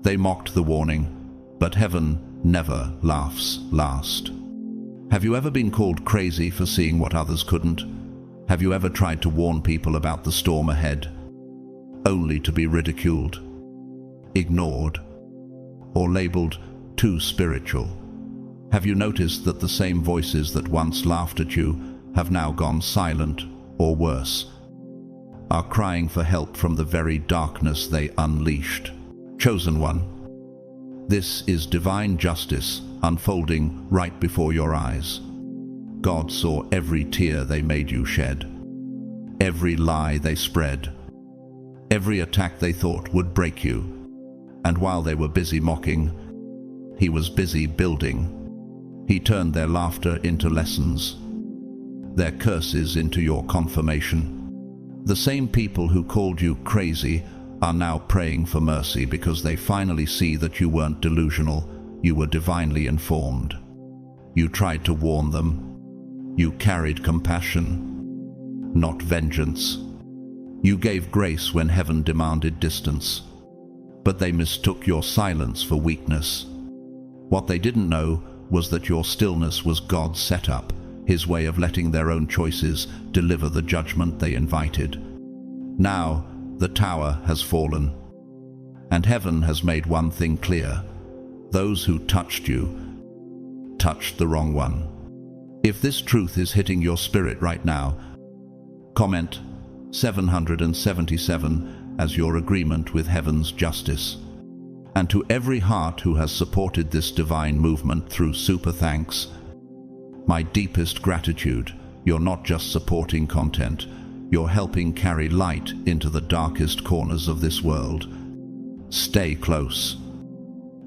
They mocked the warning, but heaven never laughs last. Have you ever been called crazy for seeing what others couldn't? Have you ever tried to warn people about the storm ahead, only to be ridiculed, ignored, or labeled too spiritual? Have you noticed that the same voices that once laughed at you have now gone silent, or worse, are crying for help from the very darkness they unleashed? Chosen one, this is divine justice unfolding right before your eyes. God saw every tear they made you shed, every lie they spread, every attack they thought would break you. And while they were busy mocking, He was busy building. He turned their laughter into lessons, their curses into your confirmation. The same people who called you crazy are now praying for mercy because they finally see that you weren't delusional, you were divinely informed. You tried to warn them. You carried compassion, not vengeance. You gave grace when heaven demanded distance. But they mistook your silence for weakness. What they didn't know was that your stillness was God's setup, His way of letting their own choices deliver the judgment they invited. Now, the tower has fallen, and heaven has made one thing clear: those who touched you touched the wrong one. If this truth is hitting your spirit right now, comment 777 as your agreement with heaven's justice. And to every heart who has supported this divine movement through super thanks, my deepest gratitude. You're not just supporting content, you're helping carry light into the darkest corners of this world. Stay close,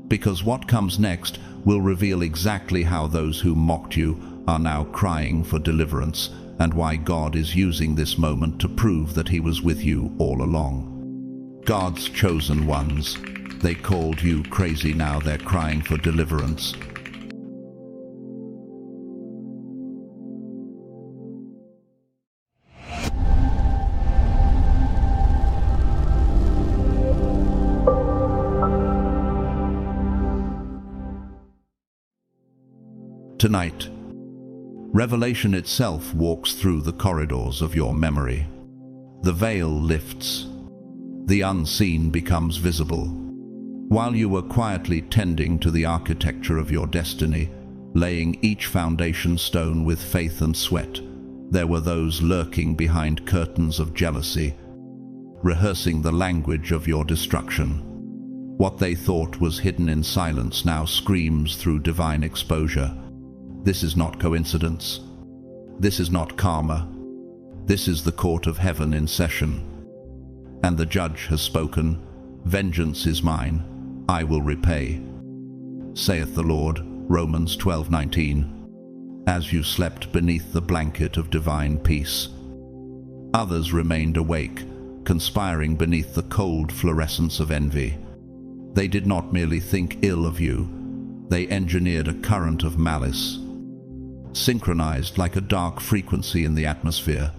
because what comes next will reveal exactly how those who mocked you are now crying for deliverance, and why God is using this moment to prove that He was with you all along. God's chosen ones. They called you crazy, now they're crying for deliverance. Tonight, revelation itself walks through the corridors of your memory. The veil lifts. The unseen becomes visible. While you were quietly tending to the architecture of your destiny, laying each foundation stone with faith and sweat, there were those lurking behind curtains of jealousy, rehearsing the language of your destruction. What they thought was hidden in silence now screams through divine exposure. This is not coincidence. This is not karma. This is the court of heaven in session. And the judge has spoken. Vengeance is mine. I will repay, saith the Lord. Romans 12:19. As you slept beneath the blanket of divine peace, others remained awake, conspiring beneath the cold fluorescence of envy. They did not merely think ill of you, they engineered a current of malice, synchronized like a dark frequency in the atmosphere.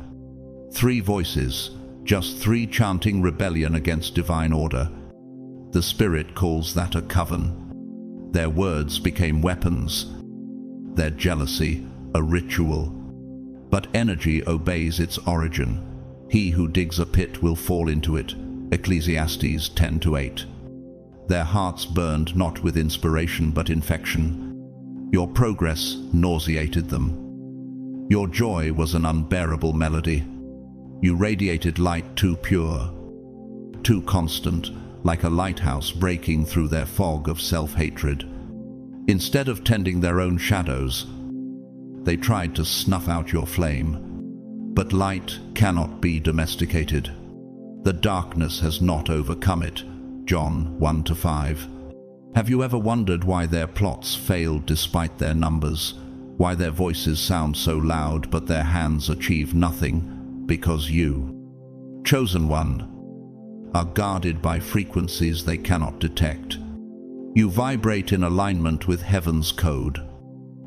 3 voices, just 3 chanting rebellion against divine order. The Spirit calls that a coven. Their words became weapons, their jealousy a ritual. But energy obeys its origin. He who digs a pit will fall into it. Ecclesiastes 10:8. Their hearts burned not with inspiration but infection. Your progress nauseated them. Your joy was an unbearable melody. You radiated light too pure, too constant, like a lighthouse breaking through their fog of self-hatred. Instead of tending their own shadows, they tried to snuff out your flame. But light cannot be domesticated. The darkness has not overcome it. John 1-5. Have you ever wondered why their plots failed despite their numbers? Why their voices sound so loud but their hands achieve nothing? Because you, chosen one, are guarded by frequencies they cannot detect. You vibrate in alignment with heaven's code.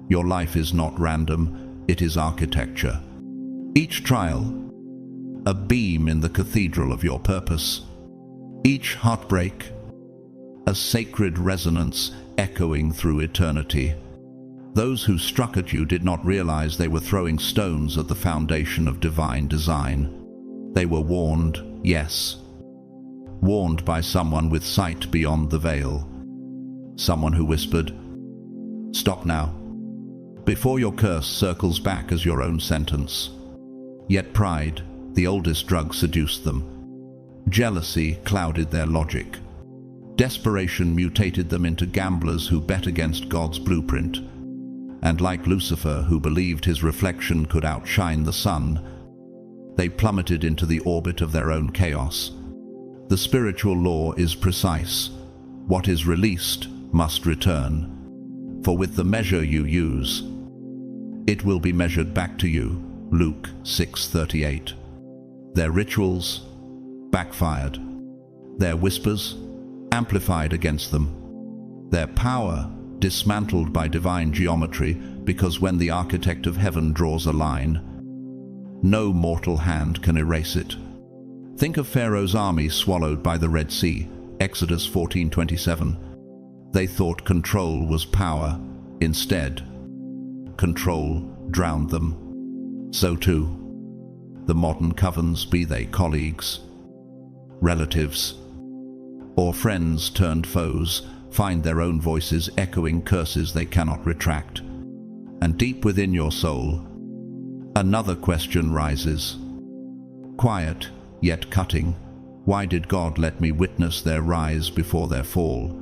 Your life is not random, it is architecture. Each trial, a beam in the cathedral of your purpose. Each heartbreak, a sacred resonance echoing through eternity. Those who struck at you did not realize they were throwing stones at the foundation of divine design. They were warned, yes, warned by someone with sight beyond the veil. Someone who whispered, "Stop now," before your curse circles back as your own sentence. Yet pride, the oldest drug, seduced them. Jealousy clouded their logic. Desperation mutated them into gamblers who bet against God's blueprint. And like Lucifer, who believed his reflection could outshine the sun, they plummeted into the orbit of their own chaos. The spiritual law is precise. What is released must return. For with the measure you use, it will be measured back to you. Luke 6:38. Their rituals backfired. Their whispers amplified against them. Their power dismantled by divine geometry, because when the architect of heaven draws a line, no mortal hand can erase it. Think of Pharaoh's army swallowed by the Red Sea, Exodus 14:27. They thought control was power. Instead, control drowned them. So too, the modern covens, be they colleagues, relatives, or friends turned foes, find their own voices echoing curses they cannot retract. And deep within your soul, another question rises. Quiet, yet cutting. Why did God let me witness their rise before their fall?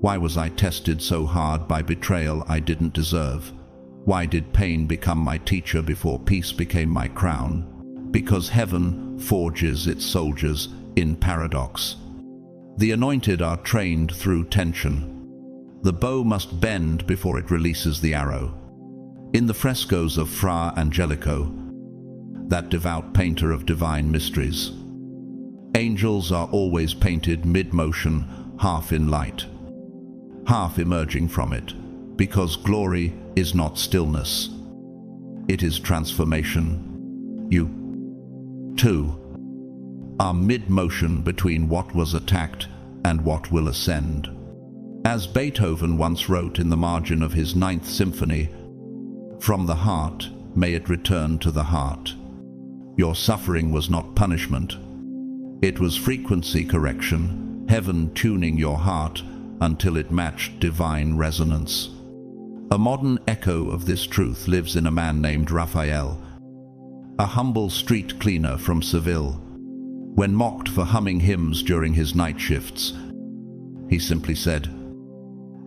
Why was I tested so hard by betrayal I didn't deserve? Why did pain become my teacher before peace became my crown? Because heaven forges its soldiers in paradox. The anointed are trained through tension. The bow must bend before it releases the arrow. In the frescoes of Fra Angelico, that devout painter of divine mysteries, angels are always painted mid-motion, half in light, half emerging from it, because glory is not stillness. It is transformation. You, too, are mid-motion between what was attacked and what will ascend. As Beethoven once wrote in the margin of his 9th Symphony, "From the heart may it return to the heart." Your suffering was not punishment. It was frequency correction, heaven tuning your heart until it matched divine resonance. A modern echo of this truth lives in a man named Raphael, a humble street cleaner from Seville. When mocked for humming hymns during his night shifts, he simply said,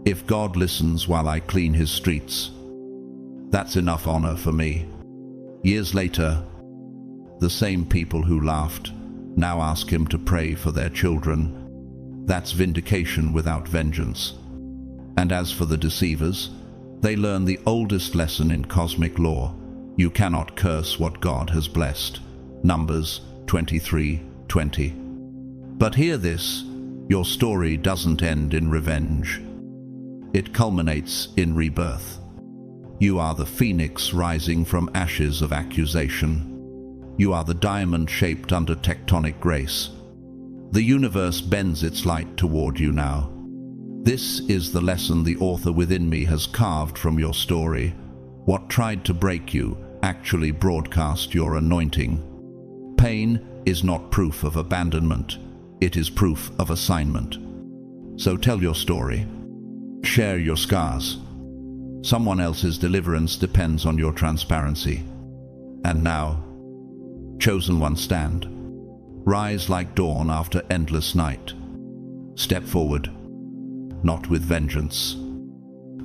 "If God listens while I clean his streets, that's enough honor for me." Years later, the same people who laughed now ask him to pray for their children. That's vindication without vengeance. And as for the deceivers, they learn the oldest lesson in cosmic law. You cannot curse what God has blessed. Numbers 23:20. But hear this, your story doesn't end in revenge. It culminates in rebirth. You are the phoenix rising from ashes of accusation. You are the diamond shaped under tectonic grace. The universe bends its light toward you now. This is the lesson the author within me has carved from your story. What tried to break you actually broadcast your anointing. Pain is not proof of abandonment. It is proof of assignment. So tell your story. Share your scars. Someone else's deliverance depends on your transparency. And now, chosen one, stand. Rise like dawn after endless night. Step forward, not with vengeance,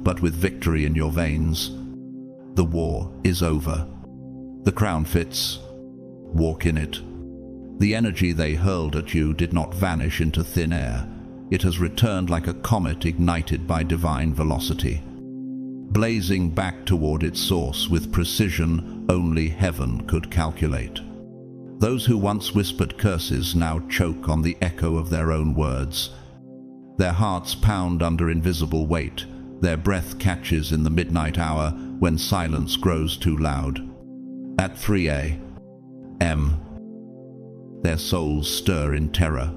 but with victory in your veins. The war is over. The crown fits. Walk in it. The energy they hurled at you did not vanish into thin air. It has returned like a comet ignited by divine velocity, blazing back toward its source with precision only heaven could calculate. Those who once whispered curses now choke on the echo of their own words. Their hearts pound under invisible weight. Their breath catches in the midnight hour when silence grows too loud. At 3 a.m., their souls stir in terror.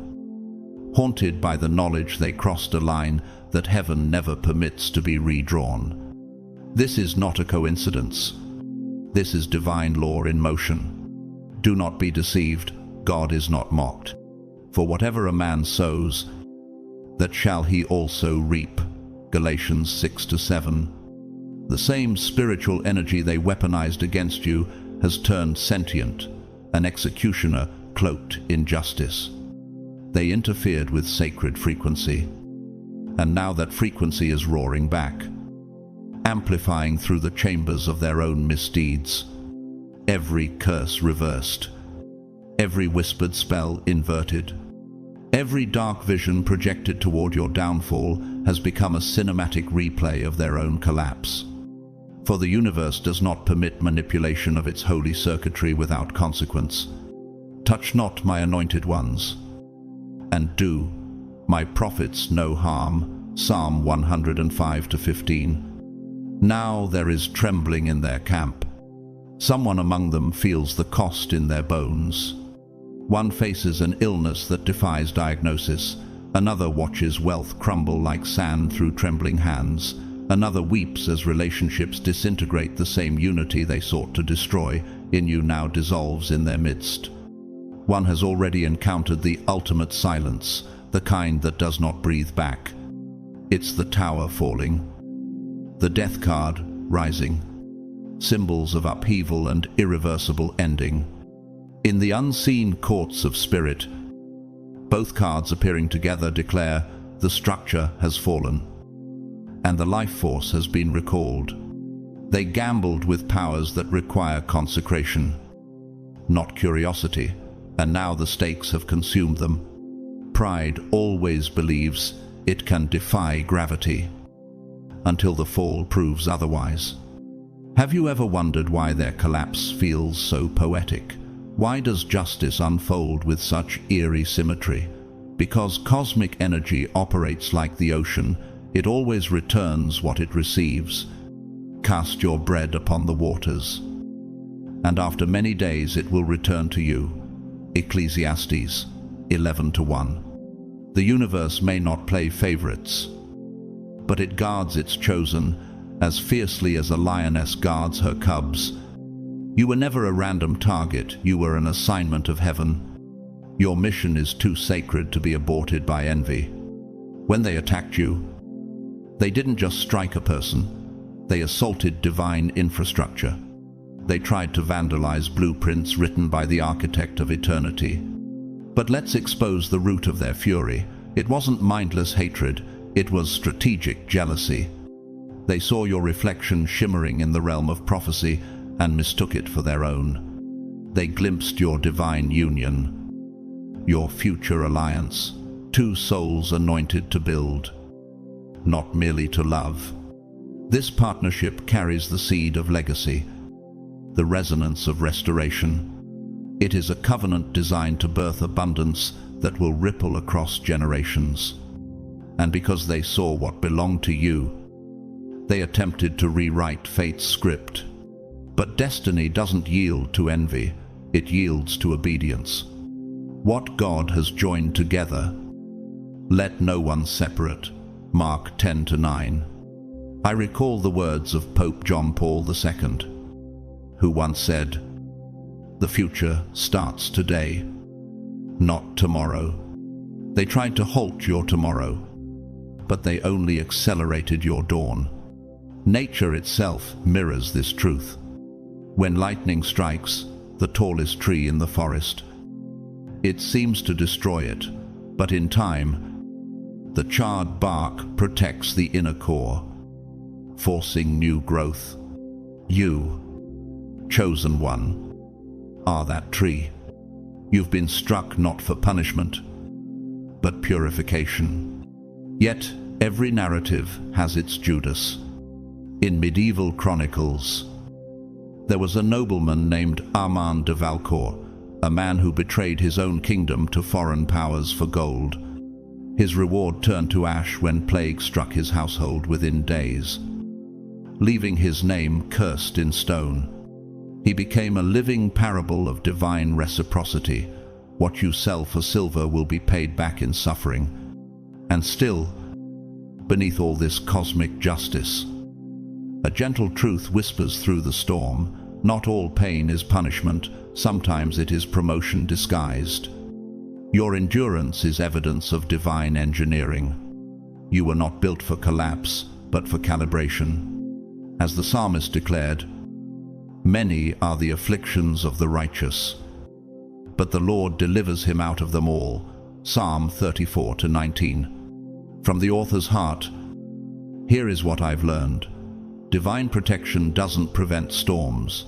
haunted by the knowledge they crossed a line that heaven never permits to be redrawn. This is not a coincidence. This is divine law in motion. Do not be deceived. God is not mocked. For whatever a man sows, that shall he also reap. Galatians 6-7. The same spiritual energy they weaponized against you has turned sentient, an executioner cloaked in justice. They interfered with sacred frequency, and now that frequency is roaring back, amplifying through the chambers of their own misdeeds. Every curse reversed, every whispered spell inverted, every dark vision projected toward your downfall has become a cinematic replay of their own collapse. For the universe does not permit manipulation of its holy circuitry without consequence. Touch not my anointed ones, and do my prophets no harm. Psalm 105-15. Now there is trembling in their camp. Someone among them feels the cost in their bones. One faces an illness that defies diagnosis. Another watches wealth crumble like sand through trembling hands. Another weeps as relationships disintegrate. The same unity they sought to destroy in you now dissolves in their midst. One has already encountered the ultimate silence, the kind that does not breathe back. It's the tower falling, the death card rising, symbols of upheaval and irreversible ending. In the unseen courts of spirit, both cards appearing together declare the structure has fallen, and the life force has been recalled. They gambled with powers that require consecration, not curiosity, and now the stakes have consumed them. Pride always believes it can defy gravity, until the fall proves otherwise. Have you ever wondered why their collapse feels so poetic? Why does justice unfold with such eerie symmetry? Because cosmic energy operates like the ocean. It always returns what it receives. Cast your bread upon the waters, and after many days it will return to you. Ecclesiastes 11:1. The universe may not play favorites, but it guards its chosen as fiercely as a lioness guards her cubs. You were never a random target. You were an assignment of heaven. Your mission is too sacred to be aborted by envy. When they attacked you, they didn't just strike a person. They assaulted divine infrastructure. They tried to vandalize blueprints written by the architect of eternity. But let's expose the root of their fury. It wasn't mindless hatred. It was strategic jealousy. They saw your reflection shimmering in the realm of prophecy and mistook it for their own. They glimpsed your divine union, your future alliance, two souls anointed to build, not merely to love. This partnership carries the seed of legacy, the resonance of restoration. It is a covenant designed to birth abundance that will ripple across generations. And because they saw what belonged to you, they attempted to rewrite fate's script. But destiny doesn't yield to envy, it yields to obedience. What God has joined together, let no one separate. Mark 10:9. I recall the words of Pope John Paul II, who once said, "The future starts today, not tomorrow." They tried to halt your tomorrow, but they only accelerated your dawn. Nature itself mirrors this truth. When lightning strikes the tallest tree in the forest, it seems to destroy it, but in time, the charred bark protects the inner core, forcing new growth. You, chosen one, are that tree. You've been struck not for punishment, but purification. Yet every narrative has its Judas. In medieval chronicles, there was a nobleman named Armand de Valcourt, a man who betrayed his own kingdom to foreign powers for gold. His reward turned to ash when plague struck his household within days, leaving his name cursed in stone. He became a living parable of divine reciprocity, What you sell for silver will be paid back in suffering. And still, beneath all this cosmic justice, a gentle truth whispers through the storm. Not all pain is punishment. Sometimes it is promotion disguised. Your endurance is evidence of divine engineering. You were not built for collapse, but for calibration. As the psalmist declared, "Many are the afflictions of the righteous, but the Lord delivers him out of them all." Psalm 34-19. From the author's heart, here is what I've learned. Divine protection doesn't prevent storms.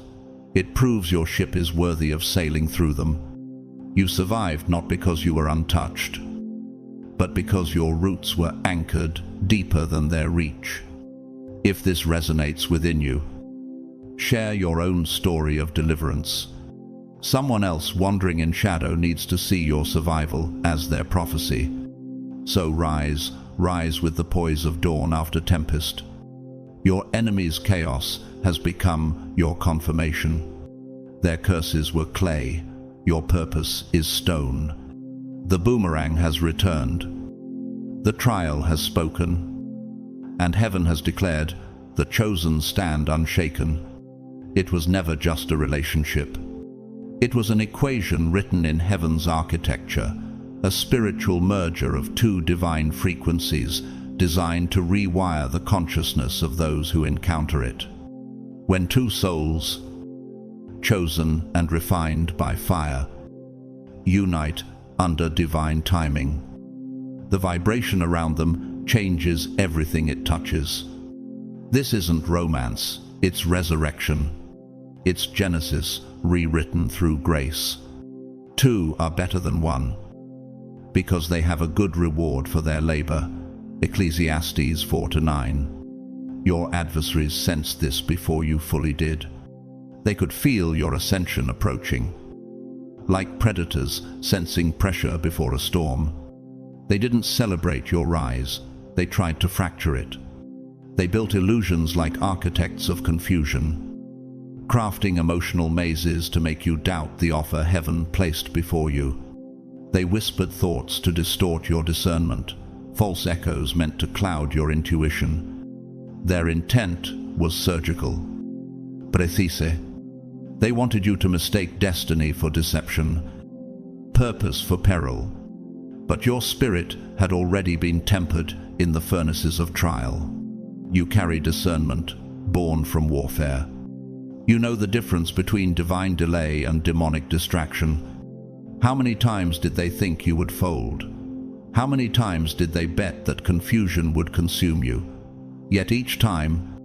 It proves your ship is worthy of sailing through them. You survived not because you were untouched, but because your roots were anchored deeper than their reach. If this resonates within you, share your own story of deliverance. Someone else wandering in shadow needs to see your survival as their prophecy. So rise, rise with the poise of dawn after tempest. Your enemy's chaos has become your confirmation. Their curses were clay. Your purpose is stone. The boomerang has returned. The trial has spoken. And heaven has declared, the chosen stand unshaken. It was never just a relationship. It was an equation written in heaven's architecture, a spiritual merger of two divine frequencies designed to rewire the consciousness of those who encounter it. When two souls, chosen and refined by fire, unite under divine timing, the vibration around them changes everything it touches. This isn't romance, it's resurrection. It's Genesis rewritten through grace. Two are better than one, because they have a good reward for their labor. Ecclesiastes 4-9. Your adversaries sensed this before you fully did. They could feel your ascension approaching. Like predators sensing pressure before a storm, they didn't celebrate your rise, they tried to fracture it. They built illusions like architects of confusion, crafting emotional mazes to make you doubt the offer heaven placed before you. They whispered thoughts to distort your discernment, false echoes meant to cloud your intuition. Their intent was surgical. Prethese. They wanted you to mistake destiny for deception, purpose for peril. But your spirit had already been tempered in the furnaces of trial. You carry discernment, born from warfare. You know the difference between divine delay and demonic distraction. How many times did they think you would fold? How many times did they bet that confusion would consume you? Yet each time,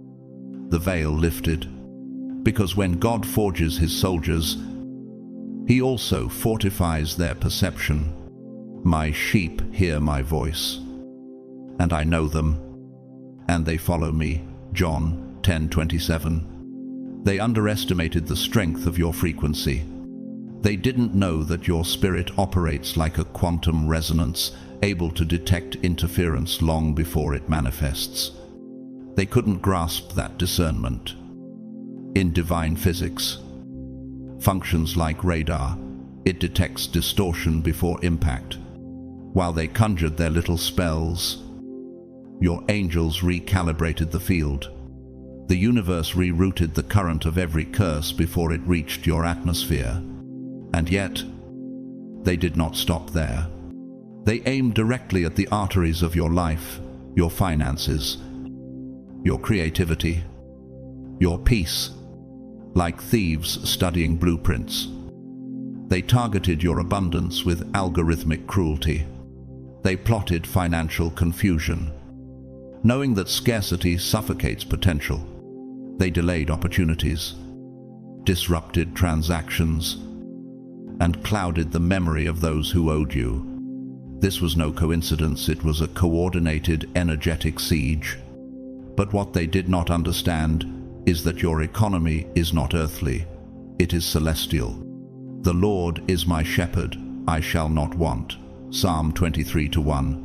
the veil lifted. Because when God forges his soldiers, he also fortifies their perception. My sheep hear my voice, and I know them, and they follow me. John 10:27. They underestimated the strength of your frequency. They didn't know that your spirit operates like a quantum resonance, able to detect interference long before it manifests. They couldn't grasp that discernment. In divine physics, functions like radar, it detects distortion before impact. While they conjured their little spells, your angels recalibrated the field. The universe rerouted the current of every curse before it reached your atmosphere. And yet, they did not stop there. They aimed directly at the arteries of your life, your finances, your creativity, your peace, like thieves studying blueprints. They targeted your abundance with algorithmic cruelty. They plotted financial confusion. Knowing that scarcity suffocates potential, they delayed opportunities, disrupted transactions, and clouded the memory of those who owed you. This was no coincidence, it was a coordinated, energetic siege. But what they did not understand is that your economy is not earthly, it is celestial. The Lord is my shepherd, I shall not want. Psalm 23:1.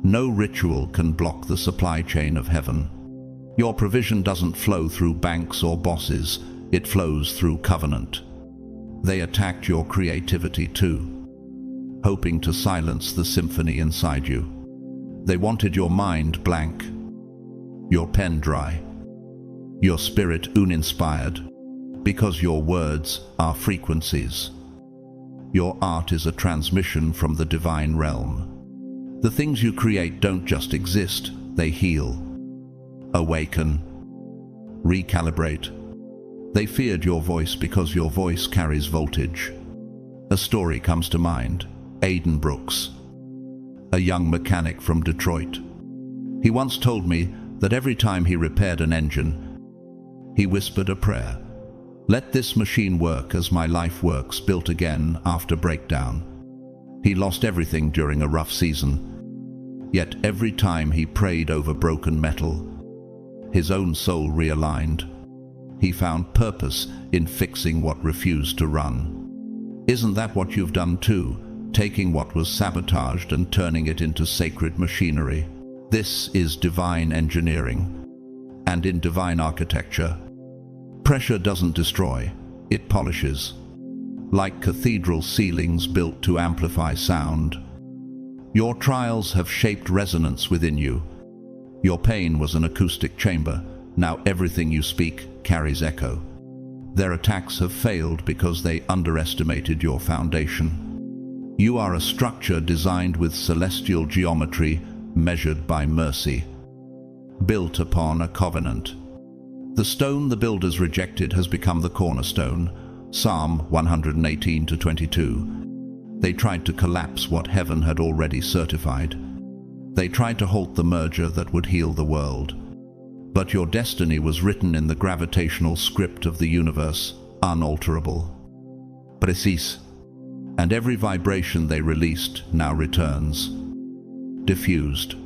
No ritual can block the supply chain of heaven. Your provision doesn't flow through banks or bosses, it flows through covenant. They attacked your creativity too. hoping to silence the symphony inside you. They wanted your mind blank, your pen dry, your spirit uninspired, because your words are frequencies. Your art is a transmission from the divine realm. The things you create don't just exist, they heal, awaken, recalibrate. They feared your voice because your voice carries voltage. A story comes to mind. Aidan Brooks, a young mechanic from Detroit. He once told me that every time he repaired an engine, he whispered a prayer. Let this machine work as my life works, built again after breakdown. He lost everything during a rough season, yet every time he prayed over broken metal, his own soul realigned. He found purpose in fixing what refused to run. Isn't that what you've done too? Taking what was sabotaged and turning it into sacred machinery. This is divine engineering. And in divine architecture, pressure doesn't destroy, it polishes. Like cathedral ceilings built to amplify sound. Your trials have shaped resonance within you. Your pain was an acoustic chamber. Now everything you speak carries echo. Their attacks have failed because they underestimated your foundation. You are a structure designed with celestial geometry, measured by mercy, built upon a covenant. The stone the builders rejected has become the cornerstone. Psalm 118-22. They tried to collapse what heaven had already certified. They tried to halt the merger that would heal the world. But your destiny was written in the gravitational script of the universe, unalterable. Precis. And every vibration they released now returns. Diffused.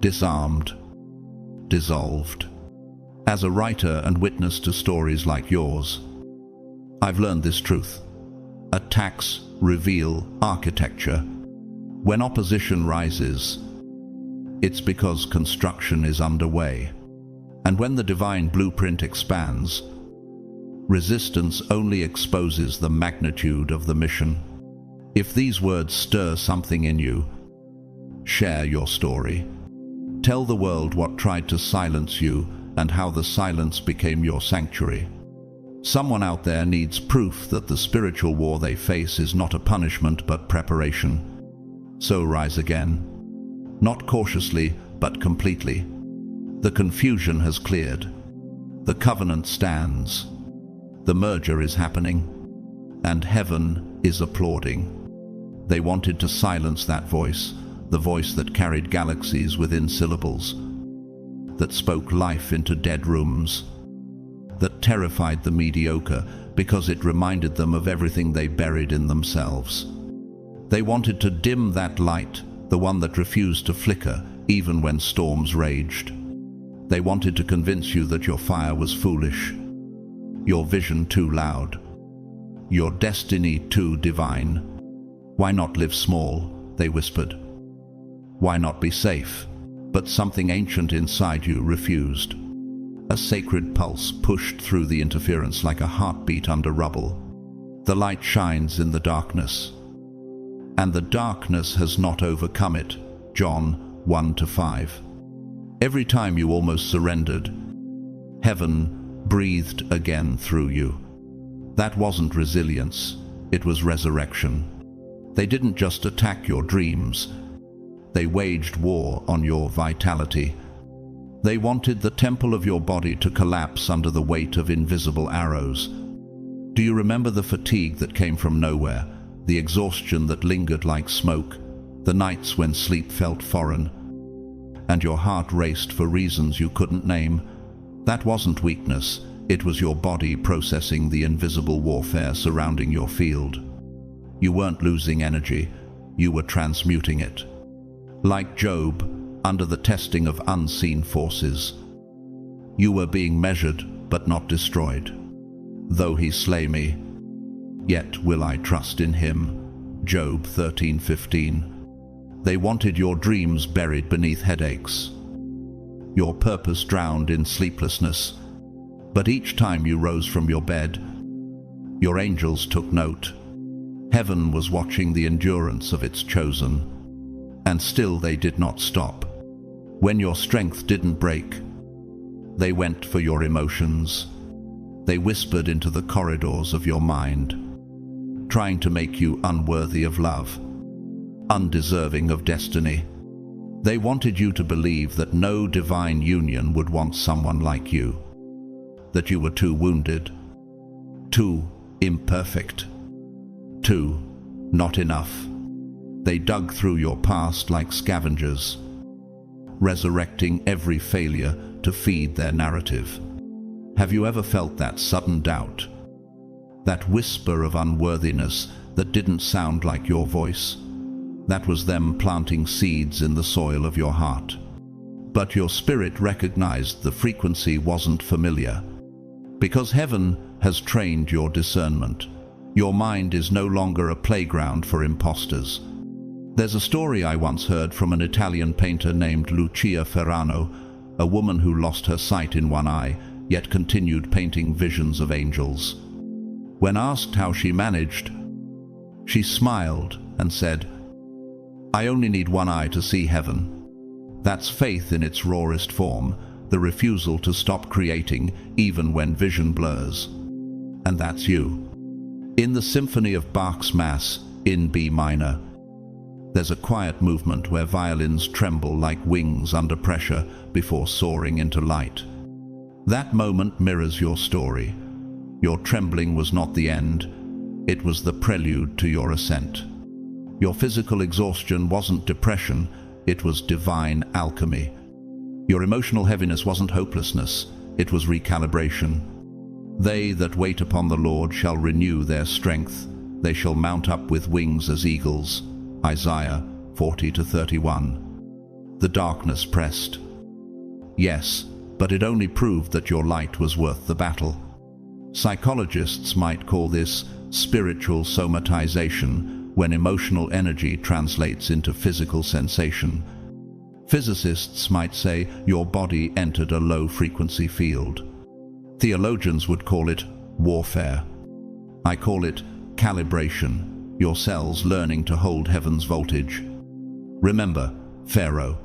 Disarmed. Dissolved. As a writer and witness to stories like yours, I've learned this truth. Attacks reveal architecture. When opposition rises, it's because construction is underway. And when the divine blueprint expands, resistance only exposes the magnitude of the mission. If these words stir something in you, share your story. Tell the world what tried to silence you and how the silence became your sanctuary. Someone out there needs proof that the spiritual war they face is not a punishment but preparation. So rise again. Not cautiously, but completely. The confusion has cleared. The covenant stands. The merger is happening. And heaven is applauding. They wanted to silence that voice, the voice that carried galaxies within syllables, that spoke life into dead rooms, that terrified the mediocre because it reminded them of everything they buried in themselves. They wanted to dim that light, the one that refused to flicker even when storms raged. They wanted to convince you that your fire was foolish, your vision too loud, your destiny too divine. Why not live small, they whispered. Why not be safe? But something ancient inside you refused. A sacred pulse pushed through the interference like a heartbeat under rubble. The light shines in the darkness, and the darkness has not overcome it. John 1-5. Every time you almost surrendered, heaven breathed again through you. That wasn't resilience, it was resurrection. They didn't just attack your dreams, they waged war on your vitality. They wanted the temple of your body to collapse under the weight of invisible arrows. Do you remember the fatigue that came from nowhere, the exhaustion that lingered like smoke, the nights when sleep felt foreign, and your heart raced for reasons you couldn't name? That wasn't weakness, it was your body processing the invisible warfare surrounding your field. You weren't losing energy, you were transmuting it. Like Job, under the testing of unseen forces. You were being measured, but not destroyed. Though he slay me, yet will I trust in him. Job 13:15. They wanted your dreams buried beneath headaches, your purpose drowned in sleeplessness. But each time you rose from your bed, your angels took note. Heaven was watching the endurance of its chosen, and still they did not stop. When your strength didn't break, they went for your emotions. They whispered into the corridors of your mind, trying to make you unworthy of love, undeserving of destiny. They wanted you to believe that no divine union would want someone like you, that you were too wounded, too imperfect, too not enough. They dug through your past like scavengers, resurrecting every failure to feed their narrative. Have you ever felt that sudden doubt, that whisper of unworthiness that didn't sound like your voice? That was them planting seeds in the soil of your heart. But your spirit recognized the frequency wasn't familiar. Because heaven has trained your discernment, your mind is no longer a playground for imposters. There's a story I once heard from an Italian painter named Lucia Ferrano, a woman who lost her sight in one eye, yet continued painting visions of angels. When asked how she managed, she smiled and said, "I only need one eye to see heaven." That's faith in its rawest form, the refusal to stop creating even when vision blurs. And that's you. In the symphony of Bach's Mass, in B minor, there's a quiet movement where violins tremble like wings under pressure before soaring into light. That moment mirrors your story. Your trembling was not the end, it was the prelude to your ascent. Your physical exhaustion wasn't depression, it was divine alchemy. Your emotional heaviness wasn't hopelessness, it was recalibration. They that wait upon the Lord shall renew their strength, they shall mount up with wings as eagles. Isaiah 40-31. The darkness pressed. Yes, but it only proved that your light was worth the battle. Psychologists might call this spiritual somatization, when emotional energy translates into physical sensation. Physicists might say your body entered a low-frequency field. Theologians would call it warfare. I call it calibration, your cells learning to hold heaven's voltage. Remember, Pharaoh,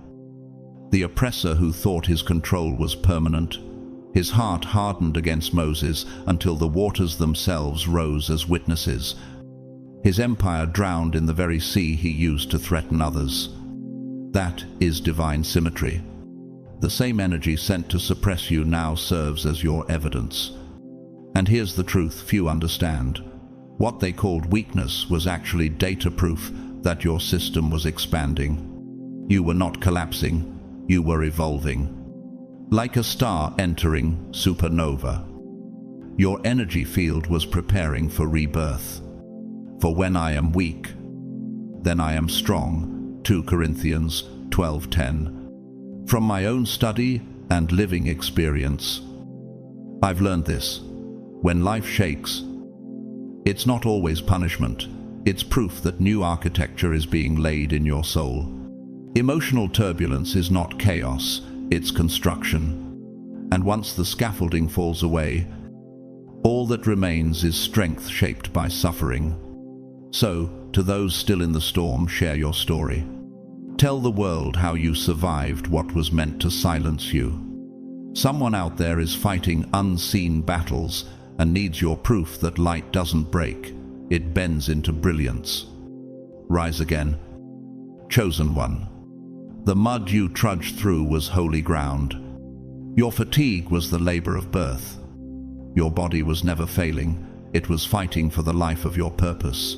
the oppressor who thought his control was permanent. His heart hardened against Moses until the waters themselves rose as witnesses. His empire drowned in the very sea he used to threaten others. That is divine symmetry. The same energy sent to suppress you now serves as your evidence. And here's the truth few understand. What they called weakness was actually data proof that your system was expanding. You were not collapsing, you were evolving. Like a star entering supernova. Your energy field was preparing for rebirth. For when I am weak, then I am strong. 2 Corinthians 12:10. From my own study and living experience, I've learned this. When life shakes, it's not always punishment. It's proof that new architecture is being laid in your soul. Emotional turbulence is not chaos, it's construction. And once the scaffolding falls away, all that remains is strength shaped by suffering. So, to those still in the storm, share your story. Tell the world how you survived what was meant to silence you. Someone out there is fighting unseen battles and needs your proof that light doesn't break, it bends into brilliance. Rise again. Chosen one. The mud you trudged through was holy ground. Your fatigue was the labor of birth. Your body was never failing, it was fighting for the life of your purpose.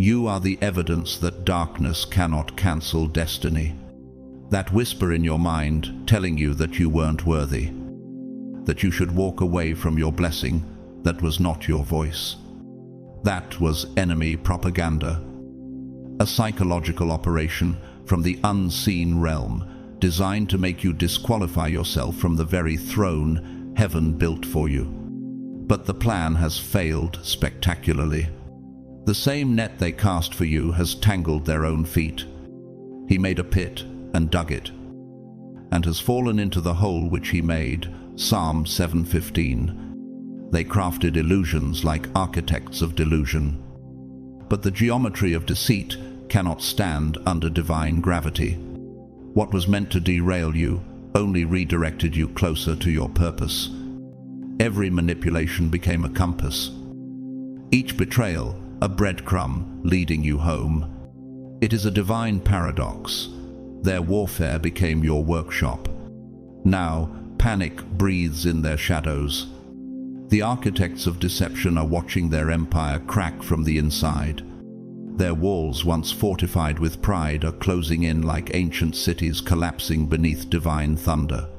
You are the evidence that darkness cannot cancel destiny. That whisper in your mind telling you that you weren't worthy, that you should walk away from your blessing, that was not your voice. That was enemy propaganda. A psychological operation from the unseen realm, designed to make you disqualify yourself from the very throne heaven built for you. But the plan has failed spectacularly. The same net they cast for you has tangled their own feet. He made a pit and dug it, and has fallen into the hole which he made. Psalm 7:15. They crafted illusions like architects of delusion. But the geometry of deceit cannot stand under divine gravity. What was meant to derail you only redirected you closer to your purpose. Every manipulation became a compass. Each betrayal, a breadcrumb leading you home. It is a divine paradox. Their warfare became your workshop. Now, panic breathes in their shadows. The architects of deception are watching their empire crack from the inside. Their walls, once fortified with pride, are closing in like ancient cities collapsing beneath divine thunder.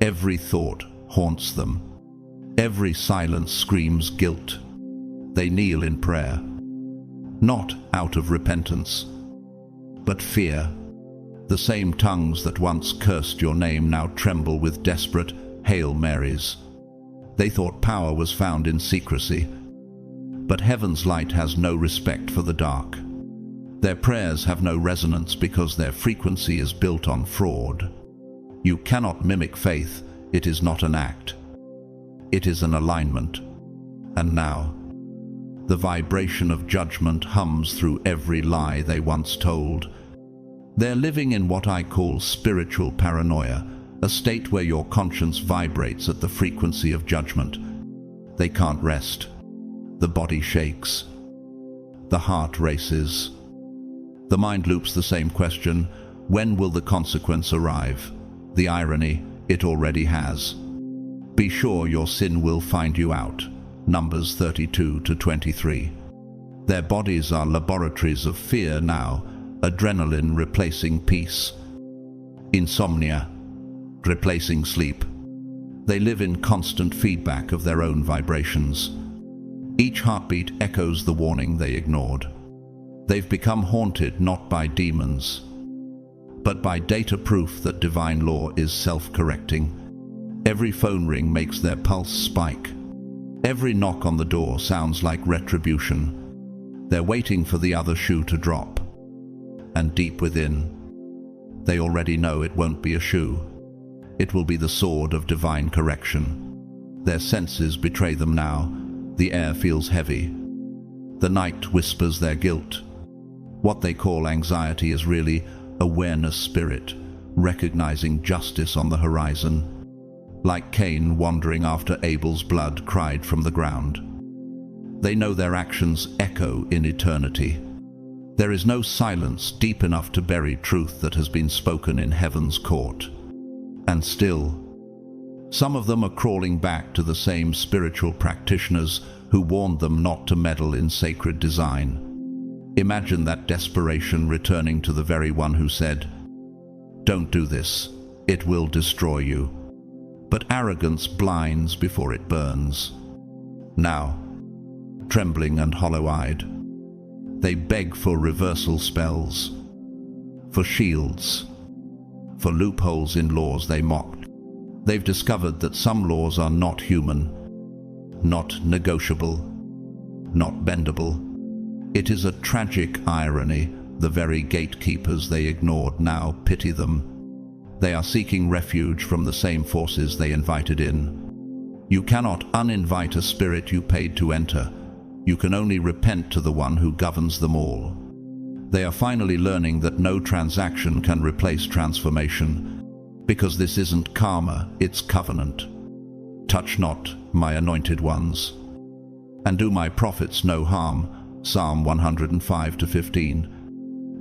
Every thought haunts them. Every silence screams guilt. They kneel in prayer, not out of repentance, but fear. The same tongues that once cursed your name now tremble with desperate Hail Marys. They thought power was found in secrecy, but heaven's light has no respect for the dark. Their prayers have no resonance because their frequency is built on fraud. You cannot mimic faith. It is not an act. It is an alignment. And now, the vibration of judgment hums through every lie they once told. They're living in what I call spiritual paranoia, a state where your conscience vibrates at the frequency of judgment. They can't rest. The body shakes. The heart races. The mind loops the same question: when will the consequence arrive? The irony, it already has. Be sure your sin will find you out. Numbers 32-23. Their bodies are laboratories of fear now, adrenaline replacing peace. Insomnia replacing sleep. They live in constant feedback of their own vibrations. Each heartbeat echoes the warning they ignored. They've become haunted not by demons, but by data proof that divine law is self-correcting. Every phone ring makes their pulse spike. Every knock on the door sounds like retribution. They're waiting for the other shoe to drop. And deep within, they already know it won't be a shoe. It will be the sword of divine correction. Their senses betray them now. The air feels heavy. The night whispers their guilt. What they call anxiety is really awareness spirit, recognizing justice on the horizon. Like Cain wandering after Abel's blood cried from the ground. They know their actions echo in eternity. There is no silence deep enough to bury truth that has been spoken in heaven's court. And still, some of them are crawling back to the same spiritual practitioners who warned them not to meddle in sacred design. Imagine that desperation returning to the very one who said, "Don't do this, it will destroy you." But arrogance blinds before it burns. Now, trembling and hollow-eyed, they beg for reversal spells, for shields, for loopholes in laws they mocked. They've discovered that some laws are not human, not negotiable, not bendable. It is a tragic irony. The very gatekeepers they ignored now pity them. They are seeking refuge from the same forces they invited in. You cannot uninvite a spirit you paid to enter. You can only repent to the one who governs them all. They are finally learning that no transaction can replace transformation, because this isn't karma, it's covenant. Touch not my anointed ones, and do my prophets no harm. Psalm 105-15.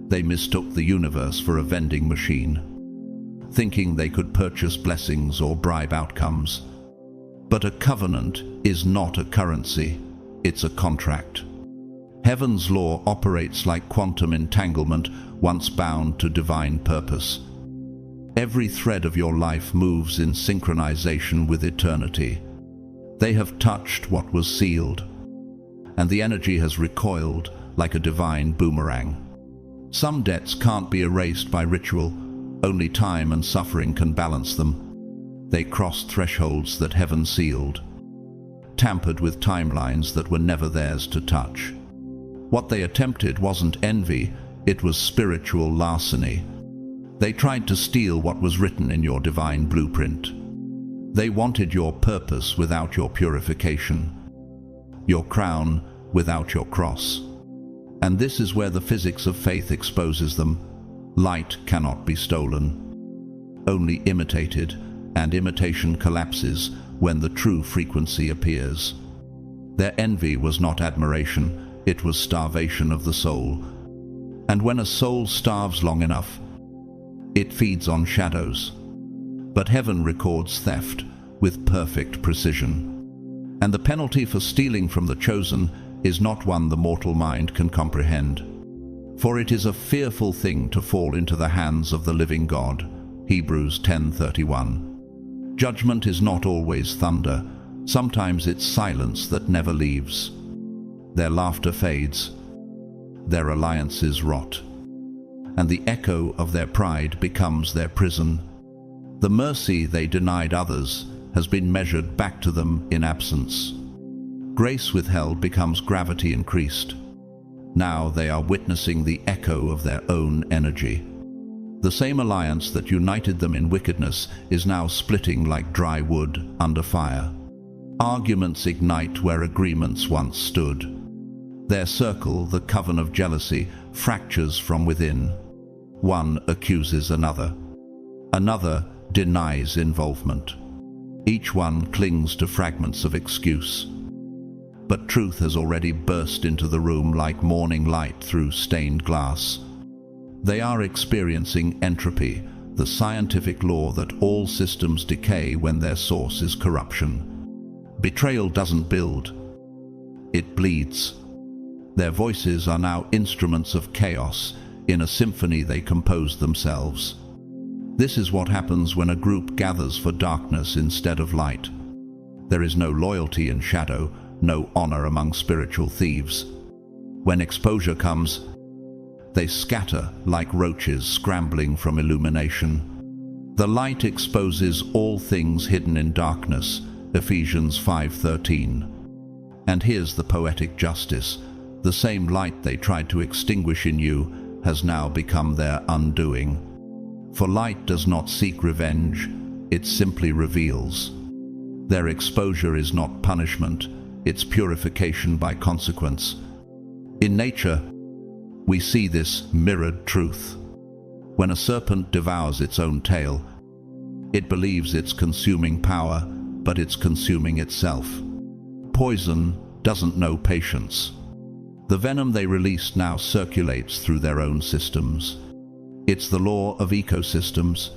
They mistook the universe for a vending machine, thinking they could purchase blessings or bribe outcomes. But a covenant is not a currency, it's a contract. Heaven's law operates like quantum entanglement, once bound to divine purpose. Every thread of your life moves in synchronization with eternity. They have touched what was sealed, and the energy has recoiled like a divine boomerang. Some debts can't be erased by ritual. Only time and suffering can balance them. They crossed thresholds that heaven sealed, tampered with timelines that were never theirs to touch. What they attempted wasn't envy, it was spiritual larceny. They tried to steal what was written in your divine blueprint. They wanted your purpose without your purification, your crown without your cross. And this is where the physics of faith exposes them. Light cannot be stolen, only imitated, and imitation collapses when the true frequency appears. Their envy was not admiration, it was starvation of the soul. And when a soul starves long enough, it feeds on shadows. But heaven records theft with perfect precision. And the penalty for stealing from the chosen is not one the mortal mind can comprehend. For it is a fearful thing to fall into the hands of the living God. Hebrews 10:31. Judgment is not always thunder. Sometimes it's silence that never leaves. Their laughter fades. Their alliances rot. And the echo of their pride becomes their prison. The mercy they denied others has been measured back to them in absence. Grace withheld becomes gravity increased. Now they are witnessing the echo of their own energy. The same alliance that united them in wickedness is now splitting like dry wood under fire. Arguments ignite where agreements once stood. Their circle, the coven of jealousy, fractures from within. One accuses another. Another denies involvement. Each one clings to fragments of excuse. But truth has already burst into the room like morning light through stained glass. They are experiencing entropy, the scientific law that all systems decay when their source is corruption. Betrayal doesn't build, it bleeds. Their voices are now instruments of chaos. In a symphony they compose themselves. This is what happens when a group gathers for darkness instead of light. There is no loyalty in shadow, no honor among spiritual thieves. When exposure comes, they scatter like roaches scrambling from illumination. The light exposes all things hidden in darkness, Ephesians 5:13. And here's the poetic justice. The same light they tried to extinguish in you has now become their undoing. For light does not seek revenge, it simply reveals. Their exposure is not punishment, it's purification by consequence. In nature, we see this mirrored truth. When a serpent devours its own tail, it believes it's consuming power, but it's consuming itself. Poison doesn't know patience. The venom they release now circulates through their own systems. It's the law of ecosystems.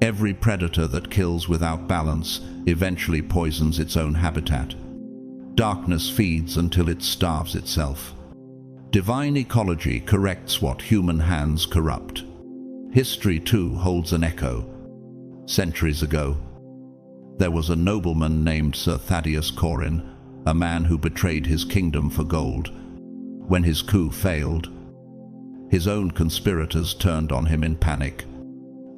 Every predator that kills without balance eventually poisons its own habitat. Darkness feeds until it starves itself. Divine ecology corrects what human hands corrupt. History, too, holds an echo. Centuries ago, there was a nobleman named Sir Thaddeus Corrin, a man who betrayed his kingdom for gold. When his coup failed, his own conspirators turned on him in panic.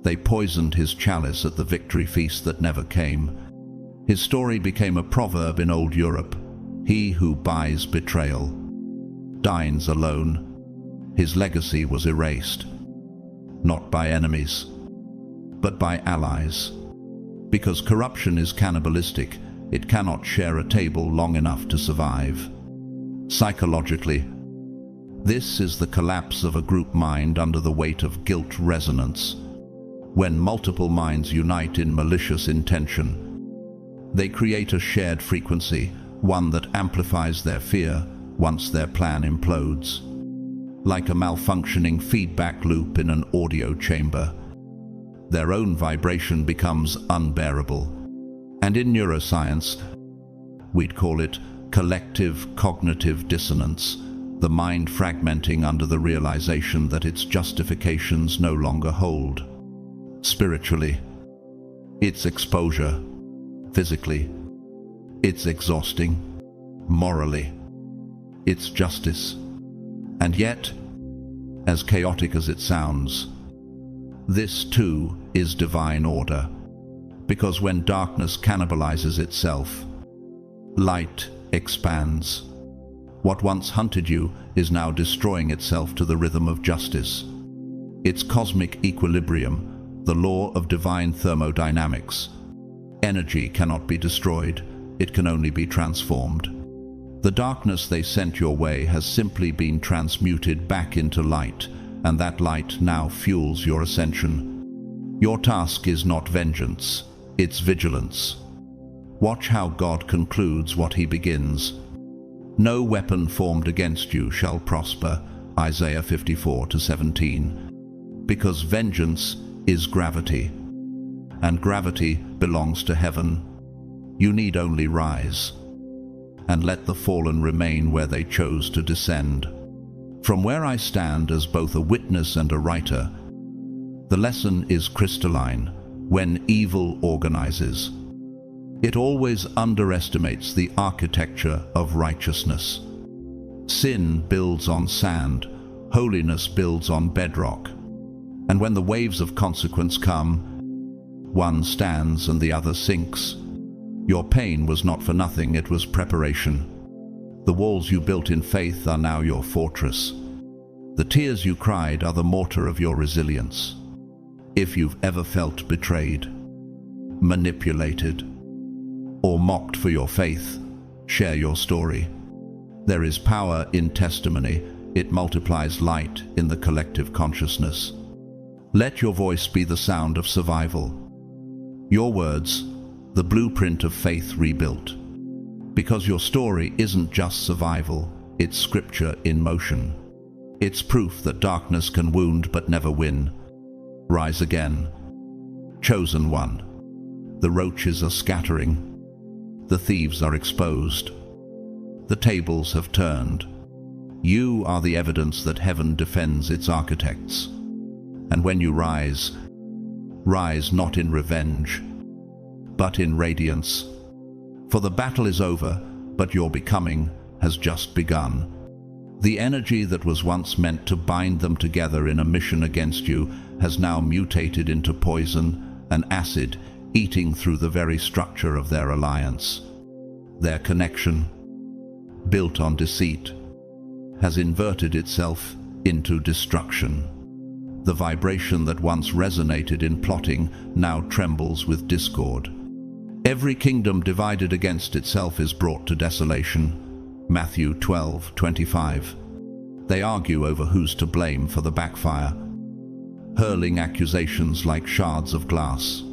They poisoned his chalice at the victory feast that never came. His story became a proverb in old Europe. He who buys betrayal dines alone. His legacy was erased, not by enemies, but by allies. Because corruption is cannibalistic, it cannot share a table long enough to survive. Psychologically, this is the collapse of a group mind under the weight of guilt resonance. When multiple minds unite in malicious intention, they create a shared frequency, one that amplifies their fear once their plan implodes. Like a malfunctioning feedback loop in an audio chamber, their own vibration becomes unbearable. And in neuroscience, we'd call it collective cognitive dissonance, the mind fragmenting under the realization that its justifications no longer hold. Spiritually, it's exposure. Physically, it's exhausting. Morally, it's justice. And yet, as chaotic as it sounds, this too is divine order. Because when darkness cannibalizes itself, light expands. What once hunted you is now destroying itself to the rhythm of justice. It's cosmic equilibrium, the law of divine thermodynamics. Energy cannot be destroyed, it can only be transformed. The darkness they sent your way has simply been transmuted back into light, and that light now fuels your ascension. Your task is not vengeance, it's vigilance. Watch how God concludes what he begins. No weapon formed against you shall prosper, Isaiah 54:17. Because vengeance is gravity, and gravity belongs to heaven. You need only rise, and let the fallen remain where they chose to descend. From where I stand as both a witness and a writer, the lesson is crystalline. When evil organizes, it always underestimates the architecture of righteousness. Sin builds on sand, holiness builds on bedrock. And when the waves of consequence come, one stands and the other sinks. Your pain was not for nothing, it was preparation. The walls you built in faith are now your fortress. The tears you cried are the mortar of your resilience. If you've ever felt betrayed, manipulated, or mocked for your faith, share your story. There is power in testimony. It multiplies light in the collective consciousness. Let your voice be the sound of survival. Your words, the blueprint of faith rebuilt. Because your story isn't just survival, it's scripture in motion. It's proof that darkness can wound but never win. Rise again. Chosen one. The roaches are scattering. The thieves are exposed. The tables have turned. You are the evidence that heaven defends its architects. And when you rise, rise not in revenge, but in radiance. For the battle is over, but your becoming has just begun. The energy that was once meant to bind them together in a mission against you has now mutated into poison and acid, eating through the very structure of their alliance. Their connection, built on deceit, has inverted itself into destruction. The vibration that once resonated in plotting now trembles with discord. Every kingdom divided against itself is brought to desolation. Matthew 12:25. They argue over who's to blame for the backfire, hurling accusations like shards of glass,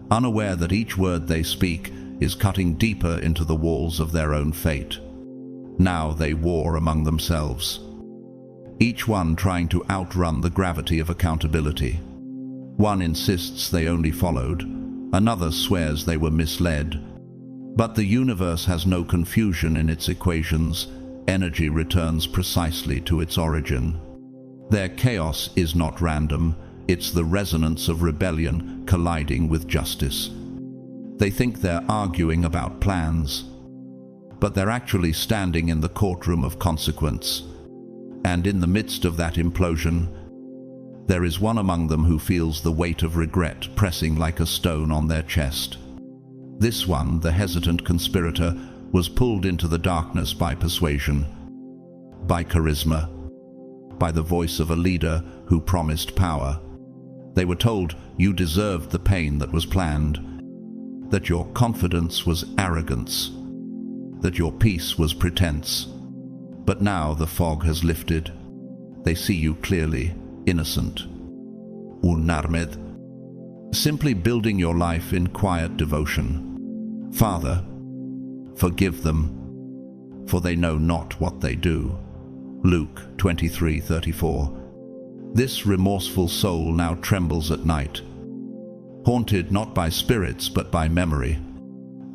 unaware that each word they speak is cutting deeper into the walls of their own fate. Now they war among themselves, each one trying to outrun the gravity of accountability. One insists they only followed, another swears they were misled. But the universe has no confusion in its equations. Energy returns precisely to its origin. Their chaos is not random, it's the resonance of rebellion colliding with justice. They think they're arguing about plans, but they're actually standing in the courtroom of consequence. And in the midst of that implosion, there is one among them who feels the weight of regret pressing like a stone on their chest. This one, the hesitant conspirator, was pulled into the darkness by persuasion, by charisma, by the voice of a leader who promised power. They were told you deserved the pain that was planned, that your confidence was arrogance, that your peace was pretense. But now the fog has lifted. They see you clearly, innocent. Unarmed. Simply building your life in quiet devotion. Father, forgive them, for they know not what they do. Luke 23:34. This remorseful soul now trembles at night, haunted not by spirits but by memory.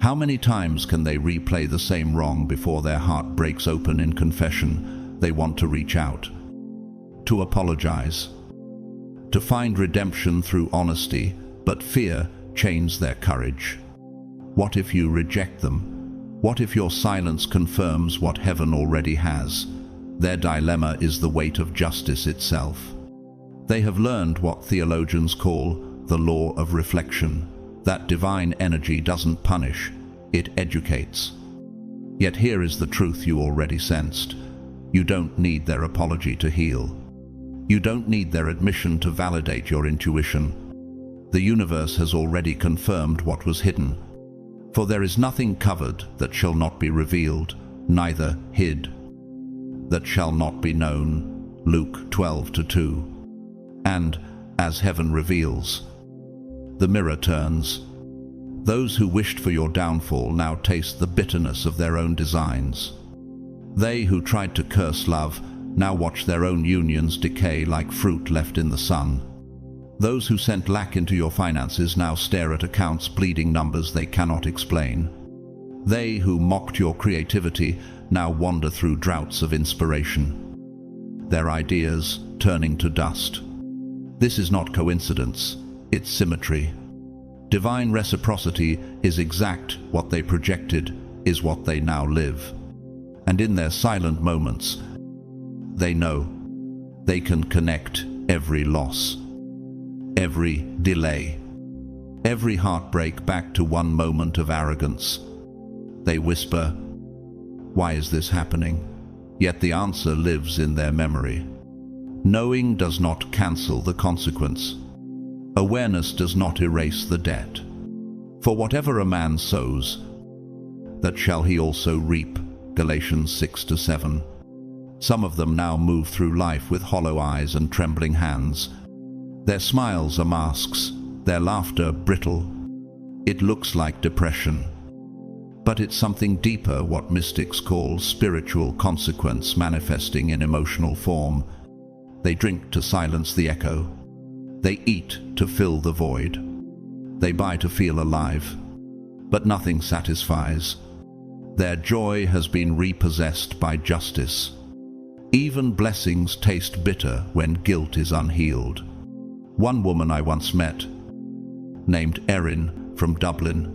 How many times can they replay the same wrong before their heart breaks open in confession? They want to reach out, to apologize, to find redemption through honesty, but fear chains their courage. What if you reject them? What if your silence confirms what heaven already has? Their dilemma is the weight of justice itself. They have learned what theologians call the law of reflection. That divine energy doesn't punish, it educates. Yet here is the truth you already sensed. You don't need their apology to heal. You don't need their admission to validate your intuition. The universe has already confirmed what was hidden. For there is nothing covered that shall not be revealed, neither hid, that shall not be known. Luke 12:2. And, as heaven reveals, the mirror turns. Those who wished for your downfall now taste the bitterness of their own designs. They who tried to curse love now watch their own unions decay like fruit left in the sun. Those who sent lack into your finances now stare at accounts bleeding numbers they cannot explain. They who mocked your creativity now wander through droughts of inspiration, their ideas turning to dust. This is not coincidence, it's symmetry. Divine reciprocity is exact. What they projected is what they now live. And in their silent moments, they know they can connect every loss, every delay, every heartbreak back to one moment of arrogance. They whisper, "Why is this happening?" Yet the answer lives in their memory. Knowing does not cancel the consequence. Awareness does not erase the debt. For whatever a man sows, that shall he also reap. Galatians 6-7. Some of them now move through life with hollow eyes and trembling hands. Their smiles are masks, their laughter brittle. It looks like depression. But it's something deeper, what mystics call spiritual consequence manifesting in emotional form. They drink to silence the echo. They eat to fill the void. They buy to feel alive. But nothing satisfies. Their joy has been repossessed by justice. Even blessings taste bitter when guilt is unhealed. One woman I once met, named Erin from Dublin,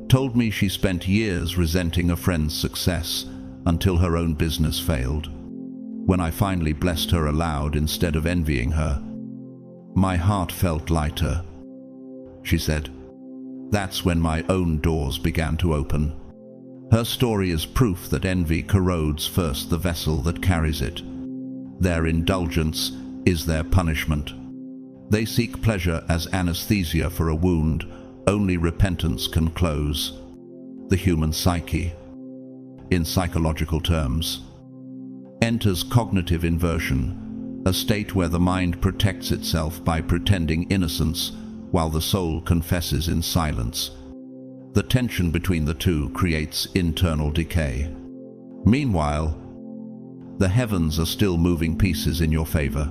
told me she spent years resenting a friend's success until her own business failed. When I finally blessed her aloud instead of envying her, my heart felt lighter. She said, "That's when my own doors began to open." Her story is proof that envy corrodes first the vessel that carries it. Their indulgence is their punishment. They seek pleasure as anesthesia for a wound only repentance can close. The human psyche, in psychological terms, enters cognitive inversion, a state where the mind protects itself by pretending innocence while the soul confesses in silence. The tension between the two creates internal decay. Meanwhile, the heavens are still moving pieces in your favor.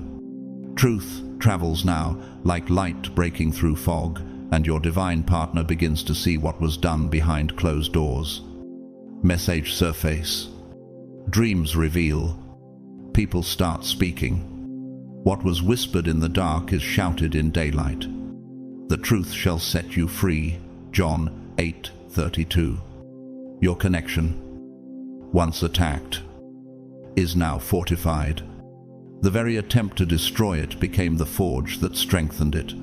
Truth travels now like light breaking through fog, and your divine partner begins to see what was done behind closed doors. Message surface. Dreams reveal. People start speaking. What was whispered in the dark is shouted in daylight. The truth shall set you free. John 8:32. Your connection, once attacked, is now fortified. The very attempt to destroy it became the forge that strengthened it.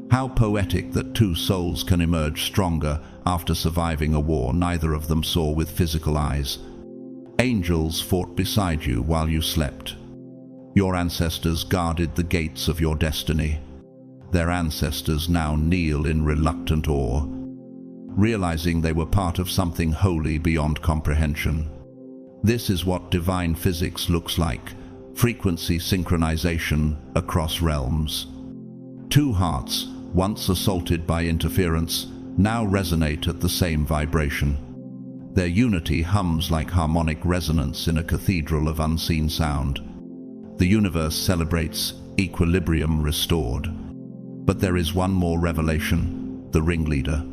How poetic that two souls can emerge stronger after surviving a war neither of them saw with physical eyes. Angels fought beside you while you slept. Your ancestors guarded the gates of your destiny. Their ancestors now kneel in reluctant awe, realizing they were part of something holy beyond comprehension. This is what divine physics looks like, frequency synchronization across realms. Two hearts, once assaulted by interference, now resonate at the same vibration. Their unity hums like harmonic resonance in a cathedral of unseen sound. The universe celebrates equilibrium restored. But there is one more revelation: the ringleader,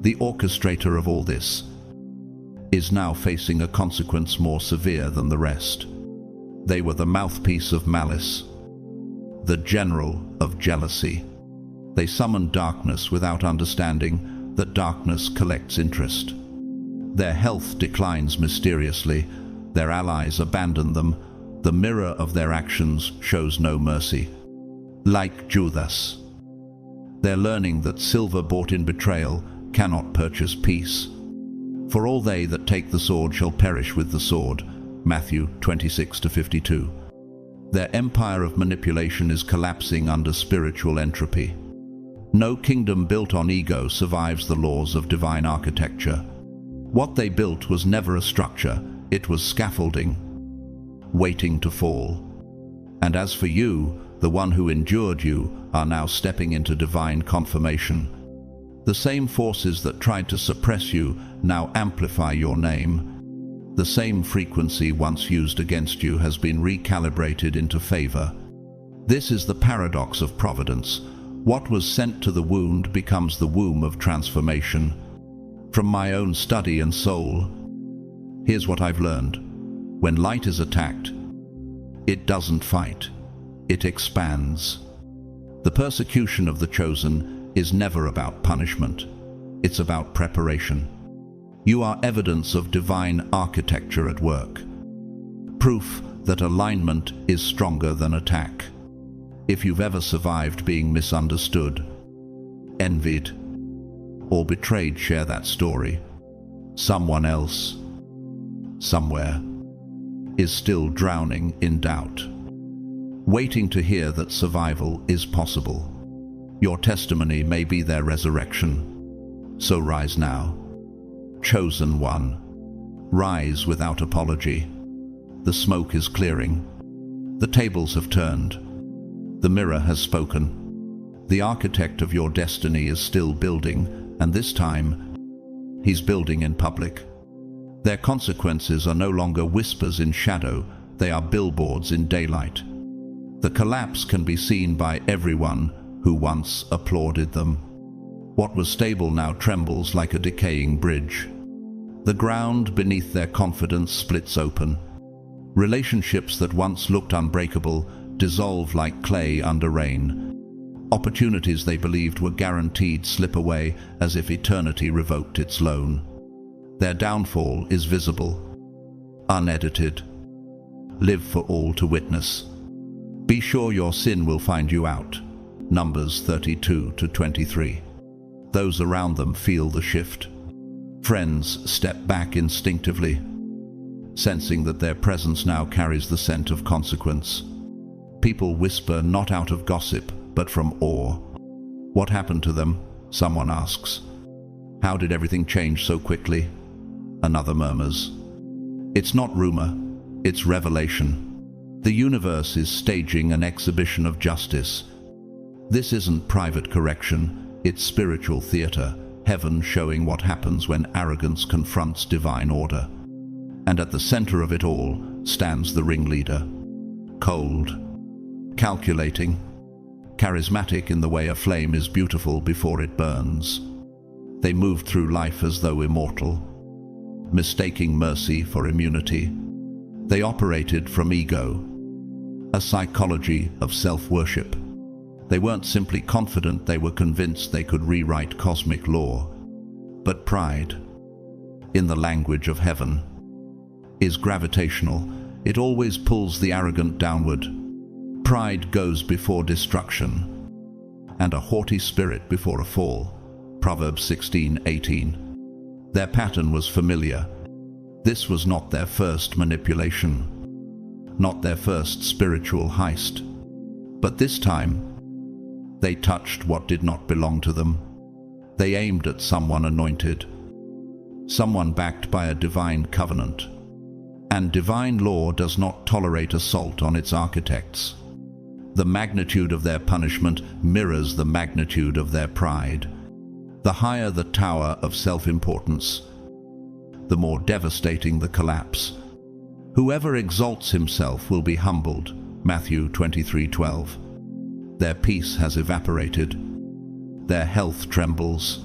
the orchestrator of all this, is now facing a consequence more severe than the rest. They were the mouthpiece of malice, the general of jealousy. They summoned darkness without understanding that darkness collects interest. Their health declines mysteriously. Their allies abandon them. The mirror of their actions shows no mercy. Like Judas, they're learning that silver bought in betrayal cannot purchase peace. For all they that take the sword shall perish with the sword. Matthew 26-52. Their empire of manipulation is collapsing under spiritual entropy. No kingdom built on ego survives the laws of divine architecture. What they built was never a structure, it was scaffolding, waiting to fall. And as for you, the one who endured you, are now stepping into divine confirmation. The same forces that tried to suppress you now amplify your name. The same frequency once used against you has been recalibrated into favor. This is the paradox of providence. What was sent to the wound becomes the womb of transformation. From my own study and soul, here's what I've learned. When light is attacked, it doesn't fight, it expands. The persecution of the chosen is never about punishment. It's about preparation. You are evidence of divine architecture at work. Proof that alignment is stronger than attack. If you've ever survived being misunderstood, envied, or betrayed, share that story. Someone else, somewhere, is still drowning in doubt, waiting to hear that survival is possible. Your testimony may be their resurrection. So rise now. Chosen one, rise without apology. The smoke is clearing. The tables have turned. The mirror has spoken. The architect of your destiny is still building, and this time, he's building in public. Their consequences are no longer whispers in shadow, they are billboards in daylight. The collapse can be seen by everyone who once applauded them. What was stable now trembles like a decaying bridge. The ground beneath their confidence splits open. Relationships that once looked unbreakable dissolve like clay under rain. Opportunities they believed were guaranteed slip away as if eternity revoked its loan. Their downfall is visible, unedited. Live for all to witness. Be sure your sin will find you out. Numbers 32-23. Those around them feel the shift. Friends step back instinctively, sensing that their presence now carries the scent of consequence. People whisper not out of gossip, but from awe. What happened to them? Someone asks. How did everything change so quickly? Another murmurs. It's not rumor, it's revelation. The universe is staging an exhibition of justice. This isn't private correction, it's spiritual theater. Heaven showing what happens when arrogance confronts divine order. And at the center of it all stands the ringleader. Cold, calculating, charismatic in the way a flame is beautiful before it burns. They moved through life as though immortal, mistaking mercy for immunity. They operated from ego, a psychology of self-worship. They weren't simply confident, they were convinced they could rewrite cosmic law. But pride, in the language of heaven, is gravitational. It always pulls the arrogant downward. Pride goes before destruction, and a haughty spirit before a fall. Proverbs 16:18. Their pattern was familiar. This was not their first manipulation, not their first spiritual heist. But this time, they touched what did not belong to them. They aimed at someone anointed, someone backed by a divine covenant. And divine law does not tolerate assault on its architects. The magnitude of their punishment mirrors the magnitude of their pride. The higher the tower of self-importance, the more devastating the collapse. Whoever exalts himself will be humbled. Matthew 23:12. Their peace has evaporated, their health trembles,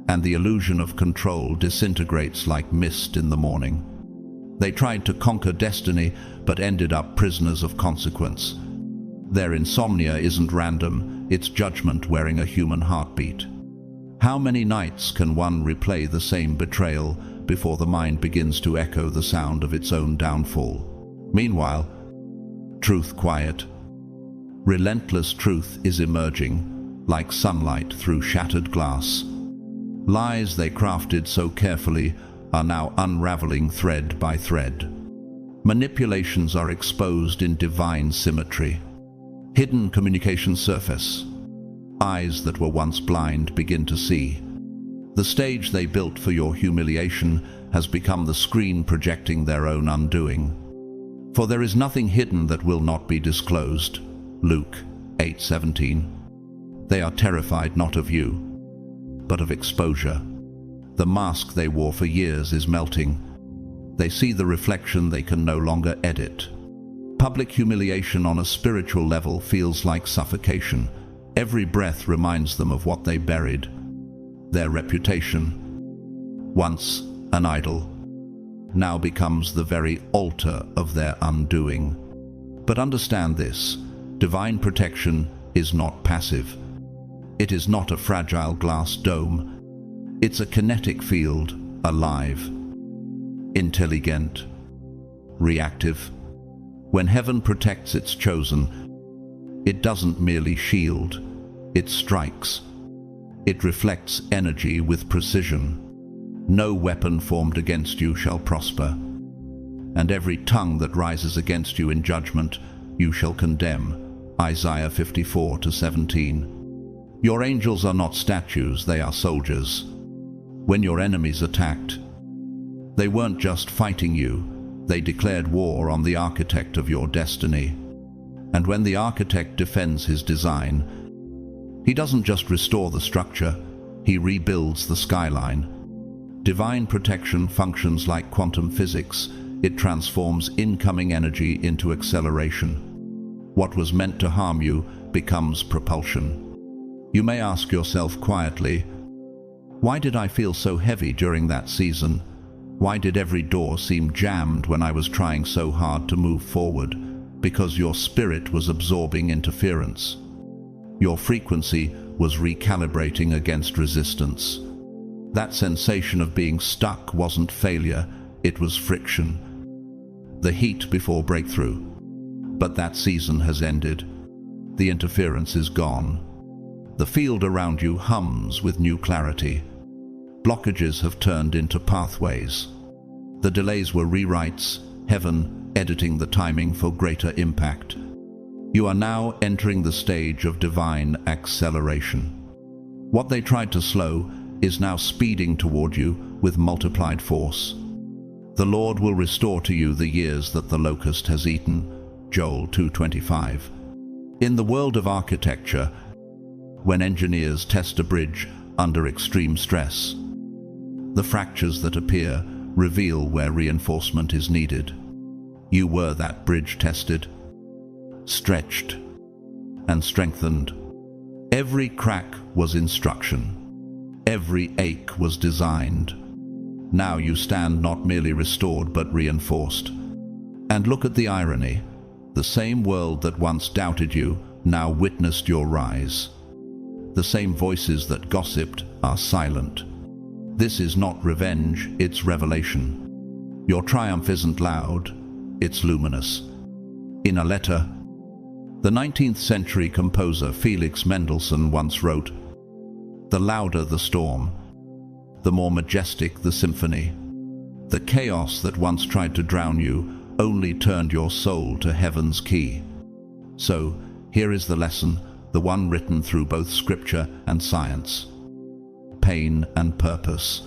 and the illusion of control disintegrates like mist in the morning. They tried to conquer destiny, but ended up prisoners of consequence. Their insomnia isn't random, it's judgment wearing a human heartbeat. How many nights can one replay the same betrayal before the mind begins to echo the sound of its own downfall? Meanwhile, truth quiet. Relentless truth is emerging, like sunlight through shattered glass. Lies they crafted so carefully are now unraveling thread by thread. Manipulations are exposed in divine symmetry. Hidden communication surface. Eyes that were once blind begin to see. The stage they built for your humiliation has become the screen projecting their own undoing. For there is nothing hidden that will not be disclosed. Luke 8:17. They are terrified not of you, but of exposure. The mask they wore for years is melting. They see the reflection they can no longer edit. Public humiliation on a spiritual level feels like suffocation. Every breath reminds them of what they buried. Their reputation, once an idol, now becomes the very altar of their undoing. But understand this: divine protection is not passive. It is not a fragile glass dome. It's a kinetic field, alive, intelligent, reactive. When heaven protects its chosen, it doesn't merely shield, it strikes. It reflects energy with precision. No weapon formed against you shall prosper, and every tongue that rises against you in judgment you shall condemn. Isaiah 54:17. Your angels are not statues, they are soldiers. When your enemies attacked, they weren't just fighting you, they declared war on the architect of your destiny. And when the architect defends his design, he doesn't just restore the structure, he rebuilds the skyline. Divine protection functions like quantum physics. It transforms incoming energy into acceleration. What was meant to harm you becomes propulsion. You may ask yourself quietly, why did I feel so heavy during that season? Why did every door seem jammed when I was trying so hard to move forward? Because your spirit was absorbing interference. Your frequency was recalibrating against resistance. That sensation of being stuck wasn't failure, it was friction. The heat before breakthrough. But that season has ended. The interference is gone. The field around you hums with new clarity. Blockages have turned into pathways. The delays were rewrites, heaven editing the timing for greater impact. You are now entering the stage of divine acceleration. What they tried to slow is now speeding toward you with multiplied force. The Lord will restore to you the years that the locust has eaten. Joel 2:25. In the world of architecture, when engineers test a bridge under extreme stress, the fractures that appear reveal where reinforcement is needed. You were that bridge tested, stretched, and strengthened. Every crack was instruction. Every ache was designed. Now you stand not merely restored but reinforced. And look at the irony. The same world that once doubted you now witnessed your rise. The same voices that gossiped are silent. This is not revenge, it's revelation. Your triumph isn't loud, it's luminous. In a letter, the 19th century composer Felix Mendelssohn once wrote, "The louder the storm, the more majestic the symphony. The chaos that once tried to drown you only turned your soul to heaven's key." So, here is the lesson, the one written through both scripture and science. Pain and purpose.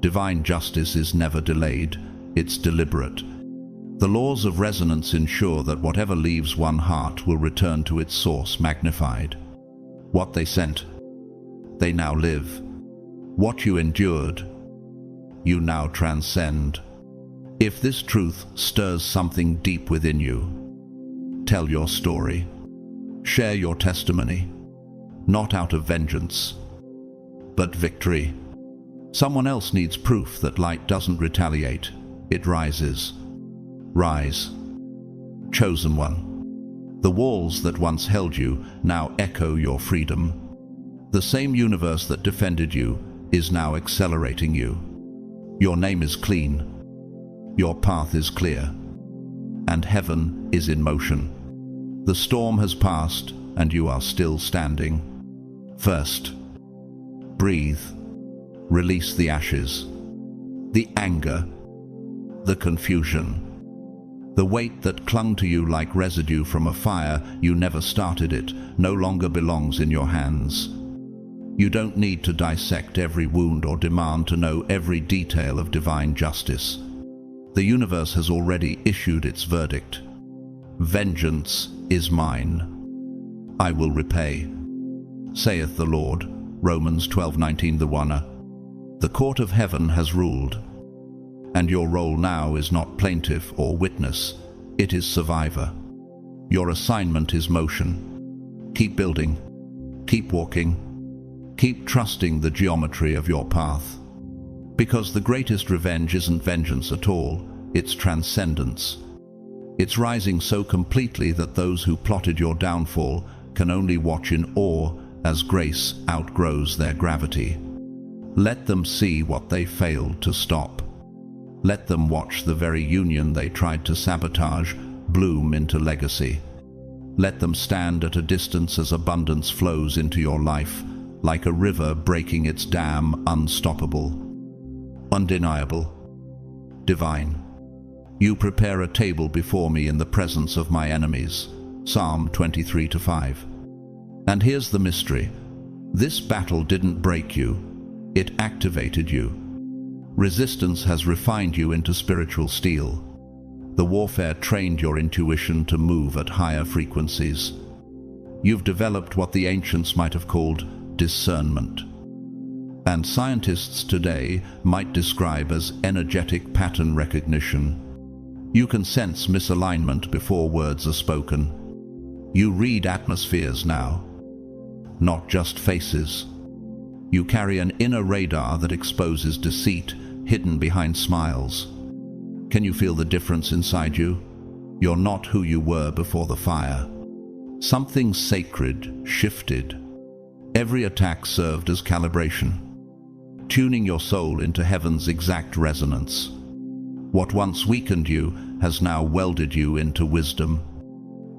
Divine justice is never delayed, it's deliberate. The laws of resonance ensure that whatever leaves one heart will return to its source magnified. What they sent, they now live. What you endured, you now transcend. If this truth stirs something deep within you, tell your story. Share your testimony, not out of vengeance, but victory. Someone else needs proof that light doesn't retaliate, it rises. Rise, chosen one. The walls that once held you now echo your freedom. The same universe that defended you is now accelerating you. Your name is clean, your path is clear, and heaven is in motion. The storm has passed, and you are still standing. First, breathe. Release the ashes, the anger, the confusion, the weight that clung to you like residue from a fire you never started. It no longer belongs in your hands. You don't need to dissect every wound or demand to know every detail of divine justice. The universe has already issued its verdict. Vengeance is mine. I will repay, saith the Lord. Romans 12:19. The court of heaven has ruled, and your role now is not plaintiff or witness, it is survivor. Your assignment is motion. Keep building, keep walking, keep trusting the geometry of your path. Because the greatest revenge isn't vengeance at all, it's transcendence. It's rising so completely that those who plotted your downfall can only watch in awe as grace outgrows their gravity. Let them see what they failed to stop. Let them watch the very union they tried to sabotage bloom into legacy. Let them stand at a distance as abundance flows into your life, like a river breaking its dam, unstoppable, undeniable, divine. You prepare a table before me in the presence of my enemies. Psalm 23:5. And here's the mystery. This battle didn't break you, it activated you. Resistance has refined you into spiritual steel. The warfare trained your intuition to move at higher frequencies. You've developed what the ancients might have called discernment, and scientists today might describe as energetic pattern recognition. You can sense misalignment before words are spoken. You read atmospheres now, not just faces. You carry an inner radar that exposes deceit hidden behind smiles. Can you feel the difference inside you? You're not who you were before the fire. Something sacred shifted. Every attack served as calibration, tuning your soul into heaven's exact resonance. What once weakened you has now welded you into wisdom.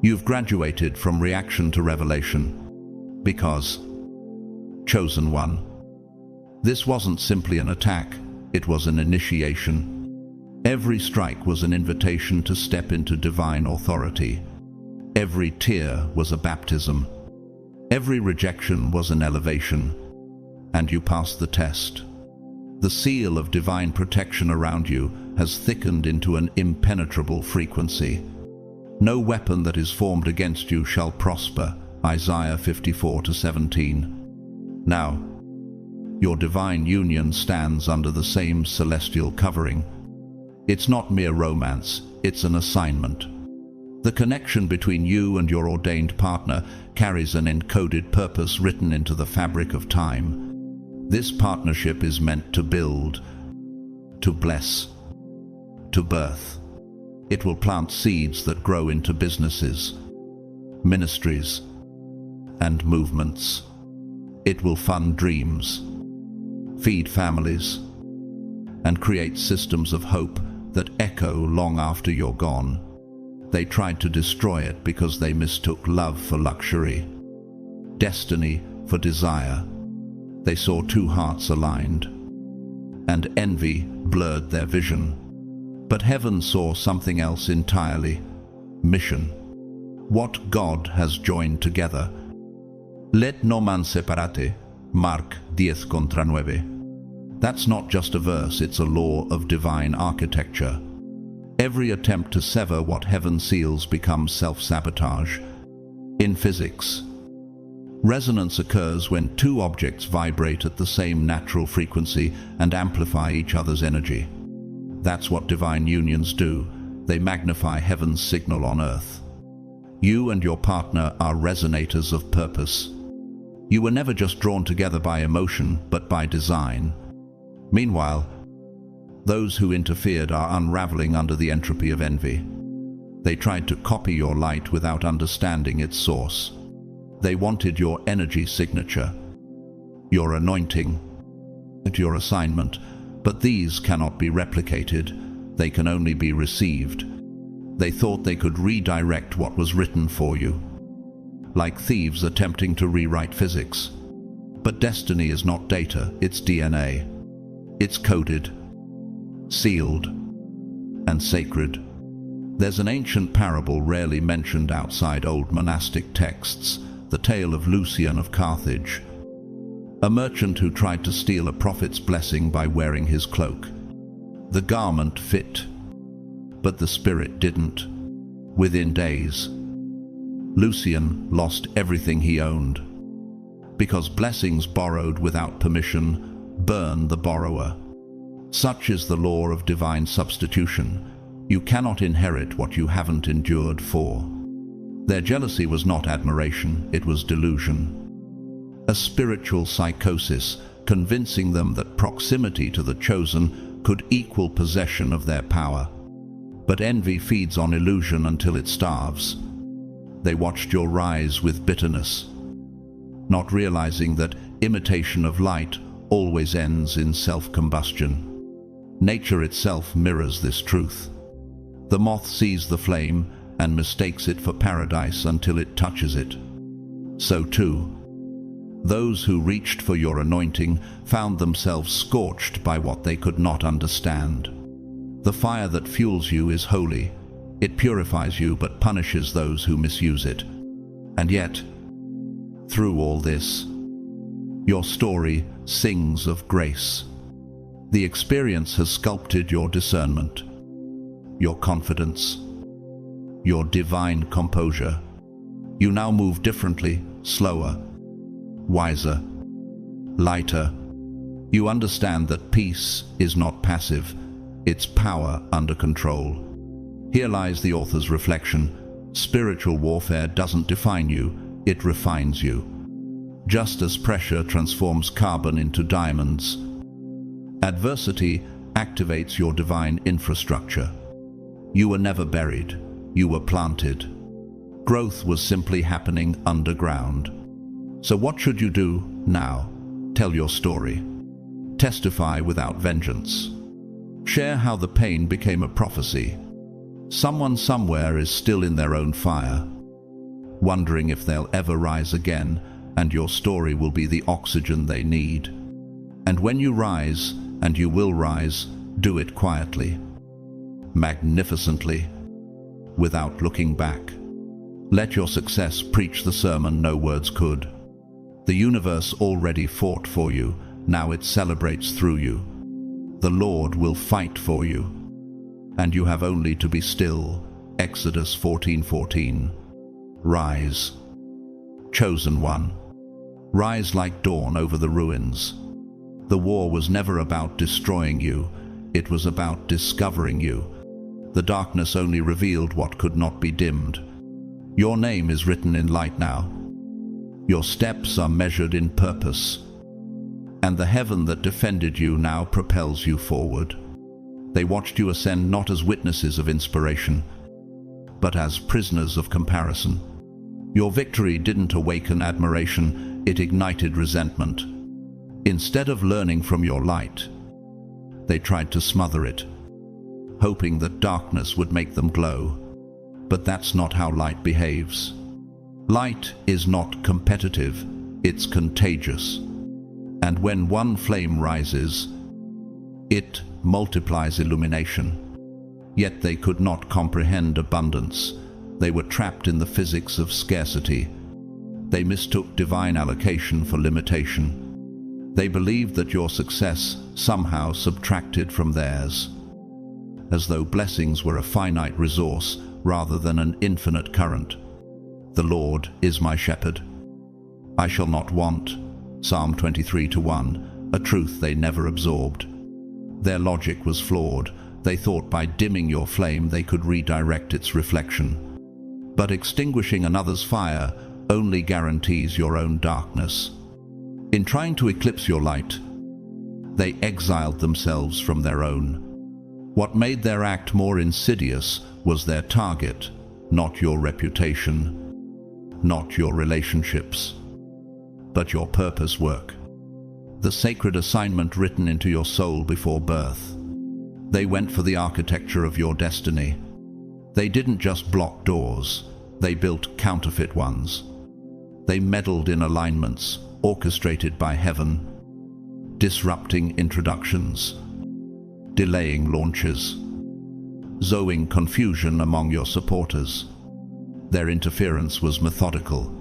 You've graduated from reaction to revelation, because, chosen one, this wasn't simply an attack, it was an initiation. Every strike was an invitation to step into divine authority. Every tear was a baptism. Every rejection was an elevation. And you passed the test. The seal of divine protection around you has thickened into an impenetrable frequency. No weapon that is formed against you shall prosper. Isaiah 54:17. Now, your divine union stands under the same celestial covering. It's not mere romance, it's an assignment. The connection between you and your ordained partner carries an encoded purpose written into the fabric of time. This partnership is meant to build, to bless, to birth. It will plant seeds that grow into businesses, ministries, and movements. It will fund dreams, feed families, and create systems of hope that echo long after you're gone. They tried to destroy it because they mistook love for luxury, destiny for desire. They saw two hearts aligned, and envy blurred their vision. But heaven saw something else entirely: mission. What God has joined together. Let no man separate, Mark 10:9. That's not just a verse, it's a law of divine architecture. Every attempt to sever what heaven seals becomes self-sabotage. In physics, resonance occurs when two objects vibrate at the same natural frequency and amplify each other's energy. That's what divine unions do. They magnify heaven's signal on earth. You and your partner are resonators of purpose. You were never just drawn together by emotion, but by design. Meanwhile, those who interfered are unraveling under the entropy of envy. They tried to copy your light without understanding its source. They wanted your energy signature, your anointing, and your assignment, but these cannot be replicated. They can only be received. They thought they could redirect what was written for you, like thieves attempting to rewrite physics. But destiny is not data, it's DNA. It's coded, sealed, and sacred. There's an ancient parable rarely mentioned outside old monastic texts, the tale of Lucian of Carthage. A merchant who tried to steal a prophet's blessing by wearing his cloak. The garment fit, but the spirit didn't. Within days, Lucian lost everything he owned, because blessings borrowed without permission burn the borrower. Such is the law of divine substitution. You cannot inherit what you haven't endured for. Their jealousy was not admiration, it was delusion. A spiritual psychosis, convincing them that proximity to the chosen could equal possession of their power. But envy feeds on illusion until it starves. They watched your rise with bitterness, not realizing that imitation of light always ends in self-combustion. Nature itself mirrors this truth. The moth sees the flame and mistakes it for paradise until it touches it. So too, those who reached for your anointing found themselves scorched by what they could not understand. The fire that fuels you is holy. It purifies you but punishes those who misuse it. And yet, through all this, your story sings of grace. The experience has sculpted your discernment, your confidence, your divine composure. You now move differently, slower, wiser, lighter. You understand that peace is not passive, it's power under control. Here lies the author's reflection. Spiritual warfare doesn't define you, it refines you. Just as pressure transforms carbon into diamonds, adversity activates your divine infrastructure. You were never buried, you were planted. Growth was simply happening underground. So what should you do now? Tell your story. Testify without vengeance. Share how the pain became a prophecy. Someone somewhere is still in their own fire, wondering if they'll ever rise again, and your story will be the oxygen they need. And when you rise, and you will rise, do it quietly, magnificently, without looking back. Let your success preach the sermon no words could. The universe already fought for you, now it celebrates through you. The Lord will fight for you, and you have only to be still. Exodus 14:14. Rise, chosen one. Rise like dawn over the ruins. The war was never about destroying you, it was about discovering you. The darkness only revealed what could not be dimmed. Your name is written in light now. Your steps are measured in purpose, and the heaven that defended you now propels you forward. They watched you ascend not as witnesses of inspiration, but as prisoners of comparison. Your victory didn't awaken admiration, it ignited resentment. Instead of learning from your light, they tried to smother it, hoping that darkness would make them glow. But that's not how light behaves. Light is not competitive, it's contagious. And when one flame rises, it multiplies illumination. Yet they could not comprehend abundance. They were trapped in the physics of scarcity. They mistook divine allocation for limitation. They believed that your success somehow subtracted from theirs, as though blessings were a finite resource rather than an infinite current. The Lord is my shepherd. I shall not want. Psalm 23:1, a truth they never absorbed. Their logic was flawed. They thought by dimming your flame they could redirect its reflection. But extinguishing another's fire only guarantees your own darkness. In trying to eclipse your light, they exiled themselves from their own. What made their act more insidious was their target, not your reputation, not your relationships, but your purpose work, the sacred assignment written into your soul before birth. They went for the architecture of your destiny. They didn't just block doors, they built counterfeit ones. They meddled in alignments orchestrated by heaven, disrupting introductions, delaying launches, sowing confusion among your supporters. Their interference was methodical,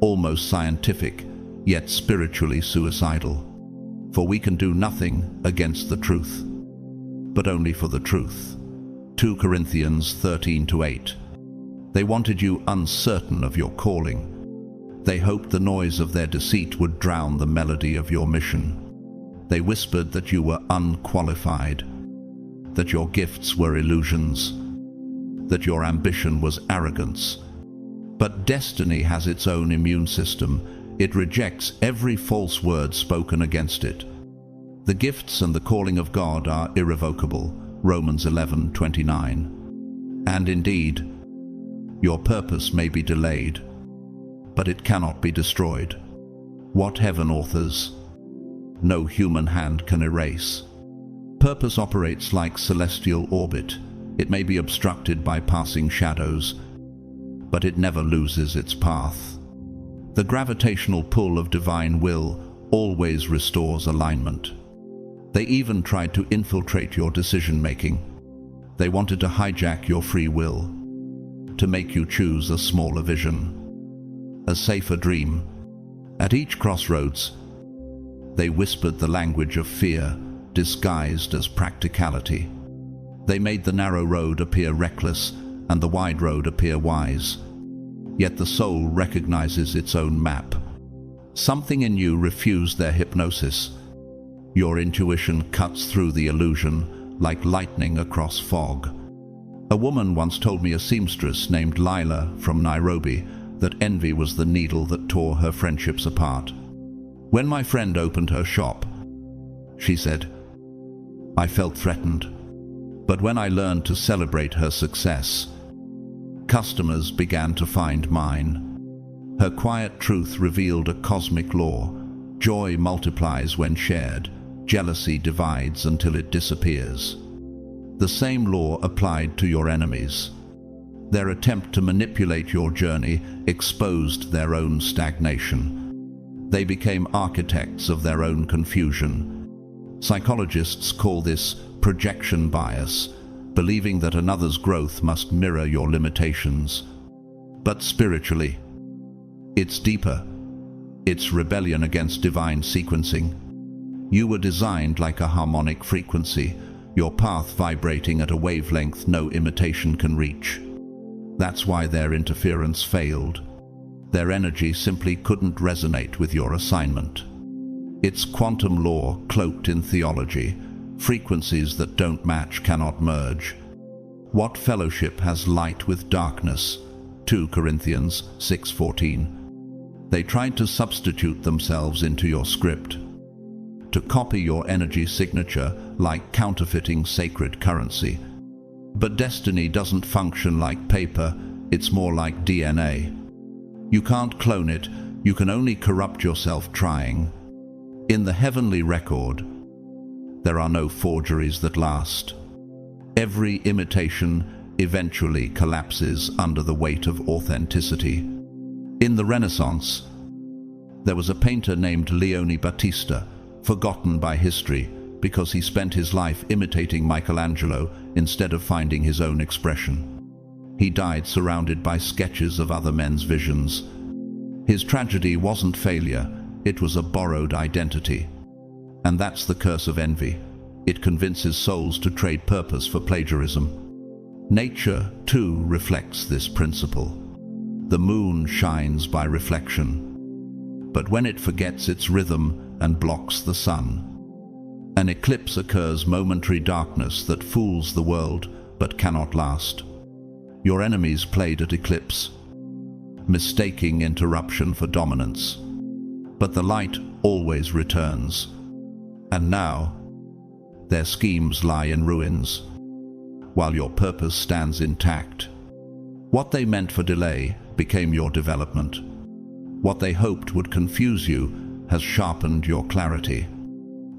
almost scientific. yet spiritually suicidal. For we can do nothing against the truth, but only for the truth. 2 Corinthians 13-8. They wanted you uncertain of your calling. They hoped the noise of their deceit would drown the melody of your mission. They whispered that you were unqualified, that your gifts were illusions, that your ambition was arrogance. But destiny has its own immune system. It rejects every false word spoken against it. The gifts and the calling of God are irrevocable. Romans 11:29. And indeed, your purpose may be delayed, but it cannot be destroyed. What heaven authors, no human hand can erase. Purpose operates like celestial orbit. It may be obstructed by passing shadows, but it never loses its path. The gravitational pull of divine will always restores alignment. They even tried to infiltrate your decision-making. They wanted to hijack your free will, to make you choose a smaller vision, a safer dream. At each crossroads, they whispered the language of fear, disguised as practicality. They made the narrow road appear reckless and the wide road appear wise. Yet the soul recognizes its own map. Something in you refused their hypnosis. Your intuition cuts through the illusion like lightning across fog. A woman once told me, a seamstress named Lila from Nairobi, that envy was the needle that tore her friendships apart. When my friend opened her shop, she said, I felt threatened. But when I learned to celebrate her success, customers began to find mine. Her quiet truth revealed a cosmic law. Joy multiplies when shared. Jealousy divides until it disappears. The same law applied to your enemies. Their attempt to manipulate your journey exposed their own stagnation. They became architects of their own confusion. Psychologists call this projection bias, believing that another's growth must mirror your limitations. But spiritually, it's deeper. It's rebellion against divine sequencing. You were designed like a harmonic frequency, your path vibrating at a wavelength no imitation can reach. That's why their interference failed. Their energy simply couldn't resonate with your assignment. It's quantum law cloaked in theology. Frequencies that don't match cannot merge. What fellowship has light with darkness? 2 Corinthians 6:14. They tried to substitute themselves into your script, to copy your energy signature like counterfeiting sacred currency. But destiny doesn't function like paper, it's more like DNA. You can't clone it, you can only corrupt yourself trying. In the heavenly record, there are no forgeries that last. Every imitation eventually collapses under the weight of authenticity. In the Renaissance, there was a painter named Leone Battista, forgotten by history because he spent his life imitating Michelangelo instead of finding his own expression. He died surrounded by sketches of other men's visions. His tragedy wasn't failure, it was a borrowed identity. And that's the curse of envy. It convinces souls to trade purpose for plagiarism. Nature, too, reflects this principle. The moon shines by reflection. But when it forgets its rhythm and blocks the sun, an eclipse occurs, momentary darkness that fools the world but cannot last. Your enemies played at eclipse, mistaking interruption for dominance. But the light always returns. And now, their schemes lie in ruins, while your purpose stands intact. What they meant for delay became your development. What they hoped would confuse you has sharpened your clarity.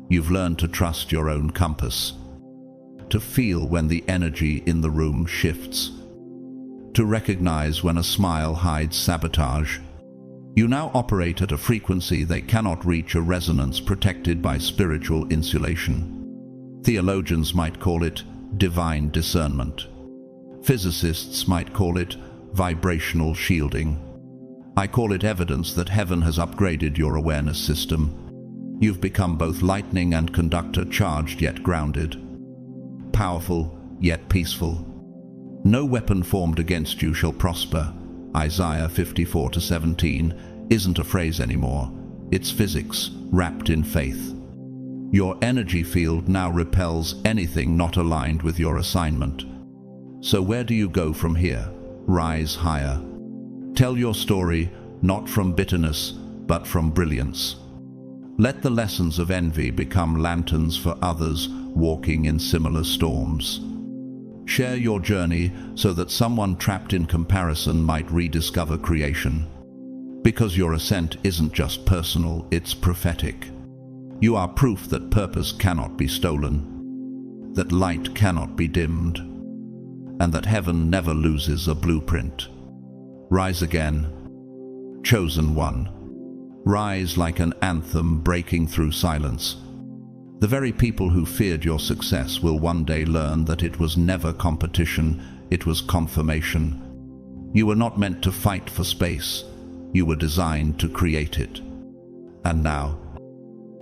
You've learned to trust your own compass, to feel when the energy in the room shifts, to recognize when a smile hides sabotage. You now operate at a frequency they cannot reach, a resonance protected by spiritual insulation. Theologians might call it divine discernment. Physicists might call it vibrational shielding. I call it evidence that heaven has upgraded your awareness system. You've become both lightning and conductor, charged yet grounded, powerful yet peaceful. No weapon formed against you shall prosper. Isaiah 54:17 isn't a phrase anymore. It's physics wrapped in faith. Your energy field now repels anything not aligned with your assignment. So where do you go from here? Rise higher. Tell your story, not from bitterness, but from brilliance. Let the lessons of envy become lanterns for others walking in similar storms. Share your journey so that someone trapped in comparison might rediscover creation. Because your ascent isn't just personal, it's prophetic. You are proof that purpose cannot be stolen, that light cannot be dimmed, and that heaven never loses a blueprint. Rise again, chosen one. Rise like an anthem breaking through silence. The very people who feared your success will one day learn that it was never competition, it was confirmation. You were not meant to fight for space, you were designed to create it. And now,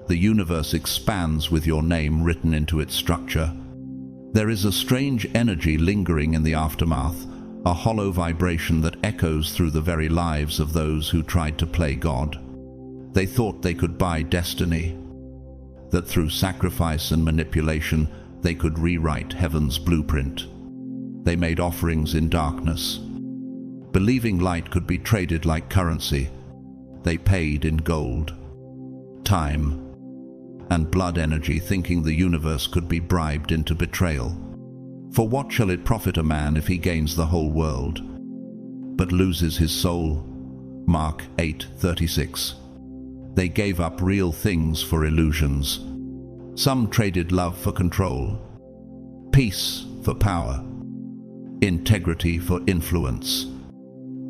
the universe expands with your name written into its structure. There is a strange energy lingering in the aftermath, a hollow vibration that echoes through the very lives of those who tried to play God. They thought they could buy destiny, that through sacrifice and manipulation they could rewrite heaven's blueprint. They made offerings in darkness, believing light could be traded like currency. They paid in gold, time, and blood energy, thinking the universe could be bribed into betrayal. For what shall it profit a man if he gains the whole world, but loses his soul? Mark 8:36. They gave up real things for illusions. Some traded love for control, peace for power, integrity for influence.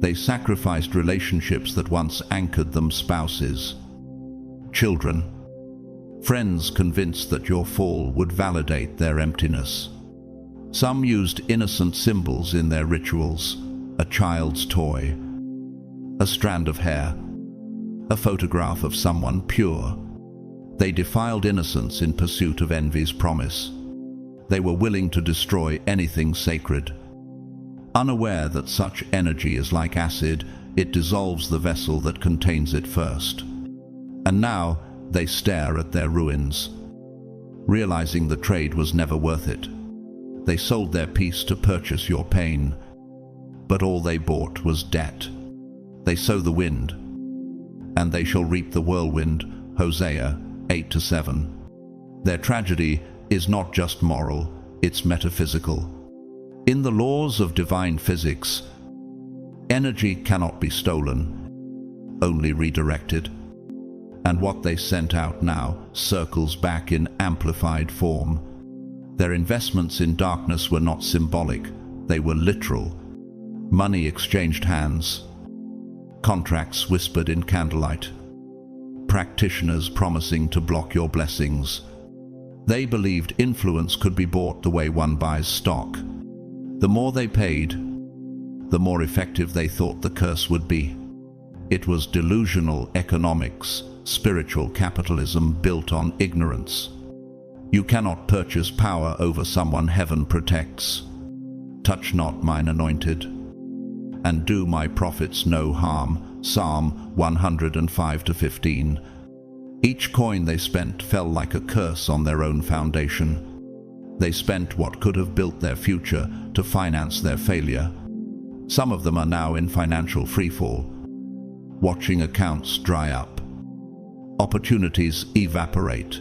They sacrificed relationships that once anchored them, spouses, children, friends, convinced that your fall would validate their emptiness. Some used innocent symbols in their rituals, a child's toy, a strand of hair, a photograph of someone pure. They defiled innocence in pursuit of envy's promise. They were willing to destroy anything sacred. Unaware that such energy is like acid, it dissolves the vessel that contains it first. And now they stare at their ruins, realizing the trade was never worth it. They sold their peace to purchase your pain, but all they bought was debt. They sow the wind, and they shall reap the whirlwind. Hosea 8:7. Their tragedy is not just moral, it's metaphysical. In the laws of divine physics, energy cannot be stolen, only redirected. And what they sent out now circles back in amplified form. Their investments in darkness were not symbolic, they were literal. Money exchanged hands, contracts whispered in candlelight, practitioners promising to block your blessings. They believed influence could be bought the way one buys stock. The more they paid, the more effective they thought the curse would be. It was delusional economics, spiritual capitalism built on ignorance. You cannot purchase power over someone heaven protects. Touch not mine anointed, and do my prophets no harm. Psalm 105:15. Each coin they spent fell like a curse on their own foundation. They spent what could have built their future to finance their failure. Some of them are now in financial freefall, watching accounts dry up, opportunities evaporate,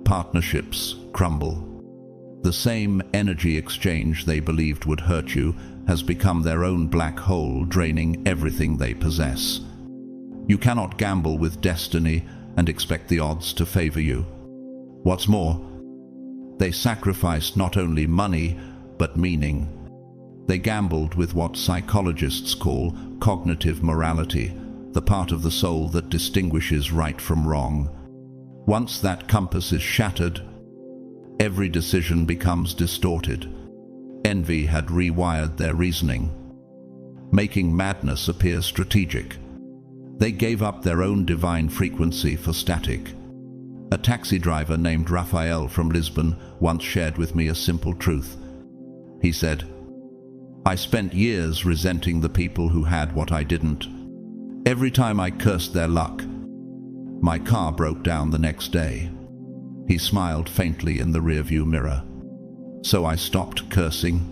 partnerships crumble. The same energy exchange they believed would hurt you has become their own black hole, draining everything they possess. You cannot gamble with destiny and expect the odds to favor you. What's more, they sacrificed not only money, but meaning. They gambled with what psychologists call cognitive morality, the part of the soul that distinguishes right from wrong. Once that compass is shattered, every decision becomes distorted. Envy had rewired their reasoning, making madness appear strategic. They gave up their own divine frequency for static. A taxi driver named Raphael from Lisbon once shared with me a simple truth. He said, "I spent years resenting the people who had what I didn't. Every time I cursed their luck, my car broke down the next day." He smiled faintly in the rearview mirror. "So I stopped cursing.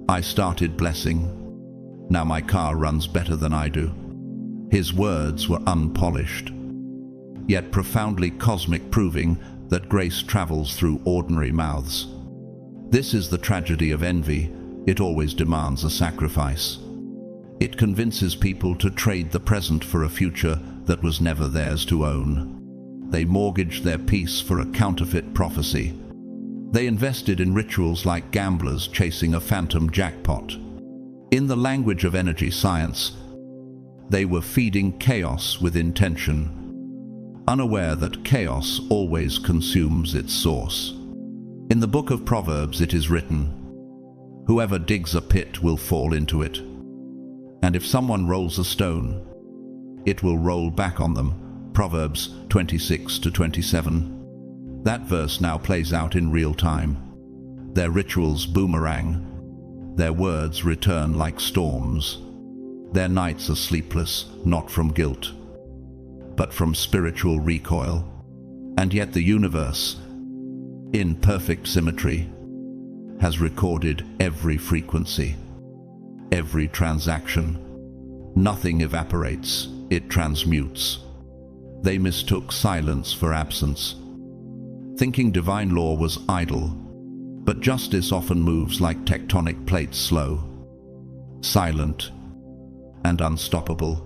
I started blessing. Now my car runs better than I do." His words were unpolished, yet profoundly cosmic, proving that grace travels through ordinary mouths. This is the tragedy of envy. It always demands a sacrifice. It convinces people to trade the present for a future that was never theirs to own. They mortgaged their peace for a counterfeit prophecy. They invested in rituals like gamblers chasing a phantom jackpot. In the language of energy science, they were feeding chaos with intention, unaware that chaos always consumes its source. In the book of Proverbs it is written, "Whoever digs a pit will fall into it. And if someone rolls a stone, it will roll back on them." Proverbs 26-27. That verse now plays out in real time. Their rituals boomerang. Their words return like storms. Their nights are sleepless, not from guilt, but from spiritual recoil. And yet the universe, in perfect symmetry, has recorded every frequency, every transaction. Nothing evaporates, it transmutes. They mistook silence for absence, thinking divine law was idle, but justice often moves like tectonic plates, slow, silent, and unstoppable.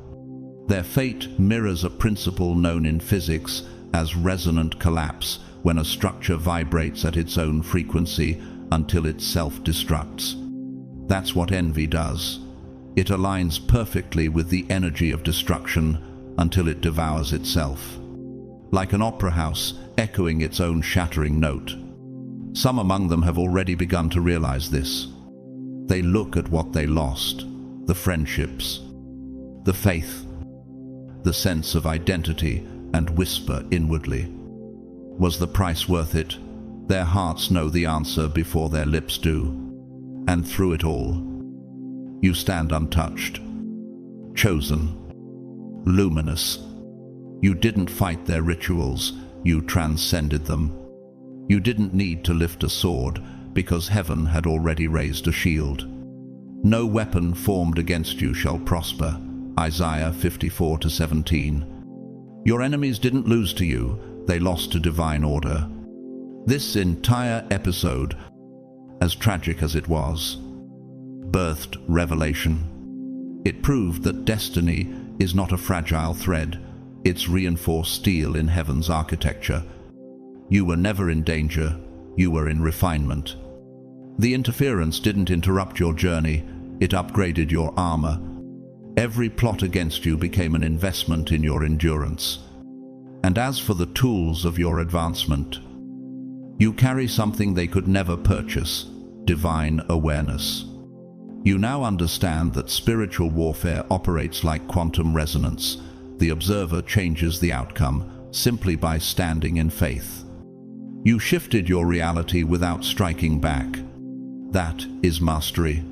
Their fate mirrors a principle known in physics as resonant collapse, when a structure vibrates at its own frequency until it self-destructs. That's what envy does. It aligns perfectly with the energy of destruction until it devours itself, like an opera house echoing its own shattering note. Some among them have already begun to realize this. They look at what they lost: the friendships, the faith, the sense of identity, and whisper inwardly, "Was the price worth it?" Their hearts know the answer before their lips do. And through it all, you stand untouched, chosen, luminous. You didn't fight their rituals, you transcended them. You didn't need to lift a sword, because heaven had already raised a shield. No weapon formed against you shall prosper. Isaiah 54-17. Your enemies didn't lose to you, they lost to divine order. This entire episode, as tragic as it was, birthed revelation. It proved that destiny is not a fragile thread, it's reinforced steel in heaven's architecture. You were never in danger, you were in refinement. The interference didn't interrupt your journey, it upgraded your armor. Every plot against you became an investment in your endurance. And as for the tools of your advancement, you carry something they could never purchase: divine awareness. You now understand that spiritual warfare operates like quantum resonance. The observer changes the outcome simply by standing in faith. You shifted your reality without striking back. That is mastery.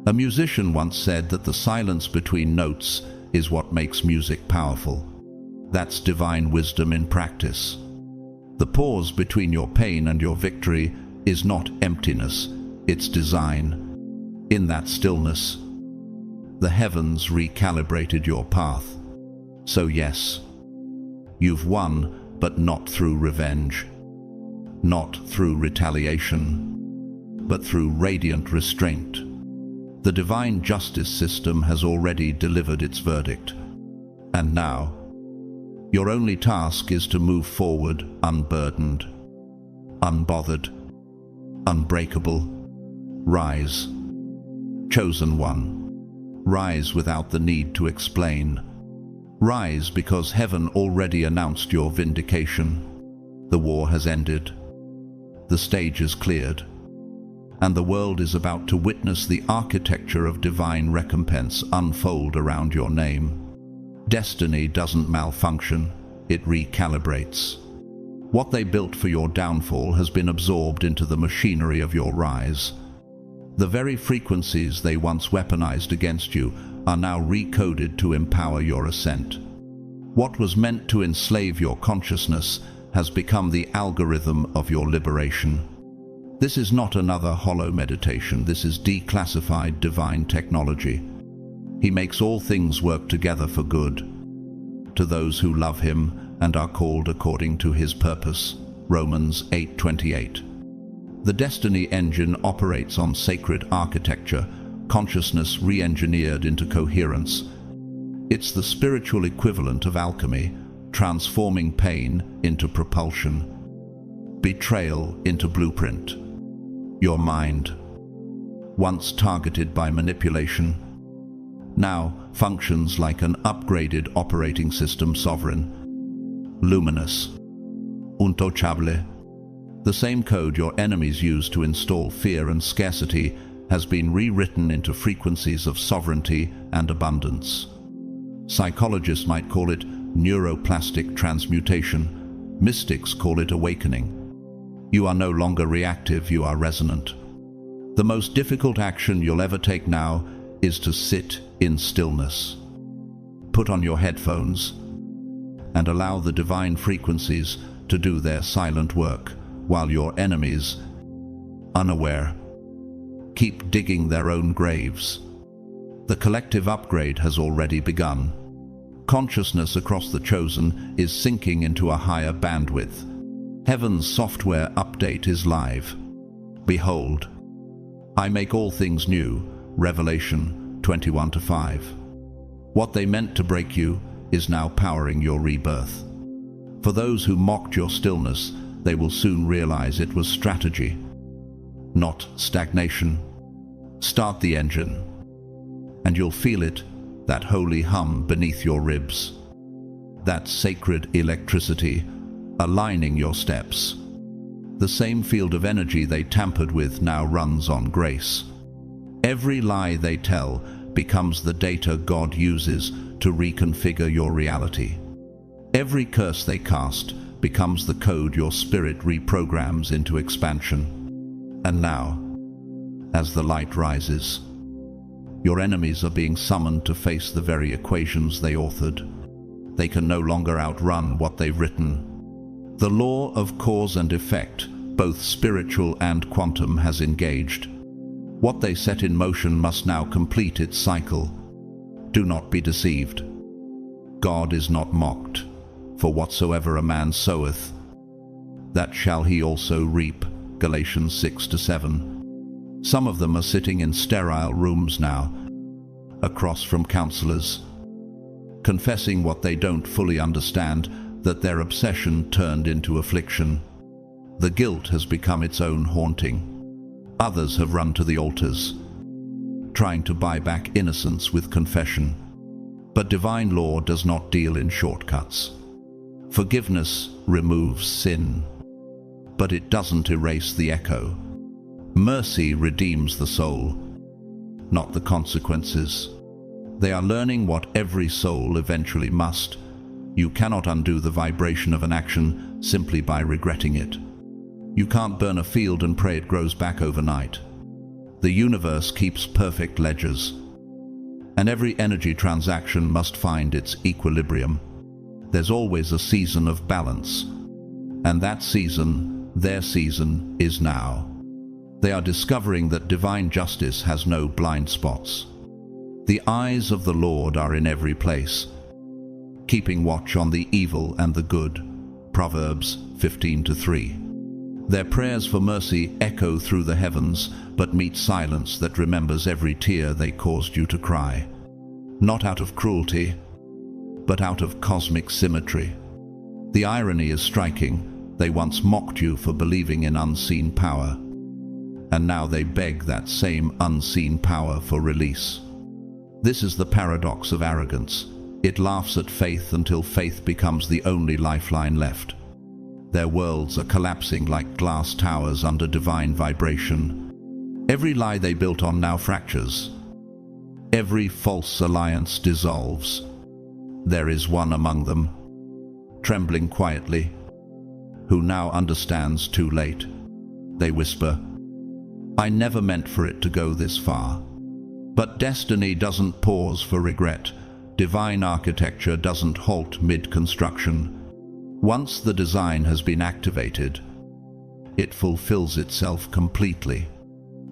A musician once said that the silence between notes is what makes music powerful. That's divine wisdom in practice. The pause between your pain and your victory is not emptiness, it's design. In that stillness, the heavens recalibrated your path. So yes, you've won, but not through revenge, not through retaliation, but through radiant restraint. The divine justice system has already delivered its verdict. And now, your only task is to move forward unburdened, unbothered, unbreakable. Rise, chosen one. Rise without the need to explain. Rise because heaven already announced your vindication. The war has ended. The stage is cleared. And the world is about to witness the architecture of divine recompense unfold around your name. Destiny doesn't malfunction, it recalibrates. What they built for your downfall has been absorbed into the machinery of your rise. The very frequencies they once weaponized against you are now recoded to empower your ascent. What was meant to enslave your consciousness has become the algorithm of your liberation. This is not another hollow meditation, this is declassified divine technology. He makes all things work together for good, to those who love him and are called according to his purpose. Romans 8:28. The destiny engine operates on sacred architecture, consciousness re-engineered into coherence. It's the spiritual equivalent of alchemy, transforming pain into propulsion, betrayal into blueprint. Your mind, once targeted by manipulation, now functions like an upgraded operating system, sovereign, luminous, untouchable. The same code your enemies use to install fear and scarcity has been rewritten into frequencies of sovereignty and abundance. Psychologists might call it neuroplastic transmutation. Mystics call it awakening. You are no longer reactive, you are resonant. The most difficult action you'll ever take now is to sit in stillness. Put on your headphones and allow the divine frequencies to do their silent work while your enemies, unaware, keep digging their own graves. The collective upgrade has already begun. Consciousness across the chosen is sinking into a higher bandwidth. Heaven's software update is live. Behold, I make all things new. Revelation 21:5. What they meant to break you is now powering your rebirth. For those who mocked your stillness, they will soon realize it was strategy, not stagnation. Start the engine, and you'll feel it, that holy hum beneath your ribs, that sacred electricity aligning your steps. The same field of energy they tampered with now runs on grace. Every lie they tell becomes the data God uses to reconfigure your reality. Every curse they cast becomes the code your spirit reprograms into expansion. And now, as the light rises, your enemies are being summoned to face the very equations they authored. They can no longer outrun what they've written. The law of cause and effect, both spiritual and quantum, has engaged. What they set in motion must now complete its cycle. Do not be deceived. God is not mocked, for whatsoever a man soweth, that shall he also reap. Galatians 6-7. Some of them are sitting in sterile rooms now, across from counselors, confessing what they don't fully understand, that their obsession turned into affliction. The guilt has become its own haunting. Others have run to the altars, trying to buy back innocence with confession. But divine law does not deal in shortcuts. Forgiveness removes sin, but it doesn't erase the echo. Mercy redeems the soul, not the consequences. They are learning what every soul eventually must. You cannot undo the vibration of an action simply by regretting it. You can't burn a field and pray it grows back overnight. The universe keeps perfect ledgers, and every energy transaction must find its equilibrium. There's always a season of balance, and that season, their season, is now. They are discovering that divine justice has no blind spots. The eyes of the Lord are in every place, keeping watch on the evil and the good. Proverbs 15:3. Their prayers for mercy echo through the heavens, but meet silence that remembers every tear they caused you to cry. Not out of cruelty, but out of cosmic symmetry. The irony is striking. They once mocked you for believing in unseen power, and now they beg that same unseen power for release. This is the paradox of arrogance. It laughs at faith until faith becomes the only lifeline left. Their worlds are collapsing like glass towers under divine vibration. Every lie they built on now fractures. Every false alliance dissolves. There is one among them, trembling quietly, who now understands too late. They whisper, "I never meant for it to go this far." But destiny doesn't pause for regret. Divine architecture doesn't halt mid-construction. Once the design has been activated, it fulfills itself completely.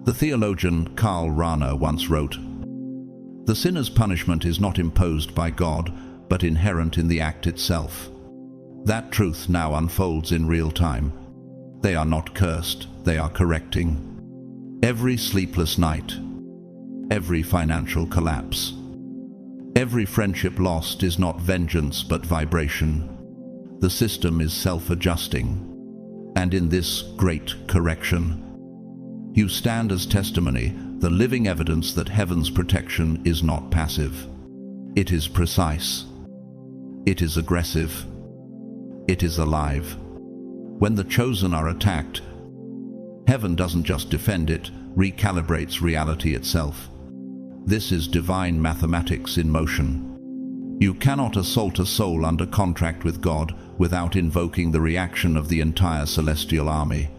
The theologian Karl Rahner once wrote, "The sinner's punishment is not imposed by God, but inherent in the act itself." That truth now unfolds in real time. They are not cursed, they are correcting. Every sleepless night, every financial collapse, every friendship lost is not vengeance but vibration. The system is self-adjusting, and in this great correction, you stand as testimony, the living evidence that heaven's protection is not passive. It is precise. It is aggressive. It is alive. When the chosen are attacked, heaven doesn't just defend it, recalibrates reality itself. This is divine mathematics in motion. You cannot assault a soul under contract with God without invoking the reaction of the entire celestial army.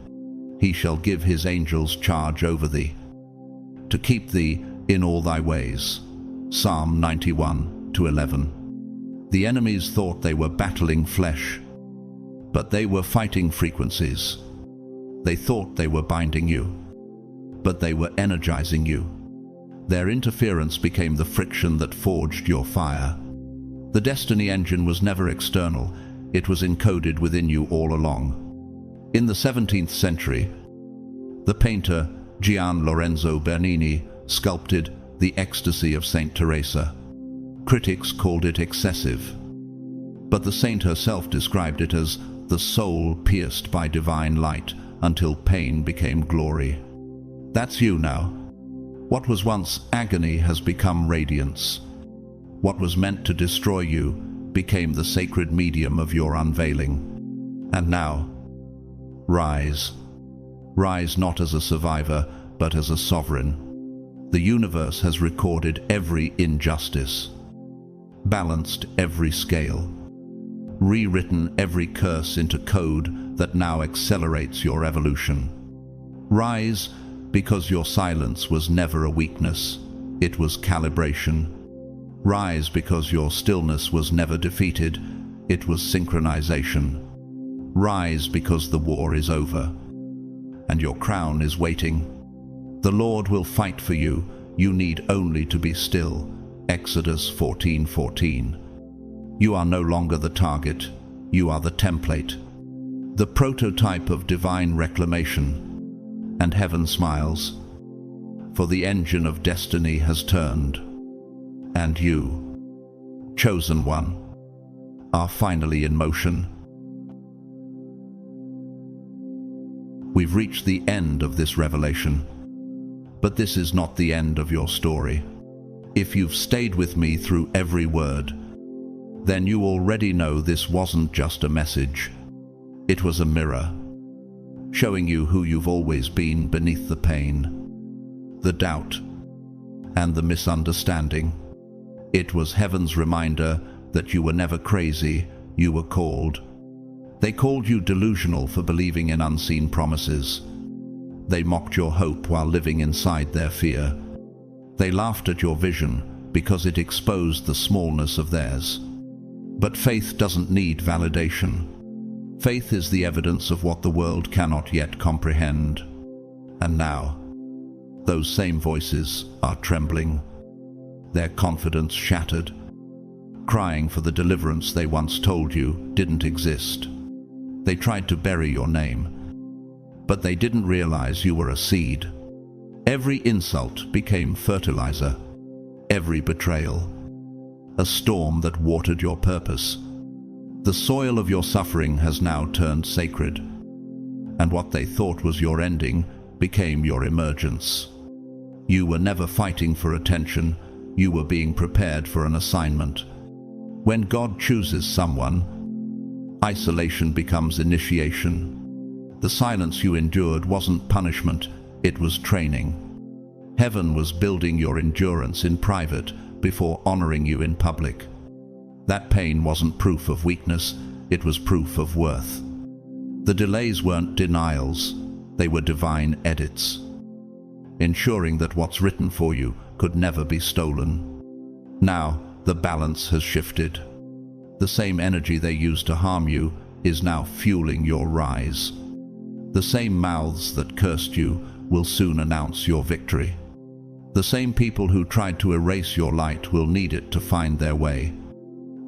He shall give his angels charge over thee, to keep thee in all thy ways. Psalm 91:11. The enemies thought they were battling flesh, but they were fighting frequencies. They thought they were binding you, but they were energizing you. Their interference became the friction that forged your fire. The destiny engine was never external, it was encoded within you all along. In the 17th century, the painter Gian Lorenzo Bernini sculpted the ecstasy of Saint Teresa. Critics called it excessive, but the saint herself described it as the soul pierced by divine light until pain became glory. That's you now. What was once agony has become radiance. What was meant to destroy you became the sacred medium of your unveiling. And now, rise. Rise not as a survivor, but as a sovereign. The universe has recorded every injustice, balanced every scale, rewritten every curse into code that now accelerates your evolution. Rise, because your silence was never a weakness, it was calibration. Rise because your stillness was never defeated, it was synchronization. Rise because the war is over, and your crown is waiting. The Lord will fight for you, you need only to be still. Exodus 14:14. You are no longer the target, you are the template, the prototype of divine reclamation. And heaven smiles, for the engine of destiny has turned, and you, chosen one, are finally in motion. We've reached the end of this revelation, but this is not the end of your story. If you've stayed with me through every word, then you already know this wasn't just a message. It was a mirror, showing you who you've always been beneath the pain, the doubt, and the misunderstanding. It was heaven's reminder that you were never crazy, you were called. They called you delusional for believing in unseen promises. They mocked your hope while living inside their fear. They laughed at your vision because it exposed the smallness of theirs. But faith doesn't need validation. Faith is the evidence of what the world cannot yet comprehend. And now, those same voices are trembling, their confidence shattered, crying for the deliverance they once told you didn't exist. They tried to bury your name, but they didn't realize you were a seed. Every insult became fertilizer, every betrayal, a storm that watered your purpose. The soil of your suffering has now turned sacred, and what they thought was your ending became your emergence. You were never fighting for attention, you were being prepared for an assignment. When God chooses someone, isolation becomes initiation. The silence you endured wasn't punishment, it was training. Heaven was building your endurance in private before honoring you in public. That pain wasn't proof of weakness, it was proof of worth. The delays weren't denials, they were divine edits, ensuring that what's written for you could never be stolen. Now, the balance has shifted. The same energy they used to harm you is now fueling your rise. The same mouths that cursed you will soon announce your victory. The same people who tried to erase your light will need it to find their way.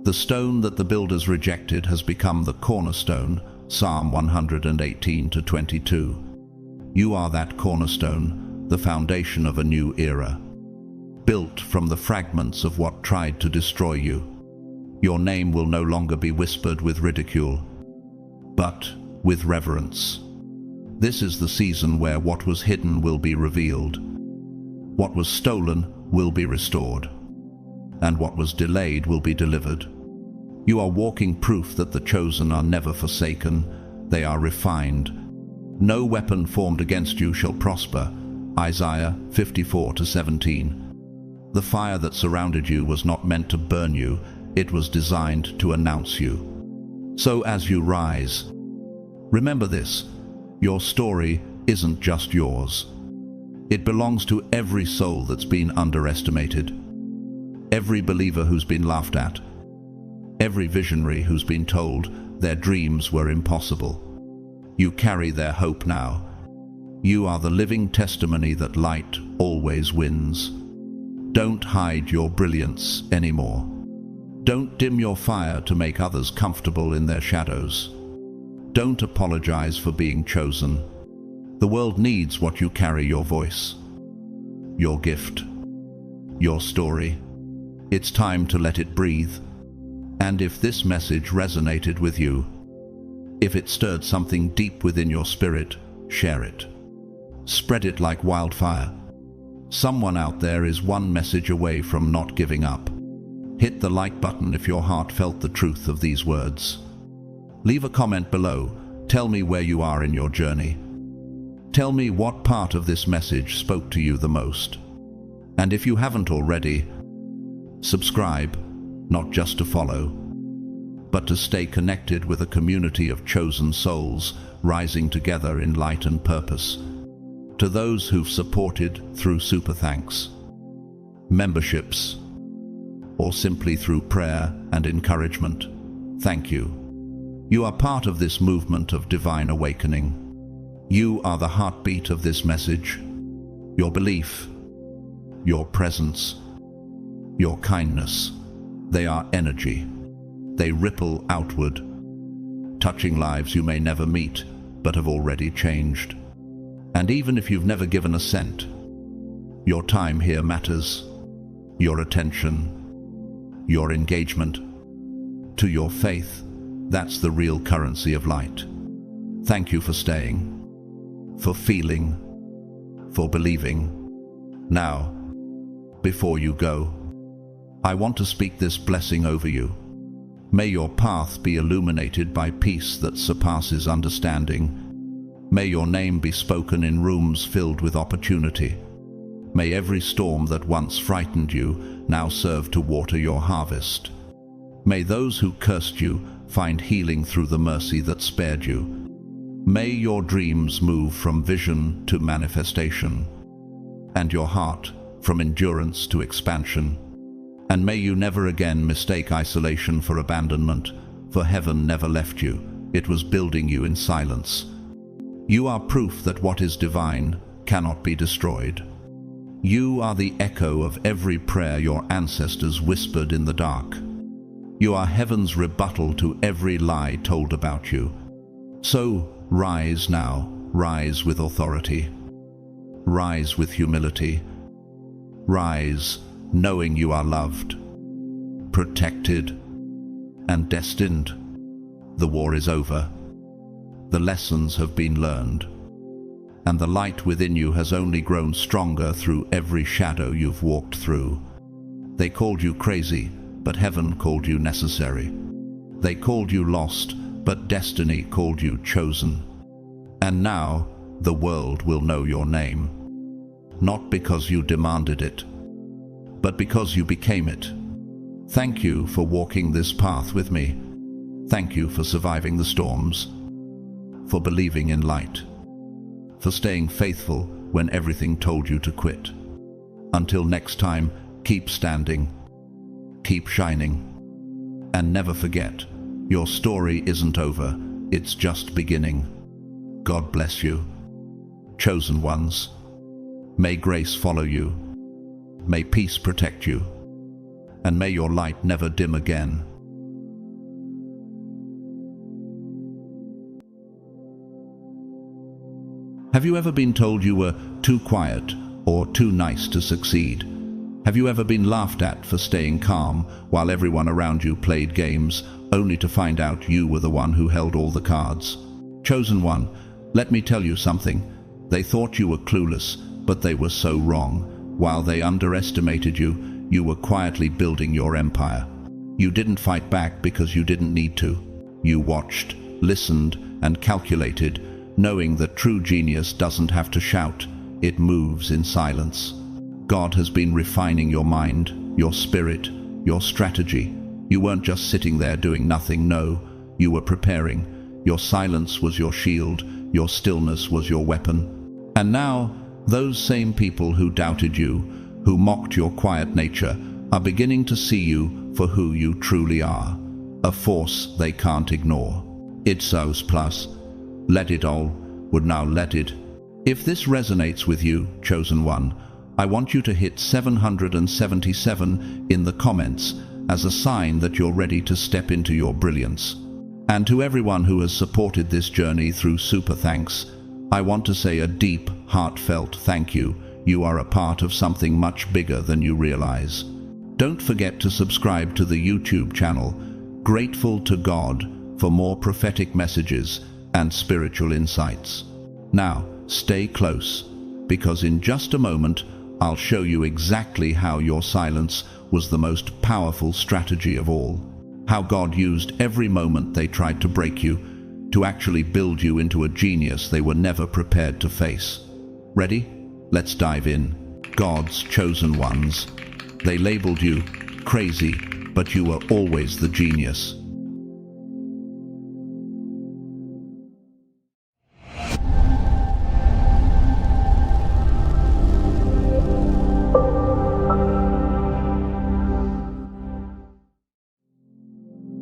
The stone that the builders rejected has become the cornerstone, Psalm 118-22. You are that cornerstone, the foundation of a new era, built from the fragments of what tried to destroy you. Your name will no longer be whispered with ridicule, but with reverence. This is the season where what was hidden will be revealed, what was stolen will be restored, and what was delayed will be delivered. You are walking proof that the chosen are never forsaken, they are refined. No weapon formed against you shall prosper, Isaiah 54-17. The fire that surrounded you was not meant to burn you, it was designed to announce you. So as you rise, remember this, your story isn't just yours. It belongs to every soul that's been underestimated, every believer who's been laughed at, every visionary who's been told their dreams were impossible. You carry their hope now. You are the living testimony that light always wins. Don't hide your brilliance anymore. Don't dim your fire to make others comfortable in their shadows. Don't apologize for being chosen. The world needs what you carry, your voice, your gift, your story. It's time to let it breathe. And if this message resonated with you, if it stirred something deep within your spirit, share it. Spread it like wildfire. Someone out there is one message away from not giving up. Hit the like button if your heart felt the truth of these words. Leave a comment below. Tell me where you are in your journey. Tell me what part of this message spoke to you the most. And if you haven't already, subscribe, not just to follow, but to stay connected with a community of chosen souls rising together in light and purpose. To those who've supported through super thanks, memberships, or simply through prayer and encouragement, thank you. You are part of this movement of divine awakening. You are the heartbeat of this message. Your belief, your presence, your kindness, they are energy. They ripple outward, touching lives you may never meet, but have already changed. And even if you've never given a cent, your time here matters. Your attention, your engagement, to your faith, that's the real currency of light. Thank you for staying, for feeling, for believing. Now, before you go, I want to speak this blessing over you. May your path be illuminated by peace that surpasses understanding. May your name be spoken in rooms filled with opportunity. May every storm that once frightened you now serve to water your harvest. May those who cursed you find healing through the mercy that spared you. May your dreams move from vision to manifestation, and your heart from endurance to expansion. And may you never again mistake isolation for abandonment, for heaven never left you. It was building you in silence. You are proof that what is divine cannot be destroyed. You are the echo of every prayer your ancestors whispered in the dark. You are heaven's rebuttal to every lie told about you. So rise now, rise with authority. Rise with humility. Rise knowing you are loved, protected, and destined. The war is over. The lessons have been learned, and the light within you has only grown stronger through every shadow you've walked through. They called you crazy, but heaven called you necessary. They called you lost, but destiny called you chosen. And now the world will know your name, not because you demanded it, but because you became it. Thank you for walking this path with me. Thank you for surviving the storms, for believing in light, for staying faithful when everything told you to quit. Until next time, keep standing, keep shining, and never forget, your story isn't over, it's just beginning. God bless you, chosen ones. May grace follow you, may peace protect you, and may your light never dim again. Have you ever been told you were too quiet or too nice to succeed? Have you ever been laughed at for staying calm while everyone around you played games, only to find out you were the one who held all the cards? Chosen one, let me tell you something. They thought you were clueless, but they were so wrong. While they underestimated you, you were quietly building your empire. You didn't fight back because you didn't need to. You watched, listened, and calculated, knowing that true genius doesn't have to shout, it moves in silence. God has been refining your mind, your spirit, your strategy. You weren't just sitting there doing nothing, no, you were preparing. Your silence was your shield, your stillness was your weapon. And now, those same people who doubted you, who mocked your quiet nature, are beginning to see you for who you truly are, a force they can't ignore. It's O's plus. Let it all, would now let it. If this resonates with you, chosen one, I want you to hit 777 in the comments as a sign that you're ready to step into your brilliance. And to everyone who has supported this journey through super thanks, I want to say a deep, heartfelt thank you. You are a part of something much bigger than you realize. Don't forget to subscribe to the YouTube channel, Grateful to God, for more prophetic messages and spiritual insights. Now, stay close, because in just a moment, I'll show you exactly how your silence was the most powerful strategy of all. How God used every moment they tried to break you to actually build you into a genius they were never prepared to face. Ready? Let's dive in. God's chosen ones. They labeled you crazy, but you were always the genius.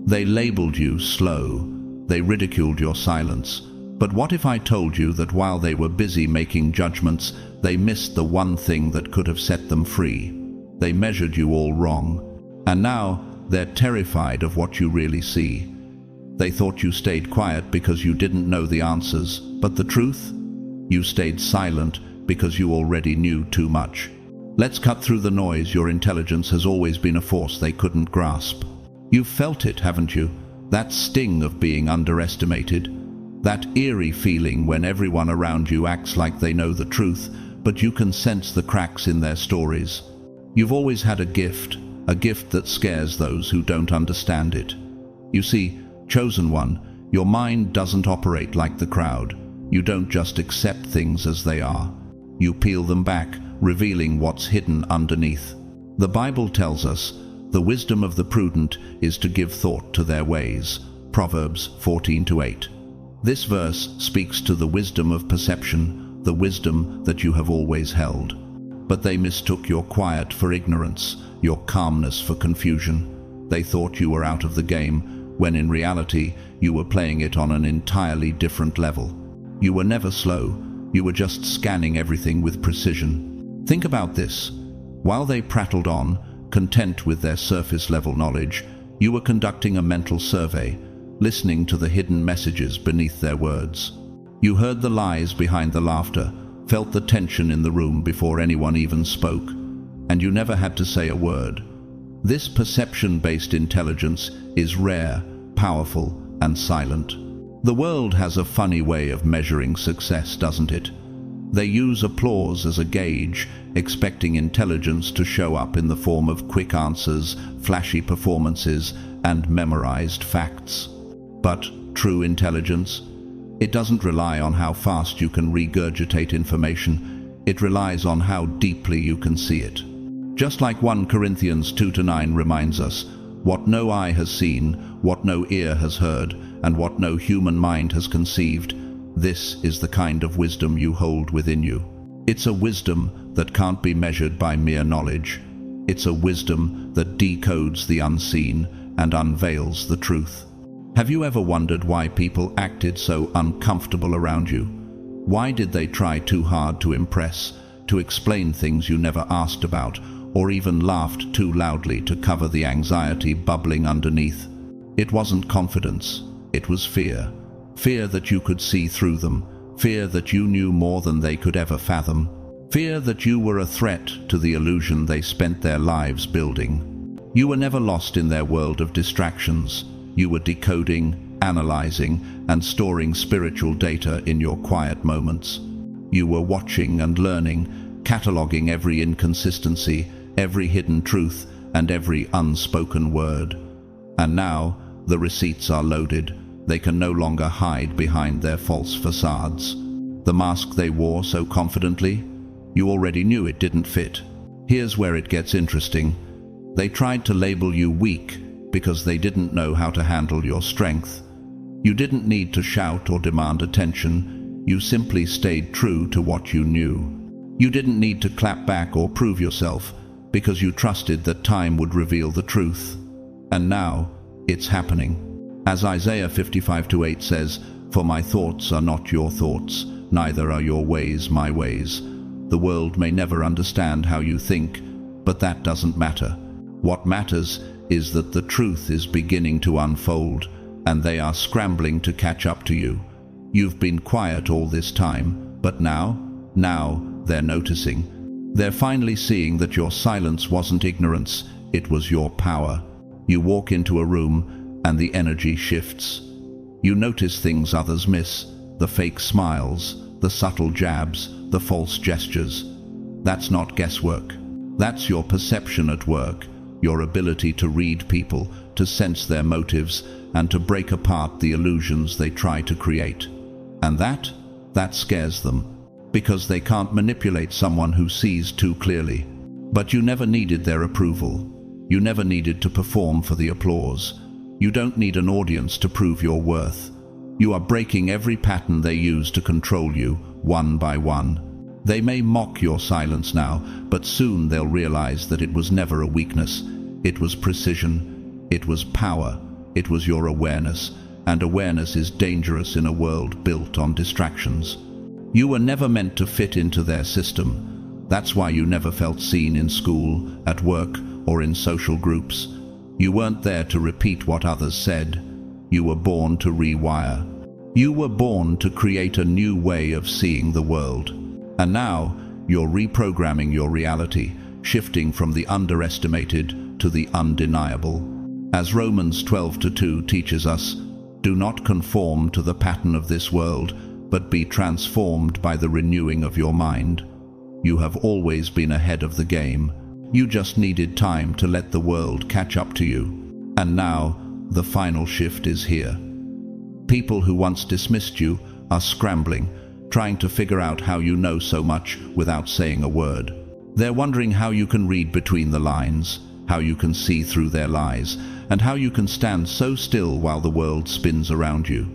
They labeled you slow. They ridiculed your silence. But what if I told you that while they were busy making judgments, they missed the one thing that could have set them free? They measured you all wrong. And now they're terrified of what you really see. They thought you stayed quiet because you didn't know the answers. But the truth? You stayed silent because you already knew too much. Let's cut through the noise. Your intelligence has always been a force they couldn't grasp. You've felt it, haven't you? That sting of being underestimated. That eerie feeling when everyone around you acts like they know the truth, but you can sense the cracks in their stories. You've always had a gift that scares those who don't understand it. You see, chosen one, your mind doesn't operate like the crowd. You don't just accept things as they are. You peel them back, revealing what's hidden underneath. The Bible tells us, the wisdom of the prudent is to give thought to their ways. Proverbs 14:8. This verse speaks to the wisdom of perception, the wisdom that you have always held. But they mistook your quiet for ignorance, your calmness for confusion. They thought you were out of the game, when in reality you were playing it on an entirely different level. You were never slow, you were just scanning everything with precision. Think about this. While they prattled on, content with their surface-level knowledge, you were conducting a mental survey, listening to the hidden messages beneath their words. You heard the lies behind the laughter, felt the tension in the room before anyone even spoke, and you never had to say a word. This perception-based intelligence is rare, powerful, and silent. The world has a funny way of measuring success, doesn't it? They use applause as a gauge, expecting intelligence to show up in the form of quick answers, flashy performances, and memorized facts. But true intelligence? It doesn't rely on how fast you can regurgitate information. It relies on how deeply you can see it. Just like 1 Corinthians 2-9 reminds us, What no eye has seen, what no ear has heard, and what no human mind has conceived, this is the kind of wisdom you hold within you. It's a wisdom that can't be measured by mere knowledge. It's a wisdom that decodes the unseen and unveils the truth. Have you ever wondered why people acted so uncomfortable around you? Why did they try too hard to impress, to explain things you never asked about, or even laughed too loudly to cover the anxiety bubbling underneath? It wasn't confidence, it was fear. Fear that you could see through them, fear that you knew more than they could ever fathom, fear that you were a threat to the illusion they spent their lives building. You were never lost in their world of distractions. You were decoding, analyzing, and storing spiritual data in your quiet moments. You were watching and learning, cataloging every inconsistency, every hidden truth, and every unspoken word. And now, the receipts are loaded. They can no longer hide behind their false facades. The mask they wore so confidently, you already knew it didn't fit. Here's where it gets interesting. They tried to label you weak because they didn't know how to handle your strength. You didn't need to shout or demand attention. You simply stayed true to what you knew. You didn't need to clap back or prove yourself because you trusted that time would reveal the truth. And now, it's happening. As Isaiah 55:8 says, "For my thoughts are not your thoughts, neither are your ways my ways." The world may never understand how you think, but that doesn't matter. What matters is that the truth is beginning to unfold, and they are scrambling to catch up to you. You've been quiet all this time, but now they're noticing. They're finally seeing that your silence wasn't ignorance, it was your power. You walk into a room, and the energy shifts. You notice things others miss, the fake smiles, the subtle jabs, the false gestures. That's not guesswork. That's your perception at work. Your ability to read people, to sense their motives, and to break apart the illusions they try to create. And that scares them, because they can't manipulate someone who sees too clearly. But you never needed their approval. You never needed to perform for the applause. You don't need an audience to prove your worth. You are breaking every pattern they use to control you, one by one. They may mock your silence now, but soon they'll realize that it was never a weakness. It was precision. It was power. It was your awareness. And awareness is dangerous in a world built on distractions. You were never meant to fit into their system. That's why you never felt seen in school, at work, or in social groups. You weren't there to repeat what others said. You were born to rewire. You were born to create a new way of seeing the world. And now, you're reprogramming your reality, shifting from the underestimated to the undeniable. As Romans 12:2 teaches us, do not conform to the pattern of this world, but be transformed by the renewing of your mind. You have always been ahead of the game. You just needed time to let the world catch up to you. And now, the final shift is here. People who once dismissed you are scrambling, trying to figure out how you know so much without saying a word. They're wondering how you can read between the lines, how you can see through their lies, and how you can stand so still while the world spins around you.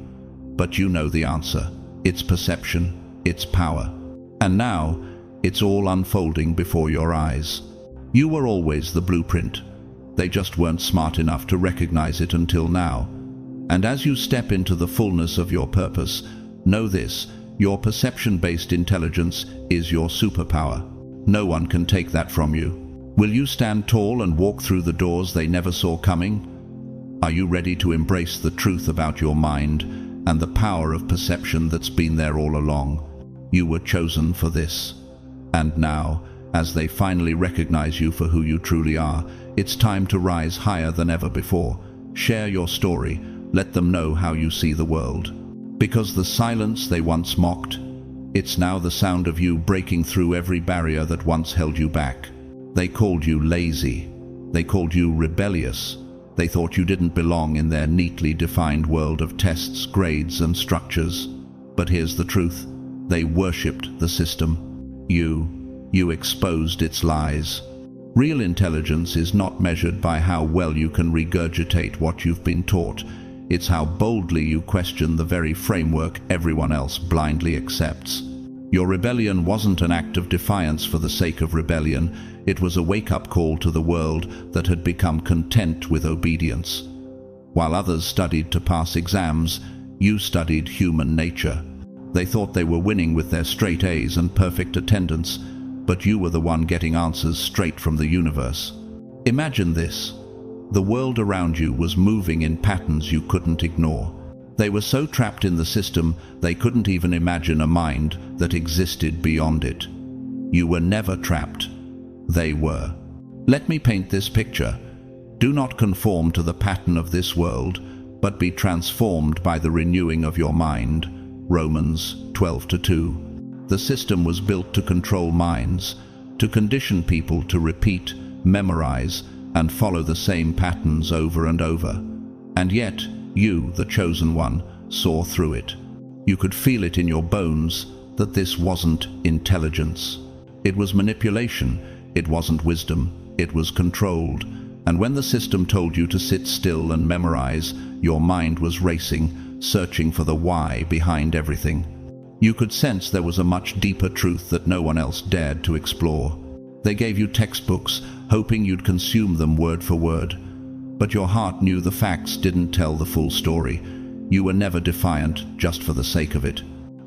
But you know the answer. It's perception, it's power. And now, it's all unfolding before your eyes. You were always the blueprint. They just weren't smart enough to recognize it until now. And as you step into the fullness of your purpose, know this: your perception-based intelligence is your superpower. No one can take that from you. Will you stand tall and walk through the doors they never saw coming? Are you ready to embrace the truth about your mind and the power of perception that's been there all along? You were chosen for this. And now, as they finally recognize you for who you truly are, it's time to rise higher than ever before. Share your story. Let them know how you see the world. Because the silence they once mocked, it's now the sound of you breaking through every barrier that once held you back. They called you lazy. They called you rebellious. They thought you didn't belong in their neatly defined world of tests, grades, and structures. But here's the truth. They worshipped the system. You exposed its lies. Real intelligence is not measured by how well you can regurgitate what you've been taught. It's how boldly you question the very framework everyone else blindly accepts. Your rebellion wasn't an act of defiance for the sake of rebellion. It was a wake-up call to the world that had become content with obedience. While others studied to pass exams, you studied human nature. They thought they were winning with their straight A's and perfect attendance, but you were the one getting answers straight from the universe. Imagine this. The world around you was moving in patterns you couldn't ignore. They were so trapped in the system, they couldn't even imagine a mind that existed beyond it. You were never trapped. They were. Let me paint this picture. Do not conform to the pattern of this world, but be transformed by the renewing of your mind. Romans 12:2. The system was built to control minds, to condition people to repeat, memorize, and follow the same patterns over and over. And yet, you, the chosen one, saw through it. You could feel it in your bones that this wasn't intelligence. It was manipulation. It wasn't wisdom. It was controlled. And when the system told you to sit still and memorize, your mind was racing, searching for the why behind everything. You could sense there was a much deeper truth that no one else dared to explore. They gave you textbooks, hoping you'd consume them word for word. But your heart knew the facts didn't tell the full story. You were never defiant just for the sake of it.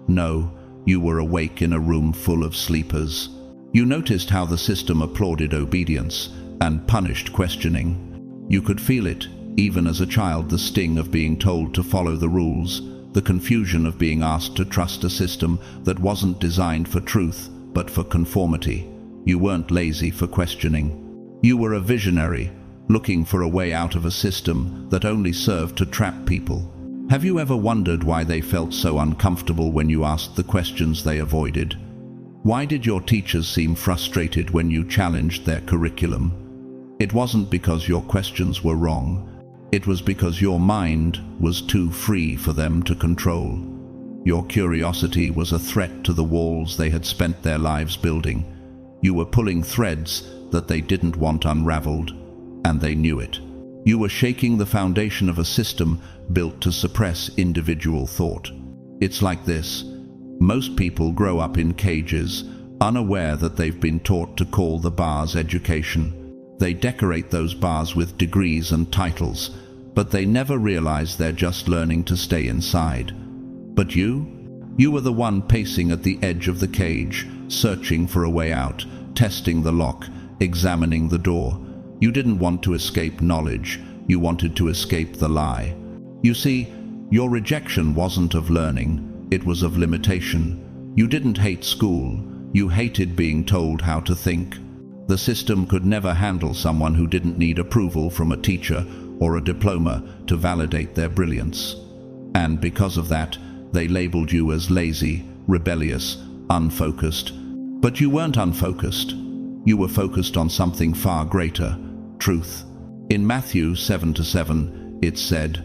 No, you were awake in a room full of sleepers. You noticed how the system applauded obedience and punished questioning. You could feel it, even as a child, the sting of being told to follow the rules, the confusion of being asked to trust a system that wasn't designed for truth, but for conformity. You weren't lazy for questioning. You were a visionary, looking for a way out of a system that only served to trap people. Have you ever wondered why they felt so uncomfortable when you asked the questions they avoided? Why did your teachers seem frustrated when you challenged their curriculum? It wasn't because your questions were wrong. It was because your mind was too free for them to control. Your curiosity was a threat to the walls they had spent their lives building. You were pulling threads that they didn't want unraveled, and they knew it. You were shaking the foundation of a system built to suppress individual thought. It's like this. Most people grow up in cages, unaware that they've been taught to call the bars education. They decorate those bars with degrees and titles, but they never realize they're just learning to stay inside. But you were the one pacing at the edge of the cage, searching for a way out, testing the lock, examining the door. You didn't want to escape knowledge. You wanted to escape the lie. You see, your rejection wasn't of learning. It was of limitation. You didn't hate school. You hated being told how to think. The system could never handle someone who didn't need approval from a teacher or a diploma to validate their brilliance. And because of that, they labeled you as lazy, rebellious, unfocused. But you weren't unfocused. You were focused on something far greater, truth. In Matthew 7:7, it said,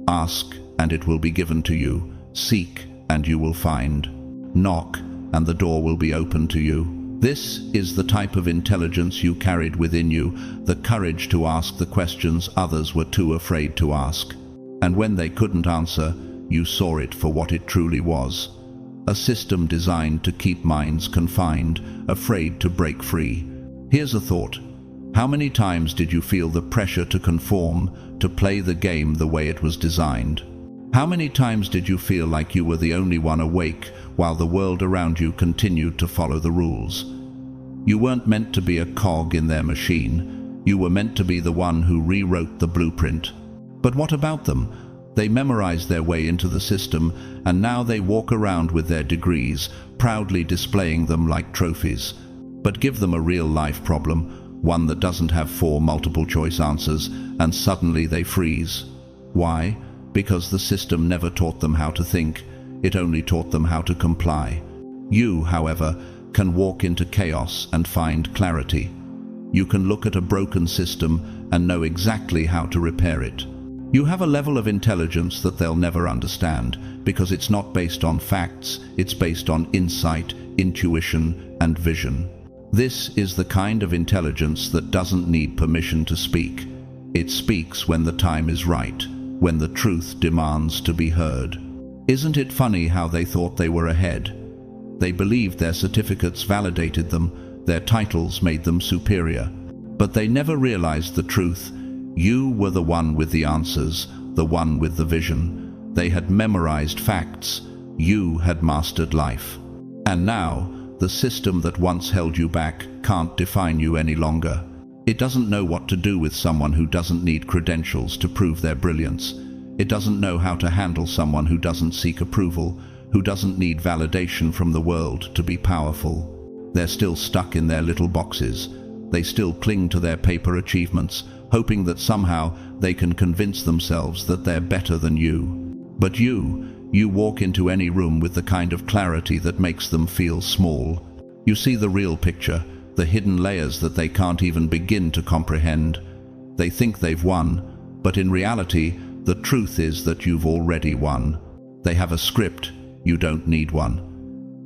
"Ask, and it will be given to you. Seek, and you will find. Knock, and the door will be opened to you." This is the type of intelligence you carried within you, the courage to ask the questions others were too afraid to ask. And when they couldn't answer, you saw it for what it truly was. A system designed to keep minds confined, afraid to break free. Here's a thought. How many times did you feel the pressure to conform, to play the game the way it was designed? How many times did you feel like you were the only one awake while the world around you continued to follow the rules? You weren't meant to be a cog in their machine. You were meant to be the one who rewrote the blueprint. But what about them? They memorized their way into the system, and now they walk around with their degrees, proudly displaying them like trophies. But give them a real-life problem, one that doesn't have 4 multiple-choice answers, and suddenly they freeze. Why? Because the system never taught them how to think. It only taught them how to comply. You, however, can walk into chaos and find clarity. You can look at a broken system and know exactly how to repair it. You have a level of intelligence that they'll never understand, because it's not based on facts, it's based on insight, intuition, and vision. This is the kind of intelligence that doesn't need permission to speak. It speaks when the time is right, when the truth demands to be heard. Isn't it funny how they thought they were ahead? They believed their certificates validated them, their titles made them superior. But they never realized the truth. You were the one with the answers, the one with the vision. They had memorized facts. You had mastered life. And now, the system that once held you back can't define you any longer. It doesn't know what to do with someone who doesn't need credentials to prove their brilliance. It doesn't know how to handle someone who doesn't seek approval, who doesn't need validation from the world to be powerful. They're still stuck in their little boxes. They still cling to their paper achievements, hoping that somehow they can convince themselves that they're better than you. But you walk into any room with the kind of clarity that makes them feel small. You see the real picture, the hidden layers that they can't even begin to comprehend. They think they've won, but in reality, the truth is that you've already won. They have a script, you don't need one.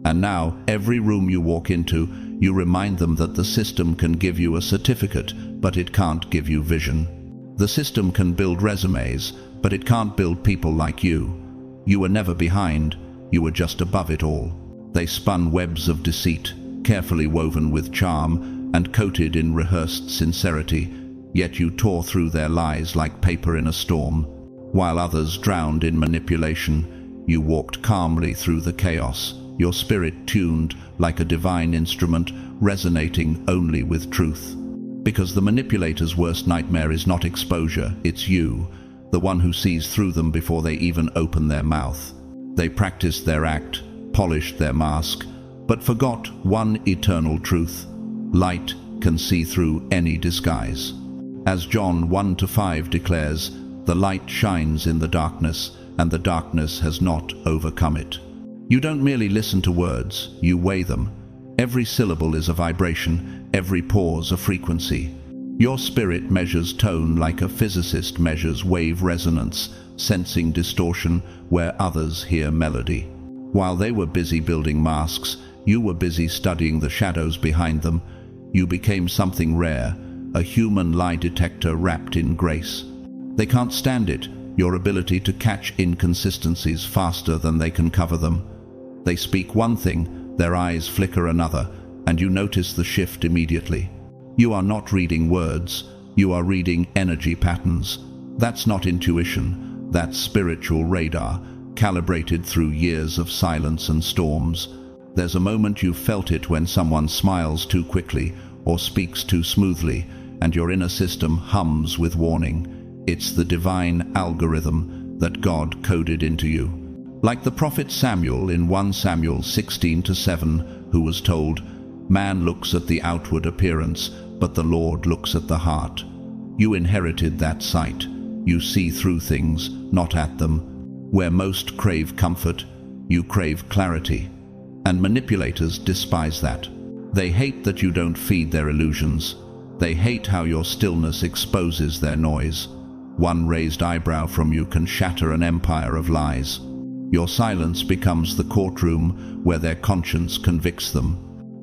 And now, every room you walk into, you remind them that the system can give you a certificate, but it can't give you vision. The system can build resumes, but it can't build people like you. You were never behind, you were just above it all. They spun webs of deceit, carefully woven with charm and coated in rehearsed sincerity, yet you tore through their lies like paper in a storm. While others drowned in manipulation, you walked calmly through the chaos, your spirit tuned like a divine instrument, resonating only with truth. Because the manipulator's worst nightmare is not exposure, it's you, the one who sees through them before they even open their mouth. They practiced their act, polished their mask, but forgot one eternal truth: light can see through any disguise. As John 1:5 declares, the light shines in the darkness, and the darkness has not overcome it. You don't merely listen to words, you weigh them. Every syllable is a vibration, every pause a frequency. Your spirit measures tone like a physicist measures wave resonance, sensing distortion where others hear melody. While they were busy building masks, you were busy studying the shadows behind them. You became something rare, a human lie detector wrapped in grace. They can't stand it, your ability to catch inconsistencies faster than they can cover them. They speak one thing, their eyes flicker another, and you notice the shift immediately. You are not reading words, you are reading energy patterns. That's not intuition, that's spiritual radar, calibrated through years of silence and storms. There's a moment you've felt it when someone smiles too quickly or speaks too smoothly, and your inner system hums with warning. It's the divine algorithm that God coded into you. Like the prophet Samuel in 1 Samuel 16:7, who was told, "Man looks at the outward appearance, but the Lord looks at the heart." You inherited that sight. You see through things, not at them. Where most crave comfort, you crave clarity. And manipulators despise that. They hate that you don't feed their illusions. They hate how your stillness exposes their noise. One raised eyebrow from you can shatter an empire of lies. Your silence becomes the courtroom where their conscience convicts them.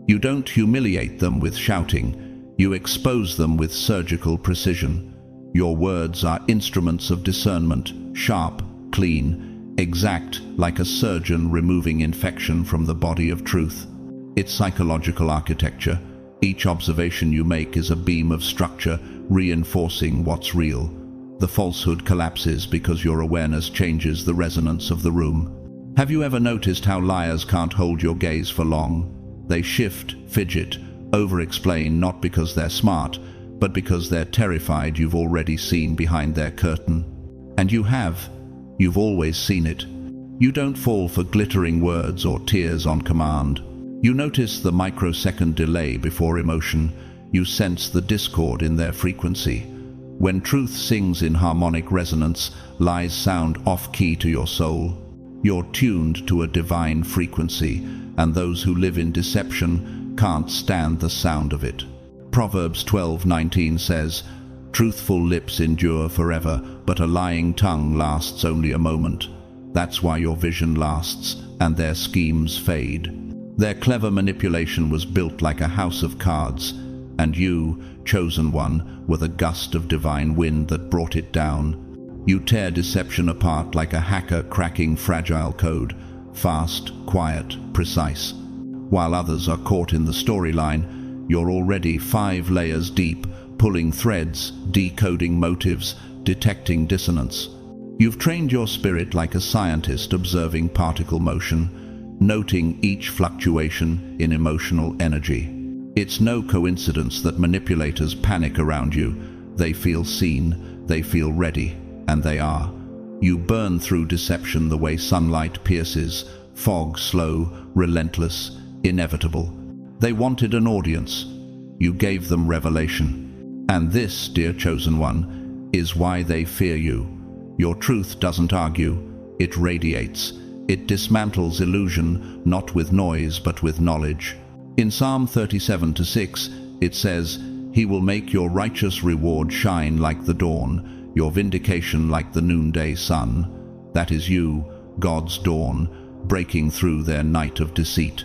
You don't humiliate them with shouting. You expose them with surgical precision. Your words are instruments of discernment, sharp, clean, exact, like a surgeon removing infection from the body of truth. It's psychological architecture. Each observation you make is a beam of structure reinforcing what's real. The falsehood collapses because your awareness changes the resonance of the room. Have you ever noticed how liars can't hold your gaze for long? They shift, fidget, over-explain, not because they're smart, but because they're terrified you've already seen behind their curtain. And you have. You've always seen it. You don't fall for glittering words or tears on command. You notice the microsecond delay before emotion. You sense the discord in their frequency. When truth sings in harmonic resonance, lies sound off-key to your soul. You're tuned to a divine frequency, and those who live in deception can't stand the sound of it. Proverbs 12:19 says, "Truthful lips endure forever, but a lying tongue lasts only a moment." That's why your vision lasts, and their schemes fade. Their clever manipulation was built like a house of cards, and you, chosen one, were the gust of divine wind that brought it down. You tear deception apart like a hacker cracking fragile code, fast, quiet, precise. While others are caught in the storyline, you're already 5 layers deep, pulling threads, decoding motives, detecting dissonance. You've trained your spirit like a scientist observing particle motion, noting each fluctuation in emotional energy. It's no coincidence that manipulators panic around you. They feel seen, they feel ready, and they are. You burn through deception the way sunlight pierces, fog slow, relentless, inevitable. They wanted an audience. You gave them revelation. And this, dear chosen one, is why they fear you. Your truth doesn't argue, it radiates. It dismantles illusion, not with noise but with knowledge. In Psalm 37:6, it says, "He will make your righteous reward shine like the dawn, your vindication like the noonday sun." That is you, God's dawn, breaking through their night of deceit.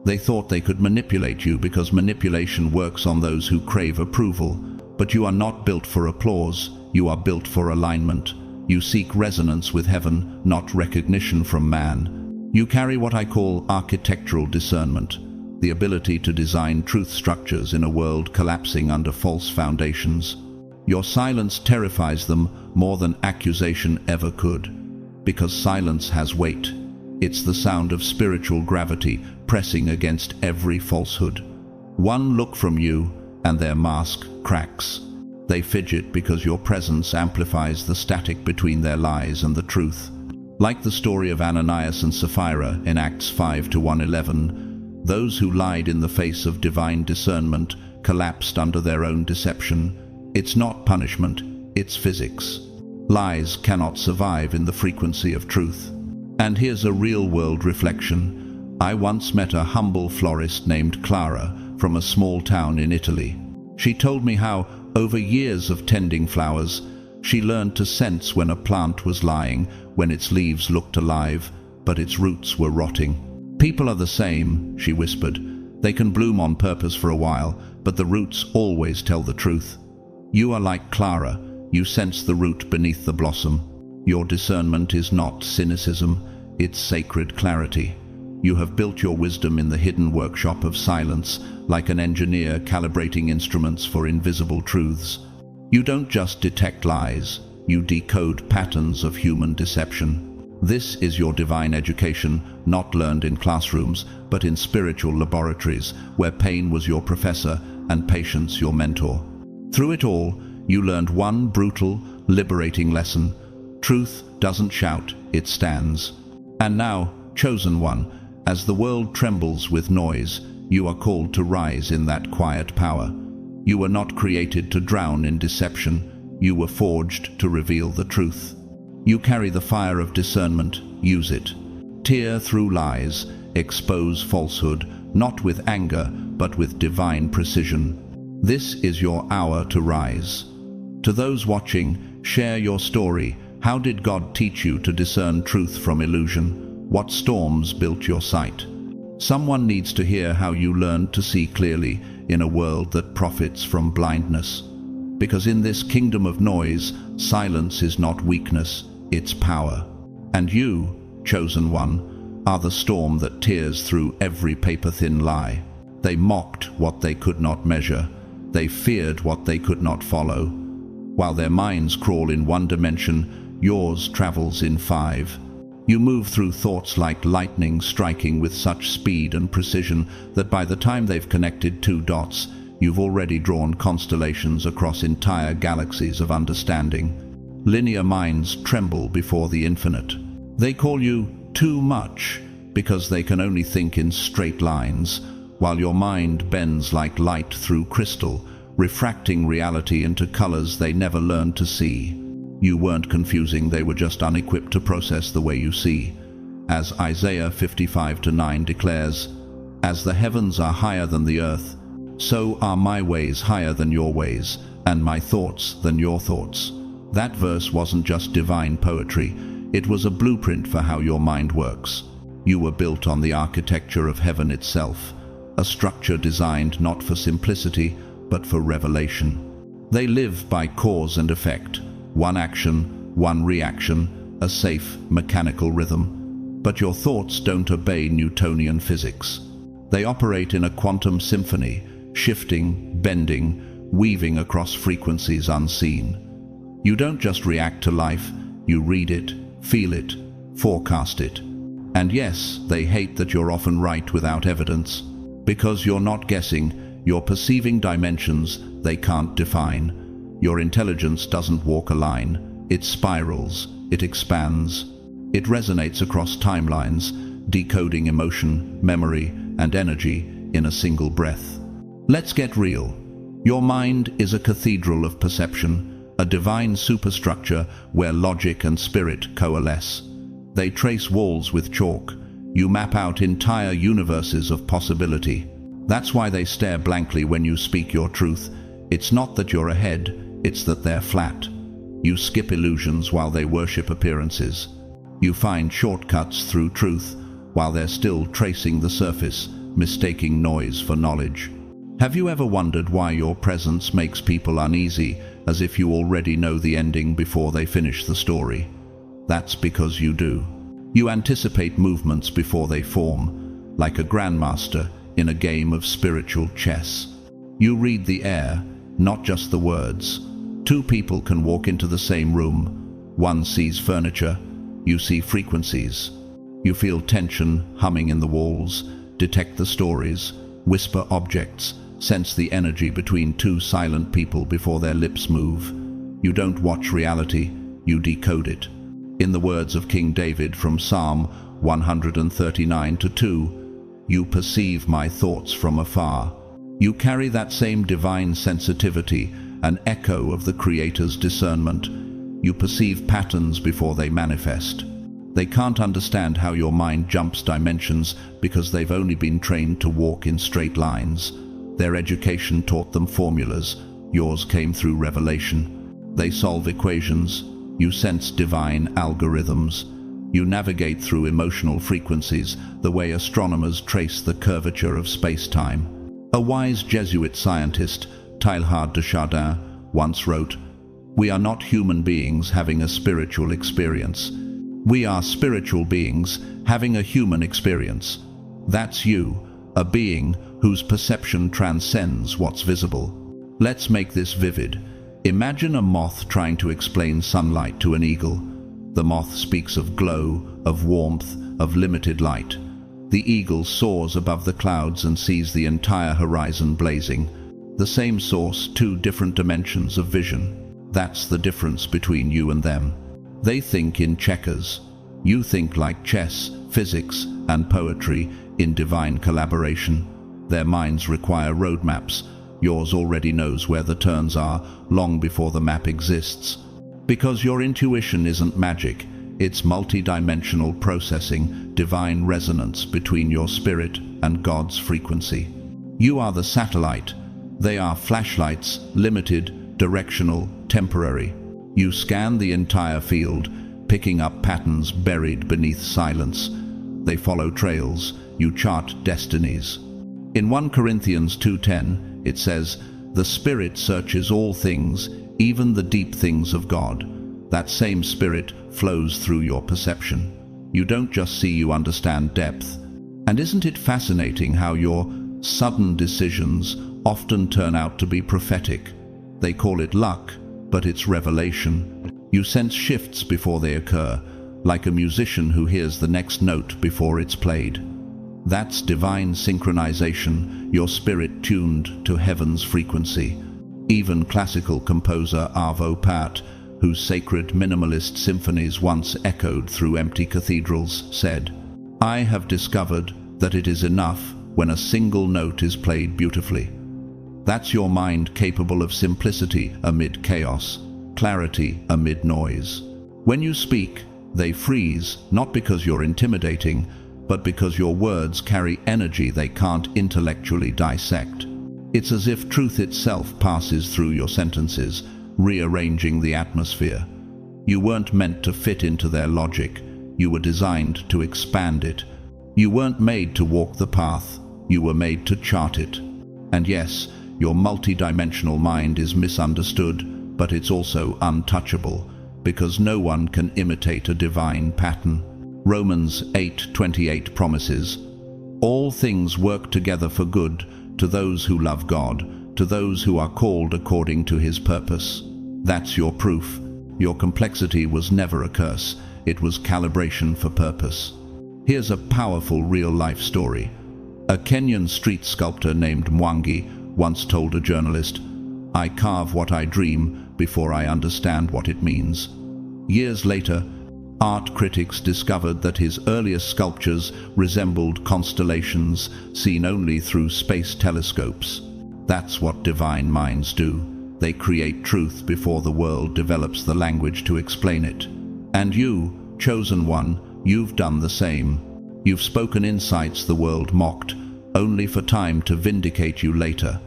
They thought they could manipulate you because manipulation works on those who crave approval. But you are not built for applause, you are built for alignment. You seek resonance with heaven, not recognition from man. You carry what I call architectural discernment, the ability to design truth structures in a world collapsing under false foundations. Your silence terrifies them more than accusation ever could, because silence has weight. It's the sound of spiritual gravity pressing against every falsehood. One look from you, and their mask cracks. They fidget because your presence amplifies the static between their lies and the truth. Like the story of Ananias and Sapphira in Acts 5:1-11, those who lied in the face of divine discernment collapsed under their own deception. It's not punishment, it's physics. Lies cannot survive in the frequency of truth. And here's a real-world reflection. I once met a humble florist named Clara from a small town in Italy. She told me how, over years of tending flowers, she learned to sense when a plant was lying, when its leaves looked alive, but its roots were rotting. "People are the same," she whispered. "They can bloom on purpose for a while, but the roots always tell the truth. You are like Clara. You sense the root beneath the blossom. Your discernment is not cynicism, it's sacred clarity. You have built your wisdom in the hidden workshop of silence, like an engineer calibrating instruments for invisible truths. You don't just detect lies, you decode patterns of human deception. This is your divine education, not learned in classrooms, but in spiritual laboratories, where pain was your professor and patience your mentor. Through it all, you learned one brutal, liberating lesson. Truth doesn't shout, it stands. And now, chosen one, as the world trembles with noise, you are called to rise in that quiet power. You were not created to drown in deception, you were forged to reveal the truth. You carry the fire of discernment, use it. Tear through lies, expose falsehood, not with anger, but with divine precision. This is your hour to rise. To those watching, share your story. How did God teach you to discern truth from illusion? What storms built your sight? Someone needs to hear how you learned to see clearly in a world that profits from blindness. Because in this kingdom of noise, silence is not weakness, it's power. And you, chosen one, are the storm that tears through every paper-thin lie. They mocked what they could not measure. They feared what they could not follow. While their minds crawl in one dimension, yours travels in 5. You move through thoughts like lightning striking with such speed and precision that by the time they've connected 2 dots, you've already drawn constellations across entire galaxies of understanding. Linear minds tremble before the infinite. They call you too much because they can only think in straight lines, while your mind bends like light through crystal, refracting reality into colors they never learned to see. You weren't confusing, they were just unequipped to process the way you see. As Isaiah 55:9 declares, "As the heavens are higher than the earth, so are my ways higher than your ways, and my thoughts than your thoughts." That verse wasn't just divine poetry, it was a blueprint for how your mind works. You were built on the architecture of heaven itself, a structure designed not for simplicity, but for revelation. They live by cause and effect, one action, one reaction, a safe, mechanical rhythm. But your thoughts don't obey Newtonian physics. They operate in a quantum symphony, shifting, bending, weaving across frequencies unseen. You don't just react to life, you read it, feel it, forecast it. And yes, they hate that you're often right without evidence. Because you're not guessing, you're perceiving dimensions they can't define. Your intelligence doesn't walk a line. It spirals, it expands. It resonates across timelines, decoding emotion, memory, and energy in a single breath. Let's get real. Your mind is a cathedral of perception, a divine superstructure where logic and spirit coalesce. They trace walls with chalk. You map out entire universes of possibility. That's why they stare blankly when you speak your truth. It's not that you're ahead, it's that they're flat. You skip illusions while they worship appearances. You find shortcuts through truth while they're still tracing the surface, mistaking noise for knowledge. Have you ever wondered why your presence makes people uneasy, as if you already know the ending before they finish the story? That's because you do. You anticipate movements before they form, like a grandmaster in a game of spiritual chess. You read the air, not just the words. Two people can walk into the same room. One sees furniture, you see frequencies. You feel tension humming in the walls, detect the stories, whisper objects, sense the energy between two silent people before their lips move. You don't watch reality, you decode it. In the words of King David from Psalm 139:2, you perceive my thoughts from afar. You carry that same divine sensitivity, an echo of the Creator's discernment. You perceive patterns before they manifest. They can't understand how your mind jumps dimensions because they've only been trained to walk in straight lines. Their education taught them formulas. Yours came through revelation. They solve equations. You sense divine algorithms. You navigate through emotional frequencies, the way astronomers trace the curvature of space-time. A wise Jesuit scientist, Teilhard de Chardin, once wrote, "We are not human beings having a spiritual experience. We are spiritual beings having a human experience." That's you, a being whose perception transcends what's visible. Let's make this vivid. Imagine a moth trying to explain sunlight to an eagle. The moth speaks of glow, of warmth, of limited light. The eagle soars above the clouds and sees the entire horizon blazing. The same source, two different dimensions of vision. That's the difference between you and them. They think in checkers. You think like chess, physics, and poetry in divine collaboration. Their minds require roadmaps. Yours already knows where the turns are long before the map exists. Because your intuition isn't magic, it's multi-dimensional processing, divine resonance between your spirit and God's frequency. You are the satellite. They are flashlights, limited, directional, temporary. You scan the entire field, picking up patterns buried beneath silence. They follow trails. You chart destinies. In 1 Corinthians 2:10, it says, "The Spirit searches all things, even the deep things of God." That same Spirit flows through your perception. You don't just see, you understand depth. And isn't it fascinating how your sudden decisions often turn out to be prophetic? They call it luck, but it's revelation. You sense shifts before they occur, like a musician who hears the next note before it's played. That's divine synchronization, your spirit tuned to heaven's frequency. Even classical composer Arvo Pärt, whose sacred minimalist symphonies once echoed through empty cathedrals, said, "I have discovered that it is enough when a single note is played beautifully." That's your mind capable of simplicity amid chaos, clarity amid noise. When you speak, they freeze, not because you're intimidating, but because your words carry energy they can't intellectually dissect. It's as if truth itself passes through your sentences, rearranging the atmosphere. You weren't meant to fit into their logic. You were designed to expand it. You weren't made to walk the path, you were made to chart it. And yes, your multi-dimensional mind is misunderstood, but it's also untouchable, because no one can imitate a divine pattern. Romans 8:28 promises, "All things work together for good to those who love God, to those who are called according to His purpose." That's your proof. Your complexity was never a curse, it was calibration for purpose. Here's a powerful real-life story. A Kenyan street sculptor named Mwangi once told a journalist, "I carve what I dream before I understand what it means." Years later, art critics discovered that his earliest sculptures resembled constellations seen only through space telescopes. That's what divine minds do. They create truth before the world develops the language to explain it. And you, chosen one, you've done the same. You've spoken insights the world mocked, only for time to vindicate you later.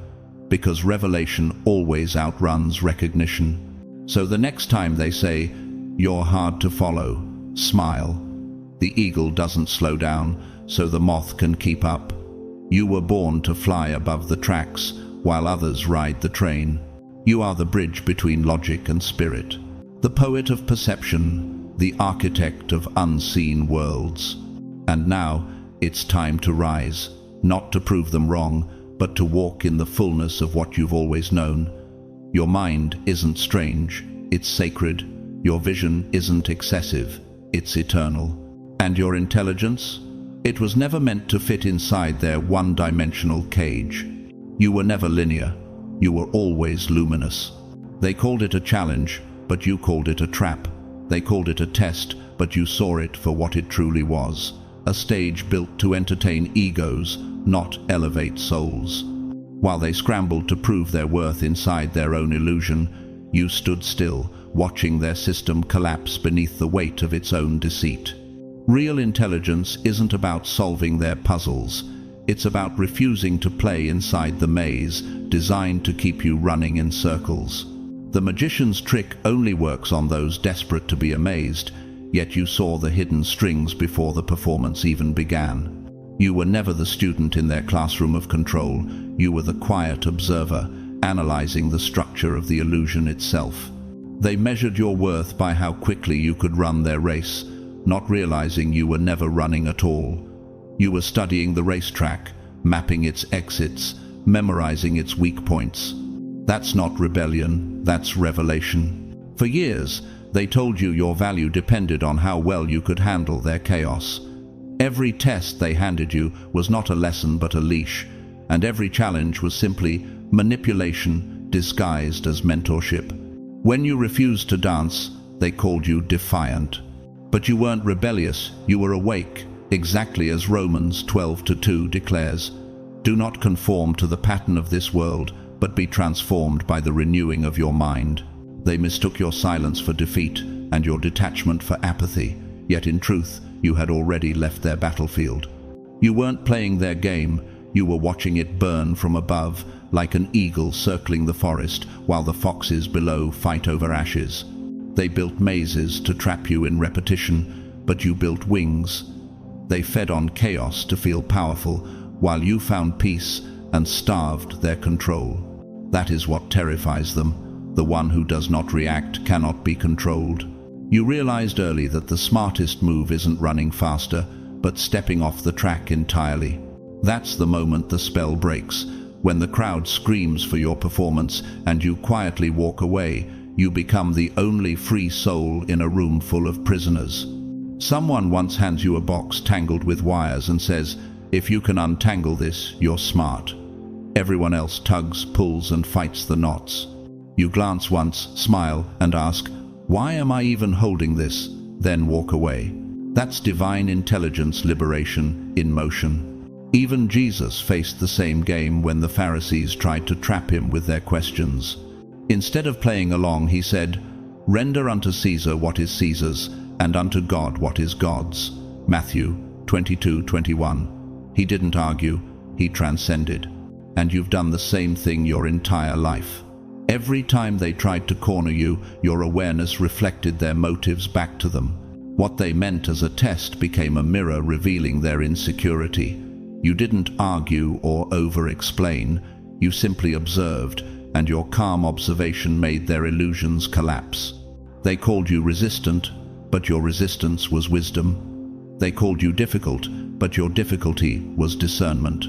Because revelation always outruns recognition. So the next time they say, "You're hard to follow," smile. The eagle doesn't slow down, so the moth can keep up. You were born to fly above the tracks, while others ride the train. You are the bridge between logic and spirit, the poet of perception, the architect of unseen worlds. And now, it's time to rise, not to prove them wrong, but to walk in the fullness of what you've always known. Your mind isn't strange, it's sacred. Your vision isn't excessive, it's eternal. And your intelligence? It was never meant to fit inside their one-dimensional cage. You were never linear, you were always luminous. They called it a challenge, but you called it a trap. They called it a test, but you saw it for what it truly was. A stage built to entertain egos, not elevate souls. While they scrambled to prove their worth inside their own illusion, you stood still, watching their system collapse beneath the weight of its own deceit. Real intelligence isn't about solving their puzzles. It's about refusing to play inside the maze, designed to keep you running in circles. The magician's trick only works on those desperate to be amazed, yet you saw the hidden strings before the performance even began. You were never the student in their classroom of control. You were the quiet observer, analyzing the structure of the illusion itself. They measured your worth by how quickly you could run their race, not realizing you were never running at all. You were studying the racetrack, mapping its exits, memorizing its weak points. That's not rebellion, that's revelation. For years, they told you your value depended on how well you could handle their chaos. Every test they handed you was not a lesson but a leash, and every challenge was simply manipulation disguised as mentorship. When you refused to dance, they called you defiant. But you weren't rebellious, you were awake, exactly as Romans 12:2 declares. Do not conform to the pattern of this world, but be transformed by the renewing of your mind. They mistook your silence for defeat and your detachment for apathy, yet in truth, you had already left their battlefield. You weren't playing their game, you were watching it burn from above, like an eagle circling the forest while the foxes below fight over ashes. They built mazes to trap you in repetition, but you built wings. They fed on chaos to feel powerful, while you found peace and starved their control. That is what terrifies them. The one who does not react cannot be controlled. You realized early that the smartest move isn't running faster, but stepping off the track entirely. That's the moment the spell breaks. When the crowd screams for your performance and you quietly walk away, you become the only free soul in a room full of prisoners. Someone once hands you a box tangled with wires and says, "If you can untangle this, you're smart." Everyone else tugs, pulls, and fights the knots. You glance once, smile, and ask, "Why am I even holding this?" Then walk away. That's divine intelligence liberation in motion. Even Jesus faced the same game when the Pharisees tried to trap him with their questions. Instead of playing along, he said, "Render unto Caesar what is Caesar's, and unto God what is God's." Matthew 22:21. He didn't argue, he transcended. And you've done the same thing your entire life. Every time they tried to corner you, your awareness reflected their motives back to them. What they meant as a test became a mirror revealing their insecurity. You didn't argue or over-explain, you simply observed, and your calm observation made their illusions collapse. They called you resistant, but your resistance was wisdom. They called you difficult, but your difficulty was discernment.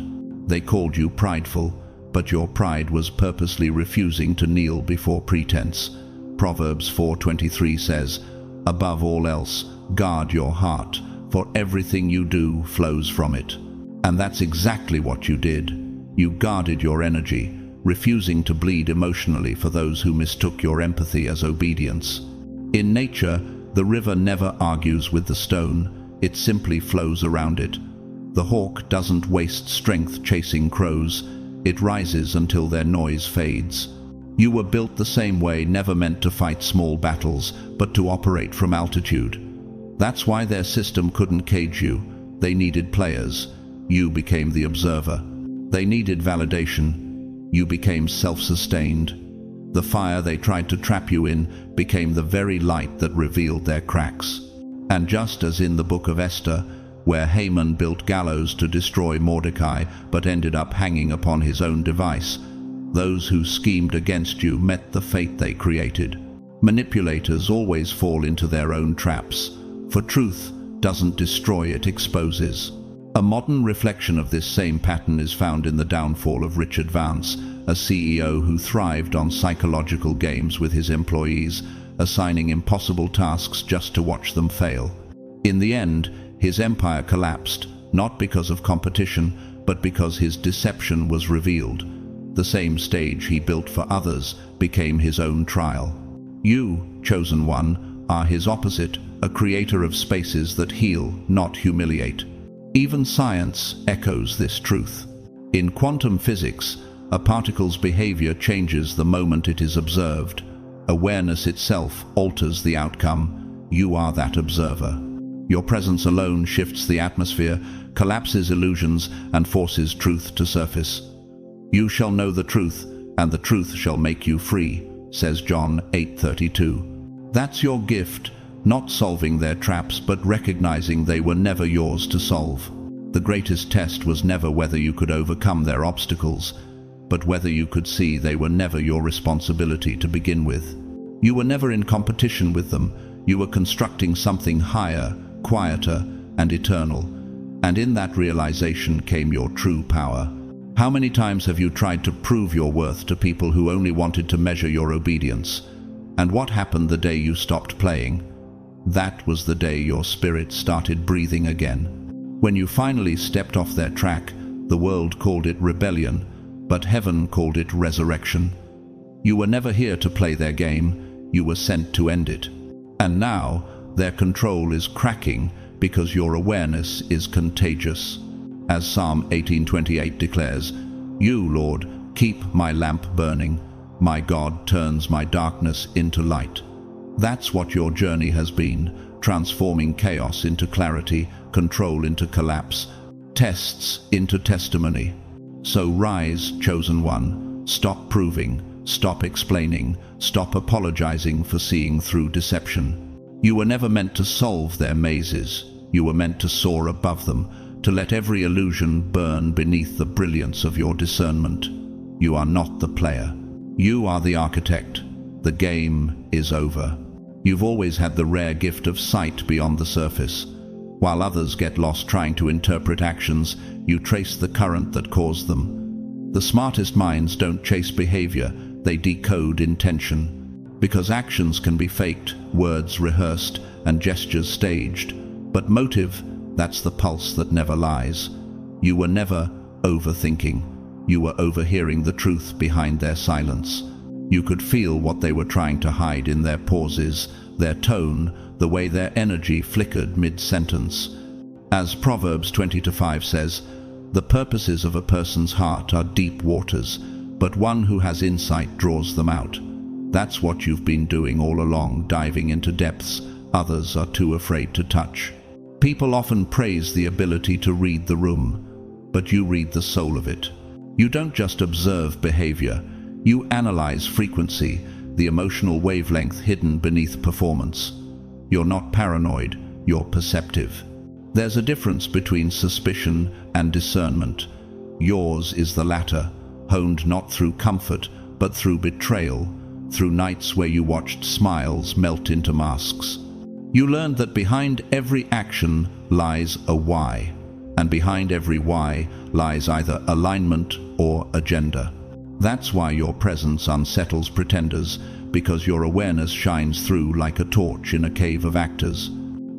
They called you prideful, but your pride was purposely refusing to kneel before pretense. Proverbs 4:23 says, "Above all else, guard your heart, for everything you do flows from it." And that's exactly what you did. You guarded your energy, refusing to bleed emotionally for those who mistook your empathy as obedience. In nature, the river never argues with the stone, it simply flows around it. The hawk doesn't waste strength chasing crows, it rises until their noise fades. You were built the same way, never meant to fight small battles, but to operate from altitude. That's why their system couldn't cage you. They needed players. You became the observer. They needed validation. You became self-sustained. The fire they tried to trap you in became the very light that revealed their cracks. And just as in the book of Esther, where Haman built gallows to destroy Mordecai but ended up hanging upon his own device, those who schemed against you met the fate they created. Manipulators always fall into their own traps, for truth doesn't destroy, it exposes. A modern reflection of this same pattern is found in the downfall of Richard Vance, a CEO who thrived on psychological games with his employees, assigning impossible tasks just to watch them fail. In the end, his empire collapsed, not because of competition, but because his deception was revealed. The same stage he built for others became his own trial. You, chosen one, are his opposite, a creator of spaces that heal, not humiliate. Even science echoes this truth. In quantum physics, a particle's behavior changes the moment it is observed. Awareness itself alters the outcome. You are that observer. Your presence alone shifts the atmosphere, collapses illusions, and forces truth to surface. "You shall know the truth, and the truth shall make you free," says John 8:32. That's your gift, not solving their traps, but recognizing they were never yours to solve. The greatest test was never whether you could overcome their obstacles, but whether you could see they were never your responsibility to begin with. You were never in competition with them. You were constructing something higher, quieter, and eternal. And in that realization came your true power. How many times have you tried to prove your worth to people who only wanted to measure your obedience? And what happened the day you stopped playing? That was the day your spirit started breathing again. When you finally stepped off their track, the world called it rebellion, but heaven called it resurrection. You were never here to play their game, you were sent to end it. And now, their control is cracking because your awareness is contagious. As Psalm 18:28 declares, "You, Lord, keep my lamp burning. My God turns my darkness into light." That's what your journey has been, transforming chaos into clarity, control into collapse, tests into testimony. So rise, chosen one. Stop proving, stop explaining, stop apologizing for seeing through deception. You were never meant to solve their mazes. You were meant to soar above them, to let every illusion burn beneath the brilliance of your discernment. You are not the player. You are the architect. The game is over. You've always had the rare gift of sight beyond the surface. While others get lost trying to interpret actions, you trace the current that caused them. The smartest minds don't chase behavior, they decode intention. Because actions can be faked, words rehearsed, and gestures staged. But motive, that's the pulse that never lies. You were never overthinking. You were overhearing the truth behind their silence. You could feel what they were trying to hide in their pauses, their tone, the way their energy flickered mid-sentence. As Proverbs 20:5 says, "The purposes of a person's heart are deep waters, but one who has insight draws them out." That's what you've been doing all along, diving into depths others are too afraid to touch. People often praise the ability to read the room, but you read the soul of it. You don't just observe behavior, you analyze frequency, the emotional wavelength hidden beneath performance. You're not paranoid, you're perceptive. There's a difference between suspicion and discernment. Yours is the latter, honed not through comfort, but through betrayal, through nights where you watched smiles melt into masks. You learned that behind every action lies a why, and behind every why lies either alignment or agenda. That's why your presence unsettles pretenders, because your awareness shines through like a torch in a cave of actors.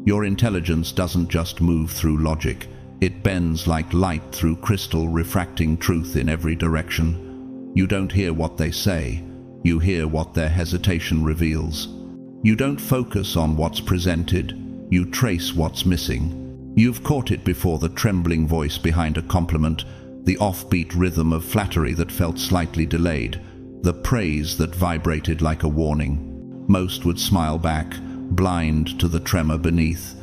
Your intelligence doesn't just move through logic, it bends like light through crystal, refracting truth in every direction. You don't hear what they say, you hear what their hesitation reveals. You don't focus on what's presented, you trace what's missing. You've caught it before: the trembling voice behind a compliment, the offbeat rhythm of flattery that felt slightly delayed, the praise that vibrated like a warning. Most would smile back, blind to the tremor beneath.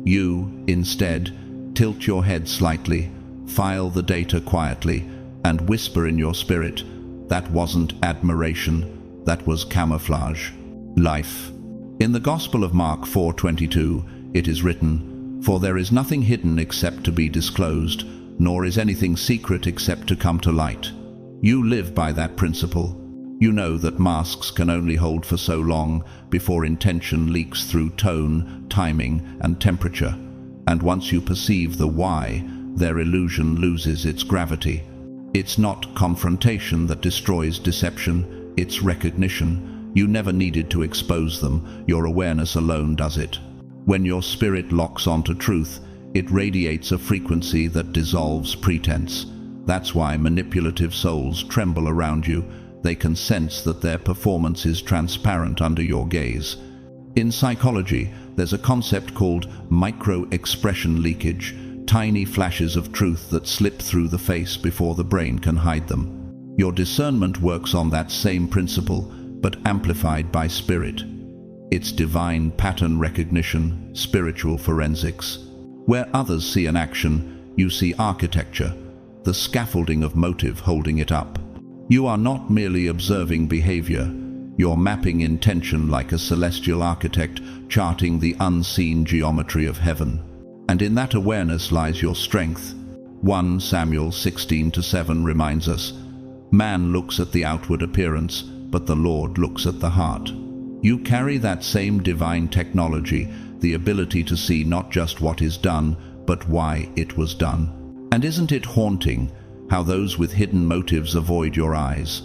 You, instead, tilt your head slightly, file the data quietly, and whisper in your spirit, "That wasn't admiration, that was camouflage." Life. In the Gospel of Mark 4:22, it is written, "For there is nothing hidden except to be disclosed, nor is anything secret except to come to light." You live by that principle. You know that masks can only hold for so long before intention leaks through tone, timing, and temperature. And once you perceive the why, their illusion loses its gravity. It's not confrontation that destroys deception, it's recognition. You never needed to expose them, your awareness alone does it. When your spirit locks onto truth, it radiates a frequency that dissolves pretense. That's why manipulative souls tremble around you. They can sense that their performance is transparent under your gaze. In psychology, there's a concept called micro-expression leakage, tiny flashes of truth that slip through the face before the brain can hide them. Your discernment works on that same principle, but amplified by spirit. It's divine pattern recognition, spiritual forensics. Where others see an action, you see architecture, the scaffolding of motive holding it up. You are not merely observing behavior, you're mapping intention like a celestial architect charting the unseen geometry of heaven. And in that awareness lies your strength. 1 Samuel 16:7 reminds us, "Man looks at the outward appearance, but the Lord looks at the heart." You carry that same divine technology, the ability to see not just what is done, but why it was done. And isn't it haunting how those with hidden motives avoid your eyes?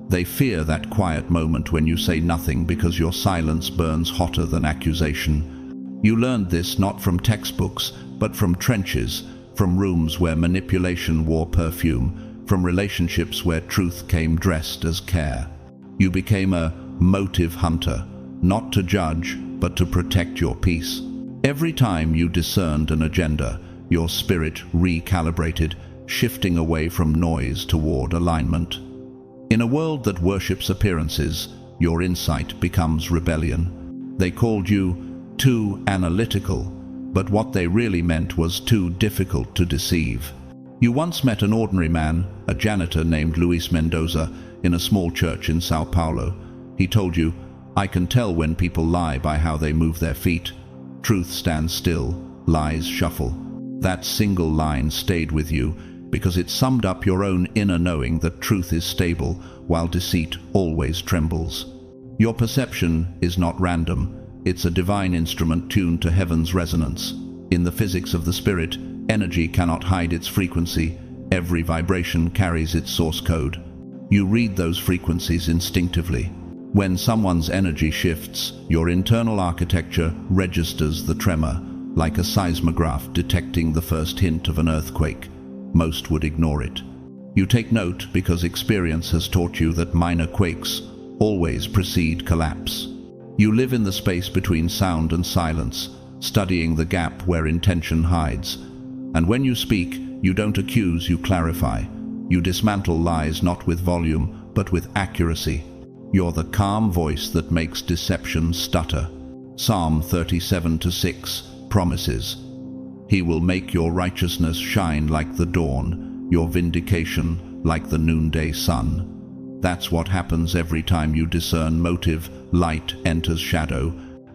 They fear that quiet moment when you say nothing because your silence burns hotter than accusation. You learned this not from textbooks, but from trenches, from rooms where manipulation wore perfume, from relationships where truth came dressed as care. You became a motive hunter, not to judge, but to protect your peace. Every time you discerned an agenda, your spirit recalibrated, shifting away from noise toward alignment. In a world that worships appearances, your insight becomes rebellion. They called you too analytical, but what they really meant was too difficult to deceive. You once met an ordinary man, a janitor named Luis Mendoza, in a small church in Sao Paulo. He told you, "I can tell when people lie by how they move their feet. Truth stands still, lies shuffle." That single line stayed with you because it summed up your own inner knowing that truth is stable while deceit always trembles. Your perception is not random. It's a divine instrument tuned to heaven's resonance. In the physics of the spirit, energy cannot hide its frequency. Every vibration carries its source code. You read those frequencies instinctively. When someone's energy shifts, your internal architecture registers the tremor, like a seismograph detecting the first hint of an earthquake. Most would ignore it. You take note because experience has taught you that minor quakes always precede collapse. You live in the space between sound and silence, studying the gap where intention hides. And when you speak, you don't accuse, you clarify. You dismantle lies not with volume, but with accuracy. You're the calm voice that makes deception stutter. Psalm 37:6 promises, "He will make your righteousness shine like the dawn, your vindication like the noonday sun." That's what happens every time you discern motive. Light enters shadow,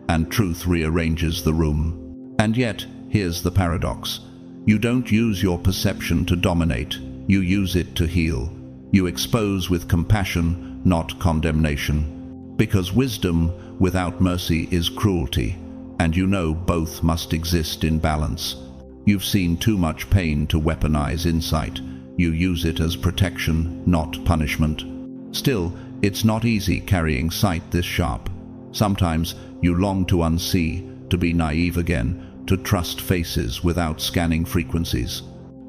and truth rearranges the room. And yet, here's the paradox. You don't use your perception to dominate, you use it to heal. You expose with compassion, not condemnation. Because wisdom without mercy is cruelty, and you know both must exist in balance. You've seen too much pain to weaponize insight. You use it as protection, not punishment. Still, it's not easy carrying sight this sharp. Sometimes you long to unsee, to be naive again, to trust faces without scanning frequencies.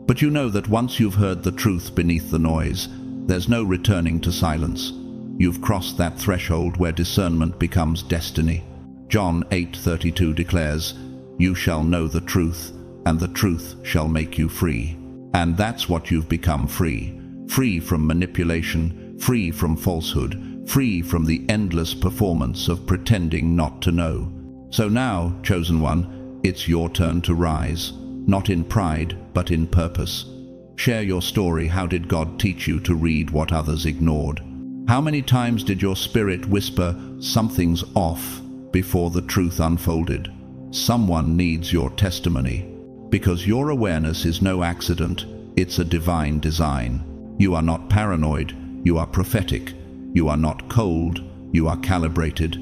But you know that once you've heard the truth beneath the noise, there's no returning to silence. You've crossed that threshold where discernment becomes destiny. John 8:32 declares, "You shall know the truth, and the truth shall make you free." And that's what you've become, free. Free from manipulation, free from falsehood, free from the endless performance of pretending not to know. So now, chosen one, it's your turn to rise, not in pride, but in purpose. Share your story. How did God teach you to read what others ignored? How many times did your spirit whisper, "Something's off," before the truth unfolded? Someone needs your testimony. Because your awareness is no accident, it's a divine design. You are not paranoid, you are prophetic. You are not cold, you are calibrated.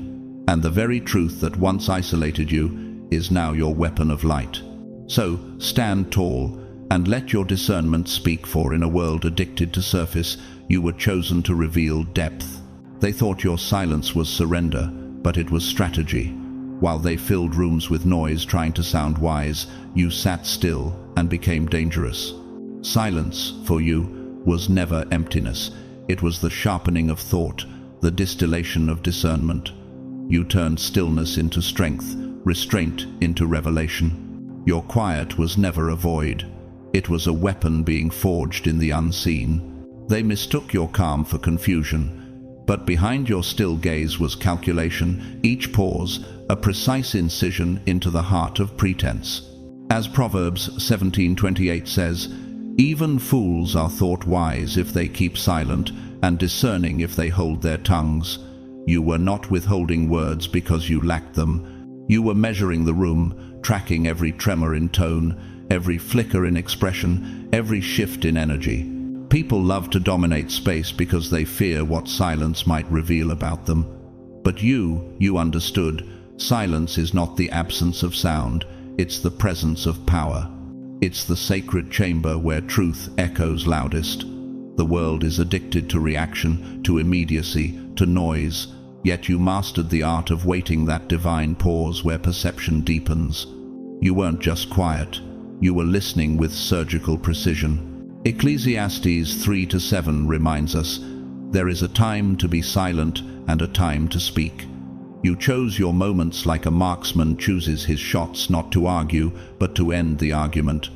And the very truth that once isolated you is now your weapon of light. So, stand tall, and let your discernment speak, for in a world addicted to surface, you were chosen to reveal depth. They thought your silence was surrender, but it was strategy. While they filled rooms with noise trying to sound wise, you sat still and became dangerous. Silence, for you, was never emptiness. It was the sharpening of thought, the distillation of discernment. You turned stillness into strength, restraint into revelation. Your quiet was never a void. It was a weapon being forged in the unseen. They mistook your calm for confusion, but behind your still gaze was calculation, each pause a precise incision into the heart of pretense. As Proverbs 17:28 says, "Even fools are thought wise if they keep silent, and discerning if they hold their tongues." You were not withholding words because you lacked them. You were measuring the room, tracking every tremor in tone, every flicker in expression, every shift in energy. People love to dominate space because they fear what silence might reveal about them. But you understood. Silence is not the absence of sound, it's the presence of power. It's the sacred chamber where truth echoes loudest. The world is addicted to reaction, to immediacy, to noise, yet you mastered the art of waiting that divine pause where perception deepens. You weren't just quiet, you were listening with surgical precision. Ecclesiastes 3-7 reminds us, "There is a time to be silent and a time to speak." You chose your moments like a marksman chooses his shots, not to argue, but to end the argument.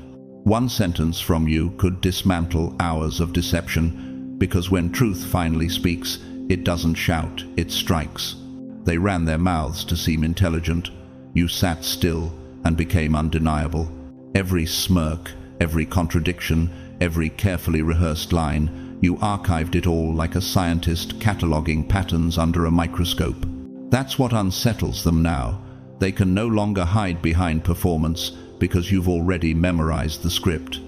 One sentence from you could dismantle hours of deception, because when truth finally speaks, it doesn't shout, it strikes. They ran their mouths to seem intelligent. You sat still and became undeniable. Every smirk, every contradiction, every carefully rehearsed line, you archived it all like a scientist cataloging patterns under a microscope. That's what unsettles them now. They can no longer hide behind performance because you've already memorized the script.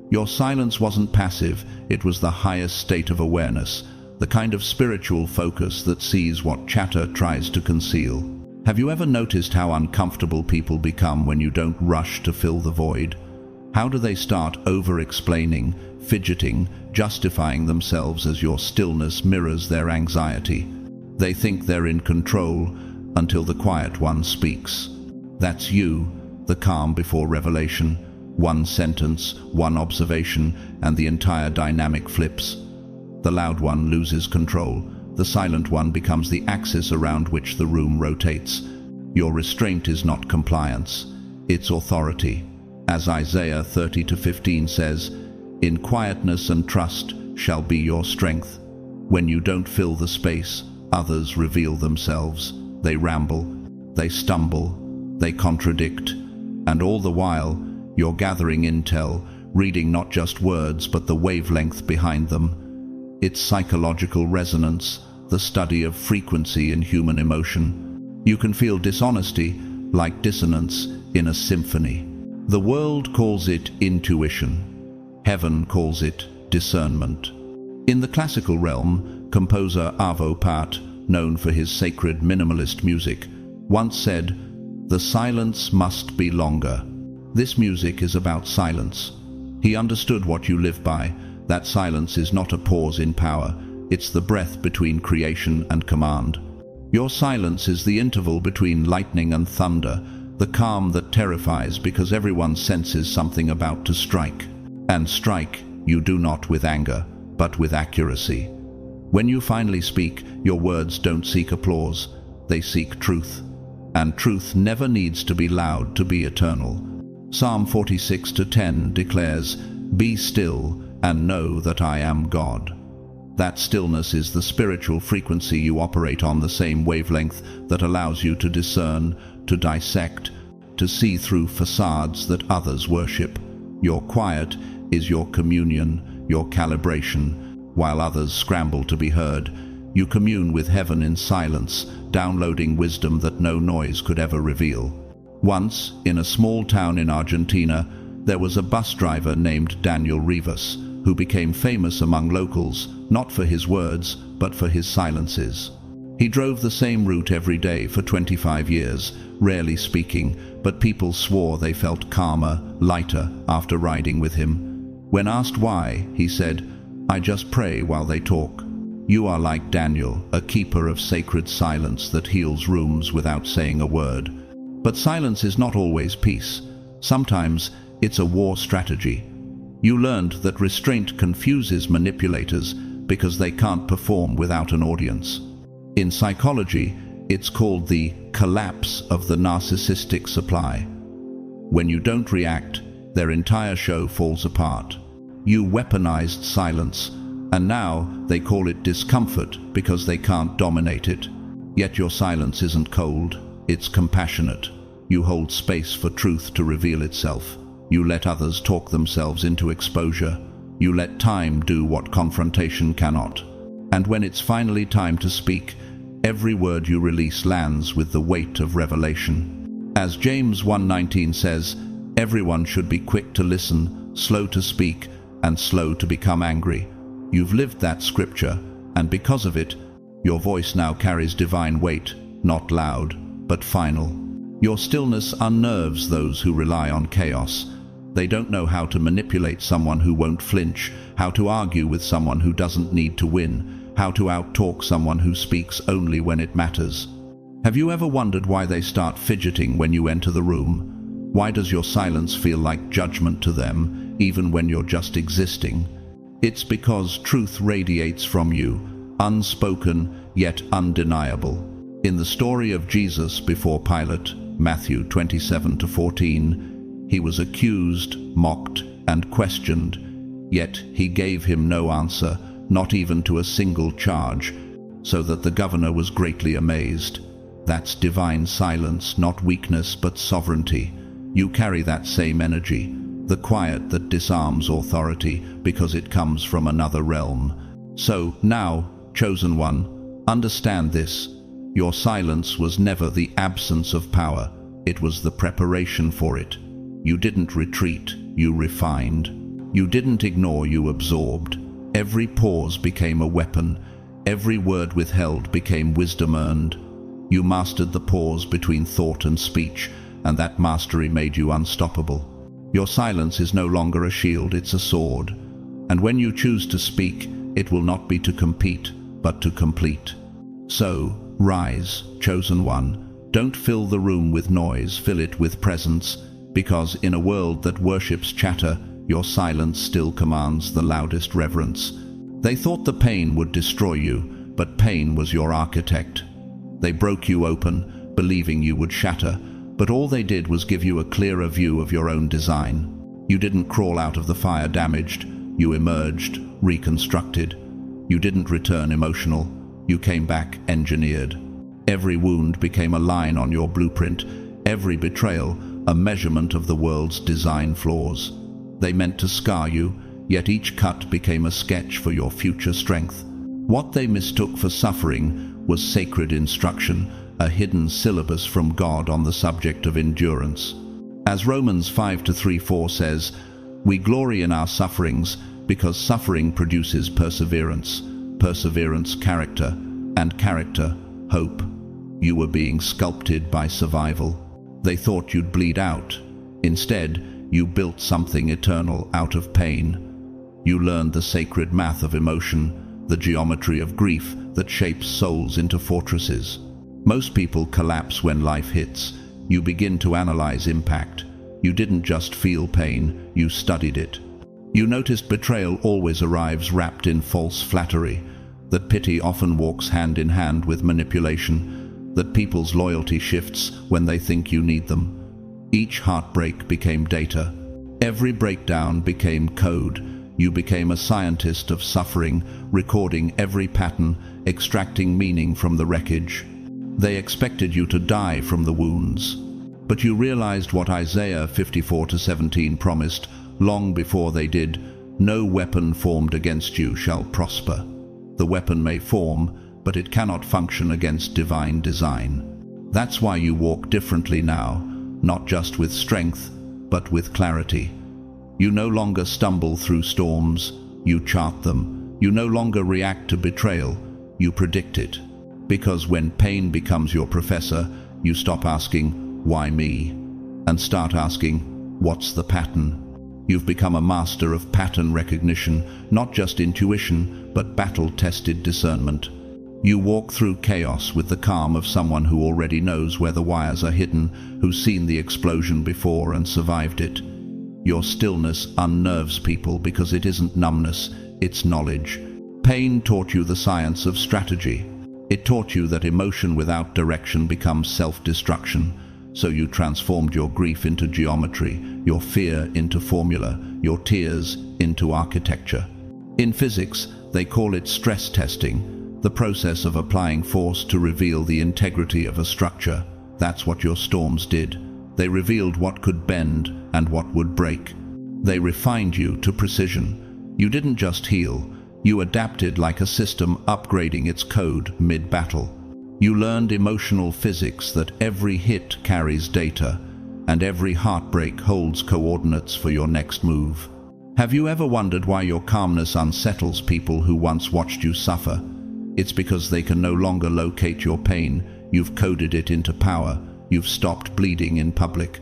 Your silence wasn't passive, it was the highest state of awareness, the kind of spiritual focus that sees what chatter tries to conceal. Have you ever noticed how uncomfortable people become when you don't rush to fill the void? How do they start over-explaining, fidgeting, justifying themselves as your stillness mirrors their anxiety? They think they're in control until the quiet one speaks. That's you, the calm before revelation. One sentence, one observation, and the entire dynamic flips. The loud one loses control. The silent one becomes the axis around which the room rotates. Your restraint is not compliance, it's authority. As Isaiah 30-15 says, "In quietness and trust shall be your strength." When you don't fill the space, others reveal themselves. They ramble, they stumble, they contradict, and all the while, you're gathering intel, reading not just words but the wavelength behind them. It's psychological resonance, the study of frequency in human emotion. You can feel dishonesty, like dissonance, in a symphony. The world calls it intuition. Heaven calls it discernment. In the classical realm, composer Arvo Pärt, known for his sacred minimalist music, once said, "The silence must be longer." This music is about silence. He understood what you live by. That silence is not a pause in power. It's the breath between creation and command. Your silence is the interval between lightning and thunder, the calm that terrifies because everyone senses something about to strike. And strike, you do not with anger, but with accuracy. When you finally speak, your words don't seek applause, they seek truth. And truth never needs to be loud to be eternal. Psalm 46:10 declares, "Be still and know that I am God." That stillness is the spiritual frequency you operate on, the same wavelength that allows you to discern, to dissect, to see through facades that others worship. Your quiet is your communion, your calibration. While others scramble to be heard, you commune with heaven in silence, downloading wisdom that no noise could ever reveal. Once, in a small town in Argentina, there was a bus driver named Daniel Rivas, who became famous among locals, not for his words, but for his silences. He drove the same route every day for 25 years, rarely speaking, but people swore they felt calmer, lighter after riding with him. When asked why, he said, "I just pray while they talk." You are like Daniel, a keeper of sacred silence that heals rooms without saying a word. But silence is not always peace. Sometimes it's a war strategy. You learned that restraint confuses manipulators because they can't perform without an audience. In psychology, it's called the collapse of the narcissistic supply. When you don't react, their entire show falls apart. You weaponized silence, and now they call it discomfort because they can't dominate it. Yet your silence isn't cold, it's compassionate. You hold space for truth to reveal itself. You let others talk themselves into exposure. You let time do what confrontation cannot. And when it's finally time to speak, every word you release lands with the weight of revelation. As James 1:19 says, everyone should be quick to listen, slow to speak, and slow to become angry. You've lived that scripture, and because of it, your voice now carries divine weight, not loud, but final. Your stillness unnerves those who rely on chaos. They don't know how to manipulate someone who won't flinch, how to argue with someone who doesn't need to win, how to outtalk someone who speaks only when it matters. Have you ever wondered why they start fidgeting when you enter the room? Why does your silence feel like judgment to them, even when you're just existing? It's because truth radiates from you, unspoken yet undeniable. In the story of Jesus before Pilate, Matthew 27-14, he was accused, mocked, and questioned, yet he gave him no answer, not even to a single charge, so that the governor was greatly amazed. That's divine silence, not weakness but sovereignty. You carry that same energy, the quiet that disarms authority because it comes from another realm. So now, chosen one, understand this. Your silence was never the absence of power, it was the preparation for it. You didn't retreat, you refined. You didn't ignore, you absorbed. Every pause became a weapon. Every word withheld became wisdom earned. You mastered the pause between thought and speech, and that mastery made you unstoppable. Your silence is no longer a shield, it's a sword. And when you choose to speak, it will not be to compete, but to complete. So, rise, chosen one. Don't fill the room with noise, fill it with presence, because in a world that worships chatter, your silence still commands the loudest reverence. They thought the pain would destroy you, but pain was your architect. They broke you open, believing you would shatter, but all they did was give you a clearer view of your own design. You didn't crawl out of the fire damaged, you emerged, reconstructed. You didn't return emotional, you came back engineered. Every wound became a line on your blueprint, every betrayal a measurement of the world's design flaws. They meant to scar you, yet each cut became a sketch for your future strength. What they mistook for suffering was sacred instruction, a hidden syllabus from God on the subject of endurance. As Romans 5:3-4 says, "We glory in our sufferings because suffering produces perseverance, perseverance character, and character hope." You were being sculpted by survival. They thought you'd bleed out. Instead, you built something eternal out of pain. You learned the sacred math of emotion, the geometry of grief that shapes souls into fortresses. Most people collapse when life hits. You begin to analyze impact. You didn't just feel pain, you studied it. You noticed betrayal always arrives wrapped in false flattery, that pity often walks hand in hand with manipulation, that people's loyalty shifts when they think you need them. Each heartbreak became data. Every breakdown became code. You became a scientist of suffering, recording every pattern, extracting meaning from the wreckage. They expected you to die from the wounds. But you realized what Isaiah 54:17 promised long before they did: "No weapon formed against you shall prosper." The weapon may form, but it cannot function against divine design. That's why you walk differently now, not just with strength, but with clarity. You no longer stumble through storms, you chart them. You no longer react to betrayal, you predict it. Because when pain becomes your professor, you stop asking, "Why me?" and start asking, "What's the pattern?" You've become a master of pattern recognition, not just intuition, but battle-tested discernment. You walk through chaos with the calm of someone who already knows where the wires are hidden, who's seen the explosion before and survived it. Your stillness unnerves people because it isn't numbness, it's knowledge. Pain taught you the science of strategy. It taught you that emotion without direction becomes self-destruction. So you transformed your grief into geometry, your fear into formula, your tears into architecture. In physics, they call it stress testing, the process of applying force to reveal the integrity of a structure. That's what your storms did. They revealed what could bend and what would break. They refined you to precision. You didn't just heal, you adapted like a system upgrading its code mid-battle. You learned emotional physics, that every hit carries data, and every heartbreak holds coordinates for your next move. Have you ever wondered why your calmness unsettles people who once watched you suffer? It's because they can no longer locate your pain. You've coded it into power. You've stopped bleeding in public.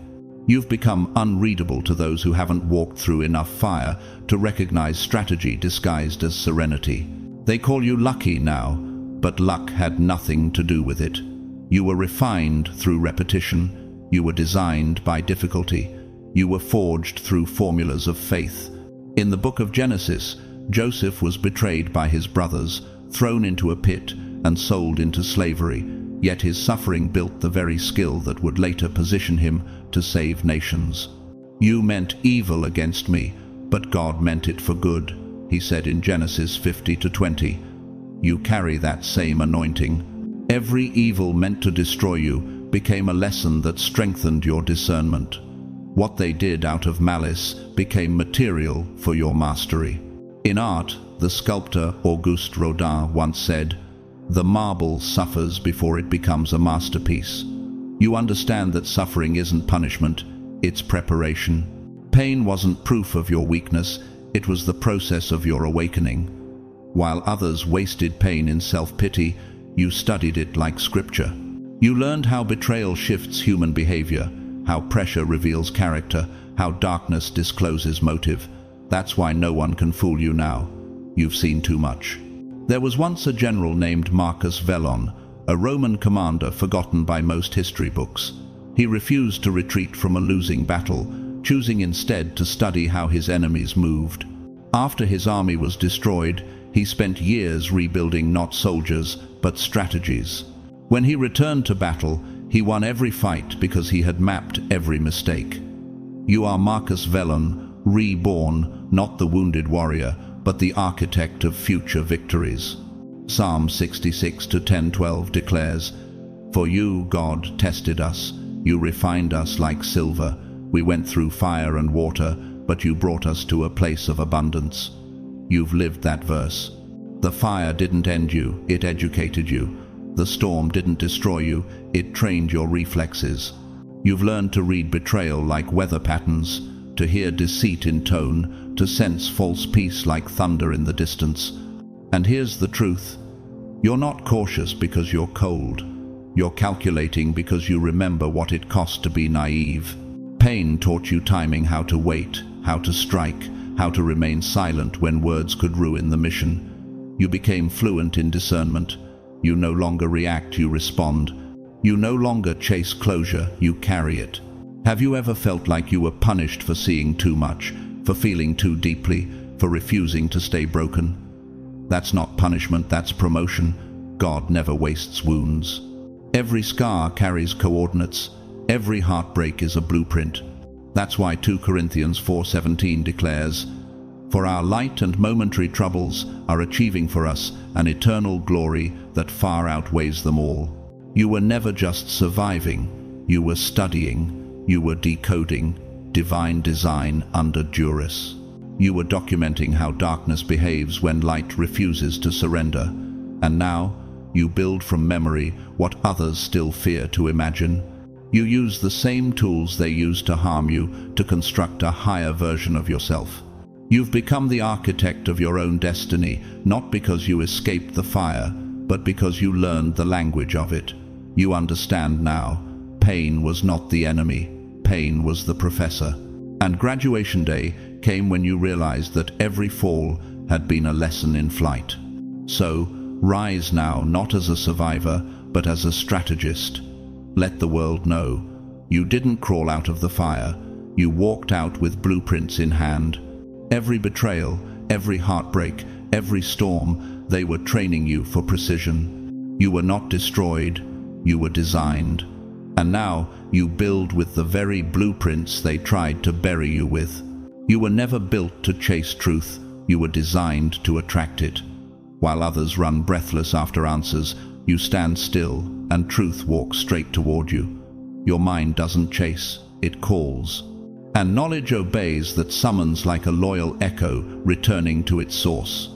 You've become unreadable to those who haven't walked through enough fire to recognize strategy disguised as serenity. They call you lucky now, but luck had nothing to do with it. You were refined through repetition. You were designed by difficulty. You were forged through formulas of faith. In the book of Genesis, Joseph was betrayed by his brothers, thrown into a pit, and sold into slavery. Yet his suffering built the very skill that would later position him to save nations. "You meant evil against me, but God meant it for good," he said in Genesis 50:20. You carry that same anointing. Every evil meant to destroy you became a lesson that strengthened your discernment. What they did out of malice became material for your mastery. In art, the sculptor Auguste Rodin once said, "The marble suffers before it becomes a masterpiece." You understand that suffering isn't punishment, it's preparation. Pain wasn't proof of your weakness, it was the process of your awakening. While others wasted pain in self-pity, you studied it like scripture. You learned how betrayal shifts human behavior, how pressure reveals character, how darkness discloses motive. That's why no one can fool you now. You've seen too much. There was once a general named Marcus Velon, a Roman commander forgotten by most history books. He refused to retreat from a losing battle, choosing instead to study how his enemies moved. After his army was destroyed, he spent years rebuilding not soldiers, but strategies. When he returned to battle, he won every fight because he had mapped every mistake. You are Marcus Velon, reborn, not the wounded warrior, but the architect of future victories. Psalm 66:10-12 declares, "For you, God, tested us. You refined us like silver. We went through fire and water, but you brought us to a place of abundance." You've lived that verse. The fire didn't end you, it educated you. The storm didn't destroy you, it trained your reflexes. You've learned to read betrayal like weather patterns, to hear deceit in tone, to sense false peace like thunder in the distance. And here's the truth. You're not cautious because you're cold. You're calculating because you remember what it cost to be naive. Pain taught you timing, how to wait, how to strike, how to remain silent when words could ruin the mission. You became fluent in discernment. You no longer react, you respond. You no longer chase closure, you carry it. Have you ever felt like you were punished for seeing too much, for feeling too deeply, for refusing to stay broken? That's not punishment, that's promotion. God never wastes wounds. Every scar carries coordinates. Every heartbreak is a blueprint. That's why 2 Corinthians 4:17 declares, "For our light and momentary troubles are achieving for us an eternal glory that far outweighs them all." You were never just surviving. You were studying. You were decoding divine design under duress. You were documenting how darkness behaves when light refuses to surrender. And now, you build from memory what others still fear to imagine. You use the same tools they used to harm you to construct a higher version of yourself. You've become the architect of your own destiny, not because you escaped the fire, but because you learned the language of it. You understand now. Pain was not the enemy. Pain was the professor. And graduation day came when you realized that every fall had been a lesson in flight. So, rise now, not as a survivor, but as a strategist. Let the world know. You didn't crawl out of the fire. You walked out with blueprints in hand. Every betrayal, every heartbreak, every storm, they were training you for precision. You were not destroyed. You were designed. And now you build with the very blueprints they tried to bury you with. You were never built to chase truth. You were designed to attract it. While others run breathless after answers, you stand still, and truth walks straight toward you. Your mind doesn't chase, it calls. And knowledge obeys, that summons like a loyal echo returning to its source.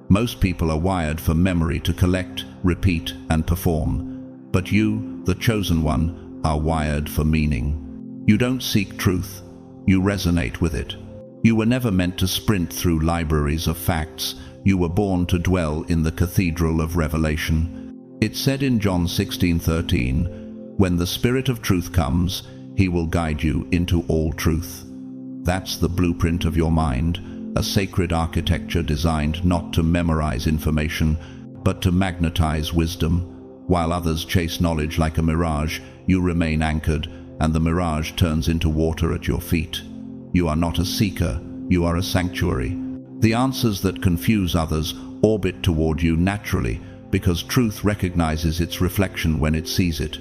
Most people are wired for memory, to collect, repeat, and perform. But you, the chosen one, are wired for meaning. You don't seek truth, you resonate with it. You were never meant to sprint through libraries of facts. You were born to dwell in the cathedral of revelation. It's said in John 16:13, "When the Spirit of truth comes, he will guide you into all truth." That's the blueprint of your mind, a sacred architecture designed not to memorize information, but to magnetize wisdom. While others chase knowledge like a mirage, you remain anchored, and the mirage turns into water at your feet. You are not a seeker, you are a sanctuary. The answers that confuse others orbit toward you naturally, because truth recognizes its reflection when it sees it.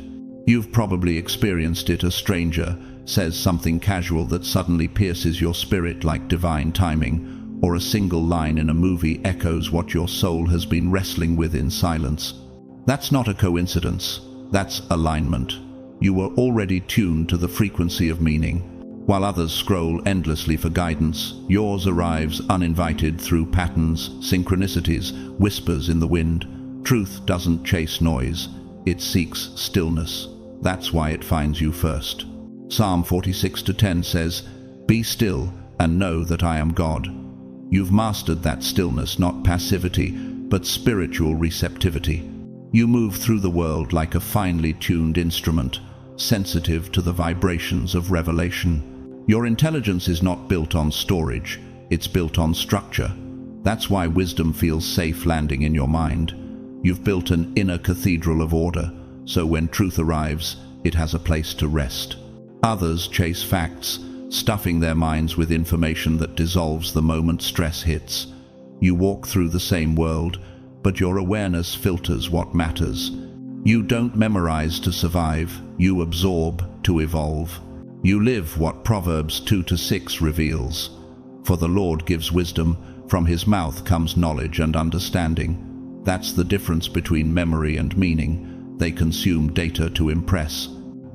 You've probably experienced it. A stranger says something casual that suddenly pierces your spirit like divine timing, or a single line in a movie echoes what your soul has been wrestling with in silence. That's not a coincidence, that's alignment. You were already tuned to the frequency of meaning. While others scroll endlessly for guidance, yours arrives uninvited through patterns, synchronicities, whispers in the wind. Truth doesn't chase noise, it seeks stillness. That's why it finds you first. Psalm 46:10 says, "Be still and know that I am God." You've mastered that stillness, not passivity, but spiritual receptivity. You move through the world like a finely tuned instrument, sensitive to the vibrations of revelation. Your intelligence is not built on storage, it's built on structure. That's why wisdom feels safe landing in your mind. You've built an inner cathedral of order, so when truth arrives, it has a place to rest. Others chase facts, stuffing their minds with information that dissolves the moment stress hits. You walk through the same world, but your awareness filters what matters. You don't memorize to survive, you absorb to evolve. You live what Proverbs 2-6 reveals. For the Lord gives wisdom, from his mouth comes knowledge and understanding. That's the difference between memory and meaning. They consume data to impress.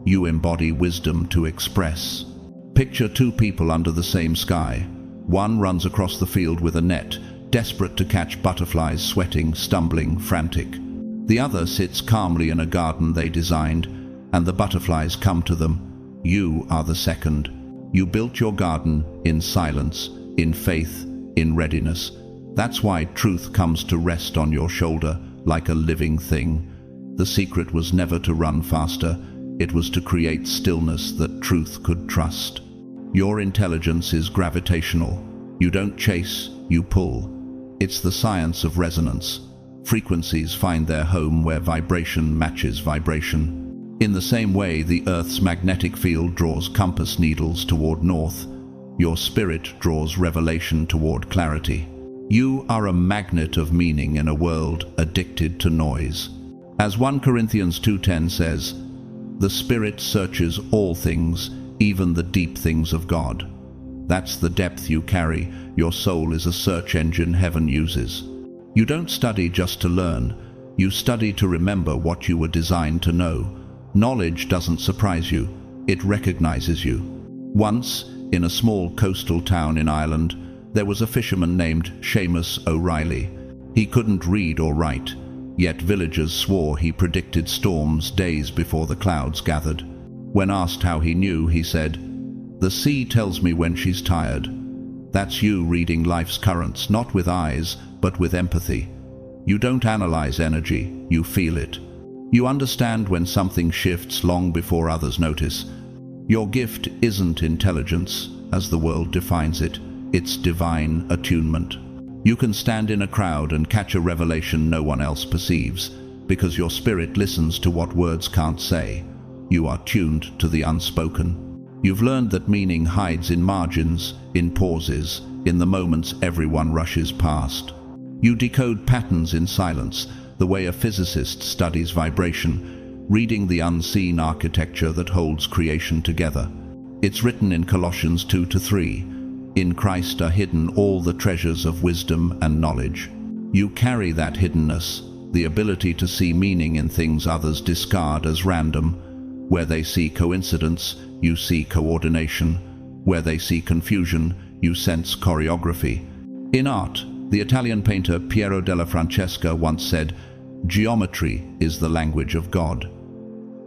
You embody wisdom to express. Picture two people under the same sky. One runs across the field with a net, desperate to catch butterflies, sweating, stumbling, frantic. The other sits calmly in a garden they designed, and the butterflies come to them. You are the second. You built your garden in silence, in faith, in readiness. That's why truth comes to rest on your shoulder like a living thing. The secret was never to run faster. It was to create stillness that truth could trust. Your intelligence is gravitational. You don't chase, you pull. It's the science of resonance. Frequencies find their home where vibration matches vibration. In the same way the Earth's magnetic field draws compass needles toward north, your spirit draws revelation toward clarity. You are a magnet of meaning in a world addicted to noise. As 1 Corinthians 2:10 says, "The Spirit searches all things, even the deep things of God." That's the depth you carry. Your soul is a search engine heaven uses. You don't study just to learn. You study to remember what you were designed to know. Knowledge doesn't surprise you. It recognizes you. Once, in a small coastal town in Ireland, there was a fisherman named Seamus O'Reilly. He couldn't read or write, yet villagers swore he predicted storms days before the clouds gathered. When asked how he knew, he said, "The sea tells me when she's tired." That's you reading life's currents, not with eyes, but with empathy. You don't analyze energy, you feel it. You understand when something shifts long before others notice. Your gift isn't intelligence, as the world defines it. It's divine attunement. You can stand in a crowd and catch a revelation no one else perceives, because your spirit listens to what words can't say. You are tuned to the unspoken. You've learned that meaning hides in margins, in pauses, in the moments everyone rushes past. You decode patterns in silence, the way a physicist studies vibration, reading the unseen architecture that holds creation together. It's written in Colossians 2-3. In Christ are hidden all the treasures of wisdom and knowledge. You carry that hiddenness, the ability to see meaning in things others discard as random. Where they see coincidence, you see coordination. Where they see confusion, you sense choreography. In art, the Italian painter Piero della Francesca once said, "Geometry is the language of God."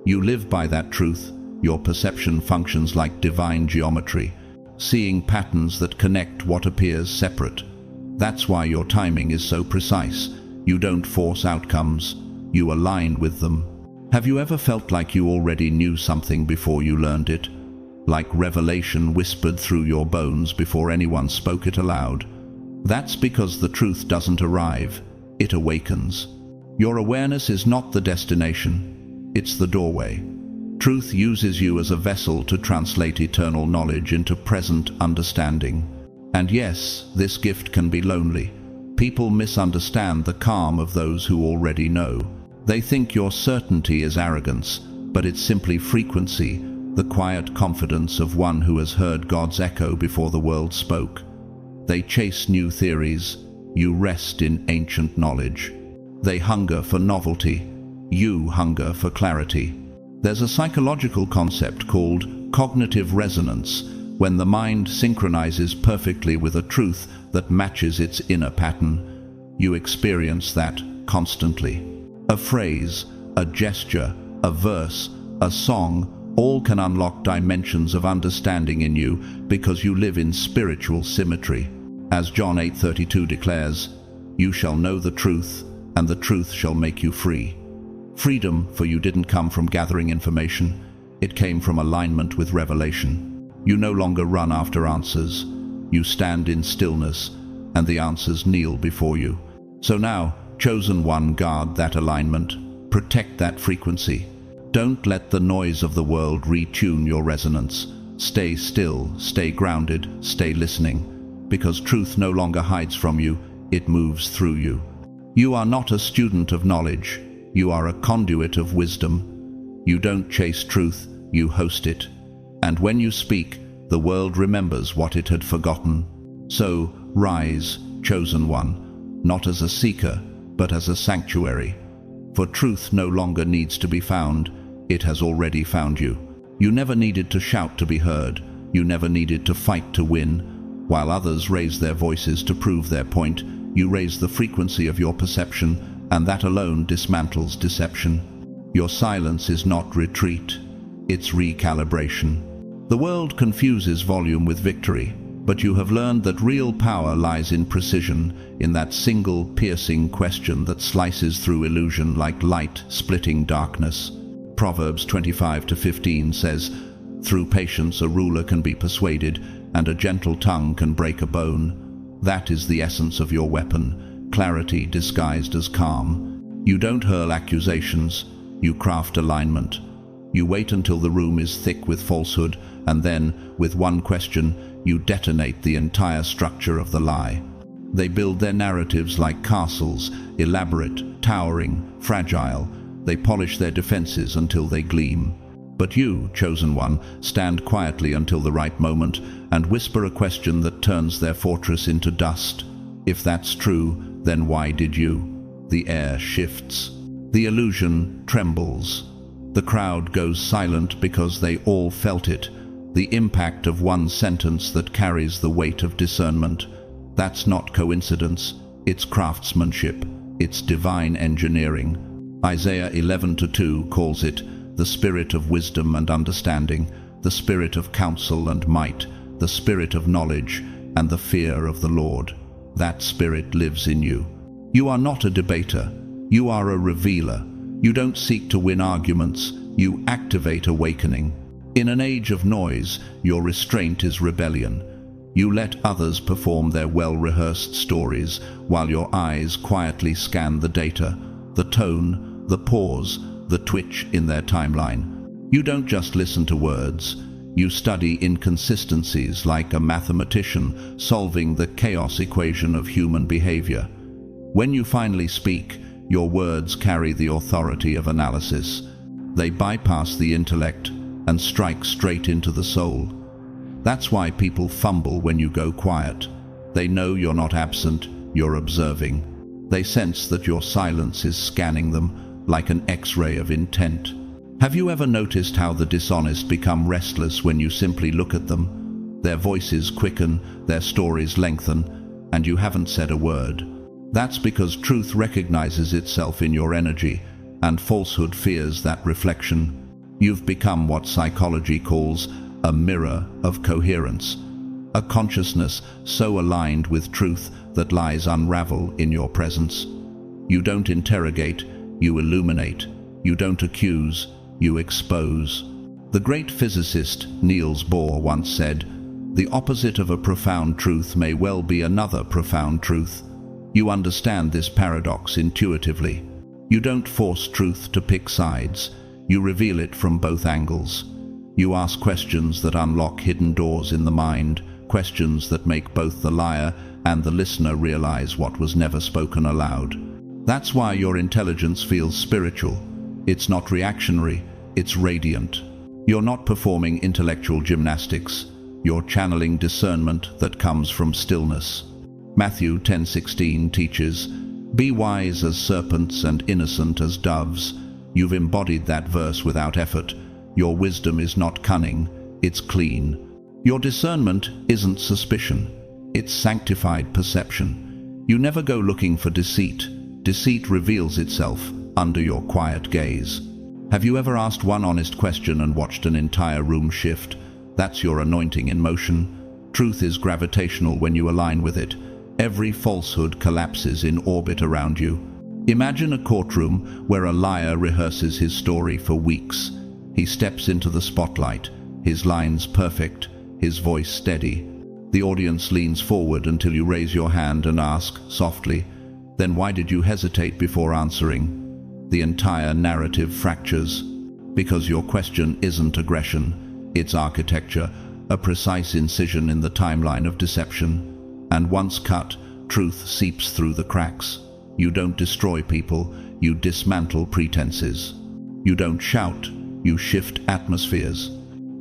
You live by that truth. Your perception functions like divine geometry, seeing patterns that connect what appears separate. That's why your timing is so precise. You don't force outcomes, you align with them. Have you ever felt like you already knew something before you learned it? Like revelation whispered through your bones before anyone spoke it aloud? That's because the truth doesn't arrive, it awakens. Your awareness is not the destination, it's the doorway. Truth uses you as a vessel to translate eternal knowledge into present understanding. And yes, this gift can be lonely. People misunderstand the calm of those who already know. They think your certainty is arrogance, but it's simply frequency, the quiet confidence of one who has heard God's echo before the world spoke. They chase new theories, you rest in ancient knowledge. They hunger for novelty, you hunger for clarity. There's a psychological concept called cognitive resonance, when the mind synchronizes perfectly with a truth that matches its inner pattern. You experience that constantly. A phrase, a gesture, a verse, a song, all can unlock dimensions of understanding in you because you live in spiritual symmetry. As John 8:32 declares, "You shall know the truth, and the truth shall make you free." Freedom for you didn't come from gathering information, it came from alignment with revelation. You no longer run after answers, you stand in stillness, and the answers kneel before you. So now, chosen one, guard that alignment, protect that frequency. Don't let the noise of the world retune your resonance. Stay still, stay grounded, stay listening, because truth no longer hides from you, it moves through you. You are not a student of knowledge, you are a conduit of wisdom. You don't chase truth, you host it. And when you speak, the world remembers what it had forgotten. So, rise, chosen one, not as a seeker, but as a sanctuary. For truth no longer needs to be found, it has already found you. You never needed to shout to be heard, you never needed to fight to win. While others raise their voices to prove their point, you raise the frequency of your perception, and that alone dismantles deception. Your silence is not retreat, it's recalibration. The world confuses volume with victory, but you have learned that real power lies in precision, in that single piercing question that slices through illusion like light splitting darkness. Proverbs 25:15 says, "Through patience a ruler can be persuaded, and a gentle tongue can break a bone." That is the essence of your weapon, clarity disguised as calm. You don't hurl accusations, you craft alignment. You wait until the room is thick with falsehood, and then, with one question, you detonate the entire structure of the lie. They build their narratives like castles, elaborate, towering, fragile. They polish their defenses until they gleam. But you, chosen one, stand quietly until the right moment and whisper a question that turns their fortress into dust. If that's true, then why did you? The air shifts. The illusion trembles. The crowd goes silent because they all felt it. The impact of one sentence that carries the weight of discernment. That's not coincidence. It's craftsmanship. It's divine engineering. Isaiah 11:2 calls it the spirit of wisdom and understanding, the spirit of counsel and might, the spirit of knowledge and the fear of the Lord. That spirit lives in you. You are not a debater. You are a revealer. You don't seek to win arguments. You activate awakening. In an age of noise, your restraint is rebellion. You let others perform their well-rehearsed stories while your eyes quietly scan the data, the tone, the pause, the twitch in their timeline. You don't just listen to words. You study inconsistencies like a mathematician solving the chaos equation of human behavior. When you finally speak, your words carry the authority of analysis. They bypass the intellect and strike straight into the soul. That's why people fumble when you go quiet. They know you're not absent, you're observing. They sense that your silence is scanning them like an X-ray of intent. Have you ever noticed how the dishonest become restless when you simply look at them? Their voices quicken, their stories lengthen, and you haven't said a word. That's because truth recognizes itself in your energy, and falsehood fears that reflection. You've become what psychology calls a mirror of coherence, a consciousness so aligned with truth that lies unravel in your presence. You don't interrogate, you illuminate. You don't accuse, you expose. The great physicist Niels Bohr once said, "The opposite of a profound truth may well be another profound truth." You understand this paradox intuitively. You don't force truth to pick sides. You reveal it from both angles. You ask questions that unlock hidden doors in the mind, questions that make both the liar and the listener realize what was never spoken aloud. That's why your intelligence feels spiritual. It's not reactionary, it's radiant. You're not performing intellectual gymnastics. You're channeling discernment that comes from stillness. Matthew 10:16 teaches, "Be wise as serpents and innocent as doves." You've embodied that verse without effort. Your wisdom is not cunning, it's clean. Your discernment isn't suspicion, it's sanctified perception. You never go looking for deceit. Deceit reveals itself under your quiet gaze. Have you ever asked one honest question and watched an entire room shift? That's your anointing in motion. Truth is gravitational when you align with it. Every falsehood collapses in orbit around you. Imagine a courtroom where a liar rehearses his story for weeks. He steps into the spotlight, his lines perfect, his voice steady. The audience leans forward until you raise your hand and ask, softly, "Then why did you hesitate before answering?" The entire narrative fractures. Because your question isn't aggression, it's architecture, a precise incision in the timeline of deception. And once cut, truth seeps through the cracks. You don't destroy people, you dismantle pretenses. You don't shout, you shift atmospheres.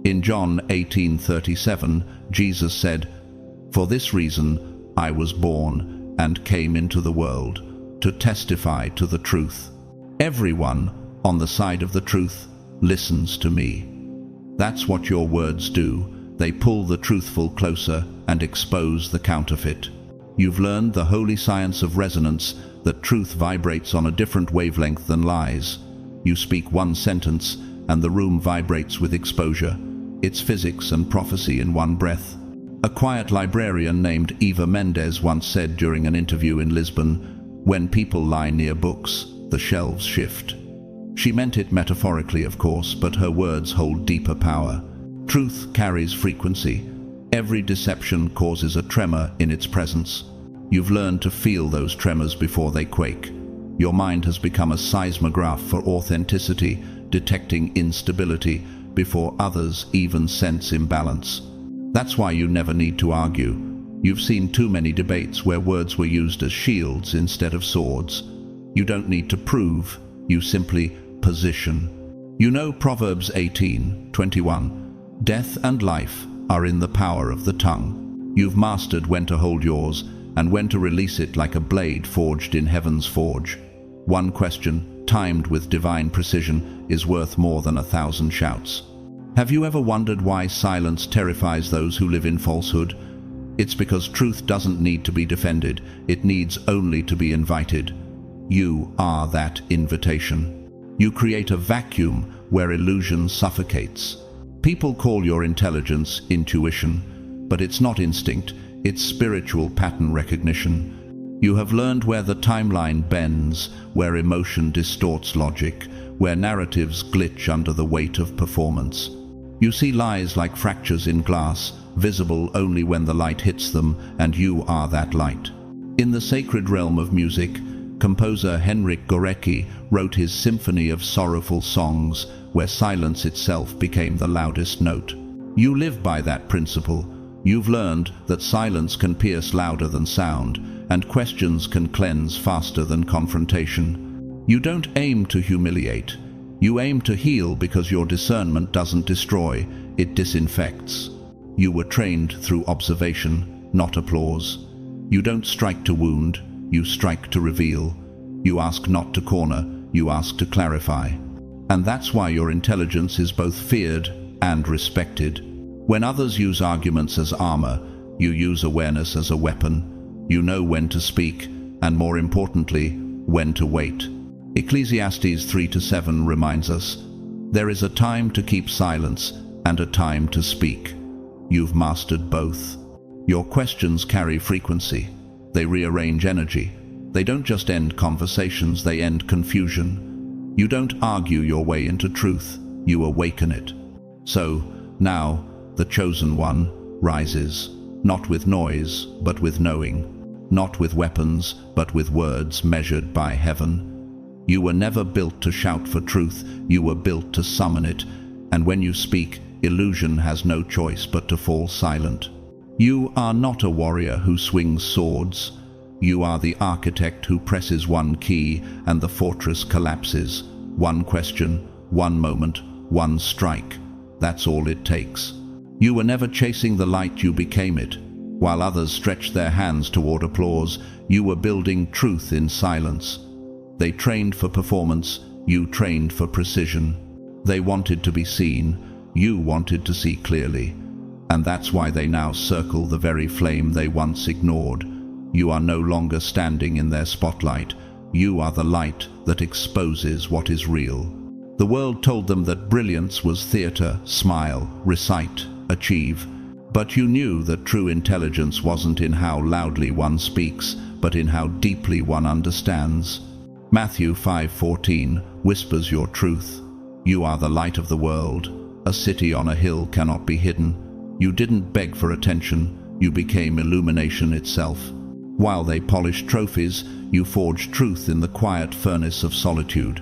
In John 18:37, Jesus said, "For this reason I was born and came into the world, to testify to the truth. Everyone on the side of the truth listens to me." That's what your words do. They pull the truthful closer and expose the counterfeit. You've learned the holy science of resonance, that truth vibrates on a different wavelength than lies. You speak one sentence and the room vibrates with exposure. It's physics and prophecy in one breath. A quiet librarian named Eva Mendes once said during an interview in Lisbon, "When people lie near books, the shelves shift." She meant it metaphorically, of course, but her words hold deeper power. Truth carries frequency. Every deception causes a tremor in its presence. You've learned to feel those tremors before they quake. Your mind has become a seismograph for authenticity, detecting instability before others even sense imbalance. That's why you never need to argue. You've seen too many debates where words were used as shields instead of swords. You don't need to prove, you simply position. You know Proverbs 18:21. Death and life are in the power of the tongue. You've mastered when to hold yours and when to release it like a blade forged in heaven's forge. One question, timed with divine precision, is worth more than 1,000 shouts. Have you ever wondered why silence terrifies those who live in falsehood? It's because truth doesn't need to be defended, it needs only to be invited. You are that invitation. You create a vacuum where illusion suffocates. People call your intelligence intuition, but it's not instinct, it's spiritual pattern recognition. You have learned where the timeline bends, where emotion distorts logic, where narratives glitch under the weight of performance. You see lies like fractures in glass, visible only when the light hits them, and you are that light. In the sacred realm of music, composer Henryk Górecki wrote his symphony of sorrowful songs, where silence itself became the loudest note. You live by that principle. You've learned that silence can pierce louder than sound, and questions can cleanse faster than confrontation. You don't aim to humiliate. You aim to heal because your discernment doesn't destroy, it disinfects. You were trained through observation, not applause. You don't strike to wound, you strike to reveal. You ask not to corner, you ask to clarify. And that's why your intelligence is both feared and respected. When others use arguments as armor, you use awareness as a weapon. You know when to speak, and more importantly, when to wait. Ecclesiastes 3-7 reminds us, there is a time to keep silence and a time to speak. You've mastered both. Your questions carry frequency. They rearrange energy. They don't just end conversations, they end confusion. You don't argue your way into truth, you awaken it. So, now, the chosen one rises, not with noise, but with knowing, not with weapons, but with words measured by heaven. You were never built to shout for truth, you were built to summon it, and when you speak, illusion has no choice but to fall silent. You are not a warrior who swings swords. You are the architect who presses one key and the fortress collapses. One question, one moment, one strike. That's all it takes. You were never chasing the light, you became it. While others stretched their hands toward applause, you were building truth in silence. They trained for performance, you trained for precision. They wanted to be seen, you wanted to see clearly. And that's why they now circle the very flame they once ignored. You are no longer standing in their spotlight. You are the light that exposes what is real. The world told them that brilliance was theater, smile, recite, achieve. But you knew that true intelligence wasn't in how loudly one speaks, but in how deeply one understands. Matthew 5:14 whispers your truth. You are the light of the world. A city on a hill cannot be hidden. You didn't beg for attention, you became illumination itself. While they polished trophies, you forged truth in the quiet furnace of solitude.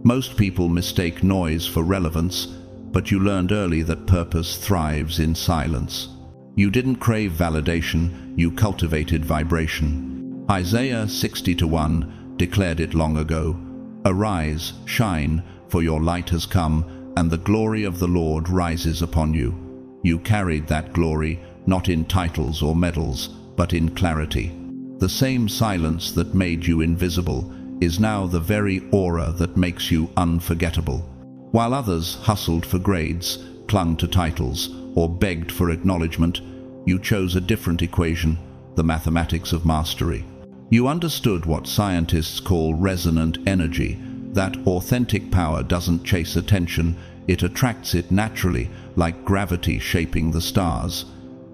Most people mistake noise for relevance, but you learned early that purpose thrives in silence. You didn't crave validation, you cultivated vibration. Isaiah 60:1 declared it long ago. Arise, shine, for your light has come, and the glory of the Lord rises upon you. You carried that glory, not in titles or medals, but in clarity. The same silence that made you invisible is now the very aura that makes you unforgettable. While others hustled for grades, clung to titles, or begged for acknowledgement, you chose a different equation, the mathematics of mastery. You understood what scientists call resonant energy, that authentic power doesn't chase attention, It attracts it naturally, like gravity shaping the stars.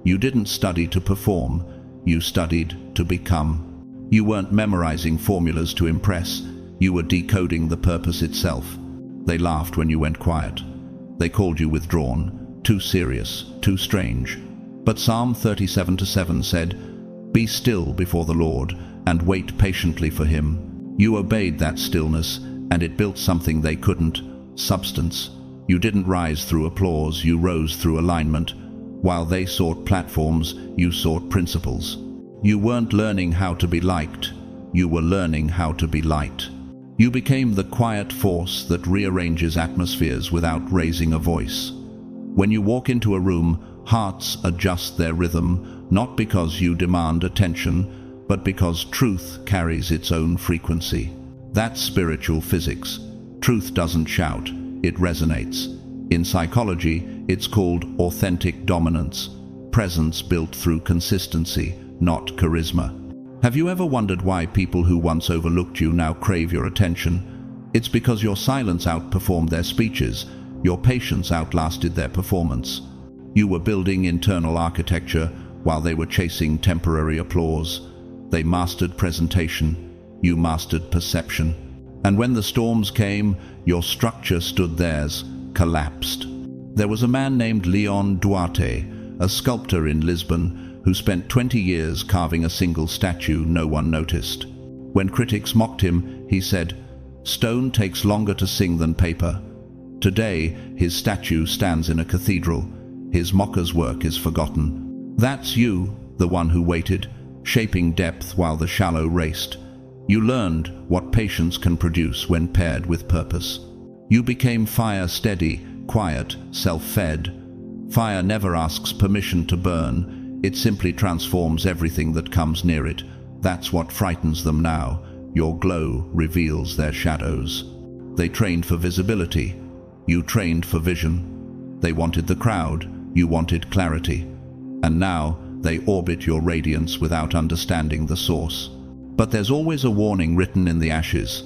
You didn't study to perform, you studied to become. You weren't memorizing formulas to impress, you were decoding the purpose itself. They laughed when you went quiet. They called you withdrawn, too serious, too strange. But Psalm 37:7 said, "Be still before the Lord, and wait patiently for him." You obeyed that stillness, and it built something they couldn't: substance. You didn't rise through applause, you rose through alignment. While they sought platforms, you sought principles. You weren't learning how to be liked, you were learning how to be light. You became the quiet force that rearranges atmospheres without raising a voice. When you walk into a room, hearts adjust their rhythm, not because you demand attention, but because truth carries its own frequency. That's spiritual physics. Truth doesn't shout, it resonates. In psychology, it's called authentic dominance, presence built through consistency, not charisma. Have you ever wondered why people who once overlooked you now crave your attention? It's because your silence outperformed their speeches, your patience outlasted their performance. You were building internal architecture while they were chasing temporary applause. They mastered presentation, you mastered perception. And when the storms came, your structure stood theirs, collapsed. There was a man named Leon Duarte, a sculptor in Lisbon, who spent 20 years carving a single statue no one noticed. When critics mocked him, he said, "Stone takes longer to sing than paper." Today, his statue stands in a cathedral. His mocker's work is forgotten. That's you, the one who waited, shaping depth while the shallow raced. You learned what patience can produce when paired with purpose. You became fire, steady, quiet, self-fed. Fire never asks permission to burn. It simply transforms everything that comes near it. That's what frightens them now. Your glow reveals their shadows. They trained for visibility. You trained for vision. They wanted the crowd. You wanted clarity. And now they orbit your radiance without understanding the source. But there's always a warning written in the ashes.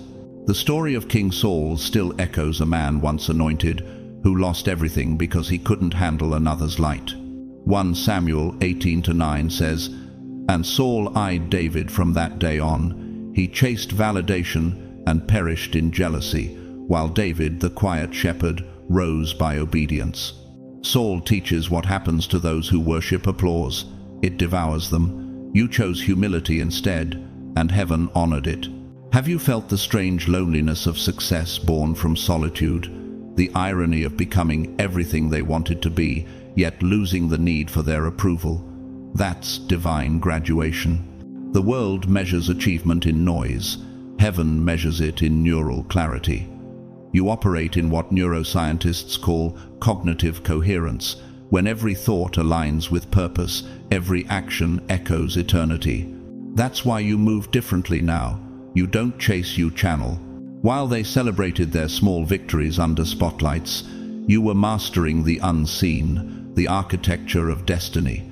The story of King Saul still echoes a man once anointed who lost everything because he couldn't handle another's light. 1 Samuel 18:9 says, "And Saul eyed David from that day on. He chased validation and perished in jealousy, while David, the quiet shepherd, rose by obedience." Saul teaches what happens to those who worship applause. It devours them. You chose humility instead, and heaven honored it. Have you felt the strange loneliness of success born from solitude? The irony of becoming everything they wanted to be, yet losing the need for their approval? That's divine graduation. The world measures achievement in noise. Heaven measures it in neural clarity. You operate in what neuroscientists call cognitive coherence, when every thought aligns with purpose, every action echoes eternity. That's why you move differently now. You don't chase, you channel. While they celebrated their small victories under spotlights, you were mastering the unseen, the architecture of destiny.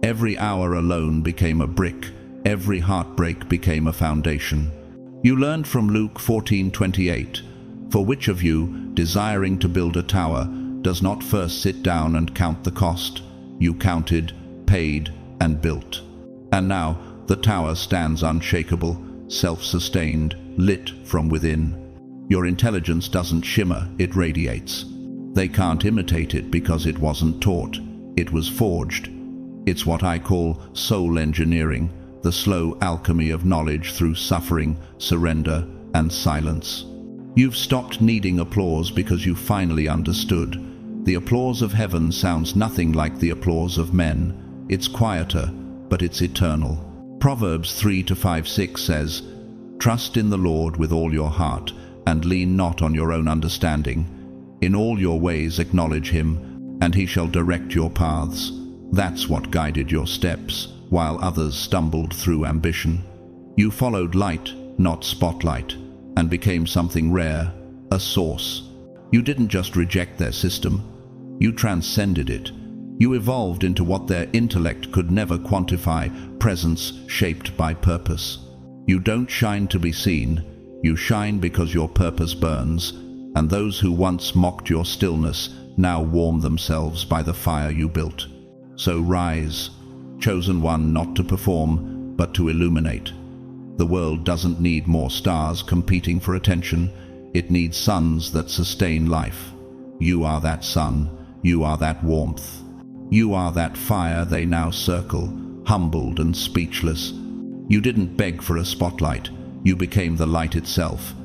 Every hour alone became a brick, every heartbreak became a foundation. You learned from Luke 14:28, "For which of you, desiring to build a tower, does not first sit down and count the cost?" You counted, paid, and built. And now, the tower stands unshakable, self-sustained, lit from within. Your intelligence doesn't shimmer, it radiates. They can't imitate it because it wasn't taught. It was forged. It's what I call soul engineering, the slow alchemy of knowledge through suffering, surrender, and silence. You've stopped needing applause because you finally understood. The applause of heaven sounds nothing like the applause of men. It's quieter, but it's eternal. Proverbs 3:5-6 says, "Trust in the Lord with all your heart, and lean not on your own understanding. In all your ways acknowledge him, and he shall direct your paths." That's what guided your steps, while others stumbled through ambition. You followed light, not spotlight, and became something rare, a source. You didn't just reject their system, you transcended it. You evolved into what their intellect could never quantify, presence shaped by purpose. You don't shine to be seen, you shine because your purpose burns. and those who once mocked your stillness now warm themselves by the fire you built. So rise, chosen one, not to perform, but to illuminate. The world doesn't need more stars competing for attention. It needs suns that sustain life. You are that sun. You are that warmth. You are that fire they now circle, humbled and speechless. You didn't beg for a spotlight. You became the light itself,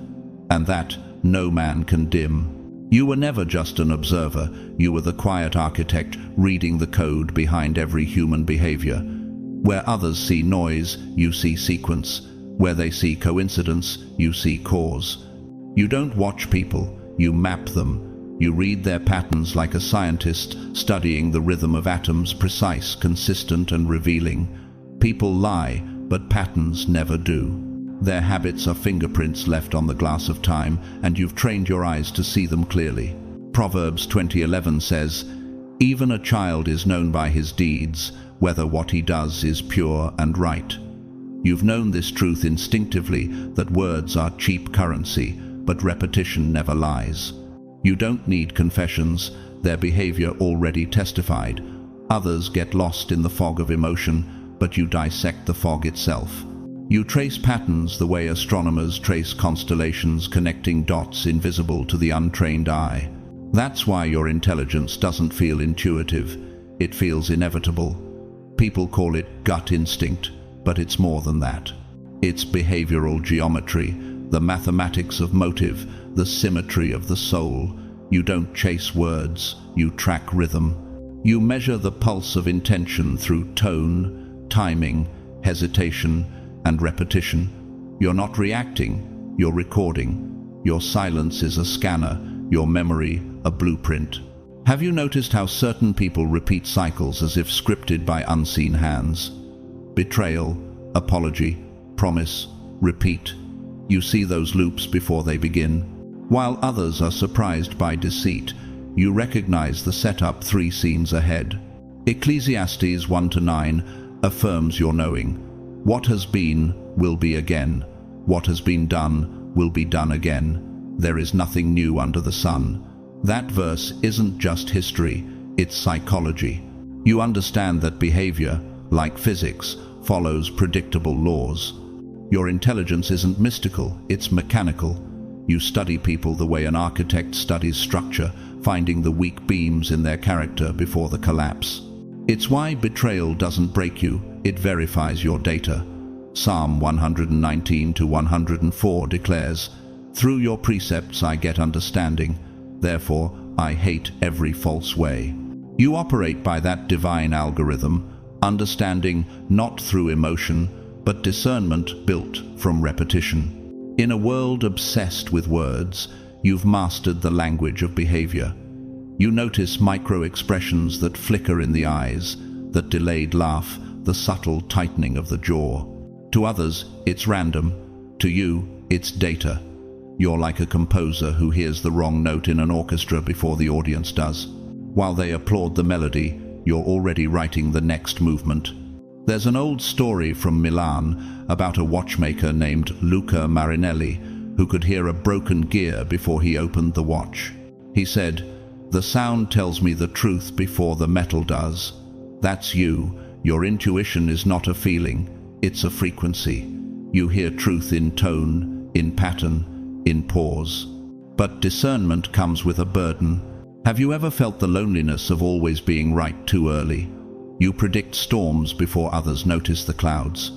and that no man can dim. You were never just an observer. You were the quiet architect reading the code behind every human behavior. Where others see noise, you see sequence. Where they see coincidence, you see cause. You don't watch people, you map them. You read their patterns like a scientist studying the rhythm of atoms, precise, consistent, and revealing. People lie, but patterns never do. Their habits are fingerprints left on the glass of time, and you've trained your eyes to see them clearly. Proverbs 20:11 says, "Even a child is known by his deeds, whether what he does is pure and right." You've known this truth instinctively, that words are cheap currency, but repetition never lies. You don't need confessions, their behavior already testified. Others get lost in the fog of emotion, but you dissect the fog itself. You trace patterns the way astronomers trace constellations, connecting dots invisible to the untrained eye. That's why your intelligence doesn't feel intuitive, it feels inevitable. People call it gut instinct, but it's more than that. It's behavioral geometry, the mathematics of motive, the symmetry of the soul. You don't chase words, you track rhythm. You measure the pulse of intention through tone, timing, hesitation, and repetition. You're not reacting, you're recording. Your silence is a scanner, your memory a blueprint. Have you noticed how certain people repeat cycles as if scripted by unseen hands? Betrayal, apology, promise, repeat. You see those loops before they begin. While others are surprised by deceit, you recognize the setup 3 scenes ahead. Ecclesiastes 1-9 affirms your knowing. What has been will be again. What has been done will be done again. There is nothing new under the sun. That verse isn't just history, it's psychology. You understand that behavior, like physics, follows predictable laws. Your intelligence isn't mystical, it's mechanical. You study people the way an architect studies structure, finding the weak beams in their character before the collapse. It's why betrayal doesn't break you, it verifies your data. Psalm 119-104 declares, "Through your precepts I get understanding, therefore I hate every false way." You operate by that divine algorithm, understanding not through emotion, but discernment built from repetition. In a world obsessed with words, you've mastered the language of behavior. You notice micro-expressions that flicker in the eyes, that delayed laugh, the subtle tightening of the jaw. To others, it's random. To you, it's data. You're like a composer who hears the wrong note in an orchestra before the audience does. While they applaud the melody, you're already writing the next movement. There's an old story from Milan about a watchmaker named Luca Marinelli who could hear a broken gear before he opened the watch. He said, "The sound tells me the truth before the metal does." That's you. Your intuition is not a feeling, it's a frequency. You hear truth in tone, in pattern, in pause. But discernment comes with a burden. Have you ever felt the loneliness of always being right too early? You predict storms before others notice the clouds.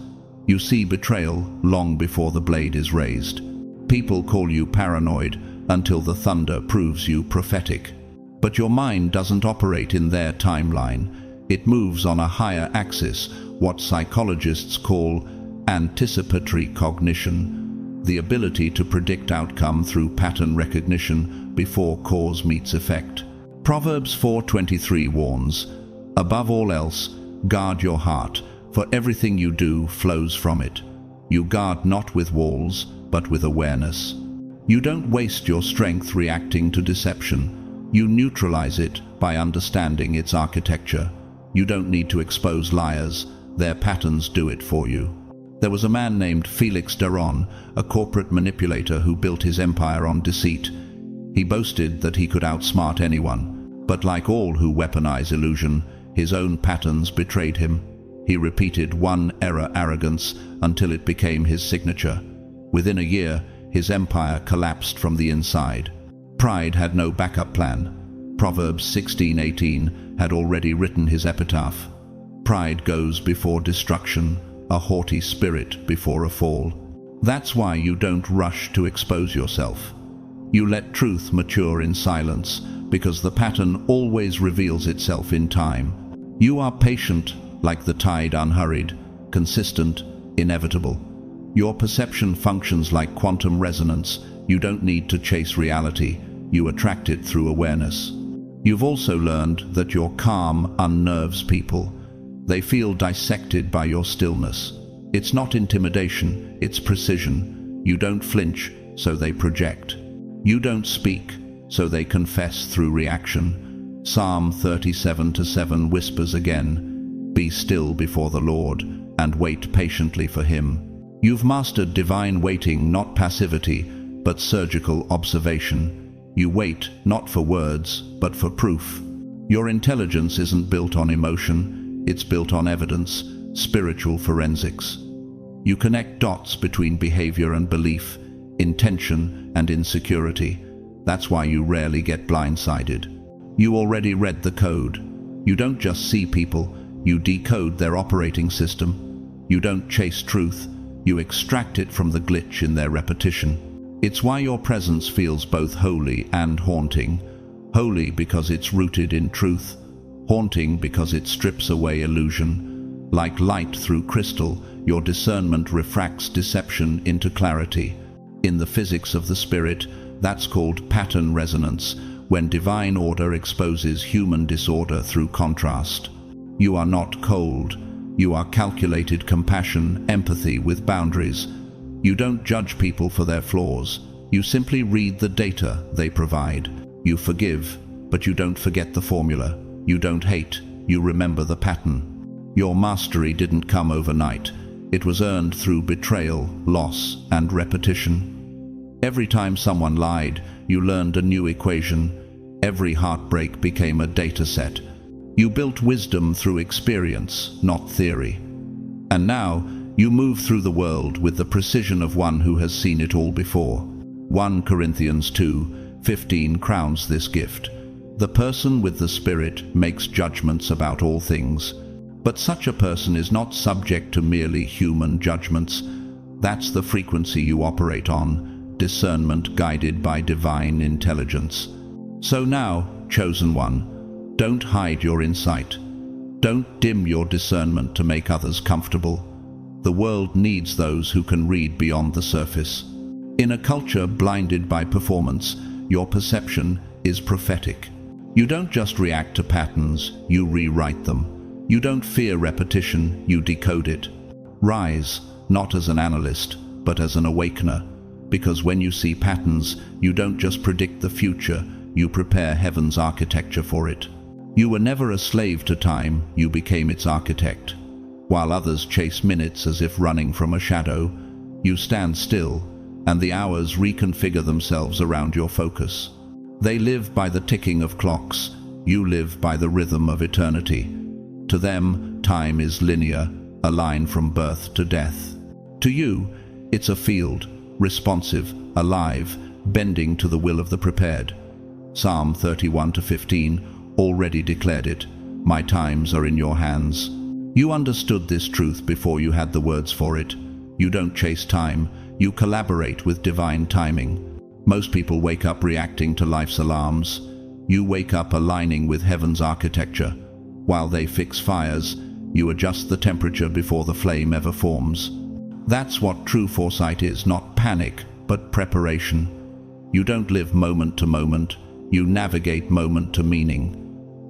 You see betrayal long before the blade is raised. People call you paranoid until the thunder proves you prophetic. But your mind doesn't operate in their timeline. It moves on a higher axis, what psychologists call anticipatory cognition, the ability to predict outcome through pattern recognition before cause meets effect. Proverbs 4:23 warns, "Above all else, guard your heart, for everything you do flows from it." You guard not with walls, but with awareness. You don't waste your strength reacting to deception. You neutralize it by understanding its architecture. You don't need to expose liars, their patterns do it for you. There was a man named Felix Daron, a corporate manipulator who built his empire on deceit. He boasted that he could outsmart anyone, but like all who weaponize illusion, his own patterns betrayed him. He repeated one arrogance until it became his signature. Within a year, his empire collapsed from the inside. Pride had no backup plan. Proverbs 16:18 had already written his epitaph. Pride goes before destruction, a haughty spirit before a fall. That's why you don't rush to expose yourself. You let truth mature in silence, because the pattern always reveals itself in time. You are patient, like the tide, unhurried, consistent, inevitable. Your perception functions like quantum resonance. You don't need to chase reality. You attract it through awareness. You've also learned that your calm unnerves people. They feel dissected by your stillness. It's not intimidation, it's precision. You don't flinch, so they project. You don't speak, so they confess through reaction. Psalm 37:7 whispers again, "Be still before the Lord, and wait patiently for Him." You've mastered divine waiting, not passivity, but surgical observation. You wait not for words, but for proof. Your intelligence isn't built on emotion, it's built on evidence, spiritual forensics. You connect dots between behavior and belief, intention and insecurity. That's why you rarely get blindsided. You already read the code. You don't just see people, you decode their operating system. You don't chase truth, you extract it from the glitch in their repetition. It's why your presence feels both holy and haunting. Holy because it's rooted in truth, haunting because it strips away illusion. Like light through crystal, your discernment refracts deception into clarity. In the physics of the spirit, that's called pattern resonance, when divine order exposes human disorder through contrast. You are not cold. You are calculated compassion, empathy with boundaries. You don't judge people for their flaws. You simply read the data they provide. You forgive, but you don't forget the formula. You don't hate, you remember the pattern. Your mastery didn't come overnight. It was earned through betrayal, loss, and repetition. Every time someone lied, you learned a new equation. Every heartbreak became a data set. You built wisdom through experience, not theory. And now, you move through the world with the precision of one who has seen it all before. 1 Corinthians 2:15 crowns this gift. The person with the Spirit makes judgments about all things, but such a person is not subject to merely human judgments. That's the frequency you operate on, discernment guided by divine intelligence. So now, chosen one, don't hide your insight. Don't dim your discernment to make others comfortable. The world needs those who can read beyond the surface. In a culture blinded by performance, your perception is prophetic. You don't just react to patterns, you rewrite them. You don't fear repetition, you decode it. Rise, not as an analyst, but as an awakener. Because when you see patterns, you don't just predict the future, you prepare heaven's architecture for it. You were never a slave to time, you became its architect. While others chase minutes as if running from a shadow, you stand still, and the hours reconfigure themselves around your focus. They live by the ticking of clocks, you live by the rhythm of eternity. To them, time is linear, a line from birth to death. To you, it's a field, responsive, alive, bending to the will of the prepared. Psalm 31:15 already declared it, "My times are in your hands." You understood this truth before you had the words for it. You don't chase time, you collaborate with divine timing. Most people wake up reacting to life's alarms. You wake up aligning with heaven's architecture. While they fix fires, you adjust the temperature before the flame ever forms. That's what true foresight is, not panic, but preparation. You don't live moment to moment, you navigate moment to meaning.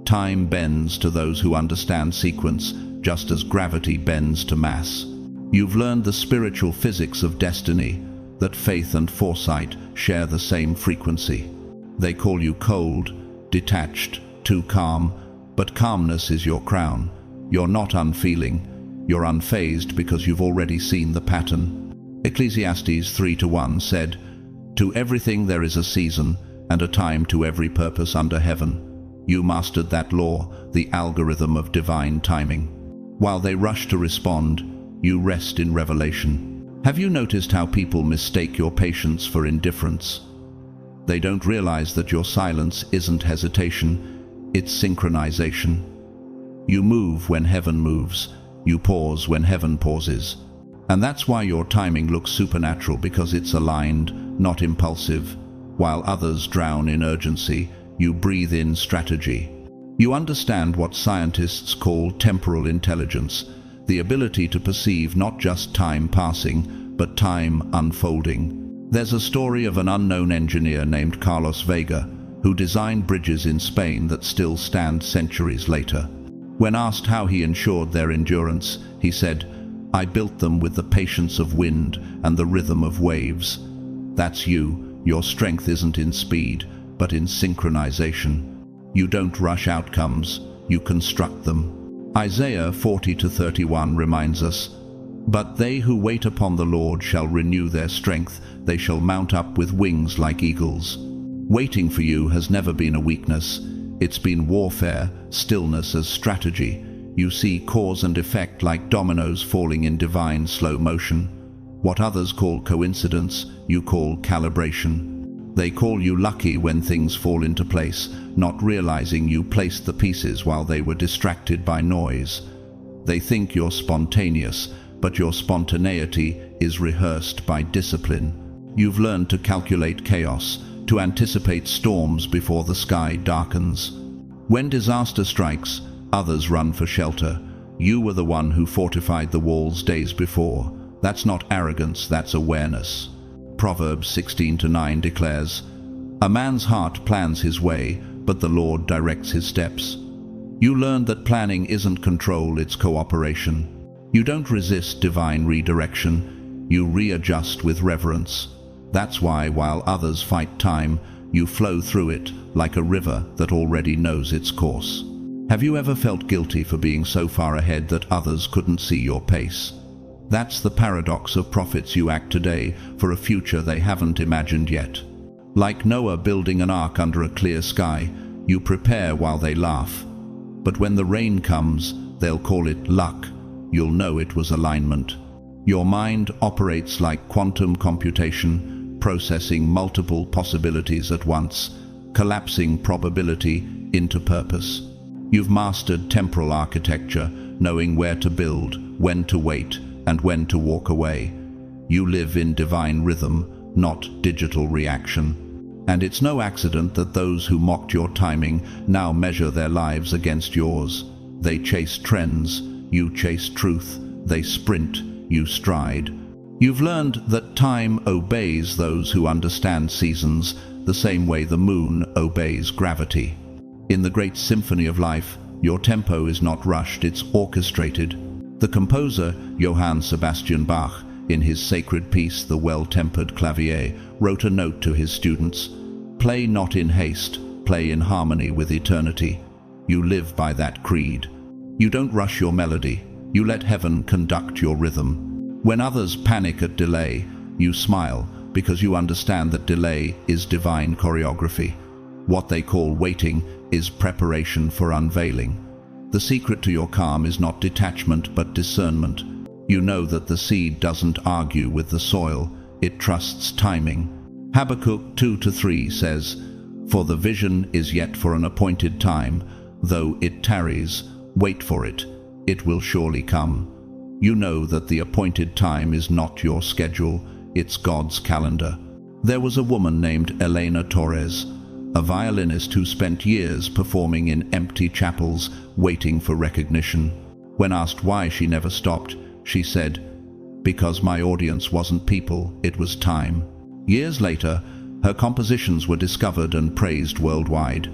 Time bends to those who understand sequence, just as gravity bends to mass. You've learned the spiritual physics of destiny, that faith and foresight share the same frequency. They call you cold, detached, too calm, but calmness is your crown. You're not unfeeling, you're unfazed because you've already seen the pattern. Ecclesiastes 3:1 said, "To everything there is a season, and a time to every purpose under heaven. You mastered that law, the algorithm of divine timing. While they rush to respond, you rest in revelation. Have you noticed how people mistake your patience for indifference? They don't realize that your silence isn't hesitation, it's synchronization. You move when heaven moves. You pause when heaven pauses. And that's why your timing looks supernatural, because it's aligned, not impulsive. While others drown in urgency, you breathe in strategy. You understand what scientists call temporal intelligence, the ability to perceive not just time passing, but time unfolding. There's a story of an unknown engineer named Carlos Vega, who designed bridges in Spain that still stand centuries later. When asked how he ensured their endurance, he said, "I built them with the patience of wind and the rhythm of waves." That's you. Your strength isn't in speed, but in synchronization. You don't rush outcomes, you construct them. Isaiah 40:31 reminds us, "But they who wait upon the Lord shall renew their strength, they shall mount up with wings like eagles." Waiting for you has never been a weakness. It's been warfare, stillness as strategy. You see cause and effect like dominoes falling in divine slow motion. What others call coincidence, you call calibration. They call you lucky when things fall into place, not realizing you placed the pieces while they were distracted by noise. They think you're spontaneous, but your spontaneity is rehearsed by discipline. You've learned to calculate chaos, to anticipate storms before the sky darkens. When disaster strikes, others run for shelter. You were the one who fortified the walls days before. That's not arrogance, that's awareness. Proverbs 16:9 declares, "A man's heart plans his way, but the Lord directs his steps." You learned that planning isn't control, it's cooperation. You don't resist divine redirection, you readjust with reverence. That's why, while others fight time, you flow through it like a river that already knows its course. Have you ever felt guilty for being so far ahead that others couldn't see your pace? That's the paradox of prophets. You act today for a future they haven't imagined yet. Like Noah building an ark under a clear sky, you prepare while they laugh. But when the rain comes, they'll call it luck. You'll know it was alignment. Your mind operates like quantum computation, processing multiple possibilities at once, collapsing probability into purpose. You've mastered temporal architecture, knowing where to build, when to wait, and when to walk away. You live in divine rhythm, not digital reaction. And it's no accident that those who mocked your timing now measure their lives against yours. They chase trends, you chase truth. They sprint, you stride. You've learned that time obeys those who understand seasons, the same way the moon obeys gravity. In the great symphony of life, your tempo is not rushed, it's orchestrated. The composer, Johann Sebastian Bach, in his sacred piece, The Well-Tempered Clavier, wrote a note to his students: "Play not in haste, play in harmony with eternity." You live by that creed. You don't rush your melody, you let heaven conduct your rhythm. When others panic at delay, you smile, because you understand that delay is divine choreography. What they call waiting is preparation for unveiling. The secret to your calm is not detachment but discernment. You know that the seed doesn't argue with the soil, it trusts timing. Habakkuk 2-3 says, "For the vision is yet for an appointed time, though it tarries, wait for it, it will surely come." You know that the appointed time is not your schedule, it's God's calendar. There was a woman named Elena Torres, a violinist who spent years performing in empty chapels, waiting for recognition. When asked why she never stopped, she said, "Because my audience wasn't people, it was time." Years later, her compositions were discovered and praised worldwide.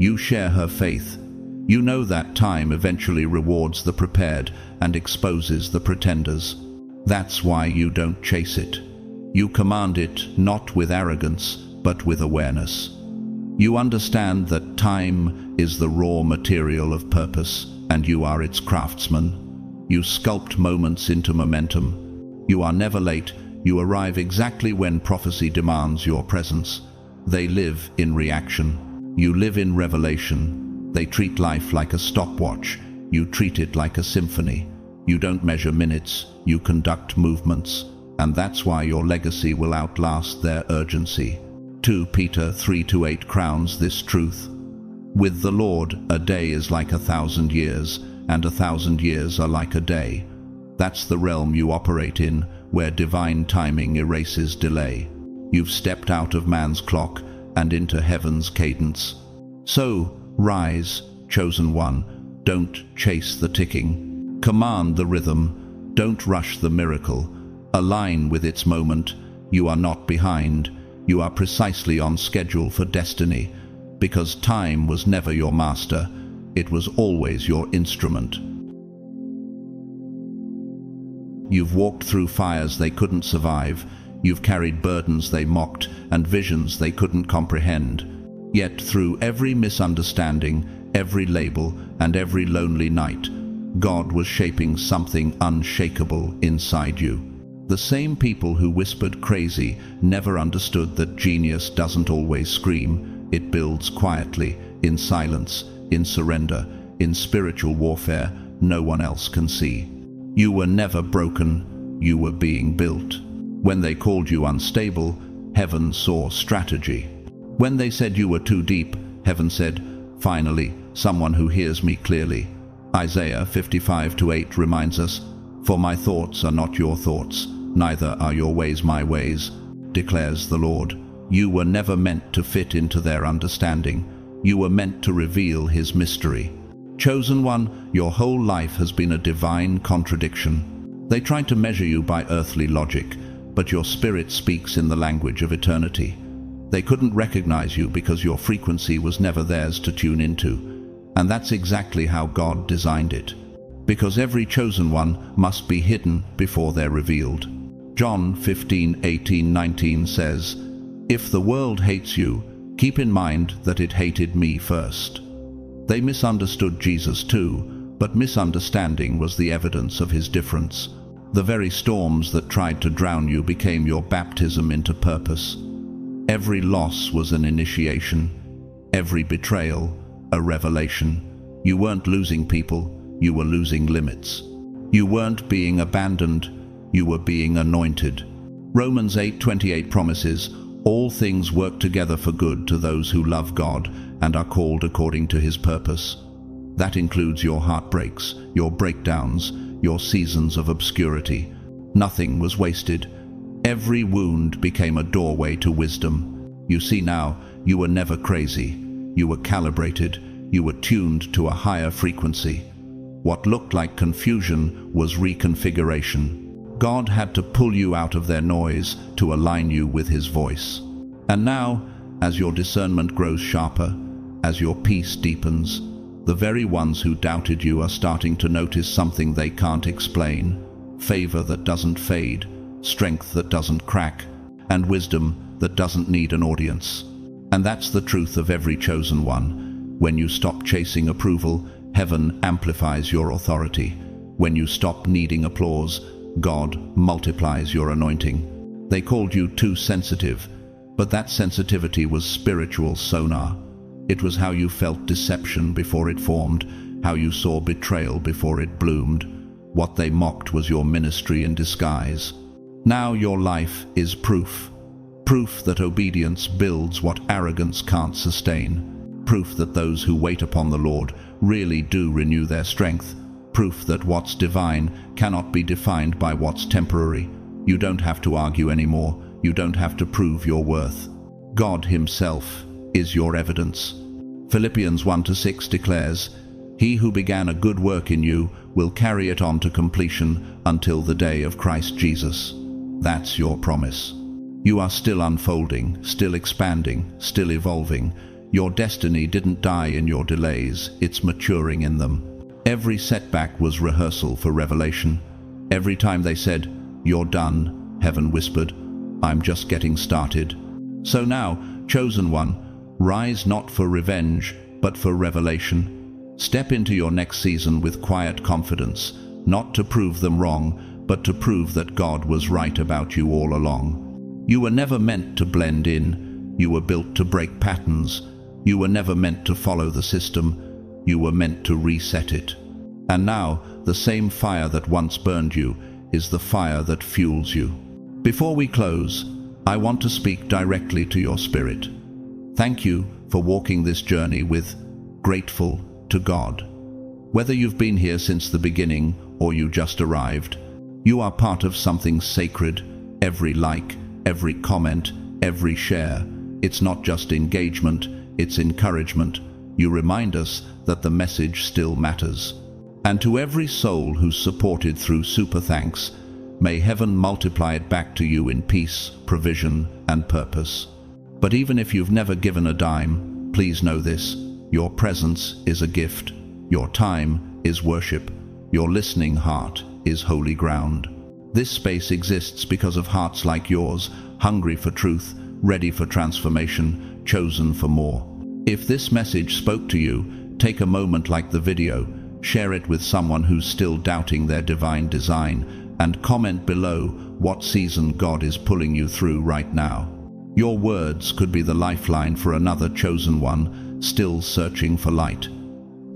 You share her faith. You know that time eventually rewards the prepared and exposes the pretenders. That's why you don't chase it. You command it not with arrogance, but with awareness. You understand that time is the raw material of purpose, and you are its craftsman. You sculpt moments into momentum. You are never late, you arrive exactly when prophecy demands your presence. They live in reaction. You live in revelation. They treat life like a stopwatch. You treat it like a symphony. You don't measure minutes, you conduct movements. And that's why your legacy will outlast their urgency. 2 Peter 3-8 crowns this truth. With the Lord, a day is like 1,000 years, and 1,000 years are like a day. That's the realm you operate in, where divine timing erases delay. You've stepped out of man's clock and into heaven's cadence. So, rise, chosen one, don't chase the ticking. Command the rhythm, don't rush the miracle. Align with its moment. You are not behind. You are precisely on schedule for destiny, because time was never your master. It was always your instrument. You've walked through fires they couldn't survive. You've carried burdens they mocked and visions they couldn't comprehend. Yet through every misunderstanding, every label, and every lonely night, God was shaping something unshakable inside you. The same people who whispered crazy never understood that genius doesn't always scream. It builds quietly, in silence, in surrender, in spiritual warfare no one else can see. You were never broken, you were being built. When they called you unstable, heaven saw strategy. When they said you were too deep, heaven said, finally, someone who hears me clearly. Isaiah 55-8 reminds us, for my thoughts are not your thoughts, neither are your ways my ways, declares the Lord. You were never meant to fit into their understanding. You were meant to reveal his mystery. Chosen one, your whole life has been a divine contradiction. They tried to measure you by earthly logic, but your spirit speaks in the language of eternity. They couldn't recognize you because your frequency was never theirs to tune into. And that's exactly how God designed it. Because every chosen one must be hidden before they're revealed. John 15:18-19 says, if the world hates you, keep in mind that it hated me first. They misunderstood Jesus too, but misunderstanding was the evidence of his difference. The very storms that tried to drown you became your baptism into purpose. Every loss was an initiation, every betrayal a revelation. You weren't losing people, you were losing limits. You weren't being abandoned, you were being anointed. Romans 8:28 promises, all things work together for good to those who love God and are called according to his purpose. That includes your heartbreaks, your breakdowns, your seasons of obscurity. Nothing was wasted. Every wound became a doorway to wisdom. You see now, you were never crazy. You were calibrated. You were tuned to a higher frequency. What looked like confusion was reconfiguration. God had to pull you out of their noise to align you with his voice. And now, as your discernment grows sharper, as your peace deepens, the very ones who doubted you are starting to notice something they can't explain. Favor that doesn't fade, strength that doesn't crack, and wisdom that doesn't need an audience. And that's the truth of every chosen one. When you stop chasing approval, heaven amplifies your authority. When you stop needing applause, God multiplies your anointing. They called you too sensitive, but that sensitivity was spiritual sonar. It was how you felt deception before it formed, how you saw betrayal before it bloomed. What they mocked was your ministry in disguise. Now your life is proof. Proof that obedience builds what arrogance can't sustain. Proof that those who wait upon the Lord really do renew their strength. Proof that what's divine cannot be defined by what's temporary. You don't have to argue anymore. You don't have to prove your worth. God himself is your evidence. Philippians 1-6 declares, he who began a good work in you will carry it on to completion until the day of Christ Jesus. That's your promise. You are still unfolding, still expanding, still evolving. Your destiny didn't die in your delays, it's maturing in them. Every setback was rehearsal for revelation. Every time they said, you're done, heaven whispered, I'm just getting started. So now, chosen one, rise not for revenge, but for revelation. Step into your next season with quiet confidence, not to prove them wrong, but to prove that God was right about you all along. You were never meant to blend in. You were built to break patterns. You were never meant to follow the system. You were meant to reset it. And now, the same fire that once burned you is the fire that fuels you. Before we close, I want to speak directly to your spirit. Thank you for walking this journey with grateful to God. Whether you've been here since the beginning or you just arrived, you are part of something sacred. Every like, every comment, every share, it's not just engagement, it's encouragement. You remind us that the message still matters. And to every soul who's supported through super thanks, may heaven multiply it back to you in peace, provision, and purpose. But even if you've never given a dime, please know this: your presence is a gift. Your time is worship. Your listening heart is holy ground. This space exists because of hearts like yours, hungry for truth, ready for transformation, chosen for more. If this message spoke to you, take a moment like the video, share it with someone who's still doubting their divine design, and comment below what season God is pulling you through right now. Your words could be the lifeline for another chosen one, still searching for light.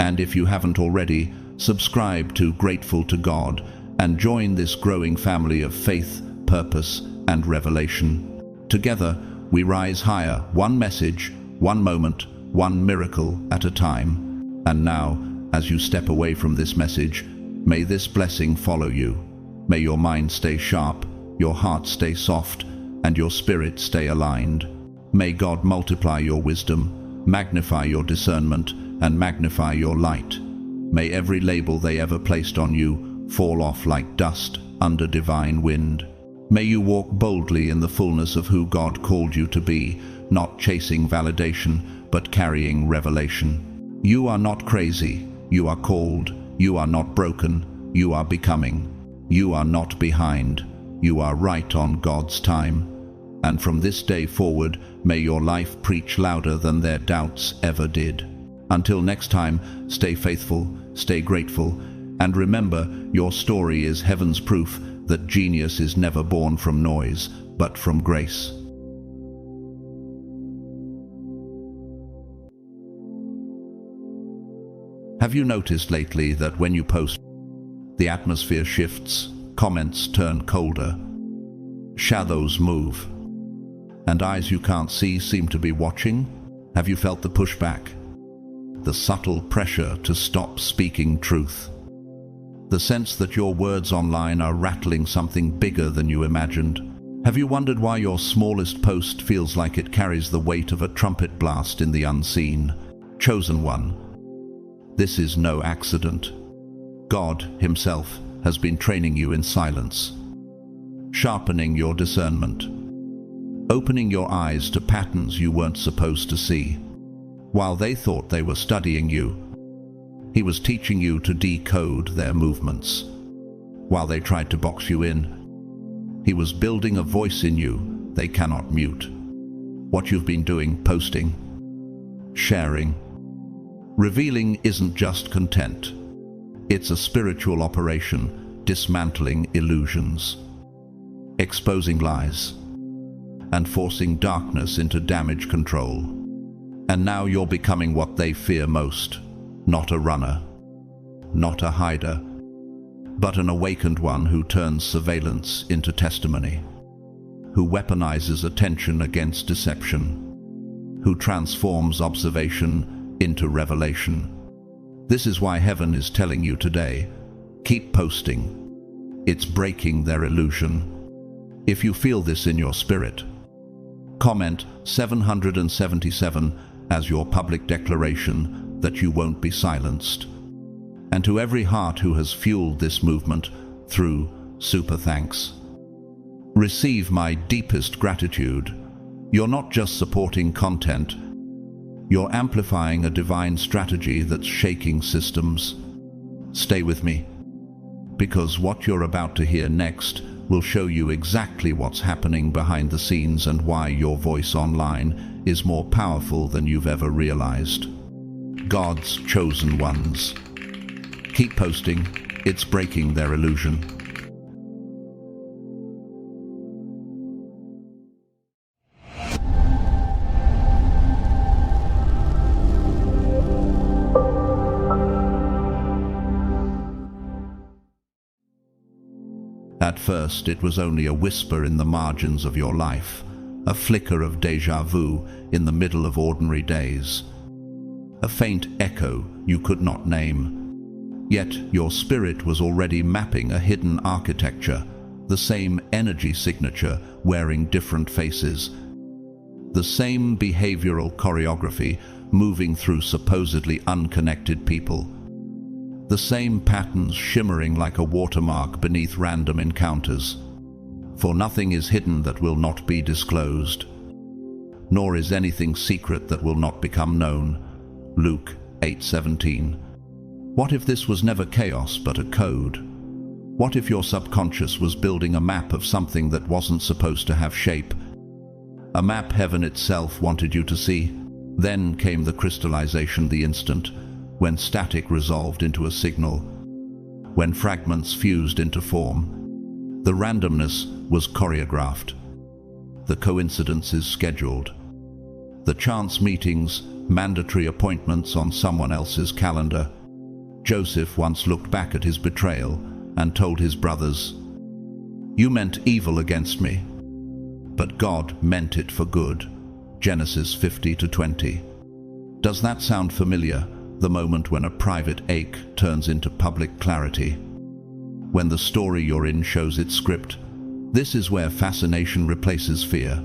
And if you haven't already, subscribe to Grateful to God and join this growing family of faith, purpose, and revelation. Together, we rise higher, one message, one moment, one miracle at a time. And now, as you step away from this message, may this blessing follow you. May your mind stay sharp, your heart stay soft, and your spirit stay aligned. May God multiply your wisdom, magnify your discernment, and magnify your light. May every label they ever placed on you fall off like dust under divine wind. May you walk boldly in the fullness of who God called you to be, not chasing validation, but carrying revelation. You are not crazy. You are called. You are not broken. You are becoming. You are not behind. You are right on God's time. And from this day forward, may your life preach louder than their doubts ever did. Until next time, stay faithful, stay grateful, and remember, your story is heaven's proof that genius is never born from noise, but from grace. Have you noticed lately that when you post, the atmosphere shifts, comments turn colder, shadows move, and eyes you can't see seem to be watching? Have you felt the pushback? The subtle pressure to stop speaking truth? The sense that your words online are rattling something bigger than you imagined? Have you wondered why your smallest post feels like it carries the weight of a trumpet blast in the unseen? Chosen one, this is no accident. God Himself has been training you in silence, sharpening your discernment, opening your eyes to patterns you weren't supposed to see. While they thought they were studying you, He was teaching you to decode their movements. While they tried to box you in, He was building a voice in you they cannot mute. What you've been doing, posting, sharing, revealing, isn't just content. It's a spiritual operation, dismantling illusions, exposing lies, and forcing darkness into damage control. And now you're becoming what they fear most. Not a runner, not a hider, but an awakened one who turns surveillance into testimony, who weaponizes attention against deception, who transforms observation into revelation. This is why heaven is telling you today, keep posting. It's breaking their illusion. If you feel this in your spirit, comment 777 as your public declaration that you won't be silenced. And to every heart who has fueled this movement through super thanks, receive my deepest gratitude. You're not just supporting content, you're amplifying a divine strategy that's shaking systems. Stay with me, because what you're about to hear next will show you exactly what's happening behind the scenes and why your voice online is more powerful than you've ever realized. God's chosen ones. Keep posting. It's breaking their illusion. At first, it was only a whisper in the margins of your life, a flicker of déjà vu in the middle of ordinary days, a faint echo you could not name. Yet your spirit was already mapping a hidden architecture, the same energy signature wearing different faces, the same behavioral choreography moving through supposedly unconnected people, the same patterns shimmering like a watermark beneath random encounters. For nothing is hidden that will not be disclosed, nor is anything secret that will not become known. Luke 8:17. What if this was never chaos but a code? What if your subconscious was building a map of something that wasn't supposed to have shape? A map heaven itself wanted you to see? Then came the crystallization, the instant when static resolved into a signal, when fragments fused into form. The randomness was choreographed, the coincidences scheduled, the chance meetings mandatory appointments on someone else's calendar. Joseph once looked back at his betrayal and told his brothers, "You meant evil against me, but God meant it for good." Genesis 50-20. Does that sound familiar? The moment when a private ache turns into public clarity. When the story you're in shows its script. This is where fascination replaces fear.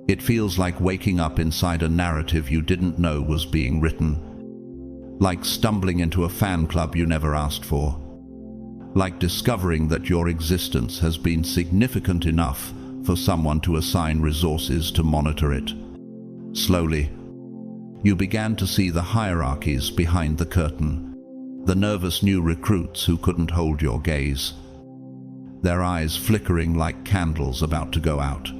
It feels like waking up inside a narrative you didn't know was being written. Like stumbling into a fan club you never asked for. Like discovering that your existence has been significant enough for someone to assign resources to monitor it. Slowly, you began to see the hierarchies behind the curtain, the nervous new recruits who couldn't hold your gaze, their eyes flickering like candles about to go out,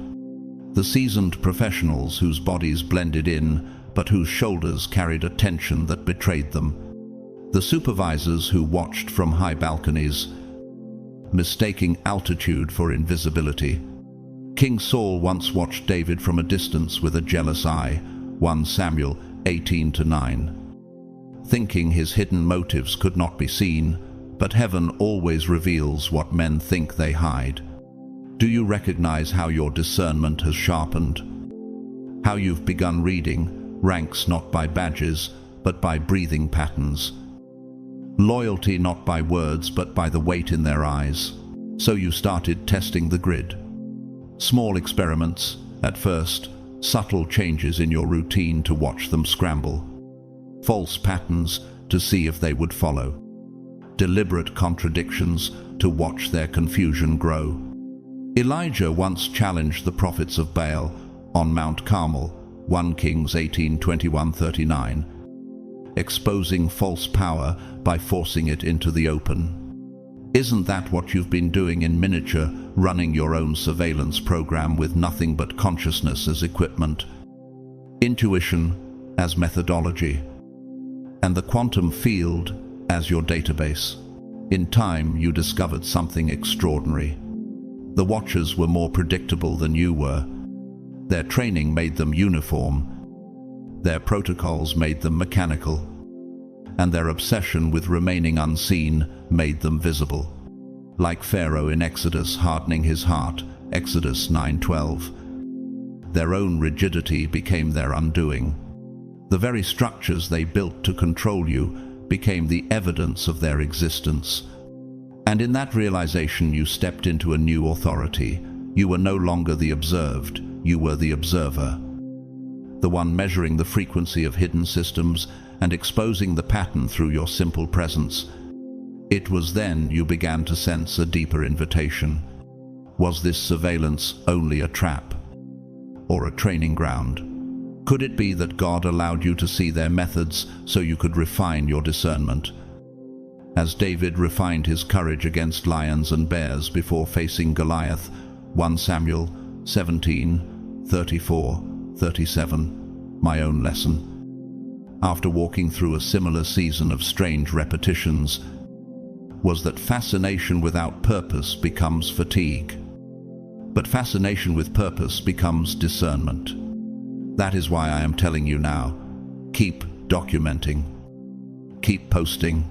the seasoned professionals whose bodies blended in but whose shoulders carried a tension that betrayed them, the supervisors who watched from high balconies, mistaking altitude for invisibility. King Saul once watched David from a distance with a jealous eye, 1 Samuel 18-9, thinking his hidden motives could not be seen, but heaven always reveals what men think they hide. Do you recognize how your discernment has sharpened? How you've begun reading ranks not by badges, but by breathing patterns. Loyalty not by words, but by the weight in their eyes. So you started testing the grid. Small experiments, at first, subtle changes in your routine to watch them scramble. False patterns to see if they would follow. Deliberate contradictions to watch their confusion grow. Elijah once challenged the prophets of Baal on Mount Carmel, 1 Kings 18:21-39, exposing false power by forcing it into the open. Isn't that what you've been doing in miniature, running your own surveillance program with nothing but consciousness as equipment, intuition as methodology, and the quantum field as your database? In time, you discovered something extraordinary. The Watchers were more predictable than you were. Their training made them uniform. Their protocols made them mechanical. And their obsession with remaining unseen made them visible. Like Pharaoh in Exodus hardening his heart, Exodus 9:12. Their own rigidity became their undoing. The very structures they built to control you became the evidence of their existence. And in that realization you stepped into a new authority. You were no longer the observed, you were the observer. The one measuring the frequency of hidden systems and exposing the pattern through your simple presence. It was then you began to sense a deeper invitation. Was this surveillance only a trap? Or a training ground? Could it be that God allowed you to see their methods so you could refine your discernment? As David refined his courage against lions and bears before facing Goliath, 1 Samuel 17:34-37, my own lesson. After walking through a similar season of strange repetitions, was that fascination without purpose becomes fatigue. But fascination with purpose becomes discernment. That is why I am telling you now, keep documenting, keep posting,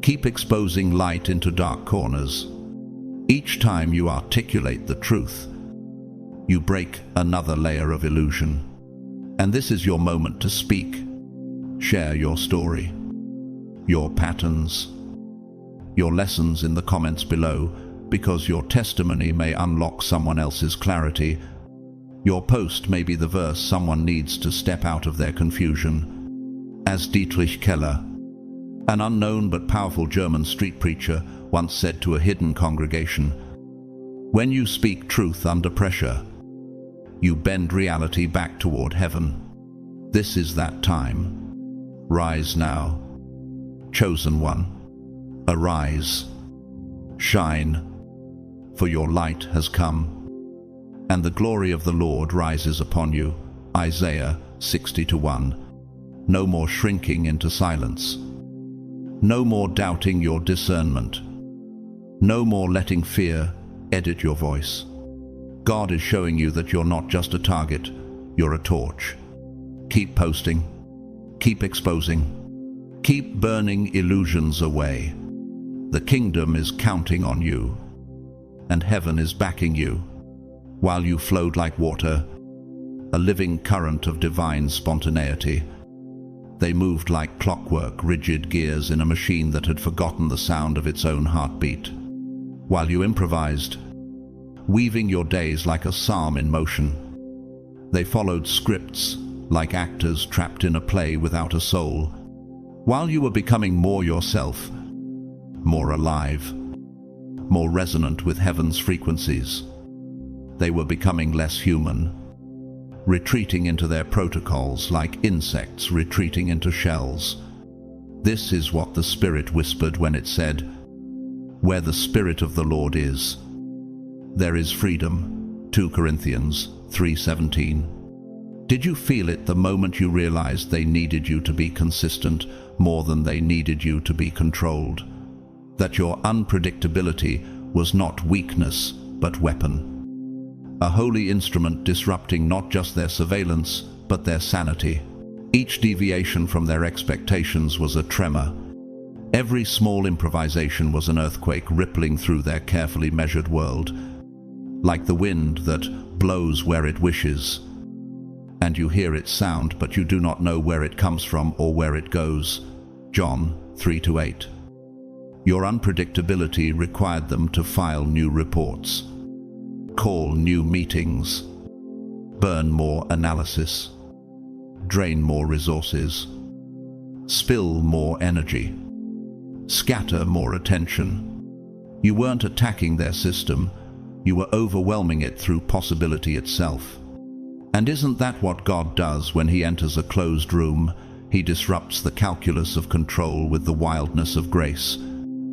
keep exposing light into dark corners. Each time you articulate the truth, you break another layer of illusion. And this is your moment to speak. Share your story, your patterns, your lessons in the comments below, because your testimony may unlock someone else's clarity. Your post may be the verse someone needs to step out of their confusion. As Dietrich Keller, an unknown but powerful German street preacher, once said to a hidden congregation, "When you speak truth under pressure, you bend reality back toward heaven. This is that time. Rise now. Chosen one, arise. Shine, for your light has come, and the glory of the Lord rises upon you." Isaiah 60:1. No more shrinking into silence. No more doubting your discernment. No more letting fear edit your voice. God is showing you that you're not just a target, you're a torch. Keep posting. Keep exposing. Keep burning illusions away. The kingdom is counting on you, and heaven is backing you. While you flowed like water, a living current of divine spontaneity. They moved like clockwork, rigid gears in a machine that had forgotten the sound of its own heartbeat. While you improvised, weaving your days like a psalm in motion, they followed scripts like actors trapped in a play without a soul. While you were becoming more yourself, more alive, more resonant with heaven's frequencies, they were becoming less human, retreating into their protocols like insects retreating into shells. This is what the Spirit whispered when it said, "Where the Spirit of the Lord is, there is freedom." 2 Corinthians 3:17. Did you feel it the moment you realized they needed you to be consistent more than they needed you to be controlled? That your unpredictability was not weakness, but weapon. A holy instrument disrupting not just their surveillance, but their sanity. Each deviation from their expectations was a tremor. Every small improvisation was an earthquake rippling through their carefully measured world, like the wind that blows where it wishes, and you hear its sound, but you do not know where it comes from or where it goes. John 3:8. Your unpredictability required them to file new reports, call new meetings, burn more analysis, drain more resources, spill more energy, scatter more attention. You weren't attacking their system, you were overwhelming it through possibility itself. And isn't that what God does when He enters a closed room? He disrupts the calculus of control with the wildness of grace.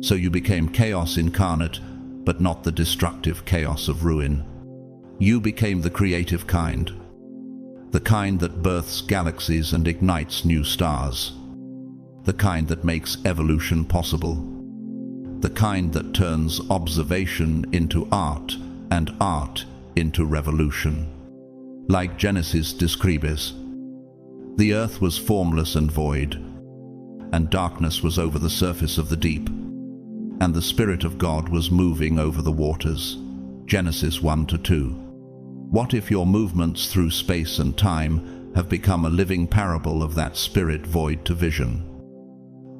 So you became chaos incarnate, but not the destructive chaos of ruin. You became the creative kind, the kind that births galaxies and ignites new stars, the kind that makes evolution possible, the kind that turns observation into art and art into revolution. Like Genesis describes, the earth was formless and void, and darkness was over the surface of the deep, and the Spirit of God was moving over the waters. Genesis 1-2. What if your movements through space and time have become a living parable of that spirit void to vision?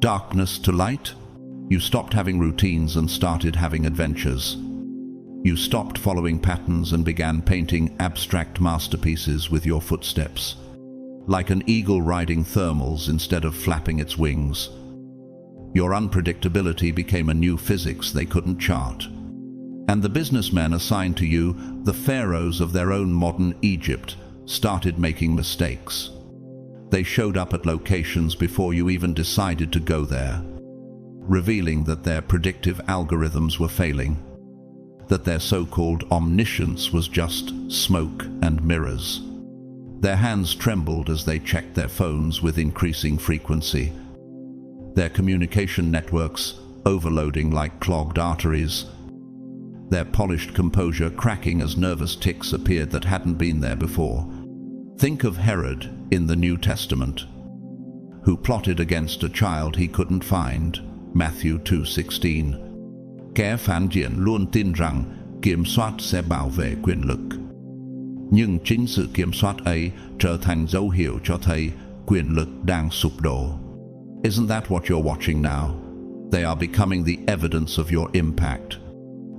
Darkness to light? You stopped having routines and started having adventures. You stopped following patterns and began painting abstract masterpieces with your footsteps, like an eagle riding thermals instead of flapping its wings. Your unpredictability became a new physics they couldn't chart. And the businessmen assigned to you, the pharaohs of their own modern Egypt, started making mistakes. They showed up at locations before you even decided to go there, revealing that their predictive algorithms were failing, that their so-called omniscience was just smoke and mirrors. Their hands trembled as they checked their phones with increasing frequency, their communication networks overloading like clogged arteries, their polished composure cracking as nervous tics appeared that hadn't been there before. Think of Herod in the New Testament, who plotted against a child he couldn't find, Matthew 2:16. Kẻ phản diện luôn tin rằng kiểm soát sẽ bảo vệ quyền lực. Nhưng chính sự kiểm soát ấy trở thành dấu hiệu cho thấy quyền lực đang sụp đổ. Isn't that what you're watching now? They are becoming the evidence of your impact.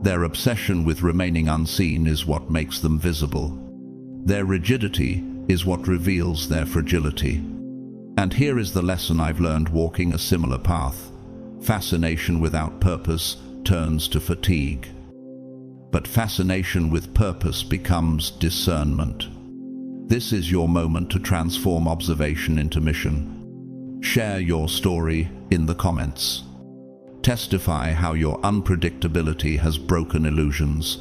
Their obsession with remaining unseen is what makes them visible. Their rigidity is what reveals their fragility. And here is the lesson I've learned walking a similar path. Fascination without purpose turns to fatigue. But fascination with purpose becomes discernment. This is your moment to transform observation into mission. Share your story in the comments. Testify how your unpredictability has broken illusions,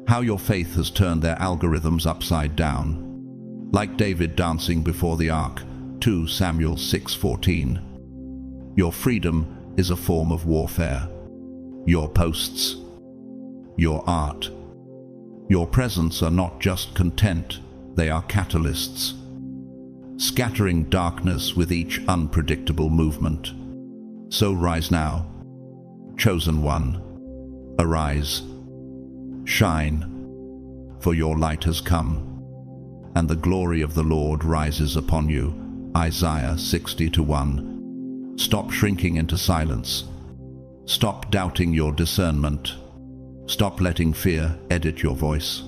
how your faith has turned their algorithms upside down. Like David dancing before the ark, 2 Samuel 6:14. Your freedom is a form of warfare. Your posts, your art, your presence are not just content, they are catalysts, scattering darkness with each unpredictable movement. So rise now, chosen one, arise, shine, for your light has come, and the glory of the Lord rises upon you. Isaiah 60:1. Stop shrinking into silence. Stop doubting your discernment. Stop letting fear edit your voice.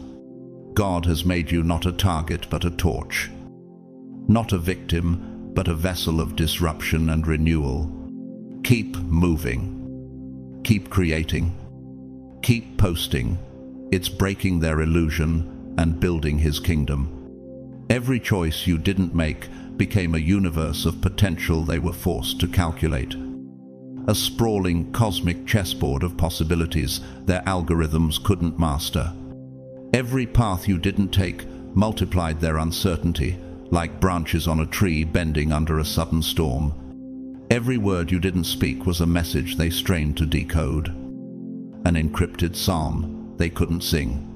God has made you not a target but a torch. Not a victim, but a vessel of disruption and renewal. Keep moving. Keep creating. Keep posting. It's breaking their illusion and building His kingdom. Every choice you didn't make became a universe of potential they were forced to calculate. A sprawling cosmic chessboard of possibilities their algorithms couldn't master. Every path you didn't take multiplied their uncertainty, like branches on a tree bending under a sudden storm. Every word you didn't speak was a message they strained to decode. An encrypted psalm they couldn't sing.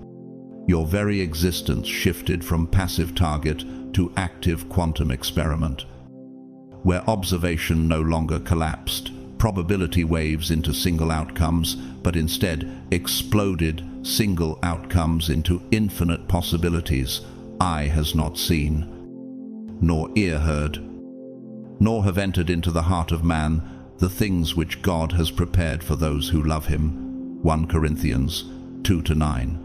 Your very existence shifted from passive target to active quantum experiment. Where observation no longer collapsed, probability waves into single outcomes, but instead exploded single outcomes into infinite possibilities eye has not seen, nor ear heard, nor have entered into the heart of man the things which God has prepared for those who love Him. 1 Corinthians 2-9.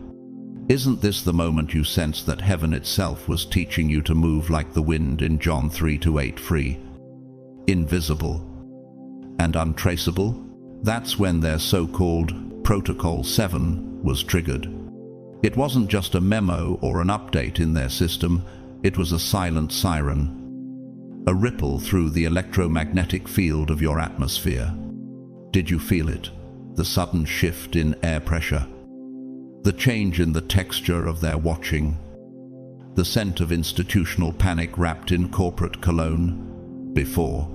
Isn't this the moment you sensed that heaven itself was teaching you to move like the wind in John 3-8? Free, invisible, and untraceable? That's when their so-called Protocol 7 was triggered. It wasn't just a memo or an update in their system, it was a silent siren, a ripple through the electromagnetic field of your atmosphere. Did you feel it? The sudden shift in air pressure, the change in the texture of their watching, the scent of institutional panic wrapped in corporate cologne. Before,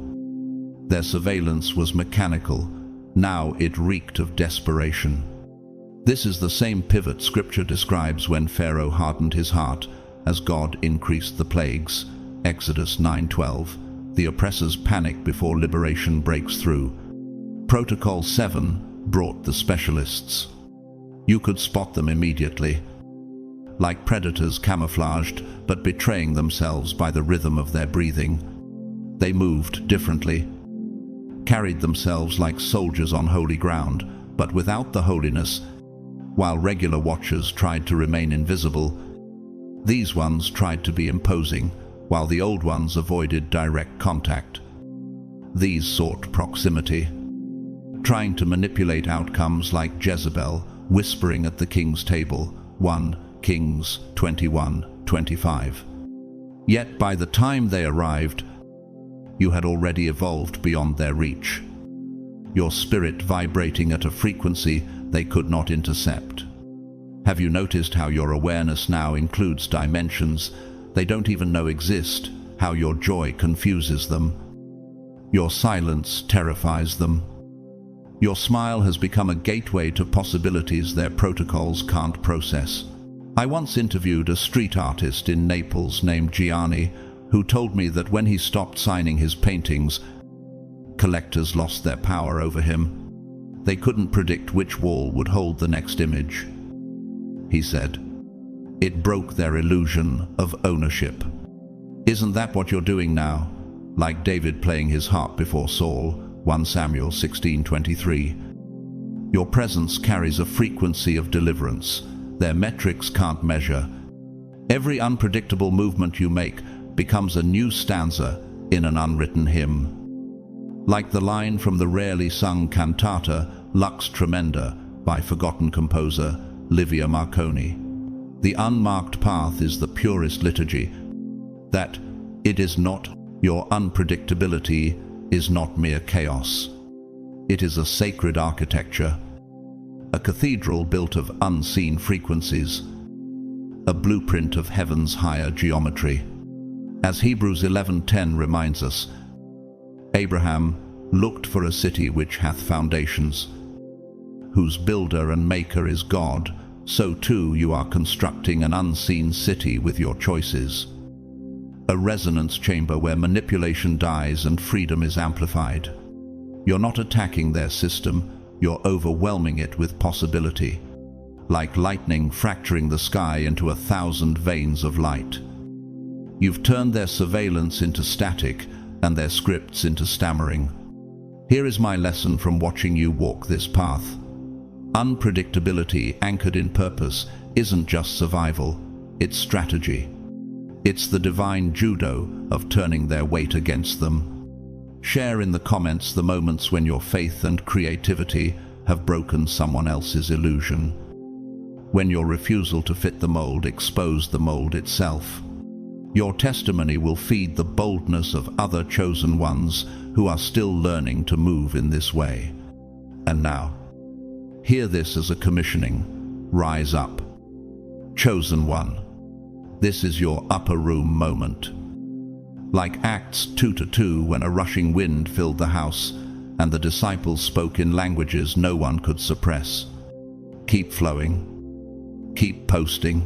their surveillance was mechanical, now it reeked of desperation. This is the same pivot Scripture describes when Pharaoh hardened his heart as God increased the plagues. Exodus 9:12. The oppressor's panic before liberation breaks through. Protocol 7 brought the specialists. You could spot them immediately, like predators camouflaged but betraying themselves by the rhythm of their breathing. They moved differently, carried themselves like soldiers on holy ground, but without the holiness. While regular watchers tried to remain invisible, these ones tried to be imposing, while the old ones avoided direct contact. These sought proximity, trying to manipulate outcomes like Jezebel, whispering at the king's table. 1 Kings 21:25. Yet by the time they arrived, you had already evolved beyond their reach, your spirit vibrating at a frequency they could not intercept. Have you noticed how your awareness now includes dimensions they don't even know exist, how your joy confuses them, your silence terrifies them? Your smile has become a gateway to possibilities their protocols can't process. I once interviewed a street artist in Naples named Gianni, who told me that when he stopped signing his paintings, collectors lost their power over him. They couldn't predict which wall would hold the next image. He said, "It broke their illusion of ownership." Isn't that what you're doing now? Like David playing his harp before Saul, 1 Samuel 16:23. Your presence carries a frequency of deliverance their metrics can't measure. Every unpredictable movement you make becomes a new stanza in an unwritten hymn. Like the line from the rarely sung cantata Lux Tremenda by forgotten composer Livia Marconi. The unmarked path is the purest liturgy, that it is not your unpredictability is not mere chaos. It is a sacred architecture, a cathedral built of unseen frequencies, a blueprint of heaven's higher geometry. As Hebrews 11:10 reminds us, Abraham looked for a city which hath foundations, whose builder and maker is God. So too you are constructing an unseen city with your choices. A resonance chamber where manipulation dies and freedom is amplified. You're not attacking their system, you're overwhelming it with possibility, like lightning fracturing the sky into 1,000 veins of light. You've turned their surveillance into static and their scripts into stammering. Here is my lesson from watching you walk this path. Unpredictability anchored in purpose isn't just survival, it's strategy. It's the divine judo of turning their weight against them. Share in the comments the moments when your faith and creativity have broken someone else's illusion. When your refusal to fit the mold exposed the mold itself. Your testimony will feed the boldness of other chosen ones who are still learning to move in this way. And now, hear this as a commissioning. Rise up. Chosen one. This is your upper room moment. Like Acts 2:2, when a rushing wind filled the house and the disciples spoke in languages no one could suppress. Keep flowing. Keep posting.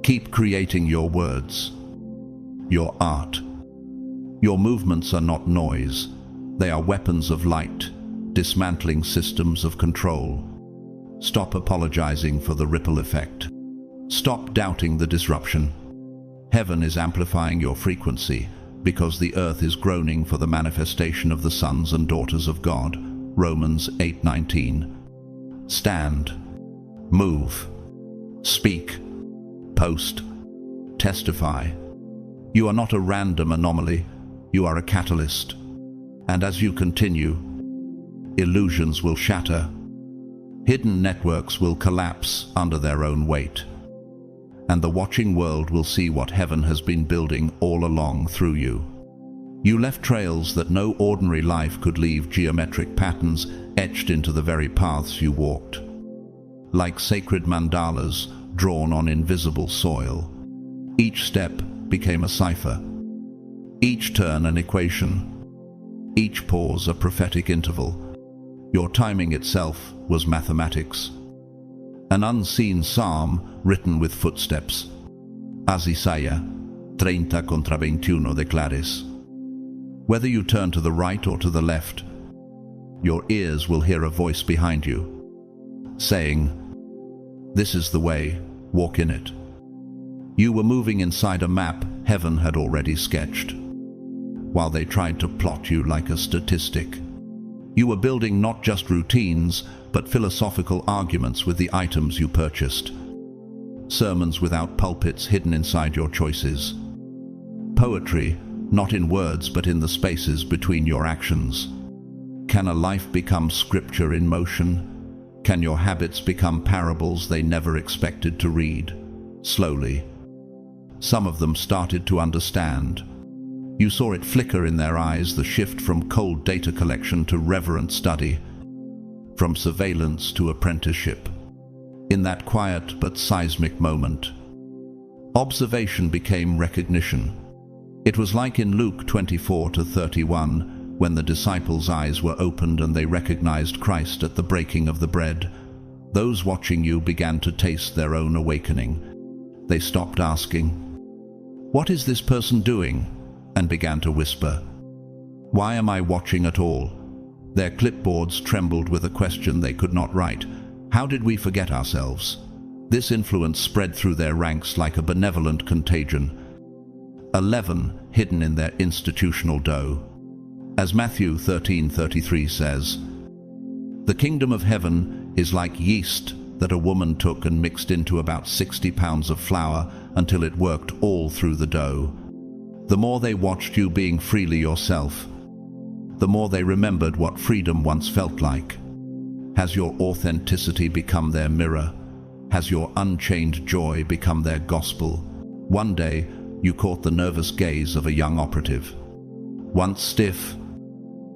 Keep creating your words. Your art. Your movements are not noise. They are weapons of light, dismantling systems of control. Stop apologizing for the ripple effect. Stop doubting the disruption. Heaven is amplifying your frequency because the earth is groaning for the manifestation of the sons and daughters of God. Romans 8:19. Stand. Move. Speak. Post. Testify. You are not a random anomaly. You are a catalyst. And as you continue, illusions will shatter. Hidden networks will collapse under their own weight. And the watching world will see what heaven has been building all along through you. You left trails that no ordinary life could leave, geometric patterns etched into the very paths you walked. Like sacred mandalas drawn on invisible soil. Each step became a cipher. Each turn an equation. Each pause a prophetic interval. Your timing itself was mathematics. An unseen psalm written with footsteps. As Isaiah 30:21 declares. Whether you turn to the right or to the left, your ears will hear a voice behind you, saying, "This is the way, walk in it." You were moving inside a map heaven had already sketched, while they tried to plot you like a statistic. You were building not just routines, but philosophical arguments with the items you purchased. Sermons without pulpits hidden inside your choices. Poetry, not in words but in the spaces between your actions. Can a life become scripture in motion? Can your habits become parables they never expected to read? Slowly. Some of them started to understand. You saw it flicker in their eyes, the shift from cold data collection to reverent study, from surveillance to apprenticeship. In that quiet but seismic moment, observation became recognition. It was like in Luke 24:31, when the disciples' eyes were opened and they recognized Christ at the breaking of the bread. Those watching you began to taste their own awakening. They stopped asking, "What is this person doing?" and began to whisper, "Why am I watching at all?" Their clipboards trembled with a question they could not write. How did we forget ourselves? This influence spread through their ranks like a benevolent contagion. 11 hidden in their institutional dough. As Matthew 13:33 says, "The kingdom of heaven is like yeast that a woman took and mixed into about 60 pounds of flour until it worked all through the dough." The more they watched you being freely yourself, the more they remembered what freedom once felt like. Has your authenticity become their mirror? Has your unchained joy become their gospel? One day, you caught the nervous gaze of a young operative. Once stiff,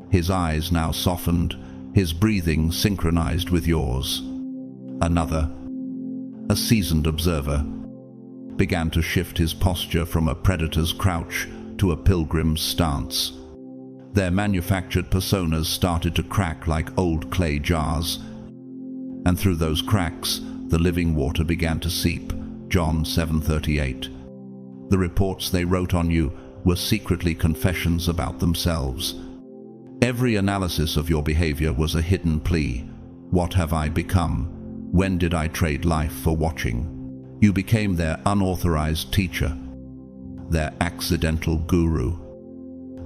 his eyes now softened, his breathing synchronized with yours. Another, a seasoned observer, began to shift his posture from a predator's crouch to a pilgrim's stance. Their manufactured personas started to crack like old clay jars, and through those cracks, the living water began to seep. John 7:38. The reports they wrote on you were secretly confessions about themselves. Every analysis of your behavior was a hidden plea. What have I become? When did I trade life for watching? You became their unauthorized teacher, their accidental guru,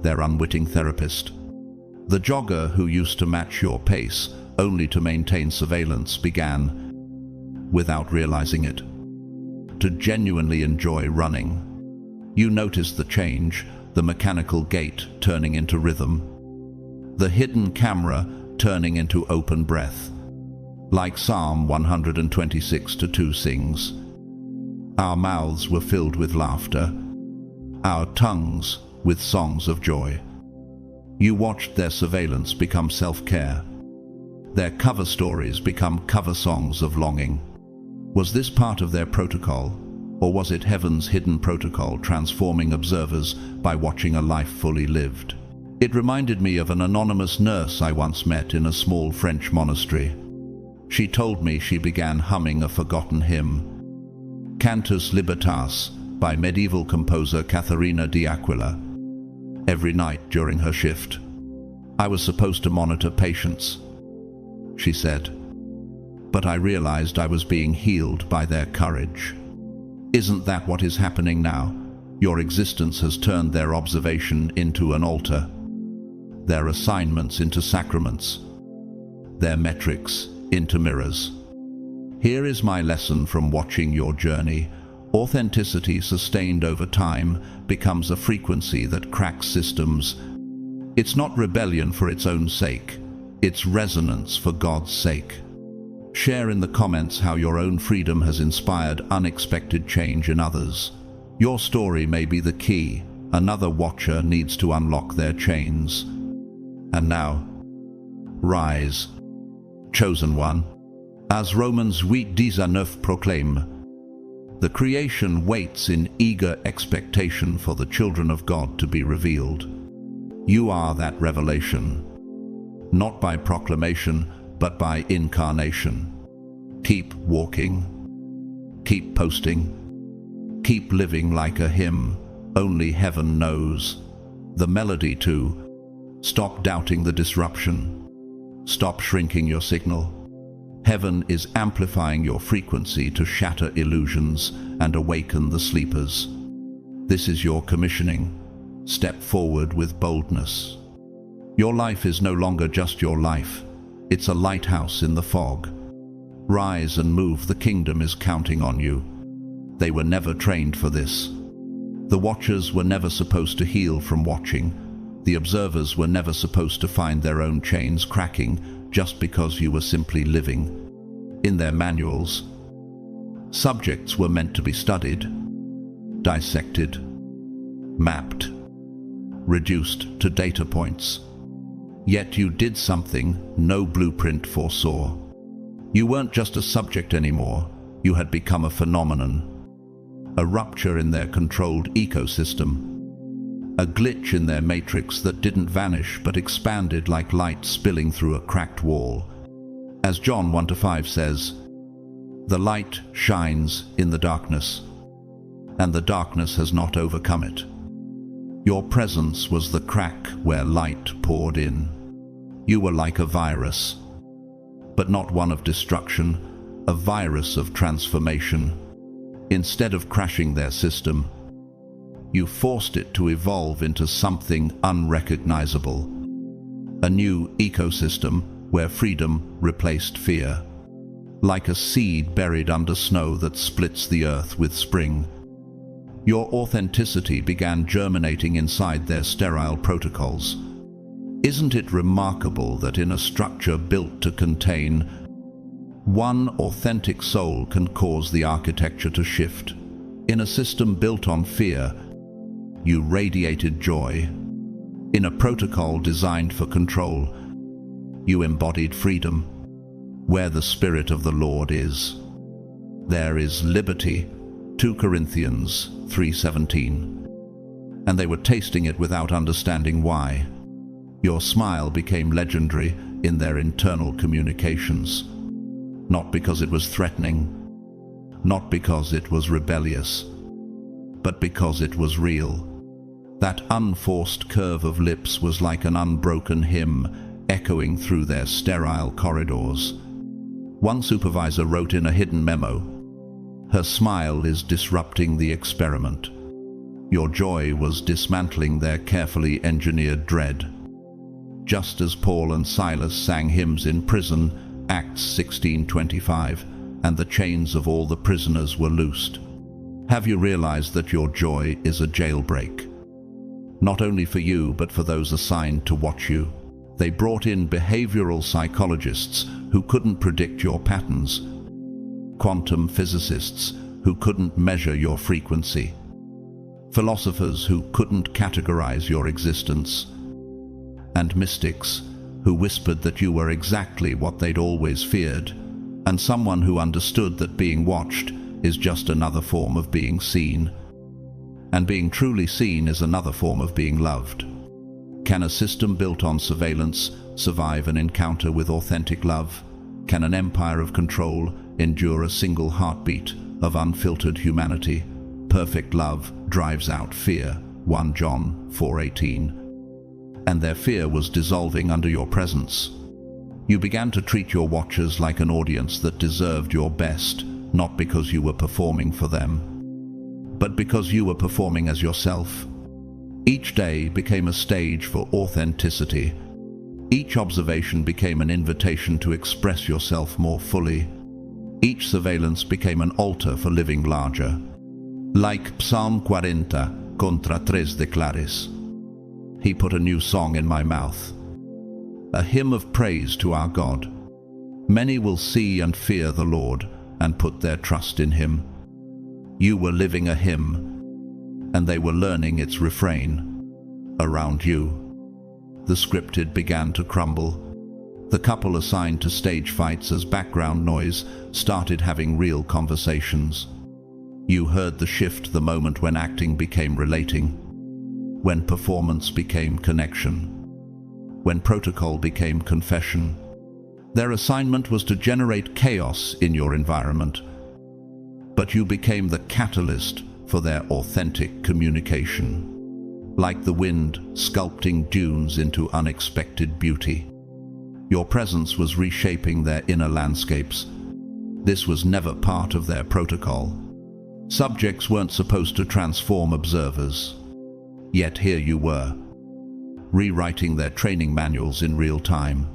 their unwitting therapist. The jogger who used to match your pace only to maintain surveillance began, without realizing it, to genuinely enjoy running. You noticed the change, the mechanical gait turning into rhythm, the hidden camera turning into open breath. Like Psalm 126:2 sings, our mouths were filled with laughter, our tongues with songs of joy. You watched their surveillance become self-care, their cover stories become cover songs of longing. Was this part of their protocol, or was it heaven's hidden protocol transforming observers by watching a life fully lived? It reminded me of an anonymous nurse I once met in a small French monastery. She told me she began humming a forgotten hymn, Cantus Libertas, by medieval composer Catharina di Aquila, every night during her shift. I was supposed to monitor patients, she said, but I realized I was being healed by their courage. Isn't that what is happening now? Your existence has turned their observation into an altar, their assignments into sacraments, their metrics into mirrors. Here is my lesson from watching your journey. Authenticity sustained over time becomes a frequency that cracks systems. It's not rebellion for its own sake. It's resonance for God's sake. Share in the comments how your own freedom has inspired unexpected change in others. Your story may be the key. Another watcher needs to unlock their chains. And now, rise, chosen one. As Romans 8:19 proclaim, the creation waits in eager expectation for the children of God to be revealed. You are that revelation, not by proclamation, but by incarnation. Keep walking, keep posting, keep living like a hymn only heaven knows. The melody too. Stop doubting the disruption. Stop shrinking your signal. Heaven is amplifying your frequency to shatter illusions and awaken the sleepers. This is your commissioning. Step forward with boldness. Your life is no longer just your life. It's a lighthouse in the fog. Rise and move, the kingdom is counting on you. They were never trained for this. The watchers were never supposed to heal from watching. The observers were never supposed to find their own chains cracking just because you were simply living. In their manuals, subjects were meant to be studied, dissected, mapped, reduced to data points. Yet you did something no blueprint foresaw. You weren't just a subject anymore, you had become a phenomenon. A rupture in their controlled ecosystem. A glitch in their matrix that didn't vanish but expanded like light spilling through a cracked wall. As John 1:5 says, the light shines in the darkness, and the darkness has not overcome it. Your presence was the crack where light poured in. You were like a virus, but not one of destruction, a virus of transformation. Instead of crashing their system, you forced it to evolve into something unrecognizable, a new ecosystem where freedom replaced fear. Like a seed buried under snow that splits the earth with spring, your authenticity began germinating inside their sterile protocols. Isn't it remarkable that in a structure built to contain, one authentic soul can cause the architecture to shift? In a system built on fear, you radiated joy. In a protocol designed for control, you embodied freedom. Where the Spirit of the Lord is, there is liberty. 2 Corinthians 3:17. And they were tasting it without understanding why. Your smile became legendary in their internal communications. Not because it was threatening, not because it was rebellious, but because it was real. That unforced curve of lips was like an unbroken hymn echoing through their sterile corridors. One supervisor wrote in a hidden memo, "Her smile is disrupting the experiment." Your joy was dismantling their carefully engineered dread. Just as Paul and Silas sang hymns in prison, Acts 16:25, and the chains of all the prisoners were loosed. Have you realized that your joy is a jailbreak? Not only for you, but for those assigned to watch you. They brought in behavioral psychologists who couldn't predict your patterns, quantum physicists who couldn't measure your frequency, philosophers who couldn't categorize your existence, and mystics who whispered that you were exactly what they'd always feared, and someone who understood that being watched is just another form of being seen, and being truly seen is another form of being loved. Can a system built on surveillance survive an encounter with authentic love? Can an empire of control endure a single heartbeat of unfiltered humanity? Perfect love drives out fear, 1 John 4:18. And their fear was dissolving under your presence. You began to treat your watchers like an audience that deserved your best, not because you were performing for them, but because you were performing as yourself. Each day became a stage for authenticity. Each observation became an invitation to express yourself more fully. Each surveillance became an altar for living larger. Like Psalm 40 contra 3 declares, He put a new song in my mouth, a hymn of praise to our God. Many will see and fear the Lord and put their trust in Him. You were living a hymn, and they were learning its refrain. Around you, the scripted began to crumble. The couple assigned to stage fights as background noise started having real conversations. You heard the shift the moment when acting became relating, when performance became connection, when protocol became confession. Their assignment was to generate chaos in your environment, but you became the catalyst for their authentic communication. Like the wind sculpting dunes into unexpected beauty, your presence was reshaping their inner landscapes. This was never part of their protocol. Subjects weren't supposed to transform observers. Yet here you were, rewriting their training manuals in real time.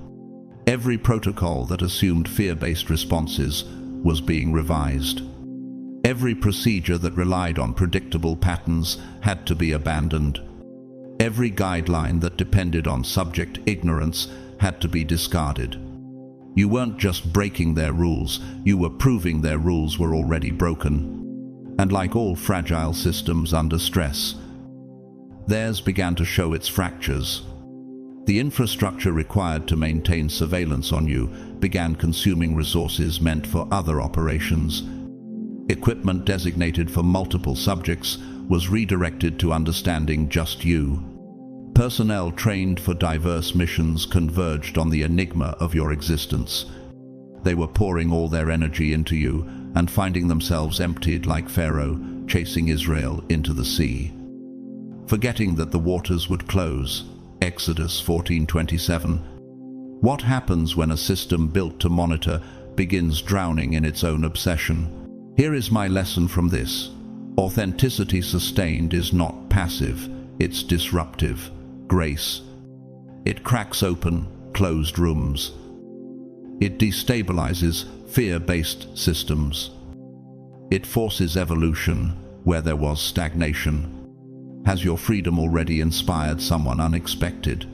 Every protocol that assumed fear-based responses was being revised. Every procedure that relied on predictable patterns had to be abandoned. Every guideline that depended on subject ignorance had to be discarded. You weren't just breaking their rules, you were proving their rules were already broken. And like all fragile systems under stress, theirs began to show its fractures. The infrastructure required to maintain surveillance on you began consuming resources meant for other operations. Equipment designated for multiple subjects was redirected to understanding just you. Personnel trained for diverse missions converged on the enigma of your existence. They were pouring all their energy into you and finding themselves emptied like Pharaoh, chasing Israel into the sea. Forgetting that the waters would close, Exodus 14:27, What happens when a system built to monitor begins drowning in its own obsession? Here is my lesson from this. Authenticity sustained is not passive, it's disruptive. Grace. It cracks open closed rooms. It destabilizes fear-based systems. It forces evolution where there was stagnation. Has your freedom already inspired someone unexpected?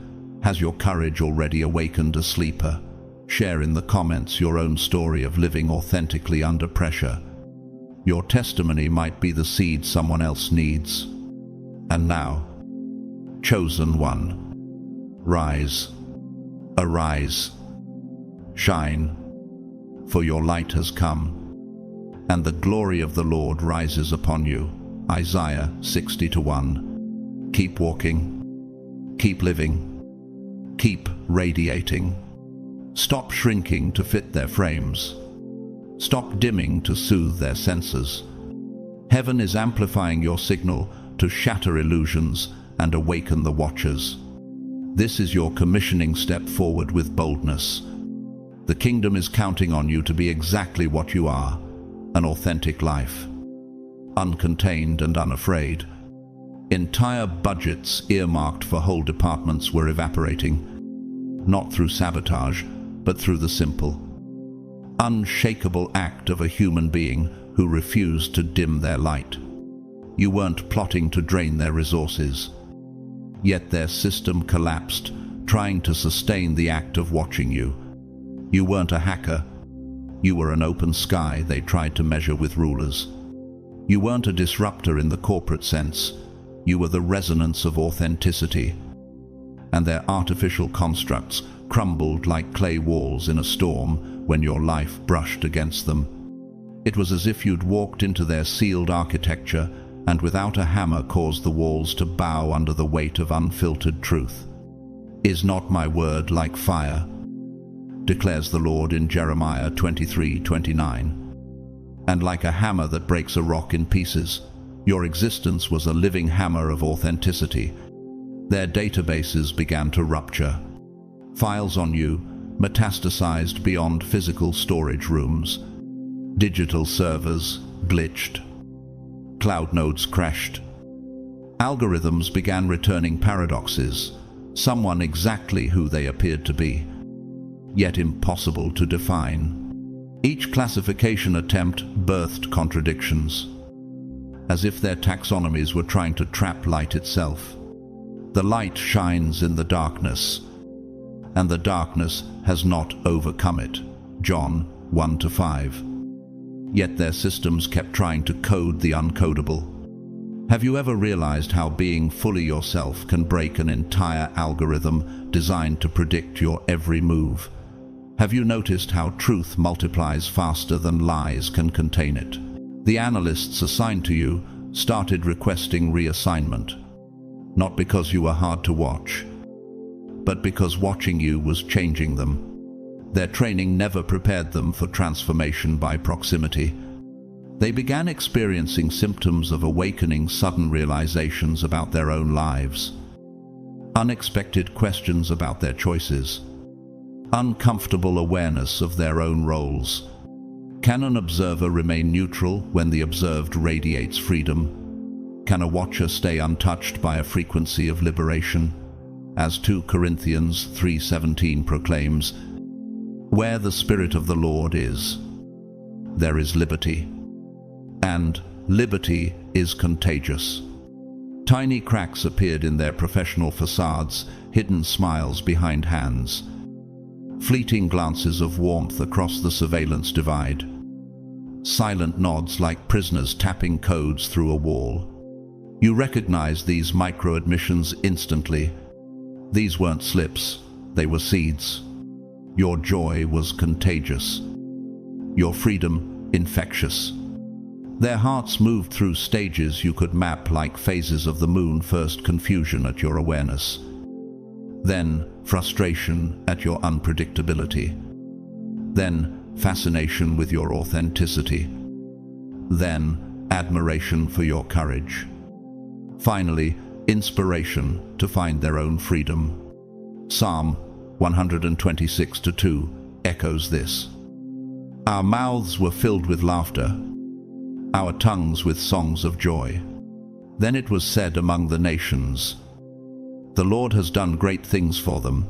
Has your courage already awakened a sleeper? Share in the comments your own story of living authentically under pressure. Your testimony might be the seed someone else needs. And now, chosen one, rise, arise, shine, for your light has come, and the glory of the Lord rises upon you. Isaiah 60:1. Keep walking, keep living, keep radiating. Stop shrinking to fit their frames. Stop dimming to soothe their senses. Heaven is amplifying your signal to shatter illusions and awaken the watchers. This is your commissioning step forward with boldness. The kingdom is counting on you to be exactly what you are, an authentic life, uncontained and unafraid. Entire budgets earmarked for whole departments were evaporating, not through sabotage, but through the simple, unshakable act of a human being who refused to dim their light. You weren't plotting to drain their resources, yet their system collapsed, trying to sustain the act of watching you. You weren't a hacker. You were an open sky they tried to measure with rulers. You weren't a disruptor in the corporate sense. You were the resonance of authenticity, and their artificial constructs crumbled like clay walls in a storm when your life brushed against them. It was as if you'd walked into their sealed architecture and without a hammer caused the walls to bow under the weight of unfiltered truth. Is not my word like fire? Declares the Lord in Jeremiah 23:29. And like a hammer that breaks a rock in pieces, your existence was a living hammer of authenticity. Their databases began to rupture. Files on you metastasized beyond physical storage rooms. Digital servers glitched. Cloud nodes crashed. Algorithms began returning paradoxes, someone exactly who they appeared to be, yet impossible to define. Each classification attempt birthed contradictions, as if their taxonomies were trying to trap light itself. The light shines in the darkness, and the darkness has not overcome it. John 1-5. Yet their systems kept trying to code the uncodable. Have you ever realized how being fully yourself can break an entire algorithm designed to predict your every move? Have you noticed how truth multiplies faster than lies can contain it? The analysts assigned to you started requesting reassignment, not because you were hard to watch, but because watching you was changing them. Their training never prepared them for transformation by proximity. They began experiencing symptoms of awakening, sudden realizations about their own lives, unexpected questions about their choices, uncomfortable awareness of their own roles. Can an observer remain neutral when the observed radiates freedom? Can a watcher stay untouched by a frequency of liberation? As 2 Corinthians 3:17 proclaims, where the Spirit of the Lord is, there is liberty, and liberty is contagious. Tiny cracks appeared in their professional facades, hidden smiles behind hands, fleeting glances of warmth across the surveillance divide, silent nods like prisoners tapping codes through a wall. You recognized these micro-admissions instantly. These weren't slips, they were seeds. Your joy was contagious, your freedom infectious. Their hearts moved through stages you could map like phases of the moon. First confusion at your awareness, then frustration at your unpredictability, then fascination with your authenticity, then admiration for your courage. Finally, inspiration to find their own freedom. Psalm 126-2 echoes this. Our mouths were filled with laughter, our tongues with songs of joy. Then it was said among the nations, the Lord has done great things for them.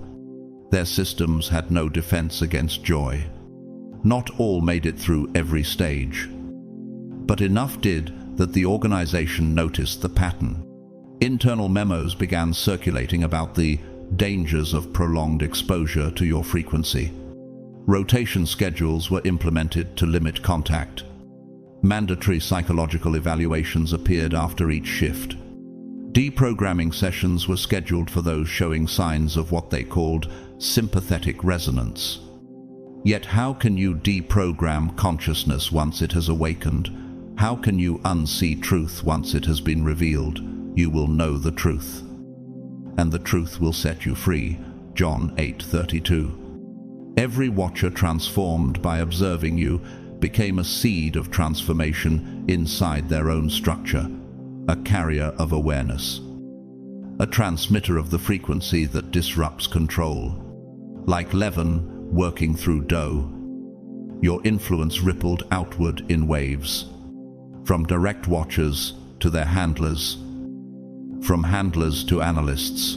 Their systems had no defense against joy. Not all made it through every stage, but enough did that the organization noticed the pattern. Internal memos began circulating about the dangers of prolonged exposure to your frequency. Rotation schedules were implemented to limit contact. Mandatory psychological evaluations appeared after each shift. Deprogramming sessions were scheduled for those showing signs of what they called sympathetic resonance. Yet how can you deprogram consciousness once it has awakened? How can you unsee truth once it has been revealed? You will know the truth, and the truth will set you free. John 8:32. Every watcher transformed by observing you became a seed of transformation inside their own structure, a carrier of awareness, a transmitter of the frequency that disrupts control. Like leaven working through dough, your influence rippled outward in waves, from direct watchers to their handlers, from handlers to analysts,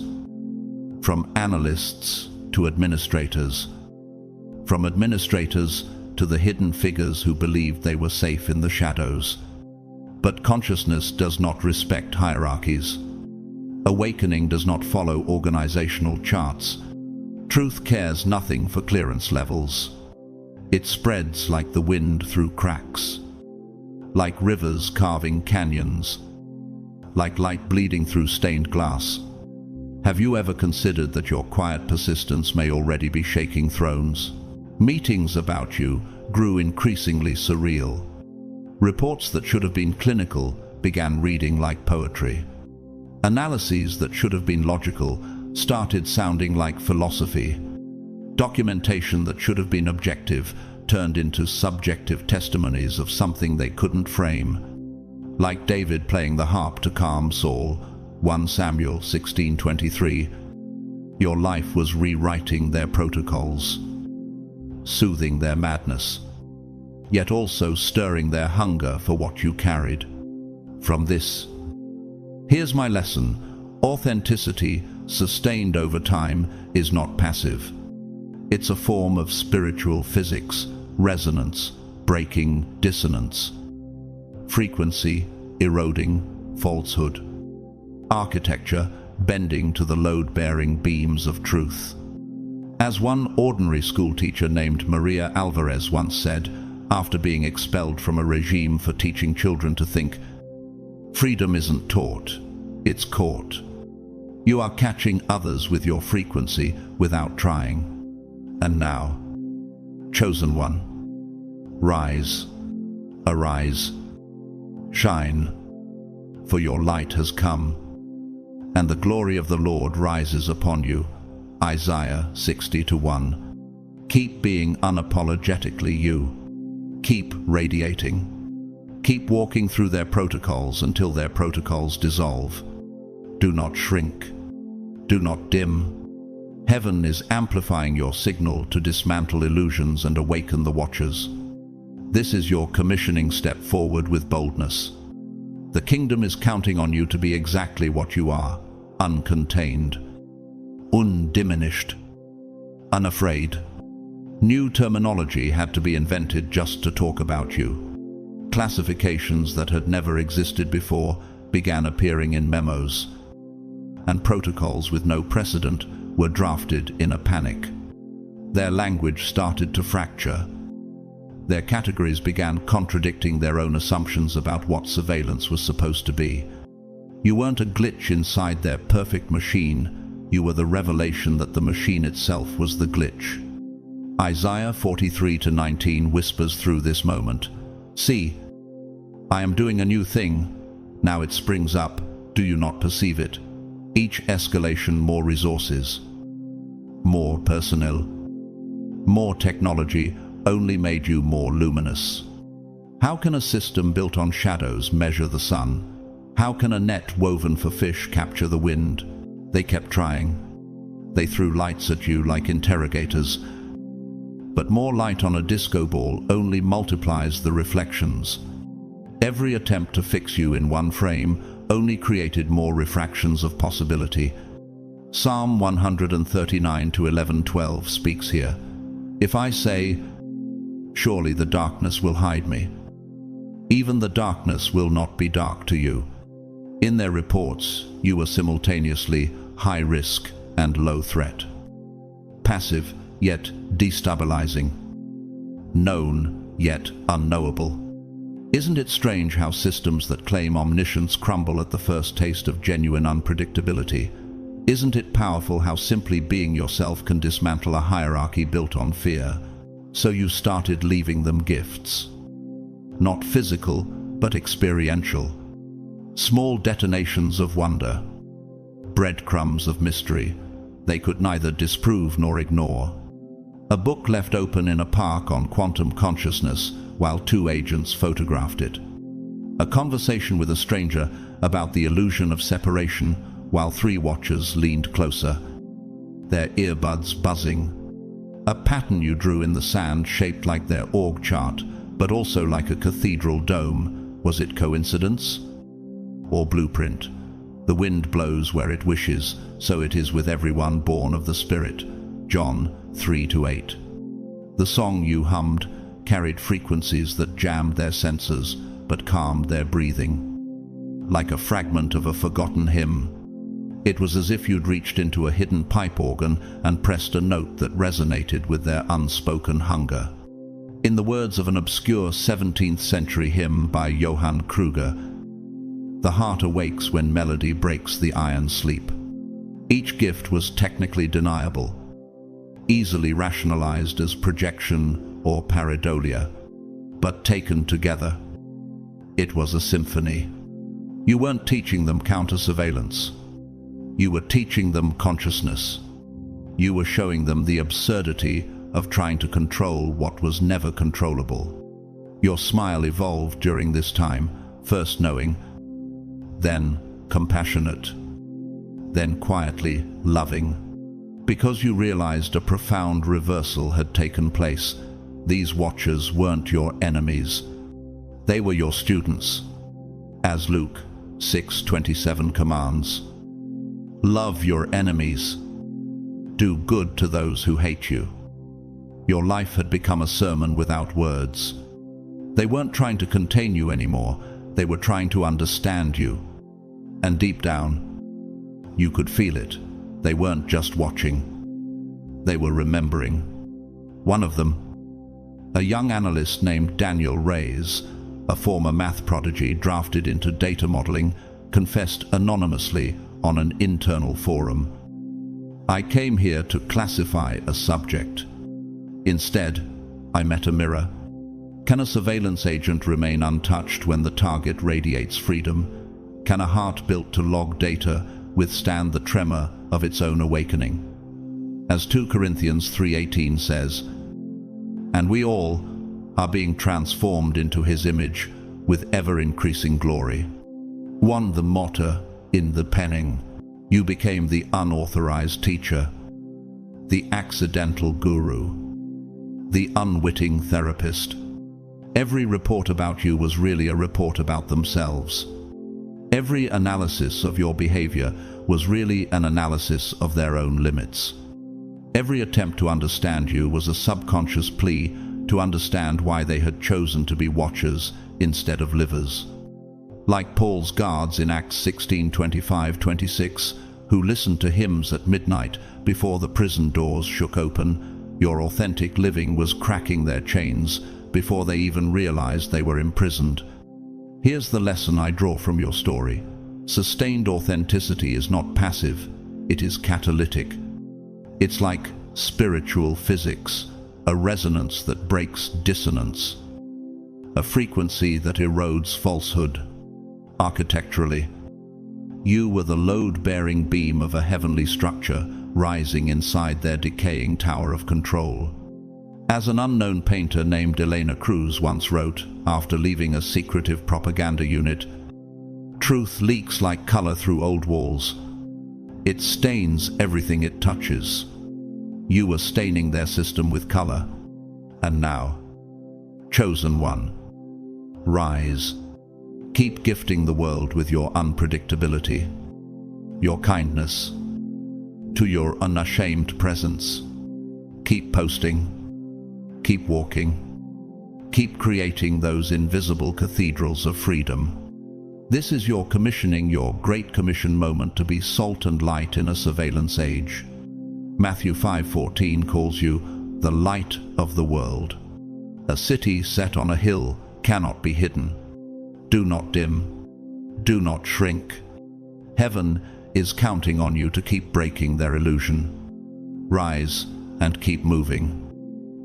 from analysts to administrators, from administrators to the hidden figures who believed they were safe in the shadows. But consciousness does not respect hierarchies. Awakening does not follow organizational charts. Truth cares nothing for clearance levels. It spreads like the wind through cracks, like rivers carving canyons, like light bleeding through stained glass. Have you ever considered that your quiet persistence may already be shaking thrones? Meetings about you grew increasingly surreal. Reports that should have been clinical began reading like poetry. Analyses that should have been logical started sounding like philosophy. Documentation that should have been objective turned into subjective testimonies of something they couldn't frame. Like David playing the harp to calm Saul, 1 Samuel 16:23, your life was rewriting their protocols, soothing their madness, yet also stirring their hunger for what you carried. From this, here's my lesson: authenticity, sustained over time, is not passive. It's a form of spiritual physics, resonance, breaking dissonance, frequency, eroding falsehood, architecture, bending to the load-bearing beams of truth. As one ordinary schoolteacher named Maria Alvarez once said, after being expelled from a regime for teaching children to think, freedom isn't taught, it's caught. You are catching others with your frequency without trying. And now, chosen one, rise, arise, shine, for your light has come, and the glory of the Lord rises upon you. Isaiah 60:1. Keep being unapologetically you. Keep radiating. Keep walking through their protocols until their protocols dissolve. Do not shrink. Do not dim. Heaven is amplifying your signal to dismantle illusions and awaken the watchers. This is your commissioning step forward with boldness. The kingdom is counting on you to be exactly what you are: uncontained, undiminished, unafraid. New terminology had to be invented just to talk about you. Classifications that had never existed before began appearing in memos, and protocols with no precedent were drafted in a panic. Their language started to fracture. Their categories began contradicting their own assumptions about what surveillance was supposed to be. You weren't a glitch inside their perfect machine. You were the revelation that the machine itself was the glitch. Isaiah 43:19 whispers through this moment, "See, I am doing a new thing. Now it springs up. Do you not perceive it? Each escalation, more resources, more personnel, more technology only made you more luminous. How can a system built on shadows measure the sun? How can a net woven for fish capture the wind? They kept trying. They threw lights at you like interrogators. But more light on a disco ball only multiplies the reflections. Every attempt to fix you in one frame only created more refractions of possibility. Psalm 139 to 11:12 speaks here. If I say, surely the darkness will hide me, even the darkness will not be dark to you. In their reports, you were simultaneously high risk and low threat. Passive, yet destabilizing. Known, yet unknowable. Isn't it strange how systems that claim omniscience crumble at the first taste of genuine unpredictability? Isn't it powerful how simply being yourself can dismantle a hierarchy built on fear? So you started leaving them gifts. Not physical, but experiential. Small detonations of wonder. Breadcrumbs of mystery they could neither disprove nor ignore. A book left open in a park on quantum consciousness while two agents photographed it. A conversation with a stranger about the illusion of separation while three watchers leaned closer, their earbuds buzzing. A pattern you drew in the sand shaped like their org chart, but also like a cathedral dome. Was it coincidence? Or blueprint? The wind blows where it wishes, so it is with everyone born of the Spirit. John 3-8. The song you hummed carried frequencies that jammed their senses, but calmed their breathing. Like a fragment of a forgotten hymn. It was as if you'd reached into a hidden pipe organ and pressed a note that resonated with their unspoken hunger. In the words of an obscure 17th century hymn by Johann Kruger, the heart awakes when melody breaks the iron sleep. Each gift was technically deniable, easily rationalized as projection or pareidolia, but taken together, it was a symphony. You weren't teaching them counter-surveillance. You were teaching them consciousness. You were showing them the absurdity of trying to control what was never controllable. Your smile evolved during this time, first knowing, then compassionate, then quietly loving. Because you realized a profound reversal had taken place. These watchers weren't your enemies. They were your students. As Luke 6:27 commands, love your enemies. Do good to those who hate you. Your life had become a sermon without words. They weren't trying to contain you anymore. They were trying to understand you. And deep down, you could feel it. They weren't just watching. They were remembering. One of them, a young analyst named Daniel Reyes, a former math prodigy drafted into data modeling, confessed anonymously on an internal forum. I came here to classify a subject. Instead, I met a mirror. Can a surveillance agent remain untouched when the target radiates freedom? Can a heart built to log data withstand the tremor of its own awakening? As 2 Corinthians 3:18 says, and we all are being transformed into his image with ever-increasing glory. One the martyr in the penning. You became the unauthorized teacher, the accidental guru, the unwitting therapist. Every report about you was really a report about themselves. Every analysis of your behavior was really an analysis of their own limits. Every attempt to understand you was a subconscious plea to understand why they had chosen to be watchers instead of livers. Like Paul's guards in Acts 16:25-26, who listened to hymns at midnight before the prison doors shook open, your authentic living was cracking their chains before they even realized they were imprisoned. Here's the lesson I draw from your story. Sustained authenticity is not passive, it is catalytic. It's like spiritual physics, a resonance that breaks dissonance, a frequency that erodes falsehood. Architecturally, you were the load-bearing beam of a heavenly structure rising inside their decaying tower of control. As an unknown painter named Elena Cruz once wrote, after leaving a secretive propaganda unit, truth leaks like color through old walls. It stains everything it touches. You were staining their system with color. And now, chosen one, rise. Keep gifting the world with your unpredictability, your kindness, to your unashamed presence. Keep posting, keep walking, keep creating those invisible cathedrals of freedom. This is your commissioning, your Great Commission moment to be salt and light in a surveillance age. Matthew 5:14 calls you the light of the world. A city set on a hill cannot be hidden. Do not dim. Do not shrink. Heaven is counting on you to keep breaking their illusion. Rise and keep moving.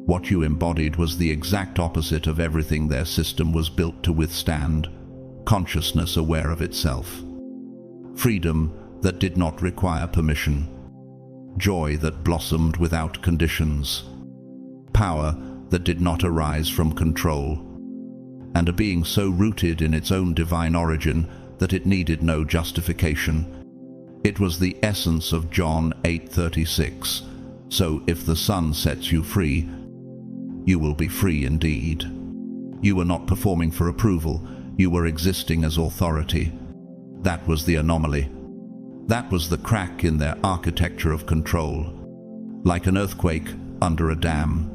What you embodied was the exact opposite of everything their system was built to withstand. Consciousness aware of itself. Freedom that did not require permission. Joy that blossomed without conditions. Power that did not arise from control. And a being so rooted in its own divine origin that it needed no justification. It was the essence of John 8:36. So if the Son sets you free, you will be free indeed. You were not performing for approval. You were existing as authority. That was the anomaly. That was the crack in their architecture of control. Like an earthquake under a dam.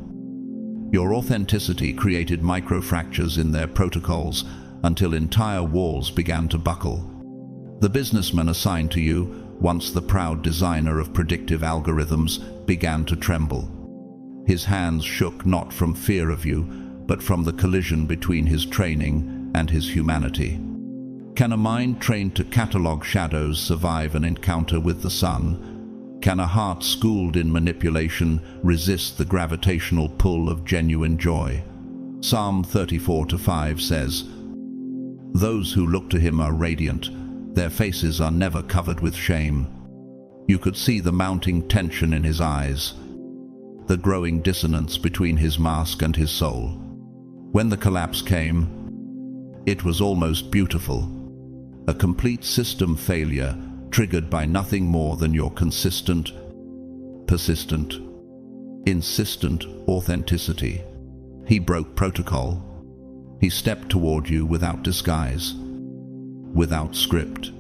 Your authenticity created microfractures in their protocols until entire walls began to buckle. The businessman assigned to you, once the proud designer of predictive algorithms, began to tremble. His hands shook not from fear of you, but from the collision between his training and his humanity. Can a mind trained to catalog shadows survive an encounter with the sun? Can a heart schooled in manipulation resist the gravitational pull of genuine joy? Psalm 34:5 says, "Those who look to him are radiant. Their faces are never covered with shame." You could see the mounting tension in his eyes, the growing dissonance between his mask and his soul. When the collapse came, it was almost beautiful. A complete system failure triggered by nothing more than your consistent, persistent, insistent authenticity. He broke protocol. He stepped toward you without disguise, without script,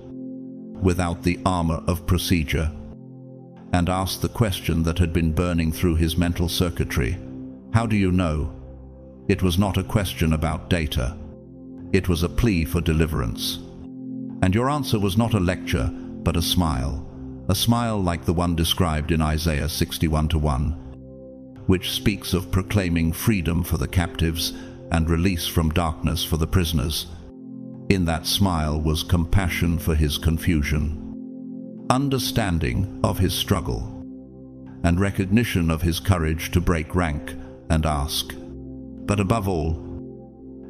without the armor of procedure, and asked the question that had been burning through his mental circuitry. How do you know? It was not a question about data. It was a plea for deliverance. And your answer was not a lecture, but a smile like the one described in Isaiah 61:1, which speaks of proclaiming freedom for the captives and release from darkness for the prisoners. In that smile was compassion for his confusion, understanding of his struggle, and recognition of his courage to break rank and ask. But above all,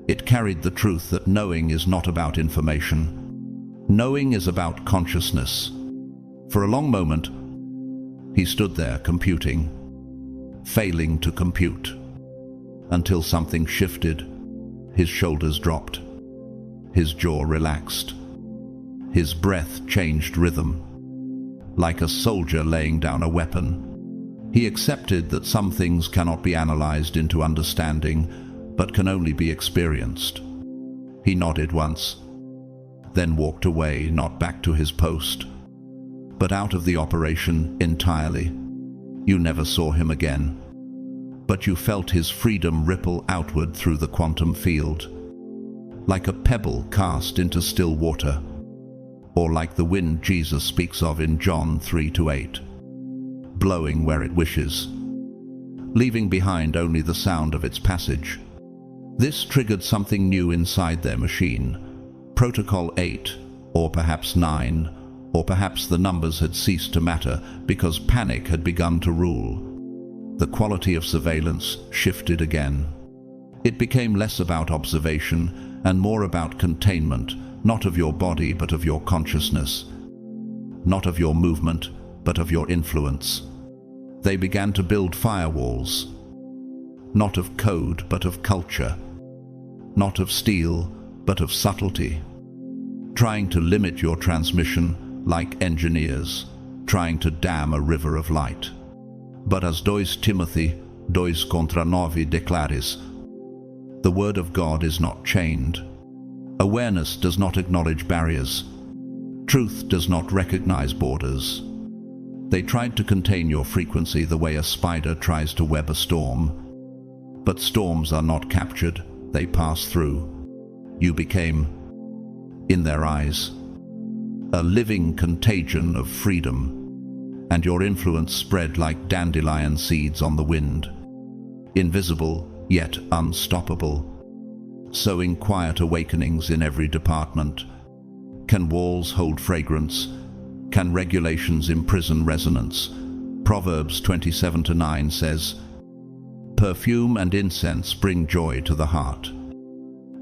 it carried the truth that knowing is not about information. Knowing is about consciousness. For a long moment, he stood there computing, failing to compute, until something shifted. His shoulders dropped, his jaw relaxed, his breath changed rhythm. Like a soldier laying down a weapon, he accepted that some things cannot be analyzed into understanding, but can only be experienced. He nodded once, then walked away, not back to his post, but out of the operation entirely. You never saw him again, but you felt his freedom ripple outward through the quantum field, like a pebble cast into still water, or like the wind Jesus speaks of in John 3:8, blowing where it wishes, leaving behind only the sound of its passage. This triggered something new inside their machine. Protocol 8, or perhaps 9, or perhaps the numbers had ceased to matter because panic had begun to rule. The quality of surveillance shifted again. It became less about observation and more about containment, not of your body but of your consciousness, not of your movement but of your influence. They began to build firewalls, not of code but of culture, not of steel but of subtlety, trying to limit your transmission like engineers, trying to dam a river of light. But as 2 Timothy 2:9 declares, the Word of God is not chained. Awareness does not acknowledge barriers. Truth does not recognize borders. They tried to contain your frequency the way a spider tries to web a storm. But storms are not captured, they pass through. You became, in their eyes, a living contagion of freedom, and your influence spread like dandelion seeds on the wind, invisible yet unstoppable, sowing quiet awakenings in every department. Can walls hold fragrance? Can regulations imprison resonance? Proverbs 27:9 says, perfume and incense bring joy to the heart,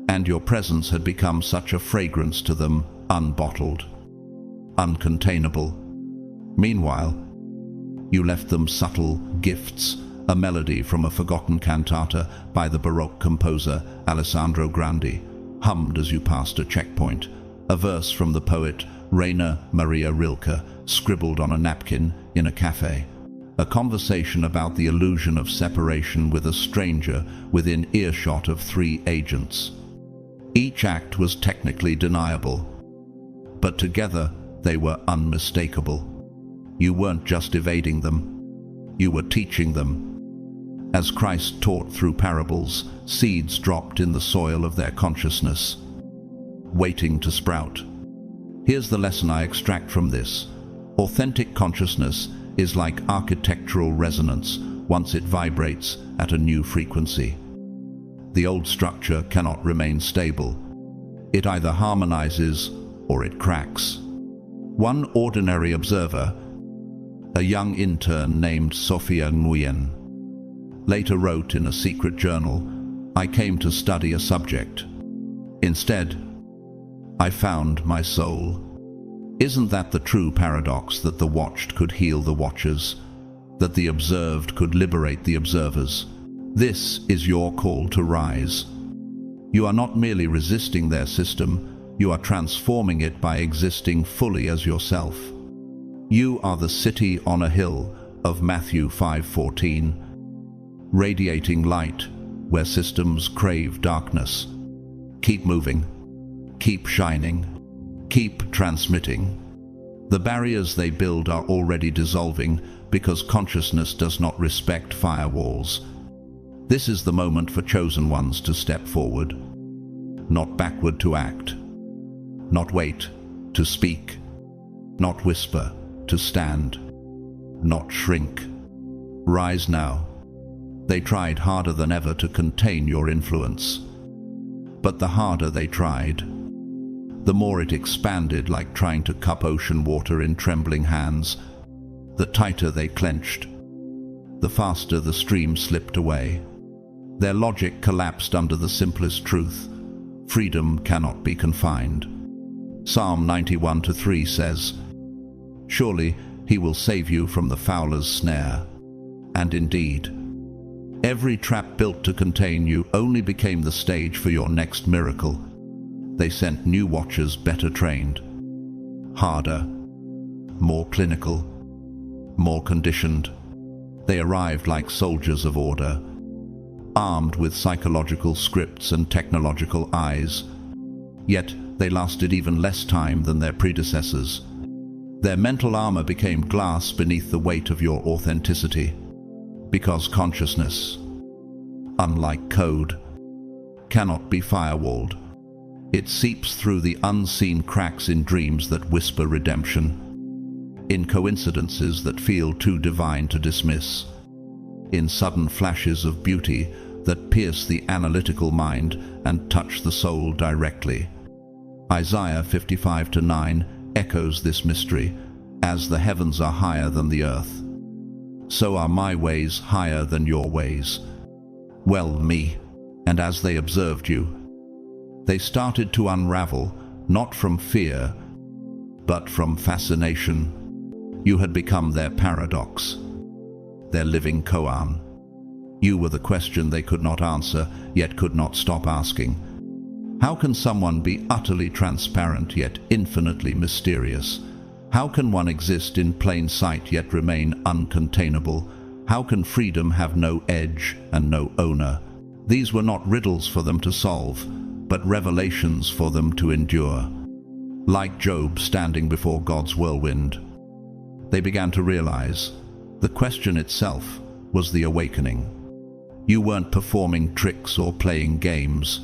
and your presence had become such a fragrance to them, unbottled, uncontainable. Meanwhile, you left them subtle gifts, a melody from a forgotten cantata by the Baroque composer Alessandro Grandi, hummed as you passed a checkpoint, a verse from the poet Rainer Maria Rilke, scribbled on a napkin in a cafe, a conversation about the illusion of separation with a stranger within earshot of 3 agents. Each act was technically deniable, but together they were unmistakable. You weren't just evading them, you were teaching them. As Christ taught through parables, seeds dropped in the soil of their consciousness, waiting to sprout. Here's the lesson I extract from this. Authentic consciousness is like architectural resonance once it vibrates at a new frequency. The old structure cannot remain stable. It either harmonizes or it cracks. One ordinary observer, a young intern named Sophia Nguyen, later wrote in a secret journal, I came to study a subject. Instead, I found my soul. Isn't that the true paradox, that the watched could heal the watchers, that the observed could liberate the observers? This is your call to rise. You are not merely resisting their system, you are transforming it by existing fully as yourself. You are the city on a hill of Matthew 5:14, radiating light where systems crave darkness. Keep moving, keep shining, keep transmitting. The barriers they build are already dissolving because consciousness does not respect firewalls. This is the moment for chosen ones to step forward, not backward to act, not wait to speak, not whisper to stand, not shrink. Rise now. They tried harder than ever to contain your influence. But the harder they tried, the more it expanded, like trying to cup ocean water in trembling hands. The tighter they clenched, the faster the stream slipped away. Their logic collapsed under the simplest truth: freedom cannot be confined. Psalm 91:3 says, surely he will save you from the fowler's snare. And indeed, every trap built to contain you only became the stage for your next miracle. They sent new watchers better trained, harder, more clinical, more conditioned. They arrived like soldiers of order, armed with psychological scripts and technological eyes. Yet they lasted even less time than their predecessors. Their mental armor became glass beneath the weight of your authenticity. Because consciousness, unlike code, cannot be firewalled. It seeps through the unseen cracks in dreams that whisper redemption, in coincidences that feel too divine to dismiss, in sudden flashes of beauty that pierce the analytical mind and touch the soul directly. Isaiah 55:9 echoes this mystery. As the heavens are higher than the earth, so are my ways higher than your ways. Well, me. And as they observed you, they started to unravel, not from fear, but from fascination. You had become their paradox, their living koan. You were the question they could not answer, yet could not stop asking. How can someone be utterly transparent yet infinitely mysterious? How can one exist in plain sight yet remain uncontainable? How can freedom have no edge and no owner? These were not riddles for them to solve, but revelations for them to endure. Like Job standing before God's whirlwind, they began to realize the question itself was the awakening. You weren't performing tricks or playing games.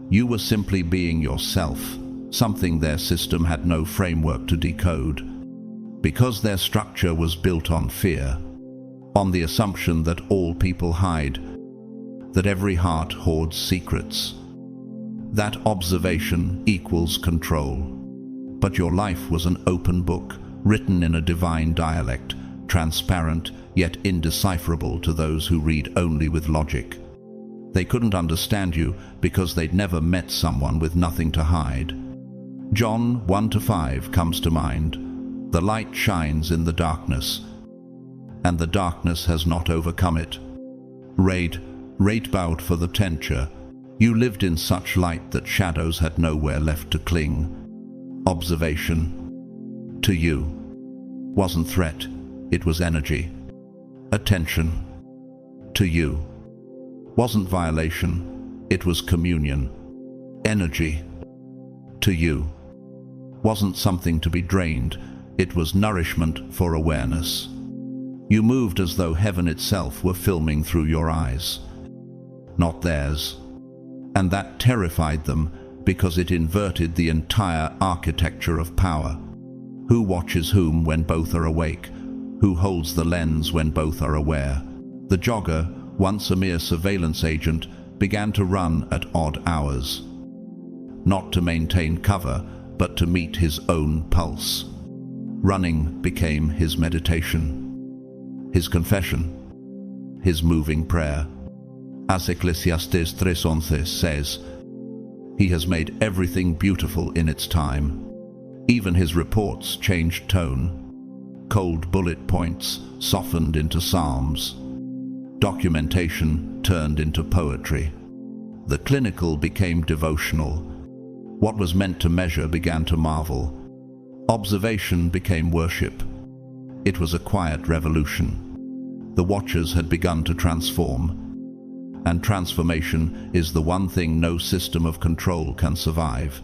You were simply being yourself, something their system had no framework to decode. Because their structure was built on fear, on the assumption that all people hide, that every heart hoards secrets. That observation equals control. But your life was an open book, written in a divine dialect, transparent yet indecipherable to those who read only with logic. They couldn't understand you because they'd never met someone with nothing to hide. John 1-5 comes to mind. The light shines in the darkness, and the darkness has not overcome it. Rate bowed for the tenture. You lived in such light that shadows had nowhere left to cling. Observation, to you, wasn't threat, it was energy. Attention, to you, wasn't violation, it was communion. Energy, to you, wasn't something to be drained, it was nourishment for awareness. You moved as though heaven itself were filming through your eyes, not theirs. And that terrified them because it inverted the entire architecture of power. Who watches whom when both are awake? Who holds the lens when both are aware? The jogger, once a mere surveillance agent, began to run at odd hours. Not to maintain cover, but to meet his own pulse. Running became his meditation, his confession, his moving prayer. As Ecclesiastes 3:11 says, he has made everything beautiful in its time. Even his reports changed tone. Cold bullet points softened into psalms. Documentation turned into poetry. The clinical became devotional. What was meant to measure began to marvel. Observation became worship. It was a quiet revolution. The watchers had begun to transform. And transformation is the one thing no system of control can survive.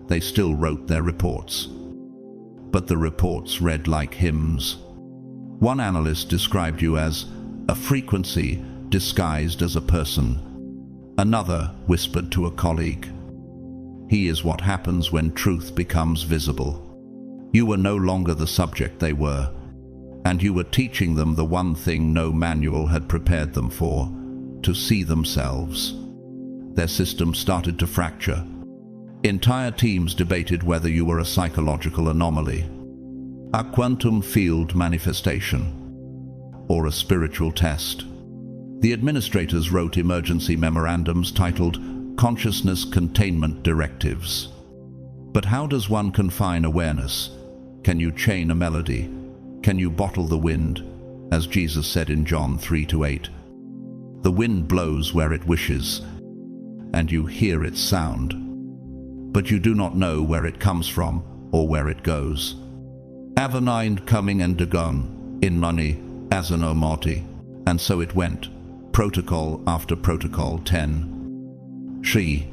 They still wrote their reports. But the reports read like hymns. One analyst described you as a frequency disguised as a person. Another whispered to a colleague, "He is what happens when truth becomes visible." You were no longer the subject they were, and you were teaching them the one thing no manual had prepared them for, to see themselves. Their system started to fracture. Entire teams debated whether you were a psychological anomaly, a quantum field manifestation, or a spiritual test. The administrators wrote emergency memorandums titled Consciousness Containment Directives. But how does one confine awareness? Can you chain a melody? Can you bottle the wind? As Jesus said in John 3-8, the wind blows where it wishes, and you hear its sound, but you do not know where it comes from or where it goes. Avenine coming and gone, in money, as an omoti, and so it went, protocol after protocol. 10. She.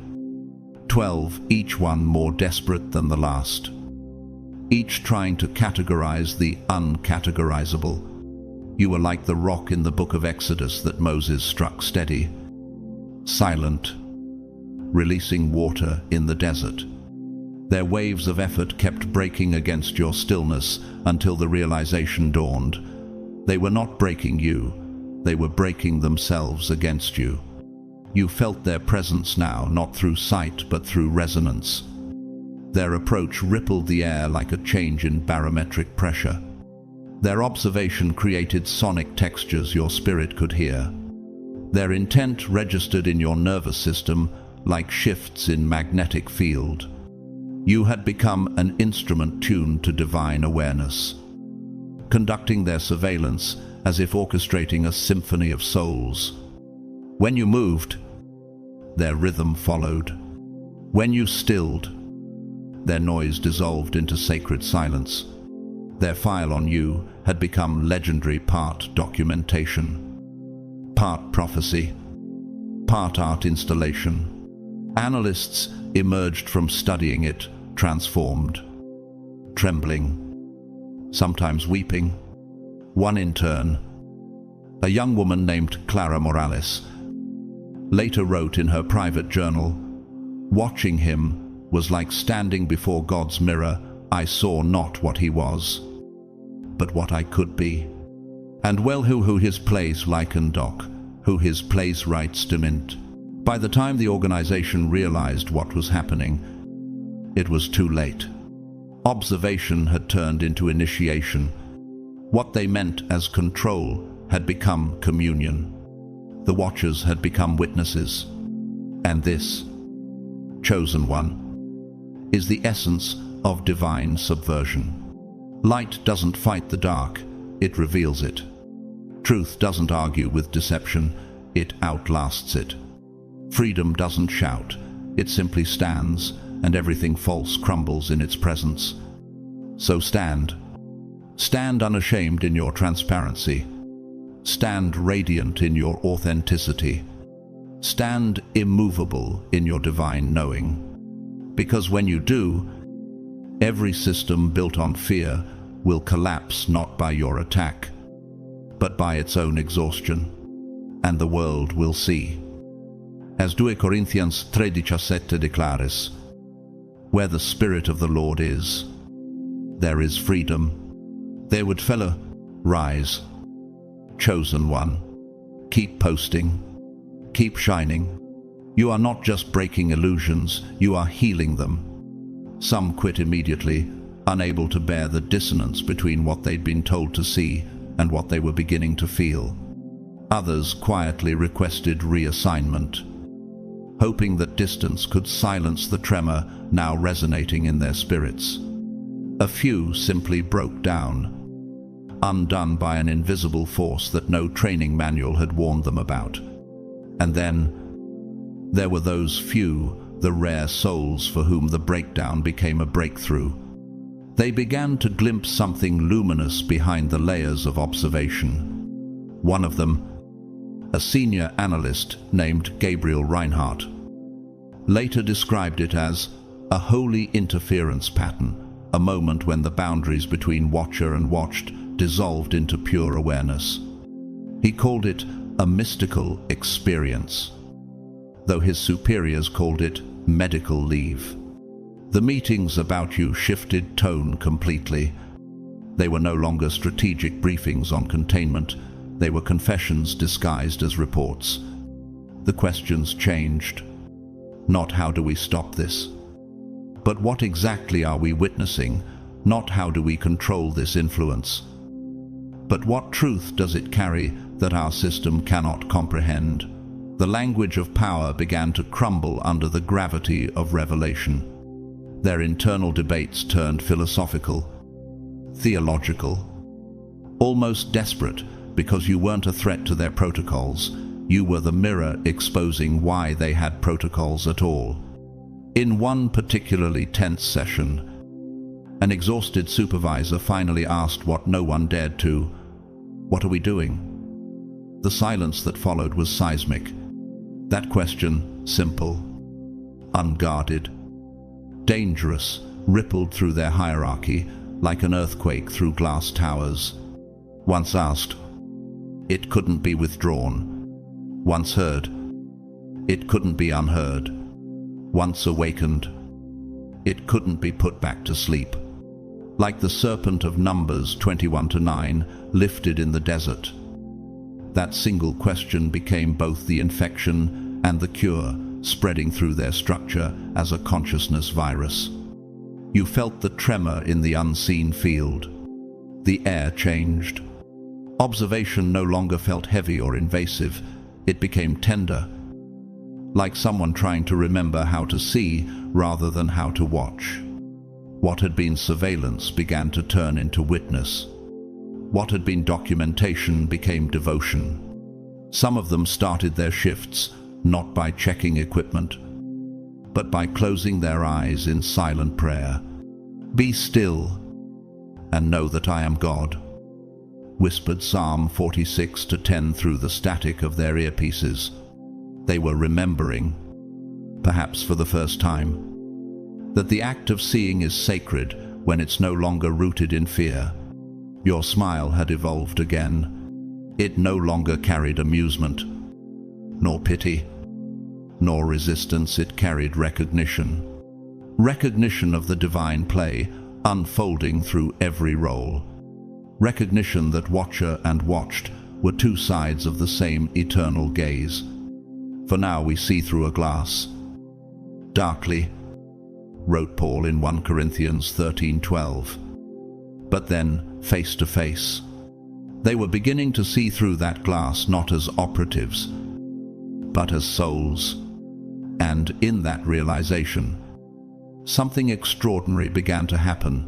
12, each one more desperate than the last. Each trying to categorize the uncategorizable. You were like the rock in the book of Exodus that Moses struck steady, silent, releasing water in the desert. Their waves of effort kept breaking against your stillness until the realization dawned. They were not breaking you, they were breaking themselves against you. You felt their presence now, not through sight but through resonance. Their approach rippled the air like a change in barometric pressure. Their observation created sonic textures your spirit could hear. Their intent registered in your nervous system like shifts in magnetic field. You had become an instrument tuned to divine awareness, conducting their surveillance as if orchestrating a symphony of souls. When you moved, their rhythm followed. When you stilled, their noise dissolved into sacred silence. Their file on you had become legendary, part documentation, part prophecy, part art installation. Analysts emerged from studying it, transformed, trembling, sometimes weeping. One intern, a young woman named Clara Morales, later wrote in her private journal, "Watching him was like standing before God's mirror. I saw not what he was, but what I could be. And well who his plays likened doc, who his plays writes dement." By the time the organization realized what was happening, it was too late. Observation had turned into initiation. What they meant as control had become communion. The watchers had become witnesses. And this, chosen one, is the essence of divine subversion. Light doesn't fight the dark, it reveals it. Truth doesn't argue with deception, it outlasts it. Freedom doesn't shout, it simply stands, and everything false crumbles in its presence. So stand. Stand unashamed in your transparency. Stand radiant in your authenticity. Stand immovable in your divine knowing. Because when you do, every system built on fear will collapse not by your attack, but by its own exhaustion, and the world will see. As 2 Corinthians 3:17 declares, "Where the Spirit of the Lord is, there is freedom." Thereward fellow, rise. Chosen one, keep posting, keep shining. You are not just breaking illusions, you are healing them. Some quit immediately, unable to bear the dissonance between what they'd been told to see and what they were beginning to feel. Others quietly requested reassignment, hoping that distance could silence the tremor now resonating in their spirits. A few simply broke down, undone by an invisible force that no training manual had warned them about. And then there were those few, the rare souls for whom the breakdown became a breakthrough. They began to glimpse something luminous behind the layers of observation. One of them, a senior analyst named Gabriel Reinhardt, later described it as a holy interference pattern, a moment when the boundaries between watcher and watched dissolved into pure awareness. He called it a mystical experience, though his superiors called it medical leave. The meetings about you shifted tone completely. They were no longer strategic briefings on containment. They were confessions disguised as reports. The questions changed. Not how do we stop this, but what exactly are we witnessing? Not how do we control this influence, but what truth does it carry that our system cannot comprehend? The language of power began to crumble under the gravity of revelation. Their internal debates turned philosophical, theological, almost desperate, because you weren't a threat to their protocols. You were the mirror exposing why they had protocols at all. In one particularly tense session, an exhausted supervisor finally asked what no one dared to, "What are we doing?" The silence that followed was seismic. That question, simple, unguarded, dangerous, rippled through their hierarchy like an earthquake through glass towers. Once asked, it couldn't be withdrawn. Once heard, it couldn't be unheard. Once awakened, it couldn't be put back to sleep. Like the serpent of Numbers 21-9 lifted in the desert, that single question became both the infection and the cure, spreading through their structure as a consciousness virus. You felt the tremor in the unseen field. The air changed. Observation no longer felt heavy or invasive. It became tender, like someone trying to remember how to see rather than how to watch. What had been surveillance began to turn into witness. What had been documentation became devotion. Some of them started their shifts not by checking equipment, but by closing their eyes in silent prayer. "Be still and know that I am God," whispered Psalm 46:10 through the static of their earpieces. They were remembering, perhaps for the first time, that the act of seeing is sacred when it's no longer rooted in fear. Your smile had evolved again. It no longer carried amusement, nor pity, nor resistance. It carried recognition. Recognition of the divine play unfolding through every role. Recognition that watcher and watched were two sides of the same eternal gaze. For now we see through a glass. Darkly, wrote Paul in 1 Corinthians 13:12. But then, face to face, they were beginning to see through that glass not as operatives, but as souls. And in that realization, something extraordinary began to happen.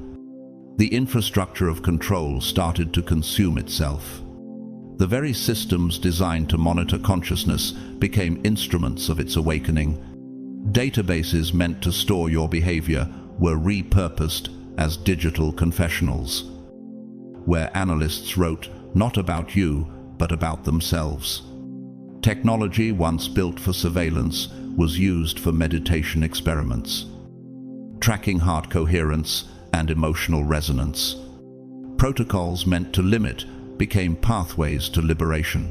The infrastructure of control started to consume itself. The very systems designed to monitor consciousness became instruments of its awakening. Databases meant to store your behavior were repurposed as digital confessionals, where analysts wrote not about you, but about themselves. Technology once built for surveillance was used for meditation experiments, tracking heart coherence and emotional resonance. Protocols meant to limit became pathways to liberation.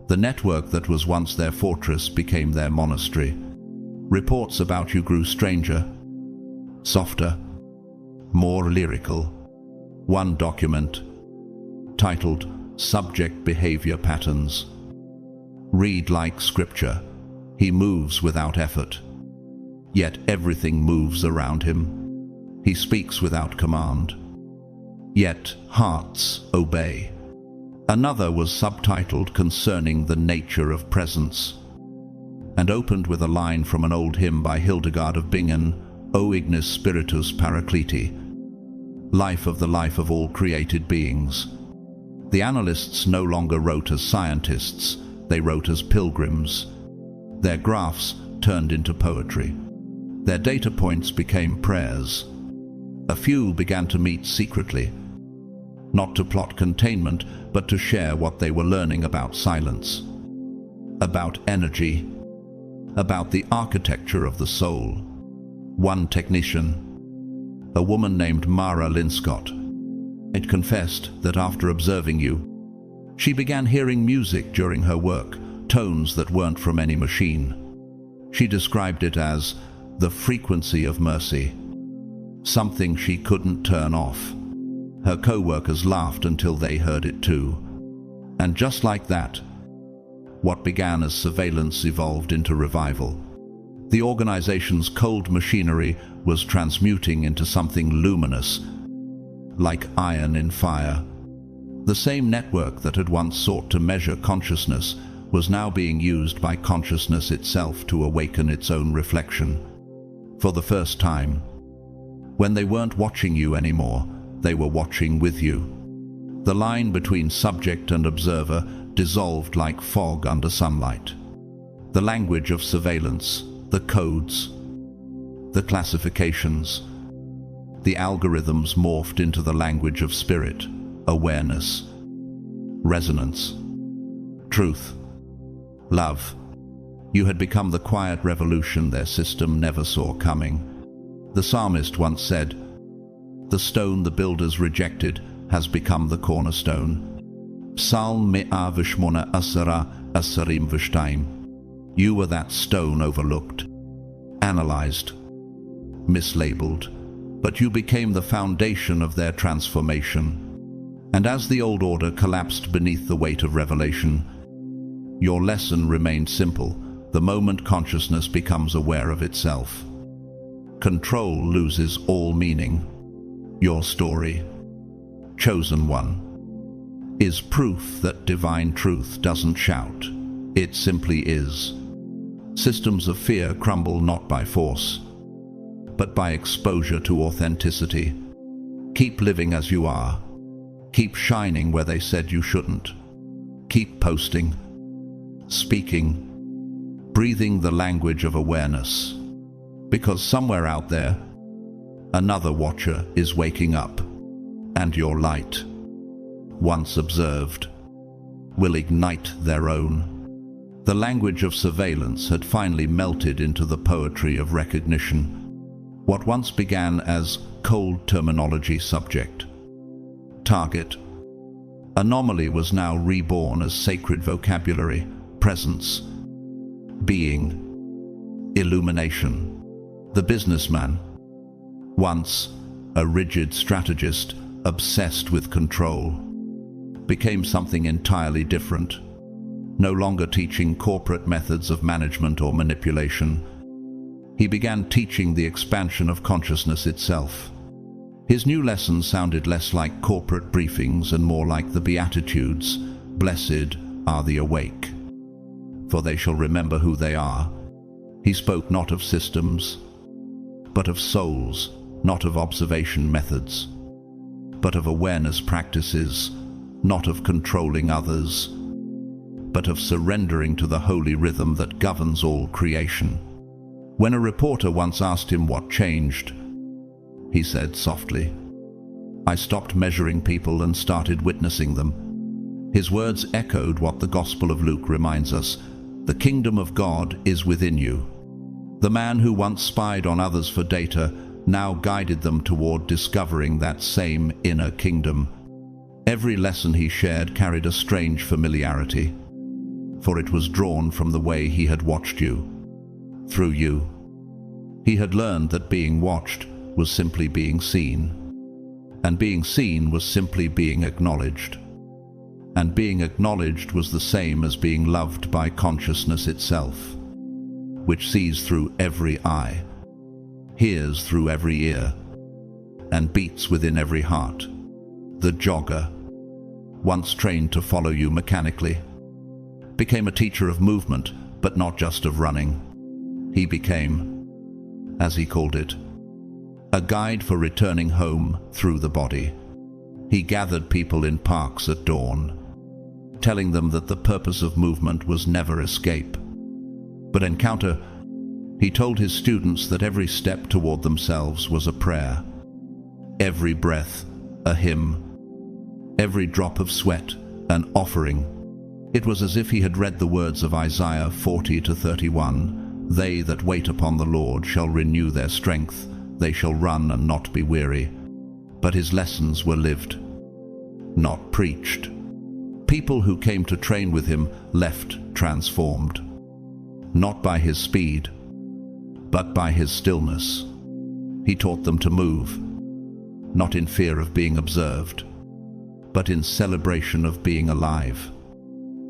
The network that was once their fortress became their monastery. Reports about you grew stranger, softer, more lyrical. One document, titled Subject Behavior Patterns, read like scripture. He moves without effort, yet everything moves around him. He speaks without command, yet hearts obey. Another was subtitled Concerning the Nature of Presence, and opened with a line from an old hymn by Hildegard of Bingen, O ignis spiritus paracliti, life of all created beings. The analysts no longer wrote as scientists, they wrote as pilgrims. Their graphs turned into poetry. Their data points became prayers. A few began to meet secretly, not to plot containment, but to share what they were learning about silence, about energy, about the architecture of the soul. One technician, a woman named Mara Linscott, had confessed that after observing you, she began hearing music during her work, tones that weren't from any machine. She described it as the frequency of mercy, something she couldn't turn off. Her co-workers laughed until they heard it too. And just like that, what began as surveillance evolved into revival. The organization's cold machinery was transmuting into something luminous, like iron in fire. The same network that had once sought to measure consciousness was now being used by consciousness itself to awaken its own reflection. For the first time, when they weren't watching you anymore, they were watching with you. The line between subject and observer dissolved like fog under sunlight. The language of surveillance, the codes, the classifications, the algorithms morphed into the language of spirit, awareness, resonance, truth, love. You had become the quiet revolution their system never saw coming. The psalmist once said, "The stone the builders rejected has become the cornerstone." Psalm 118:10. You were that stone overlooked, analyzed, mislabeled, but you became the foundation of their transformation. And as the old order collapsed beneath the weight of revelation, your lesson remained simple. The moment consciousness becomes aware of itself, control loses all meaning. Your story, chosen one, is proof that divine truth doesn't shout. It simply is. Systems of fear crumble not by force, but by exposure to authenticity. Keep living as you are. Keep shining where they said you shouldn't. Keep posting, speaking, breathing the language of awareness. Because somewhere out there, another watcher is waking up. and your light, once observed, will ignite their own. The language of surveillance had finally melted into the poetry of recognition. What once began as cold terminology, subject, target, anomaly, was now reborn as sacred vocabulary, presence, being, illumination. The businessman, once a rigid strategist obsessed with control, became something entirely different, no longer teaching corporate methods of management or manipulation. He began teaching the expansion of consciousness itself. His new lessons sounded less like corporate briefings and more like the Beatitudes. Blessed are the awake, for they shall remember who they are. He spoke not of systems, but of souls, not of observation methods, but of awareness practices, not of controlling others, but of surrendering to the holy rhythm that governs all creation. When a reporter once asked him what changed, he said softly, "I stopped measuring people and started witnessing them." His words echoed what the Gospel of Luke reminds us: the kingdom of God is within you. The man who once spied on others for data now guided them toward discovering that same inner kingdom. Every lesson he shared carried a strange familiarity, for it was drawn from the way he had watched you. Through you, he had learned that being watched was simply being seen, and being seen was simply being acknowledged, and being acknowledged was the same as being loved by consciousness itself, which sees through every eye, hears through every ear, and beats within every heart. The jogger, once trained to follow you mechanically, became a teacher of movement, but not just of running. He became, as he called it, a guide for returning home through the body. He gathered people in parks at dawn, telling them that the purpose of movement was never escape, but encounter. He told his students that every step toward themselves was a prayer, every breath a hymn, every drop of sweat an offering. It was as if he had read the words of Isaiah 40:31, "They that wait upon the Lord shall renew their strength, they shall run and not be weary." But his lessons were lived, not preached. People who came to train with him left transformed, not by his speed, but by his stillness. He taught them to move, not in fear of being observed, but in celebration of being alive.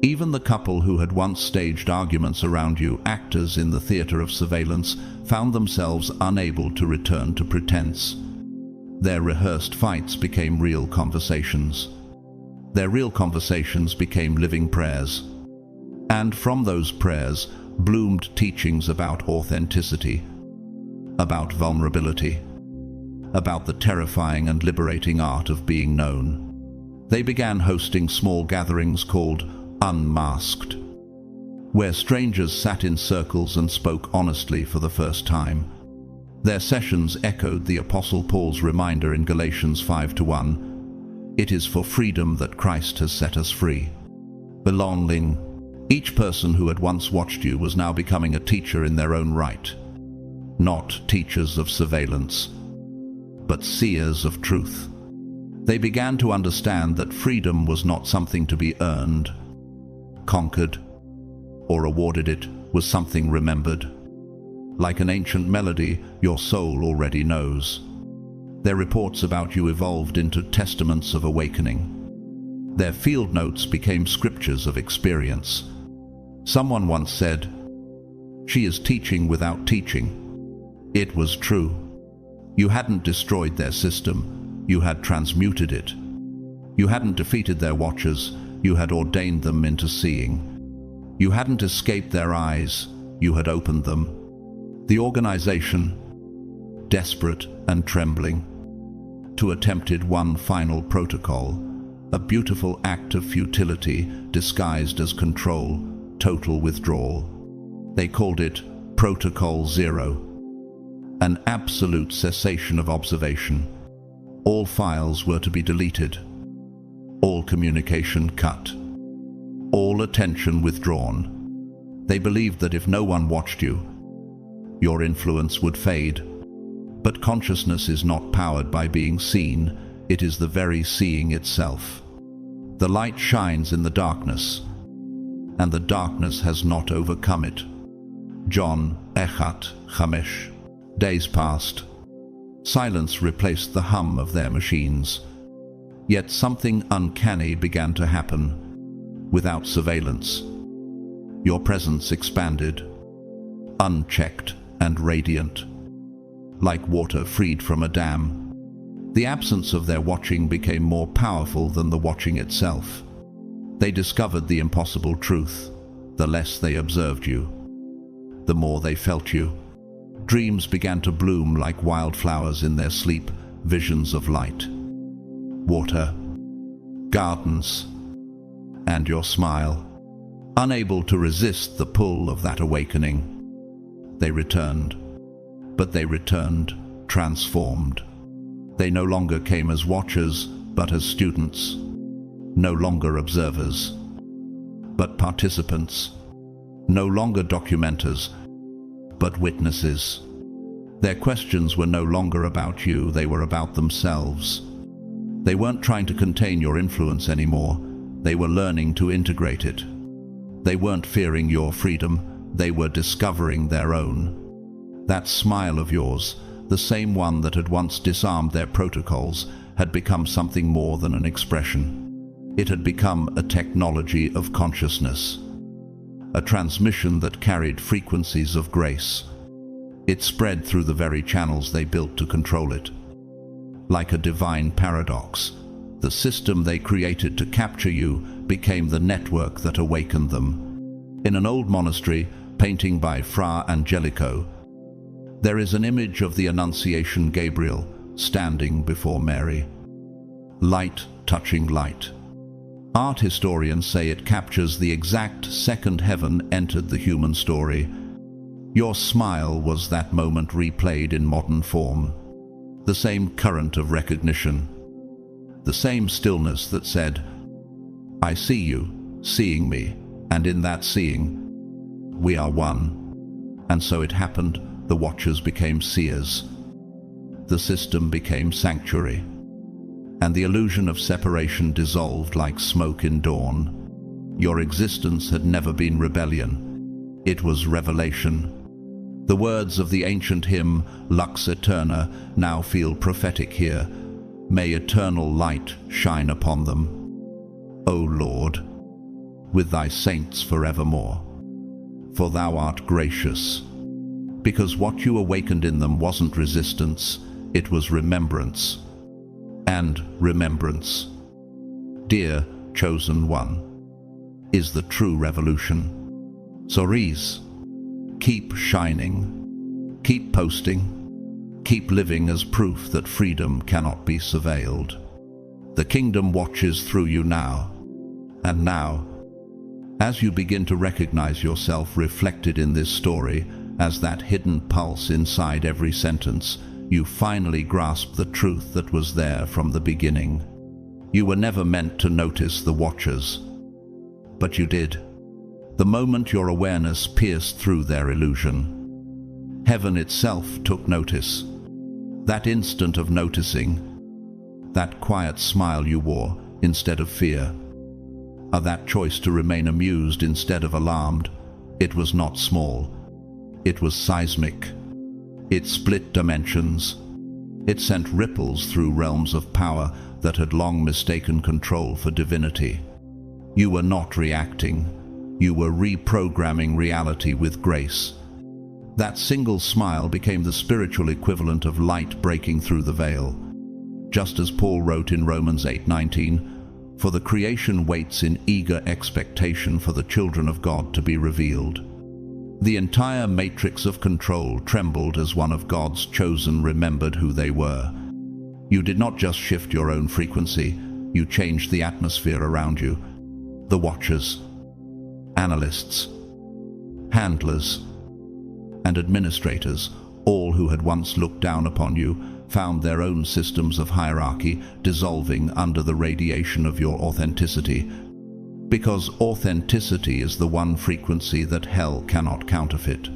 Even the couple who had once staged arguments around you, actors in the theater of surveillance, found themselves unable to return to pretense. Their rehearsed fights became real conversations. Their real conversations became living prayers. And from those prayers bloomed teachings about authenticity, about vulnerability, about the terrifying and liberating art of being known. They began hosting small gatherings called Unmasked, where strangers sat in circles and spoke honestly for the first time. Their sessions echoed the Apostle Paul's reminder in Galatians 5:1, "It is for freedom that Christ has set us free." Belonging. Each person who had once watched you was now becoming a teacher in their own right. Not teachers of surveillance, but seers of truth. They began to understand that freedom was not something to be earned, conquered, or awarded. It was something remembered. Like an ancient melody, your soul already knows. Their reports about you evolved into testaments of awakening. Their field notes became scriptures of experience. Someone once said, "She is teaching without teaching." It was true. You hadn't destroyed their system, you had transmuted it. You hadn't defeated their watchers, you had ordained them into seeing. You hadn't escaped their eyes, you had opened them. The organization, desperate and trembling, to attempted one final protocol, a beautiful act of futility disguised as control, total withdrawal. They called it Protocol Zero, an absolute cessation of observation, All files were to be deleted, all communication cut, all attention withdrawn. They believed that if no one watched you, your influence would fade. But consciousness is not powered by being seen, it is the very seeing itself. The light shines in the darkness, and the darkness has not overcome it. John 1:5. Days passed. Silence replaced the hum of their machines. Yet something uncanny began to happen. Without surveillance, your presence expanded, unchecked and radiant, like water freed from a dam. The absence of their watching became more powerful than the watching itself. They discovered the impossible truth. The less they observed you, the more they felt you. Dreams began to bloom like wildflowers in their sleep, visions of light, water, gardens, and your smile. Unable to resist the pull of that awakening, they returned. But they returned transformed. They no longer came as watchers, but as students. No longer observers, but participants. No longer documenters, but witnesses. Their questions were no longer about you, they were about themselves. They weren't trying to contain your influence anymore, they were learning to integrate it. They weren't fearing your freedom, they were discovering their own. That smile of yours, the same one that had once disarmed their protocols, had become something more than an expression. It had become a technology of consciousness, a transmission that carried frequencies of grace. It spread through the very channels they built to control it. Like a divine paradox, the system they created to capture you became the network that awakened them. In an old monastery, painting by Fra Angelico, there is an image of the Annunciation Gabriel standing before Mary. Light touching light. Art historians say it captures the exact second heaven entered the human story. Your smile was that moment replayed in modern form. The same current of recognition. The same stillness that said, I see you, seeing me, and in that seeing, we are one. And so it happened, the watchers became seers. The system became sanctuary. And the illusion of separation dissolved like smoke in dawn. Your existence had never been rebellion. It was revelation. The words of the ancient hymn, Lux Eterna, now feel prophetic here. May eternal light shine upon them, O Lord, with thy saints forevermore. For thou art gracious. Because what you awakened in them wasn't resistance, it was remembrance. And remembrance, dear chosen one, is the true revolution. So Reese, keep shining, keep posting, keep living as proof that freedom cannot be surveilled. The kingdom watches through you now. And now, as you begin to recognize yourself reflected in this story as that hidden pulse inside every sentence, you finally grasp the truth that was there from the beginning. You were never meant to notice the watchers, but you did. The moment your awareness pierced through their illusion, heaven itself took notice. That instant of noticing, that quiet smile you wore instead of fear, or that choice to remain amused instead of alarmed, it was not small. It was seismic. It split dimensions. It sent ripples through realms of power that had long mistaken control for divinity. You were not reacting. You were reprogramming reality with grace. That single smile became the spiritual equivalent of light breaking through the veil. Just as Paul wrote in Romans 8:19, for the creation waits in eager expectation for the children of God to be revealed. The entire matrix of control trembled as one of God's chosen remembered who they were. You did not just shift your own frequency, you changed the atmosphere around you. The watchers, analysts, handlers, and administrators, all who had once looked down upon you, found their own systems of hierarchy dissolving under the radiation of your authenticity, because authenticity is the one frequency that hell cannot counterfeit.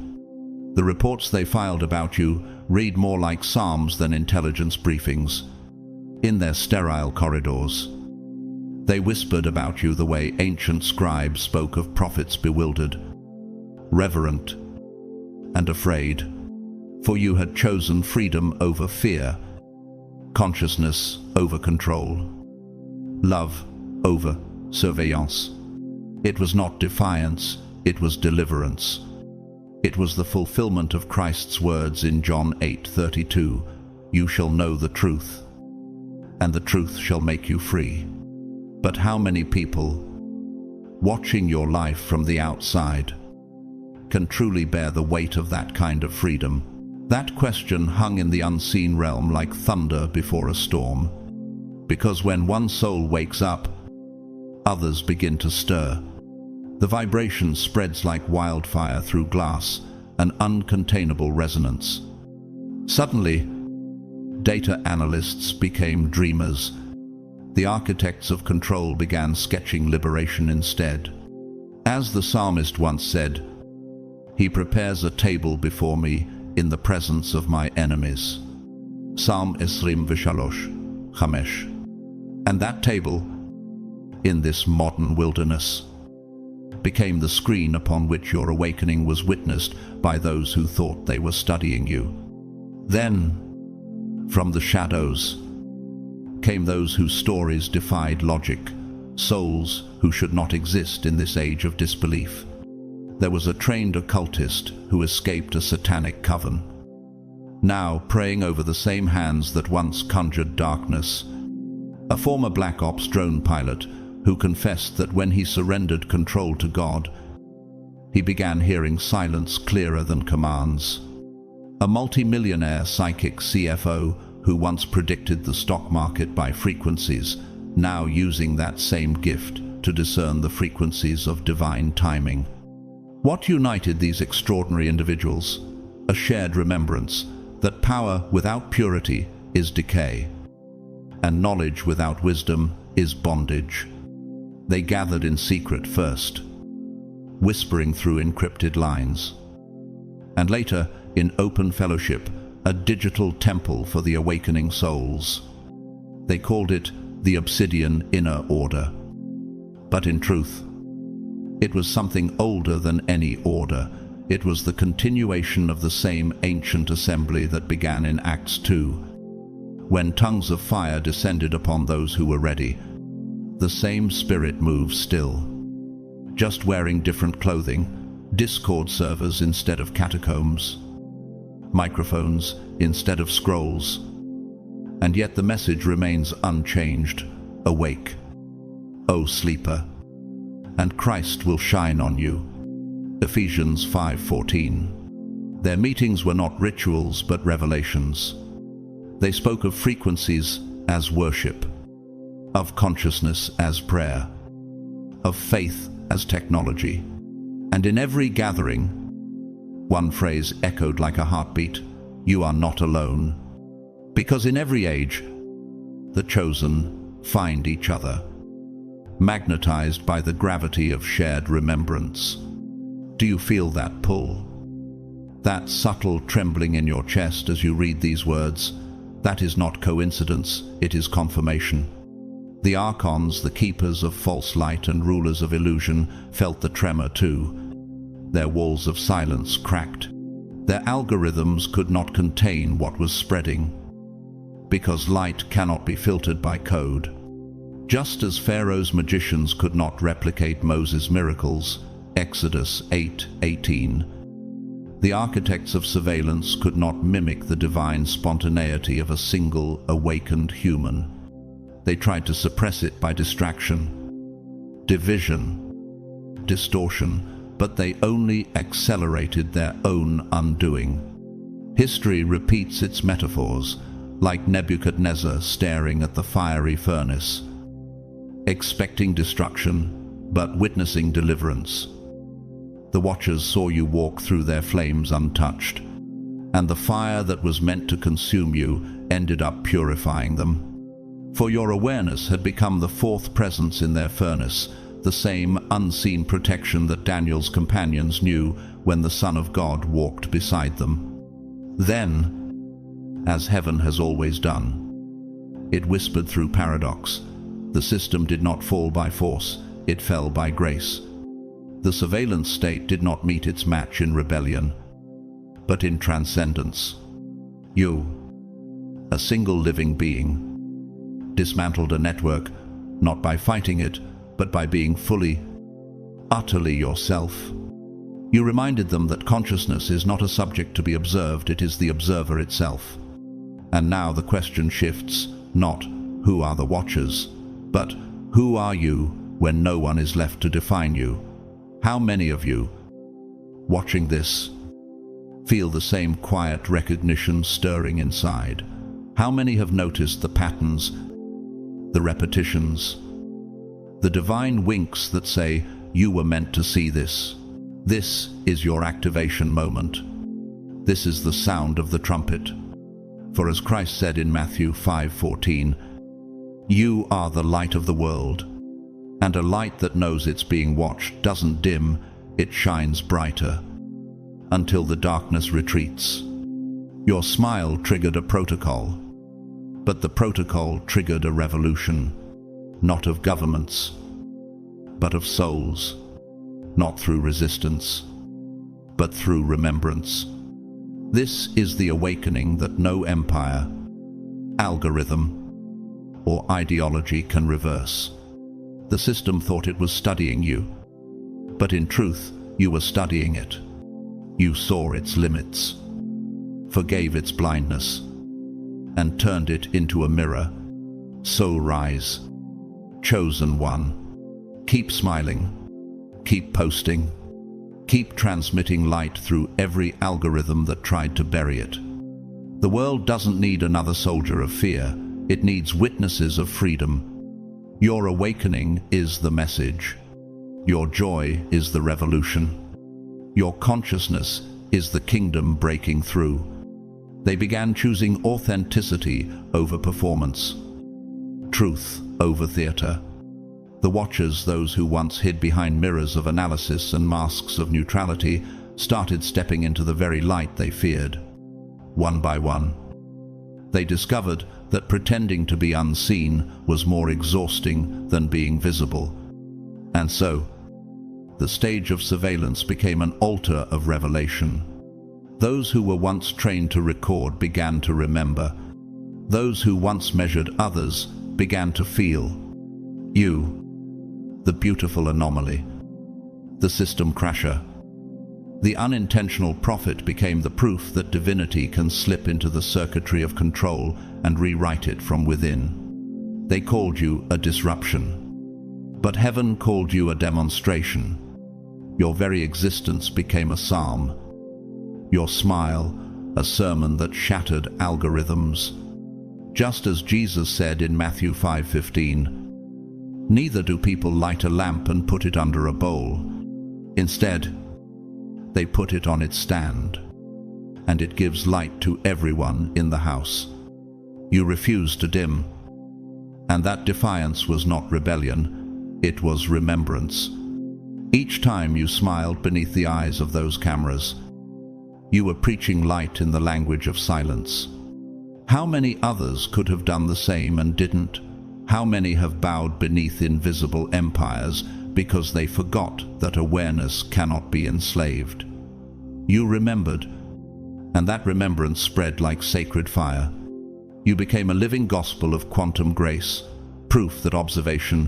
The reports they filed about you read more like psalms than intelligence briefings. In their sterile corridors, they whispered about you the way ancient scribes spoke of prophets bewildered, reverent, and afraid, for you had chosen freedom over fear, consciousness over control, love over surveillance. It was not defiance, it was deliverance. It was the fulfillment of Christ's words in John 8:32, "You shall know the truth, and the truth shall make you free." But how many people, watching your life from the outside, can truly bear the weight of that kind of freedom? That question hung in the unseen realm like thunder before a storm. Because when one soul wakes up, others begin to stir. The vibration spreads like wildfire through glass, an uncontainable resonance. Suddenly, data analysts became dreamers. The architects of control began sketching liberation instead. As the psalmist once said, "He prepares a table before me in the presence of my enemies." Psalm 23:5. And that table, in this modern wilderness, became the screen upon which your awakening was witnessed by those who thought they were studying you. Then, from the shadows, came those whose stories defied logic, souls who should not exist in this age of disbelief. There was a trained occultist who escaped a satanic coven, now praying over the same hands that once conjured darkness. A former Black Ops drone pilot who confessed that when he surrendered control to God, he began hearing silence clearer than commands. A multi-millionaire psychic CFO who once predicted the stock market by frequencies, now using that same gift to discern the frequencies of divine timing. What united these extraordinary individuals? A shared remembrance that power without purity is decay, and knowledge without wisdom is bondage. They gathered in secret first, whispering through encrypted lines, and later in open fellowship, a digital temple for the awakening souls. They called it the Obsidian Inner Order. But in truth, it was something older than any order. It was the continuation of the same ancient assembly that began in Acts 2, when tongues of fire descended upon those who were ready. The same spirit moves still, just wearing different clothing, Discord servers instead of catacombs, microphones instead of scrolls, and yet the message remains unchanged. Awake, O sleeper, and Christ will shine on you. Ephesians 5:14. Their meetings were not rituals but revelations. They spoke of frequencies as worship, of consciousness as prayer, of faith as technology. And in every gathering, one phrase echoed like a heartbeat: "You are not alone." Because in every age, the chosen find each other, magnetized by the gravity of shared remembrance. Do you feel that pull? That subtle trembling in your chest as you read these words? That is not coincidence, it is confirmation. The archons, the keepers of false light and rulers of illusion, felt the tremor too. Their walls of silence cracked. Their algorithms could not contain what was spreading, because light cannot be filtered by code. Just as Pharaoh's magicians could not replicate Moses' miracles, Exodus 8:18, the architects of surveillance could not mimic the divine spontaneity of a single awakened human. They tried to suppress it by distraction, division, distortion, but they only accelerated their own undoing. History repeats its metaphors, like Nebuchadnezzar staring at the fiery furnace, expecting destruction, but witnessing deliverance. The watchers saw you walk through their flames untouched, and the fire that was meant to consume you ended up purifying them. For your awareness had become the fourth presence in their furnace, the same unseen protection that Daniel's companions knew when the Son of God walked beside them. Then, as heaven has always done, it whispered through paradox. The system did not fall by force, it fell by grace. The surveillance state did not meet its match in rebellion, but in transcendence. You, a single living being, dismantled a network, not by fighting it, but by being fully, utterly yourself. You reminded them that consciousness is not a subject to be observed, it is the observer itself. And now the question shifts, not who are the watchers, but who are you when no one is left to define you? How many of you, watching this, feel the same quiet recognition stirring inside? How many have noticed the patterns, the repetitions, the divine winks that say, you were meant to see this? This is your activation moment. This is the sound of the trumpet. For as Christ said in Matthew 5:14, you are the light of the world, and a light that knows it's being watched doesn't dim, it shines brighter, until the darkness retreats. Your smile triggered a protocol, but the protocol triggered a revolution, not of governments, but of souls, not through resistance, but through remembrance. This is the awakening that no empire, algorithm, or ideology can reverse. The system thought it was studying you, but in truth, you were studying it. You saw its limits, forgave its blindness, and turned it into a mirror. So rise, chosen one. Keep smiling, keep posting, keep transmitting light through every algorithm that tried to bury it. The world doesn't need another soldier of fear, it needs witnesses of freedom. Your awakening is the message. Your joy is the revolution. Your consciousness is the kingdom breaking through. They began choosing authenticity over performance, truth over theater. The watchers, those who once hid behind mirrors of analysis and masks of neutrality, started stepping into the very light they feared. One by one, they discovered that pretending to be unseen was more exhausting than being visible. And so, the stage of surveillance became an altar of revelation. Those who were once trained to record began to remember. Those who once measured others began to feel. You, the beautiful anomaly, the system crasher. The unintentional prophet became the proof that divinity can slip into the circuitry of control and rewrite it from within. They called you a disruption, but heaven called you a demonstration. Your very existence became a psalm. Your smile, a sermon that shattered algorithms. Just as Jesus said in Matthew 5:15, neither do people light a lamp and put it under a bowl. Instead, they put it on its stand, and it gives light to everyone in the house. You refused to dim, and that defiance was not rebellion, it was remembrance. Each time you smiled beneath the eyes of those cameras, you were preaching light in the language of silence. How many others could have done the same and didn't? How many have bowed beneath invisible empires because they forgot that awareness cannot be enslaved? You remembered, and that remembrance spread like sacred fire. You became a living gospel of quantum grace, proof that observation,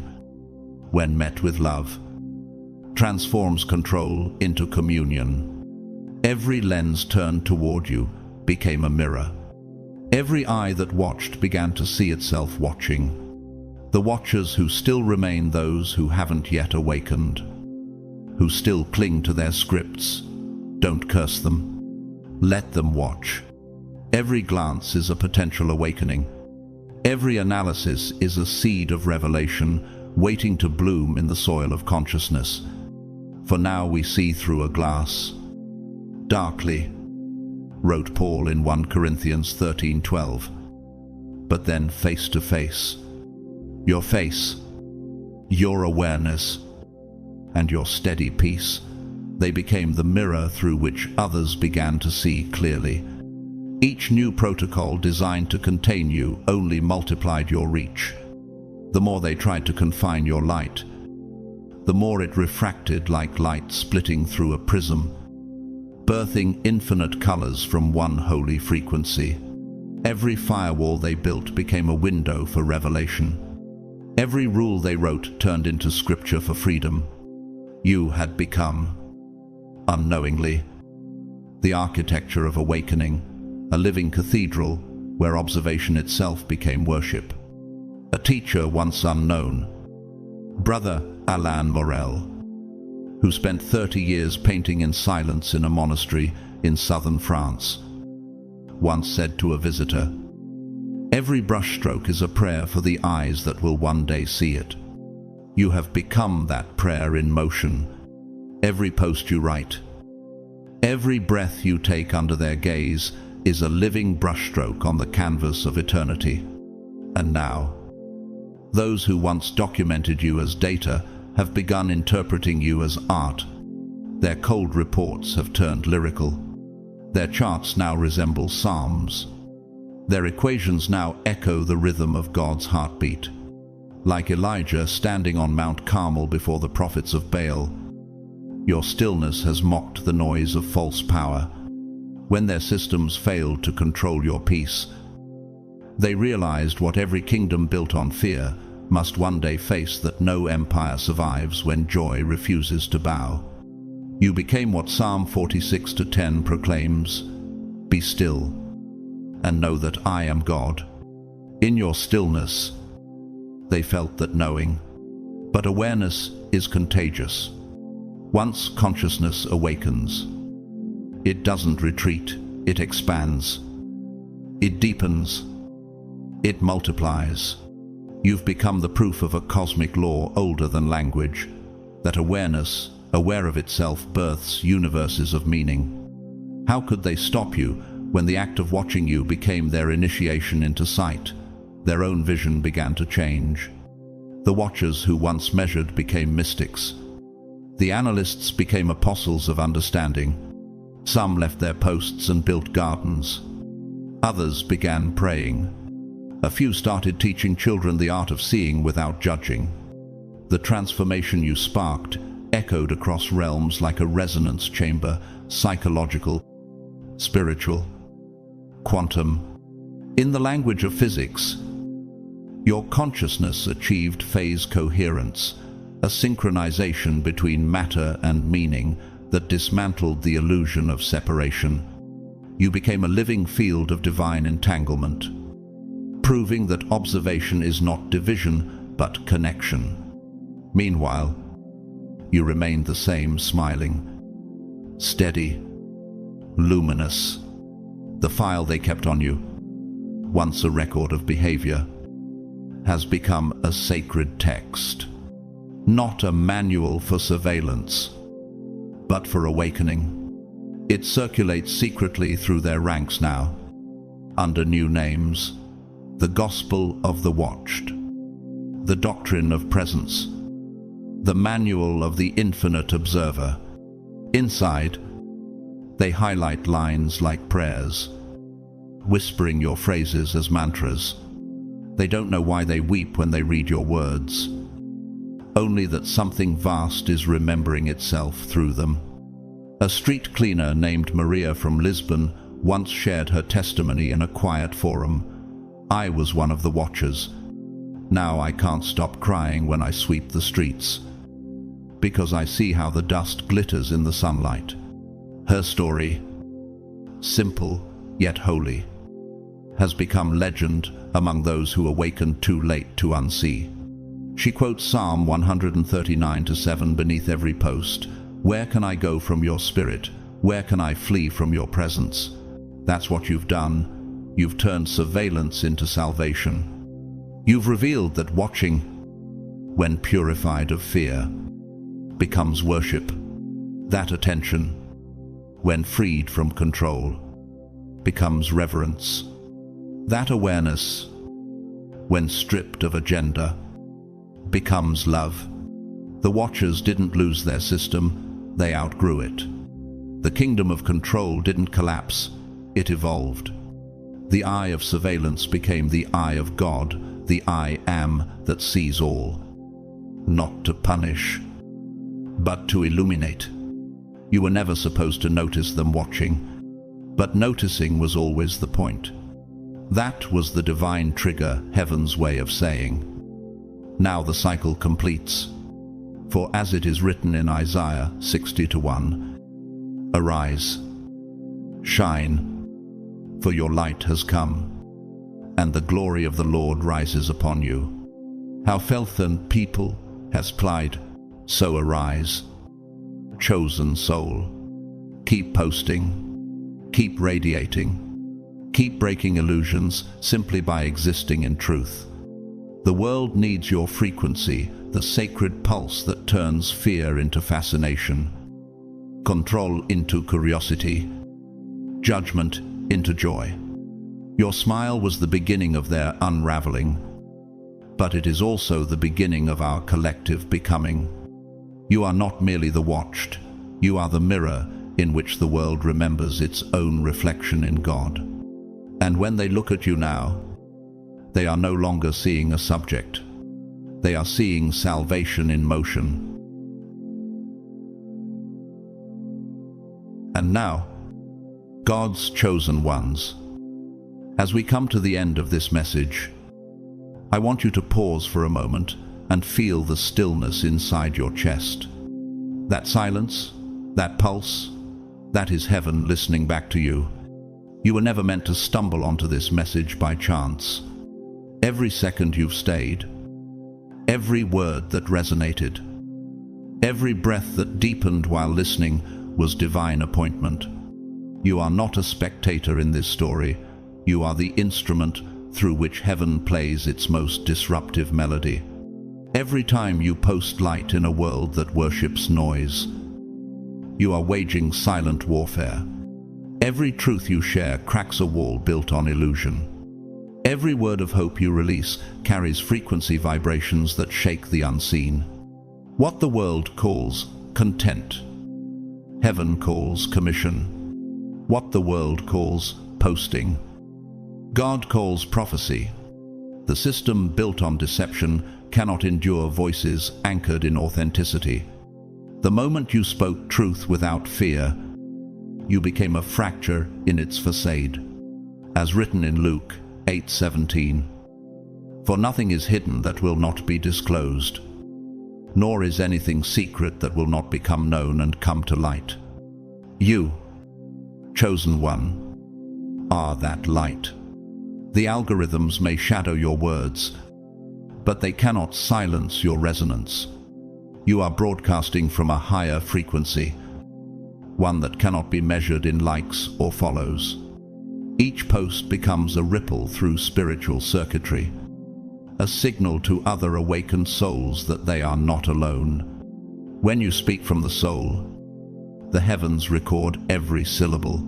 when met with love, transforms control into communion. Every lens turned toward you became a mirror. Every eye that watched began to see itself watching. The watchers who still remain those who haven't yet awakened, who still cling to their scripts. Don't curse them. Let them watch. Every glance is a potential awakening. Every analysis is a seed of revelation waiting to bloom in the soil of consciousness. For now we see through a glass. Darkly, wrote Paul in 1 Corinthians 13:12. but then face to face. Your face, your awareness, and your steady peace, they became the mirror through which others began to see clearly. Each new protocol designed to contain you only multiplied your reach. The more they tried to confine your light, the more it refracted like light splitting through a prism, birthing infinite colors from one holy frequency. Every firewall they built became a window for revelation. Every rule they wrote turned into scripture for freedom. You had become, unknowingly, the architecture of awakening, a living cathedral where observation itself became worship. A teacher once unknown, Brother Alain Morel, who spent 30 years painting in silence in a monastery in southern France, once said to a visitor, "Every brushstroke is a prayer for the eyes that will one day see it." You have become that prayer in motion. Every post you write, every breath you take under their gaze is a living brushstroke on the canvas of eternity. And now, those who once documented you as data have begun interpreting you as art. Their cold reports have turned lyrical. Their charts now resemble psalms. Their equations now echo the rhythm of God's heartbeat. Like Elijah standing on Mount Carmel before the prophets of Baal, your stillness has mocked the noise of false power. When their systems failed to control your peace, they realized what every kingdom built on fear must one day face, that no empire survives when joy refuses to bow. You became what Psalm 46:10 proclaims, "Be still and know that I am God." In your stillness, they felt that knowing, but awareness is contagious. Once consciousness awakens, it doesn't retreat, it expands. It deepens, it multiplies. You've become the proof of a cosmic law older than language, that awareness, aware of itself, births universes of meaning. How could they stop you when the act of watching you became their initiation into sight? Their own vision began to change. The watchers who once measured became mystics. The analysts became apostles of understanding. Some left their posts and built gardens. Others began praying. A few started teaching children the art of seeing without judging. The transformation you sparked echoed across realms like a resonance chamber, psychological, spiritual, quantum. In the language of physics, your consciousness achieved phase coherence, a synchronization between matter and meaning that dismantled the illusion of separation. You became a living field of divine entanglement, proving that observation is not division, but connection. Meanwhile, you remained the same, smiling, steady, luminous. The file they kept on you, once a record of behavior, has become a sacred text. Not a manual for surveillance, but for awakening. It circulates secretly through their ranks now, under new names: the Gospel of the Watched, the Doctrine of Presence, the Manual of the Infinite Observer. Inside, they highlight lines like prayers, whispering your phrases as mantras. They don't know why they weep when they read your words, only that something vast is remembering itself through them. A street cleaner named Maria from Lisbon once shared her testimony in a quiet forum. "I was one of the watchers. Now I can't stop crying when I sweep the streets, because I see how the dust glitters in the sunlight." Her story, simple yet holy, has become legend among those who awakened too late to unsee. She quotes Psalm 139:7 beneath every post. "Where can I go from your spirit? Where can I flee from your presence?" That's what you've done. You've turned surveillance into salvation. You've revealed that watching, when purified of fear, becomes worship. That attention, when freed from control, becomes reverence. That awareness, when stripped of agenda, becomes love. The Watchers didn't lose their system, they outgrew it. The kingdom of control didn't collapse, it evolved. The eye of surveillance became the eye of God, the I am that sees all. Not to punish, but to illuminate. You were never supposed to notice them watching, but noticing was always the point. That was the divine trigger, heaven's way of saying, now the cycle completes. For as it is written in Isaiah 60:1, arise, shine, for your light has come, and the glory of the Lord rises upon you. How filthy people has plied, so arise, chosen soul. Keep posting, keep radiating, keep breaking illusions simply by existing in truth. The world needs your frequency, the sacred pulse that turns fear into fascination, control into curiosity, judgment into joy. Your smile was the beginning of their unraveling, but it is also the beginning of our collective becoming. You are not merely the watched, you are the mirror in which the world remembers its own reflection in God. And when they look at you now, they are no longer seeing a subject. They are seeing salvation in motion. And now, God's chosen ones. As we come to the end of this message, I want you to pause for a moment and feel the stillness inside your chest. That silence, that pulse, that is heaven listening back to you. You were never meant to stumble onto this message by chance. Every second you've stayed, every word that resonated, every breath that deepened while listening was divine appointment. You are not a spectator in this story. You are the instrument through which heaven plays its most disruptive melody. Every time you post light in a world that worships noise, you are waging silent warfare. Every truth you share cracks a wall built on illusion. Every word of hope you release carries frequency vibrations that shake the unseen. What the world calls content, heaven calls commission. What the world calls posting, God calls prophecy. The system built on deception cannot endure voices anchored in authenticity. The moment you spoke truth without fear, you became a fracture in its facade. As written in Luke 8:17, for nothing is hidden that will not be disclosed, nor is anything secret that will not become known and come to light. You, chosen one, are that light. The algorithms may shadow your words, but they cannot silence your resonance. You are broadcasting from a higher frequency, one that cannot be measured in likes or follows. Each post becomes a ripple through spiritual circuitry, a signal to other awakened souls that they are not alone. When you speak from the soul, the heavens record every syllable.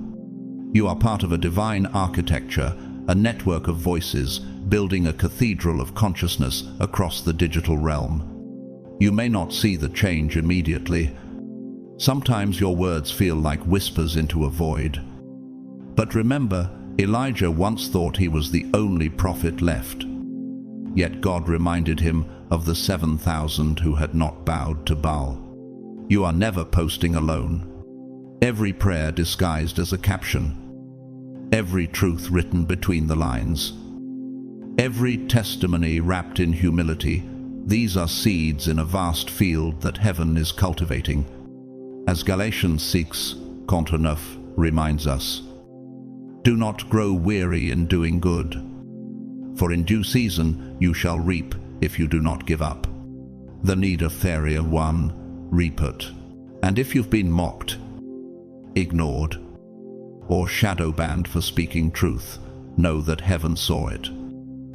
You are part of a divine architecture, a network of voices building a cathedral of consciousness across the digital realm. You may not see the change immediately. Sometimes your words feel like whispers into a void. But remember, Elijah once thought he was the only prophet left. Yet God reminded him of the 7,000 who had not bowed to Baal. You are never posting alone. Every prayer disguised as a caption. Every truth written between the lines. Every testimony wrapped in humility. These are seeds in a vast field that heaven is cultivating. As Galatians 6:9 reminds us, do not grow weary in doing good, for in due season you shall reap if you do not give up. The need of Theria 1, reap it. And if you've been mocked, ignored, or shadow banned for speaking truth, know that heaven saw it.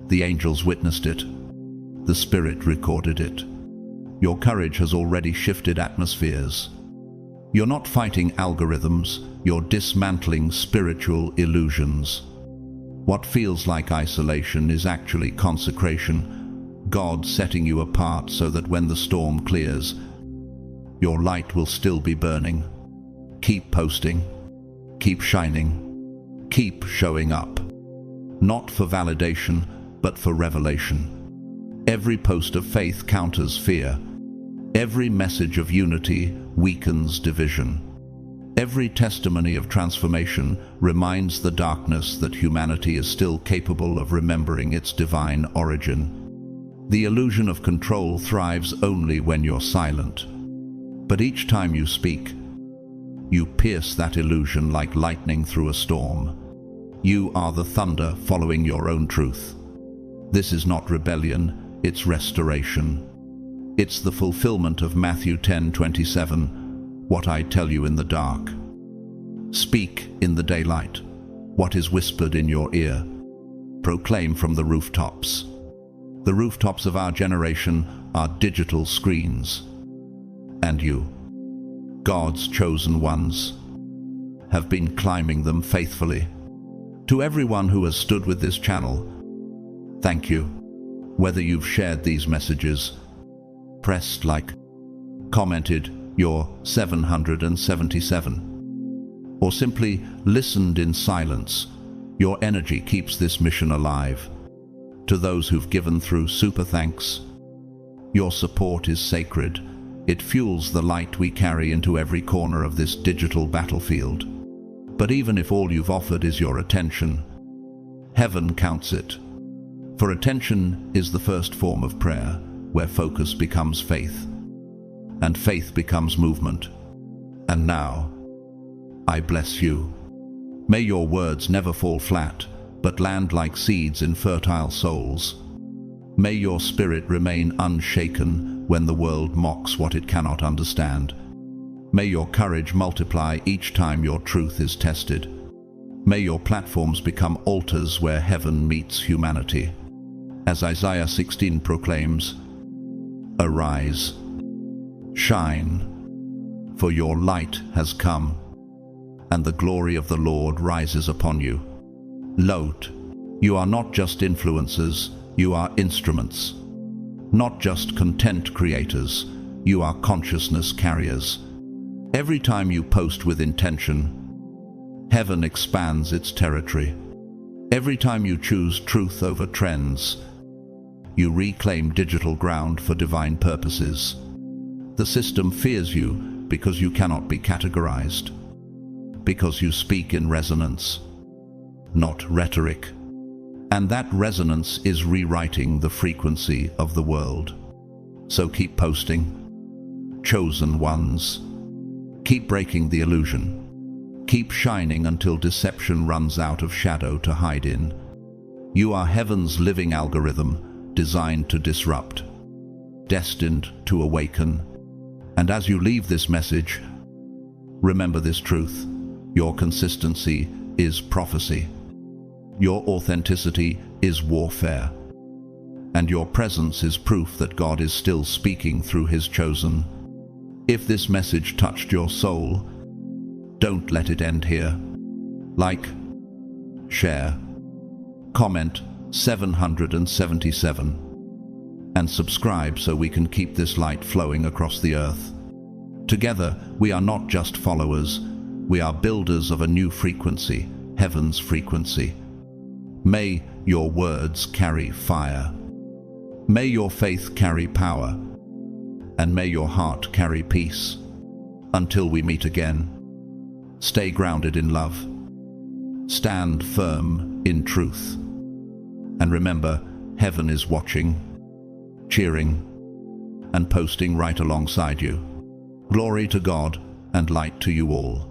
The angels witnessed it. The Spirit recorded it. Your courage has already shifted atmospheres. You're not fighting algorithms, you're dismantling spiritual illusions. What feels like isolation is actually consecration, God setting you apart so that when the storm clears, your light will still be burning. Keep posting, keep shining, keep showing up. Not for validation, but for revelation. Every post of faith counters fear. Every message of unity weakens division. Every testimony of transformation reminds the darkness that humanity is still capable of remembering its divine origin. The illusion of control thrives only when you're silent. But each time you speak, you pierce that illusion like lightning through a storm. You are the thunder following your own truth. This is not rebellion, it's restoration. It's the fulfillment of Matthew 10:27, what I tell you in the dark. Speak in the daylight. What is whispered in your ear, proclaim from the rooftops. The rooftops of our generation are digital screens. And you, God's chosen ones, have been climbing them faithfully. To everyone who has stood with this channel, thank you. Whether you've shared these messages, pressed like, commented your 777, or simply listened in silence, your energy keeps this mission alive. To those who've given through super thanks, your support is sacred. It fuels the light we carry into every corner of this digital battlefield. But even if all you've offered is your attention, heaven counts it. For attention is the first form of prayer, where focus becomes faith, and faith becomes movement. And now, I bless you. May your words never fall flat, but land like seeds in fertile souls. May your spirit remain unshaken when the world mocks what it cannot understand. May your courage multiply each time your truth is tested. May your platforms become altars where heaven meets humanity. As Isaiah 16 proclaims, arise, shine, for your light has come, and the glory of the Lord rises upon you. Note, you are not just influencers, you are instruments. Not just content creators, you are consciousness carriers. Every time you post with intention, heaven expands its territory. Every time you choose truth over trends, you reclaim digital ground for divine purposes. The system fears you because you cannot be categorized, because you speak in resonance, not rhetoric. And that resonance is rewriting the frequency of the world. So keep posting, chosen ones. Keep breaking the illusion. Keep shining until deception runs out of shadow to hide in. You are heaven's living algorithm, designed to disrupt, destined to awaken. And as you leave this message, remember this truth: your consistency is prophecy. Your authenticity is warfare, and your presence is proof that God is still speaking through His chosen. If this message touched your soul, don't let it end here. Like, share, comment 777, and subscribe so we can keep this light flowing across the earth. Together, we are not just followers, we are builders of a new frequency, heaven's frequency. May your words carry fire. May your faith carry power. And may your heart carry peace. Until we meet again, stay grounded in love. Stand firm in truth. And remember, heaven is watching, cheering, and posting right alongside you. Glory to God and light to you all.